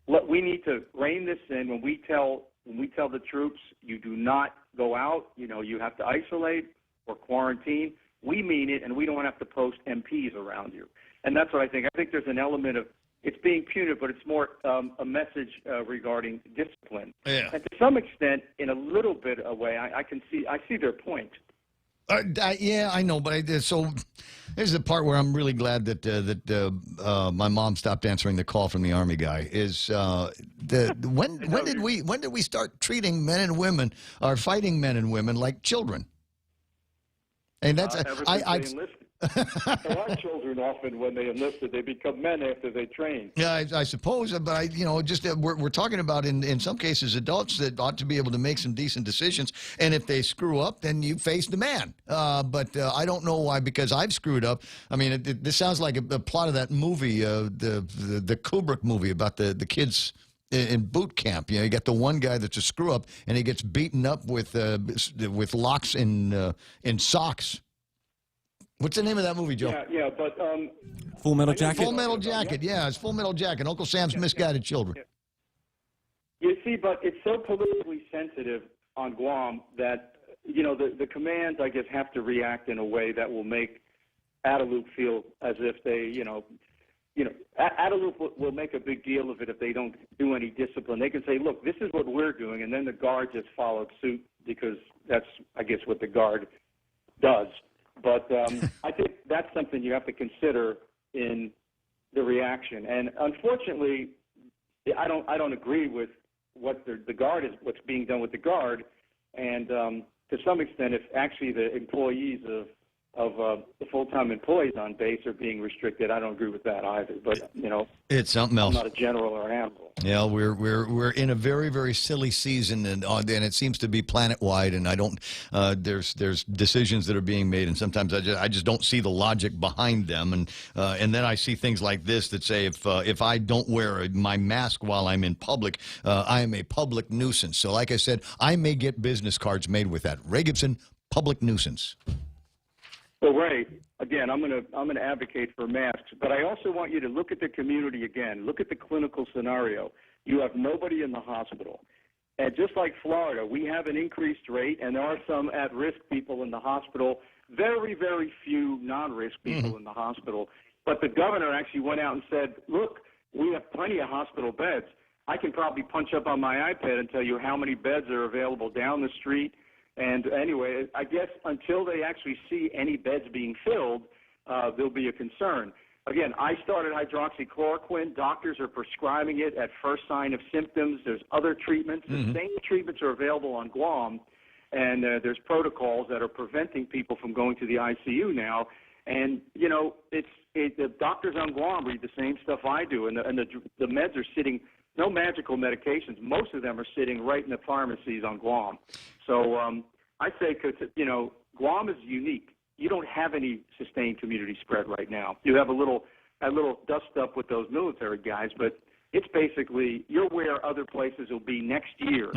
[SPEAKER 4] We need to rein this in. When we tell the troops, you do not go out. You have to isolate or quarantine. We mean it, and we don't have to post MPs around you. And that's what I think. I think there's an element of it's being punitive, but it's more a message regarding discipline.
[SPEAKER 12] Yeah.
[SPEAKER 4] And to some extent, in a little bit of a way, I see their point.
[SPEAKER 12] Yeah, I know, but so there's the part where I'm really glad that my mom stopped answering the call from the Army guy. Is when did we start treating men and women, or fighting men and women, like children? And that's
[SPEAKER 4] ever since they enlisted. There are children often when they enlisted. They become men after they train.
[SPEAKER 12] Yeah, I suppose, but we're talking about in some cases adults that ought to be able to make some decent decisions, and if they screw up, then you face the man. But I don't know why, because I've screwed up. I mean, this sounds like a plot of that movie, the Kubrick movie about the kids in boot camp. You got the one guy that's a screw up, and he gets beaten up with locks in socks. What's the name of that movie, Joe?
[SPEAKER 4] Yeah, but
[SPEAKER 5] Full Metal Jacket.
[SPEAKER 12] Full Metal Jacket. Yeah, it's Full Metal Jacket. Uncle Sam's Misguided Children.
[SPEAKER 4] You see, but it's so politically sensitive on Guam that the commands, I guess, have to react in a way that will make Adeluk feel as if they, Adelup will make a big deal of it if they don't do any discipline. They can say, look, this is what we're doing, and then the guard just followed suit because that's, I guess, what the guard does. But I think that's something you have to consider in the reaction. And unfortunately, I don't agree with what the guard is, what's being done with the guard. And to some extent, if actually the employees of the full-time employees on base are being restricted, I don't agree with that either. But
[SPEAKER 12] it's something else.
[SPEAKER 4] I'm not a general or an animal.
[SPEAKER 12] Yeah, we're in a very, very silly season, and it seems to be planet-wide. And I don't. There's decisions that are being made, and sometimes I just don't see the logic behind them. And then I see things like this that say if I don't wear my mask while I'm in public, I am a public nuisance. So, like I said, I may get business cards made with that. Ray Gibson, public nuisance.
[SPEAKER 4] Well, Ray, again, I'm going to advocate for masks, but I also want you to look at the community again. Look at the clinical scenario. You have nobody in the hospital. And just like Florida, we have an increased rate, and there are some at-risk people in the hospital, very, very few non-risk people in the hospital. But the governor actually went out and said, look, we have plenty of hospital beds. I can probably punch up on my iPad and tell you how many beds are available down the street. And anyway, I guess until they actually see any beds being filled, there'll be a concern. Again, I started hydroxychloroquine. Doctors are prescribing it at first sign of symptoms. There's other treatments. The same treatments are available on Guam, and there's protocols that are preventing people from going to the ICU now. And, the doctors on Guam read the same stuff I do, and the meds are sitting, no magical medications. Most of them are sitting right in the pharmacies on Guam. So I say, because, Guam is unique. You don't have any sustained community spread right now. You have a little dust up with those military guys, but it's basically you're where other places will be next year.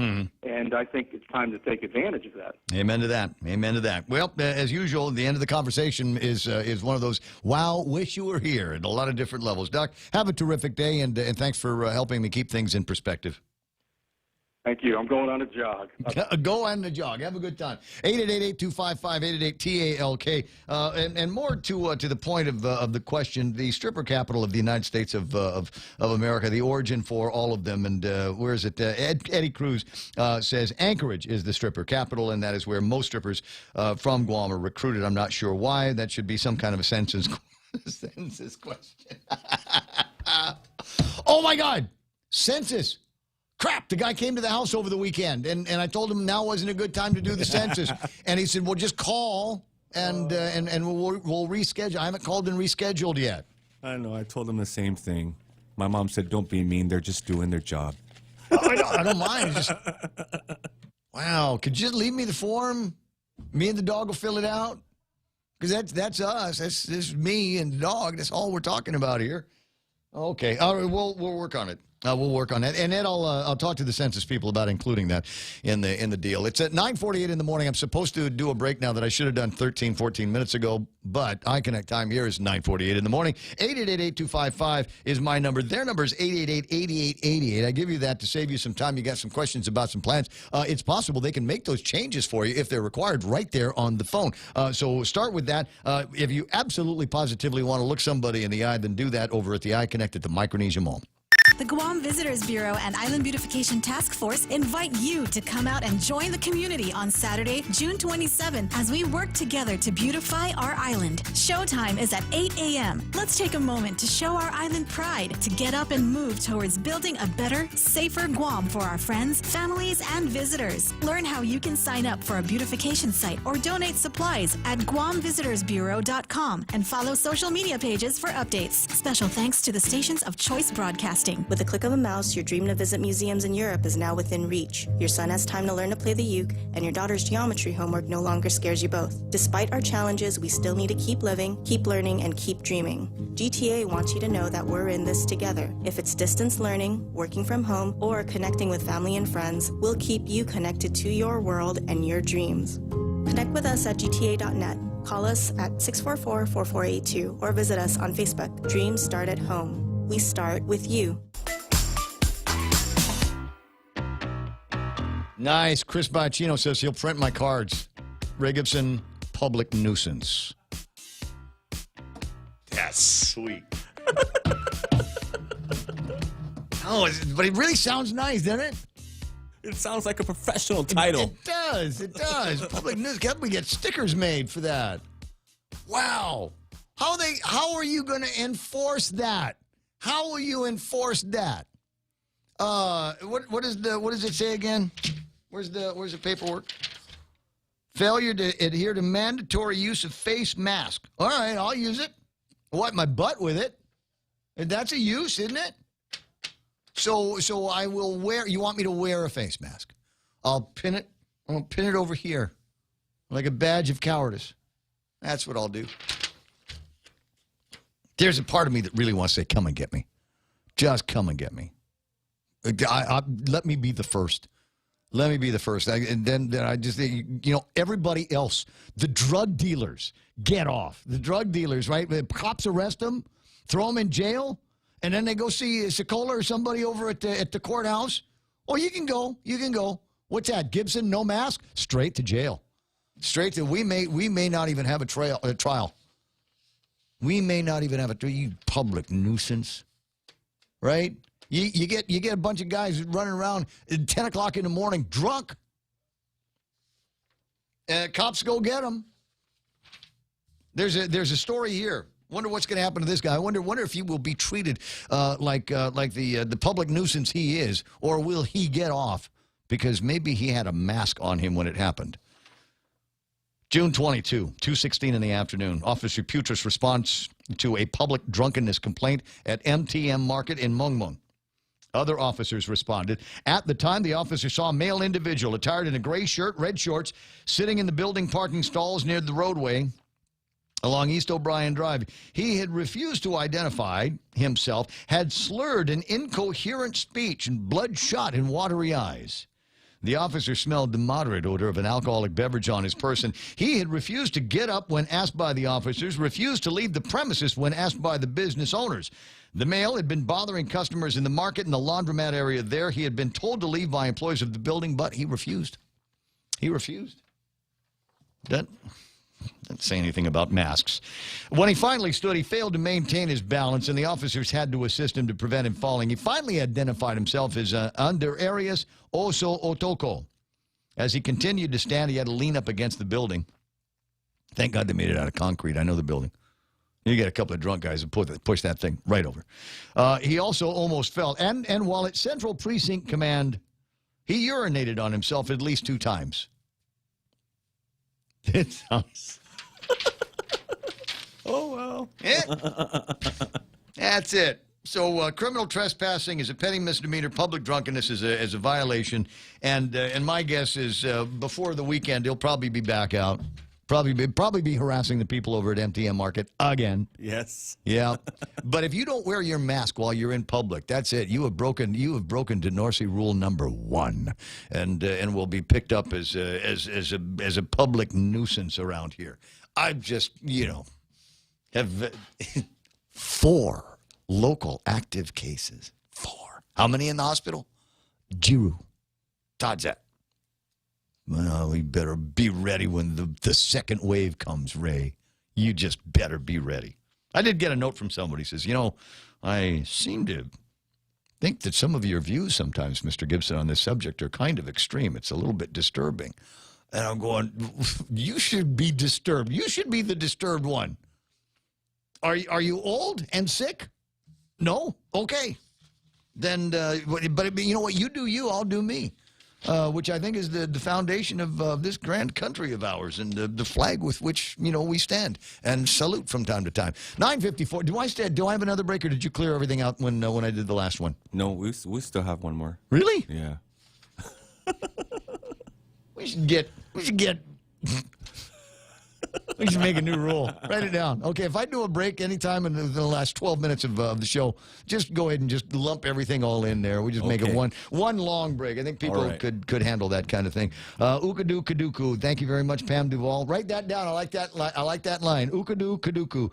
[SPEAKER 4] And I think it's time to take advantage of that.
[SPEAKER 12] Amen to that. Amen to that. Well, as usual, the end of the conversation is one of those, wow, wish you were here at a lot of different levels. Doc, have a terrific day, and thanks for helping me keep things in perspective.
[SPEAKER 4] Thank you. I'm going on a jog.
[SPEAKER 12] Go on a jog. Have a good time. 888-825-888-TALK. And more to the point of the question, the stripper capital of the United States of America, the origin for all of them. And where is it? Eddie Cruz says Anchorage is the stripper capital, and that is where most strippers from Guam are recruited. I'm not sure why. That should be some kind of a census question. Oh, my God. Census. Crap, the guy came to the house over the weekend, and I told him now wasn't a good time to do the census. And he said, well, just call, and we'll reschedule. I haven't called and rescheduled yet.
[SPEAKER 5] I know. I told him the same thing. My mom said, don't be mean. They're just doing their job.
[SPEAKER 12] I don't mind. Wow, could you just leave me the form? Me and the dog will fill it out? Because that's us. That's me and the dog. That's all we're talking about here. Okay, all right, we'll work on it. We'll work on that, and then I'll talk to the census people about including that in the deal. It's at 9:48 in the morning. I'm supposed to do a break now that I should have done 14 minutes ago, but iConnect time here is 9:48 in the morning. 888-8255 is my number. Their number is 888-8888. I give you that to save you some time. You got some questions about some plans. It's possible they can make those changes for you if they're required right there on the phone. So start with that. If you absolutely positively want to look somebody in the eye, then do that over at the iConnect at the Micronesia Mall.
[SPEAKER 7] The Guam Visitors Bureau and Island Beautification Task Force invite you to come out and join the community on Saturday, June 27, as we work together to beautify our island. Showtime is at 8 a.m. Let's take a moment to show our island pride, to get up and move towards building a better, safer Guam for our friends, families, and visitors. Learn how you can sign up for a beautification site or donate supplies at GuamVisitorsBureau.com and follow social media pages for updates. Special thanks to the stations of Choice Broadcasting.
[SPEAKER 8] With a click of a mouse, your dream to visit museums in Europe is now within reach. Your son has time to learn to play the uke, and your daughter's geometry homework no longer scares you both. Despite our challenges, we still need to keep living, keep learning, and keep dreaming. GTA wants you to know that we're in this together. If it's distance learning, working from home, or connecting with family and friends, we'll keep you connected to your world and your dreams. Connect with us at gta.net. Call us at 644-4482 or visit us on Facebook. Dreams start at home. We start with you.
[SPEAKER 12] Nice. Chris Bacino says he'll print my cards. Ray Gibson, public nuisance.
[SPEAKER 5] That's sweet.
[SPEAKER 12] Oh, but it really sounds nice, doesn't it?
[SPEAKER 5] It sounds like a professional title.
[SPEAKER 12] It does. It does. Public News. We get stickers made for that. Wow. How are you going to enforce that? How will you enforce that? What does it say again? Where's the paperwork? Failure to adhere to mandatory use of face mask. All right, I'll use it. Wipe my butt with it. And that's a use, isn't it? So I will wear. You want me to wear a face mask? I'll pin it over here, like a badge of cowardice. That's what I'll do. There's a part of me that really wants to say, "Come and get me, just come and get me." Let me be the first. Let me be the first. And then I just think, everybody else, the drug dealers, get off. The drug dealers, right? The cops arrest them, throw them in jail, and then they go see Sokola or somebody over at the courthouse. Oh, you can go. You can go. What's that? Gibson, no mask? Straight to jail. Straight to, we may not even have a trial. We may not even have you public nuisance, right? You get a bunch of guys running around at 10 o'clock in the morning drunk. Cops go get them. There's a story here. Wonder what's going to happen to this guy. I wonder if he will be treated like the public nuisance he is, or will he get off because maybe he had a mask on him when it happened. June 22, 2:16 in the afternoon. Officer Putris responds to a public drunkenness complaint at MTM Market in Mungmung. Other officers responded. At the time, the officer saw a male individual attired in a gray shirt, red shorts, sitting in the building parking stalls near the roadway along East O'Brien Drive. He had refused to identify himself, had slurred an incoherent speech, and bloodshot and watery eyes. The officer smelled the moderate odor of an alcoholic beverage on his person. He had refused to get up when asked by the officers, refused to leave the premises when asked by the business owners. The male had been bothering customers in the market and the laundromat area there. He had been told to leave by employees of the building, but he refused. He refused. That doesn't say anything about masks. When he finally stood, he failed to maintain his balance, and the officers had to assist him to prevent him falling. He finally identified himself as Under Arias Oso Otoko. As he continued to stand, he had to lean up against the building. Thank God they made it out of concrete. I know the building. You get a couple of drunk guys who push that thing right over. He also almost fell. And while at Central Precinct Command, he urinated on himself at least 2 times. It sounds... Oh, well. That's it. So criminal trespassing is a petty misdemeanor. Public drunkenness is a violation. And my guess is before the weekend, he'll probably be back out. Probably be harassing the people over at MTM Market again.
[SPEAKER 5] Yes.
[SPEAKER 12] Yeah. But if you don't wear your mask while you're in public, that's it. You have broken Dinorsi rule number 1, and will be picked up as a public nuisance around here. I've just have 4 local active cases. 4. How many in the hospital? 0. Todd's that. Well, we better be ready when the second wave comes, Ray. You just better be ready. I did get a note from somebody who says, I seem to think that some of your views sometimes, Mr. Gibson, on this subject are kind of extreme. It's a little bit disturbing. And I'm going, you should be disturbed. You should be the disturbed one. Are you old and sick? No? Okay. Then, but you know what? You do you, I'll do me. Which I think is the foundation of this grand country of ours and the flag with which, we stand and salute from time to time. 9:54. Do I have another break, or did you clear everything out when I did the last one?
[SPEAKER 5] No, we still have one more.
[SPEAKER 12] Really?
[SPEAKER 5] Yeah.
[SPEAKER 12] We should make a new rule. Write it down. Okay, if I do a break anytime in the last 12 minutes of the show, just go ahead and just lump everything all in there. We just make it one long break. I think people could handle that kind of thing. Ukadu Kaduku. Thank you very much, Pam Duvall. Write that down. I like that line. Ukadu Kaduku.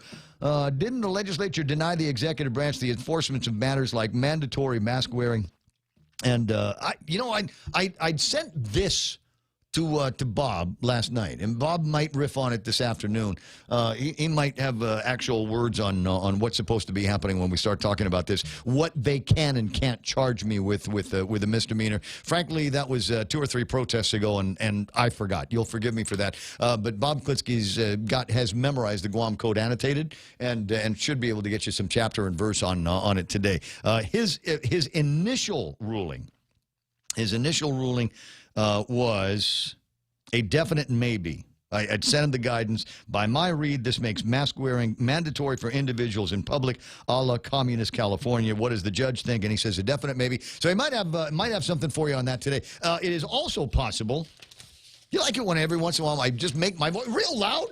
[SPEAKER 12] Didn't the legislature deny the executive branch the enforcement of matters like mandatory mask wearing? And I'd sent this to Bob last night, and Bob might riff on it this afternoon. He might have actual words on what's supposed to be happening when we start talking about this, what they can and can't charge me with a misdemeanor. Frankly, that was 2 or 3 protests ago, and I forgot. You'll forgive me for that. But Bob Klitsky's has memorized the Guam Code annotated, and should be able to get you some chapter and verse on it today. His initial ruling was a definite maybe. I'd sent him the guidance. By my read, this makes mask wearing mandatory for individuals in public, a la communist California. What does the judge think? And he says a definite maybe. So he might have something for you on that today. It is also possible. You like it when every once in a while I just make my voice real loud?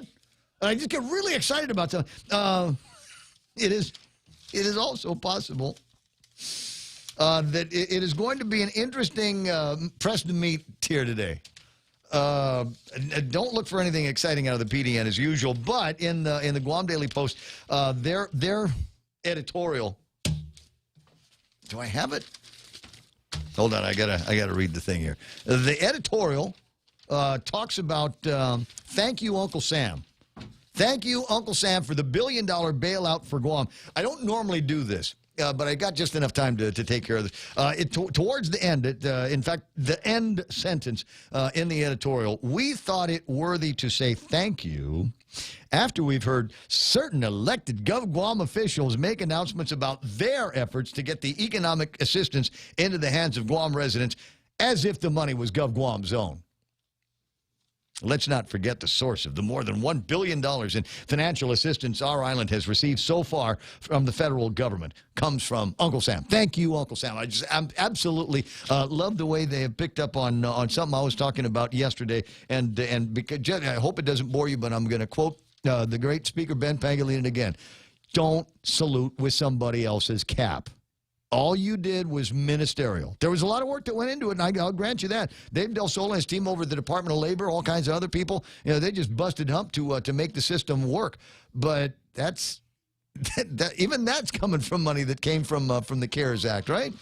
[SPEAKER 12] And I just get really excited about something. It is also possible that it is going to be an interesting press to meet here today. Don't look for anything exciting out of the PDN as usual, but in the Guam Daily Post, their editorial. Do I have it? Hold on, I gotta read the thing here. The editorial talks about thank you, Uncle Sam. Thank you, Uncle Sam, for the $1 billion bailout for Guam. I don't normally do this. But I got just enough time to take care of this. Towards the end, in fact, the end sentence in the editorial, we thought it worthy to say thank you after we've heard certain elected Guam officials make announcements about their efforts to get the economic assistance into the hands of Guam residents as if the money was Guam's own. Let's not forget the source of the more than $1 billion in financial assistance our island has received so far from the federal government comes from Uncle Sam. Thank you, Uncle Sam. I absolutely love the way they have picked up on something I was talking about yesterday. And because I hope it doesn't bore you, but I'm going to quote the great speaker Ben Pangilinan again. Don't salute with somebody else's cap. All you did was ministerial. There was a lot of work that went into it, and I'll grant you that. Dave Del Sol and his team over at the Department of Labor, all kinds of other people, they just busted hump to make the system work. But even that's coming from money that came from the CARES Act, right?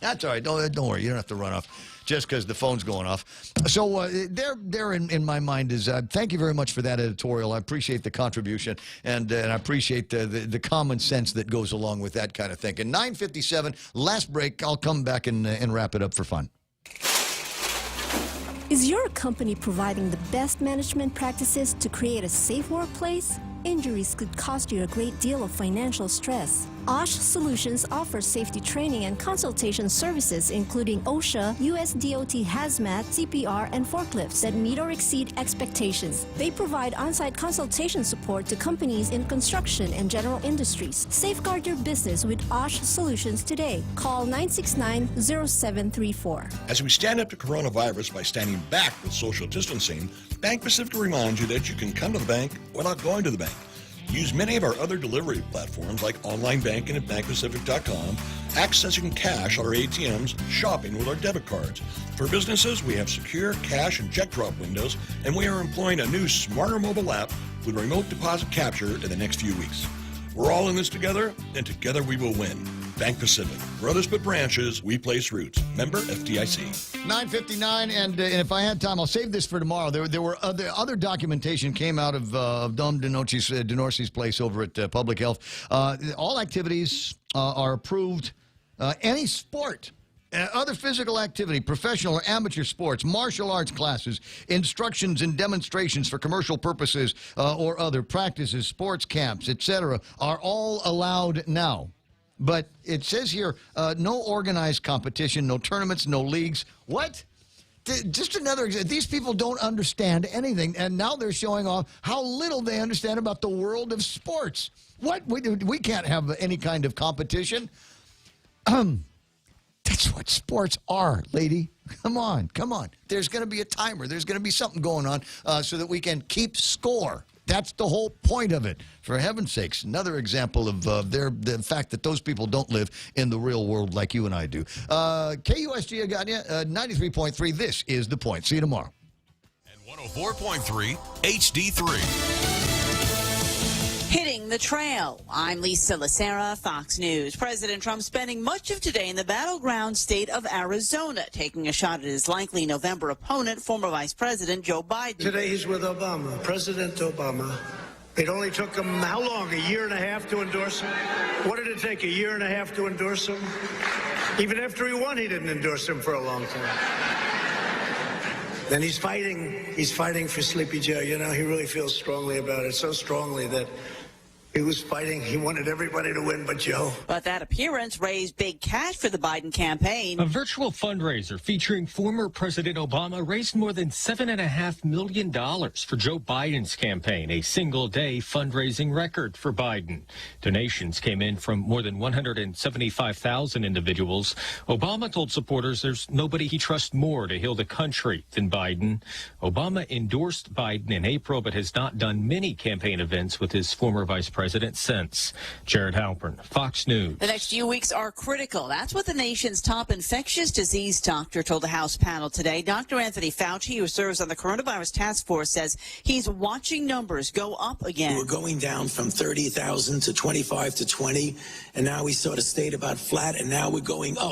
[SPEAKER 12] That's all right. Don't worry. You don't have to run off just because the phone's going off. So there in my mind is thank you very much for that editorial. I appreciate the contribution, and I appreciate the common sense that goes along with that kind of thinking. 9:57, last break. I'll come back and wrap it up for fun.
[SPEAKER 14] Is your company providing the best management practices to create a safe workplace? Injuries could cost you a great deal of financial stress. OSH Solutions offers safety training and consultation services including OSHA, USDOT Hazmat, CPR, and forklifts that meet or exceed expectations. They provide on-site consultation support to companies in construction and general industries. Safeguard your business with OSH Solutions today. Call 969-0734.
[SPEAKER 21] As we stand up to coronavirus by standing back with social distancing, Bank Pacific reminds you that you can come to the bank without going to the bank. Use many of our other delivery platforms like online banking at bankpacific.com, accessing cash at our ATMs, shopping with our debit cards. For businesses, we have secure cash and check drop windows, and we are employing a new smarter mobile app with remote deposit capture in the next few weeks. We're all in this together, and together we will win. Bank Pacific. For others but branches, we place roots. Member FDIC.
[SPEAKER 12] 9:59, and if I had time, I'll save this for tomorrow. There were other documentation came out of Dom Denorsi's place over at Public Health. All activities are approved. Any sport, other physical activity, professional or amateur sports, martial arts classes, instructions and demonstrations for commercial purposes or other practices, sports camps, etc., are all allowed now. But it says here, no organized competition, no tournaments, no leagues. What? Just another example. These people don't understand anything, and now they're showing off how little they understand about the world of sports. What? We can't have any kind of competition. That's what sports are, lady. Come on. There's going to be a timer. There's going to be something going on so that we can keep score. That's the whole point of it. For heaven's sakes, another example of the fact that those people don't live in the real world like you and I do. KUSG, I got you. 93.3. This is The Point. See you tomorrow.
[SPEAKER 6] And 104.3 HD3.
[SPEAKER 17] Hitting the trail. I'm Lisa Lacera, Fox News. President Trump spending much of today in the battleground state of Arizona, taking a shot at his likely November opponent, former Vice President Joe Biden.
[SPEAKER 23] Today he's with Obama, President Obama. It only took him, how long, a year and a half to endorse him? What did it take, a year and a half to endorse him? Even after he won, he didn't endorse him for a long time. Then he's fighting for Sleepy Joe. You know, he really feels strongly about it, so strongly that he was fighting. He wanted everybody to win but Joe.
[SPEAKER 17] But that appearance raised big cash for the Biden campaign.
[SPEAKER 1] A virtual fundraiser featuring former President Obama raised more than $7.5 million for Joe Biden's campaign, a single-day fundraising record for Biden. Donations came in from more than 175,000 individuals. Obama told supporters there's nobody he trusts more to heal the country than Biden. Obama endorsed Biden in April, but has not done many campaign events with his former vice president since. Jared Halpern, Fox News.
[SPEAKER 17] The next few weeks are critical. That's what the nation's top infectious disease doctor told the House panel today. Dr. Anthony Fauci, who serves on the coronavirus task force, says he's watching numbers go up again.
[SPEAKER 11] We're going down from 30,000 to 25 to 20, and now we sort of stayed about flat, and now we're going up.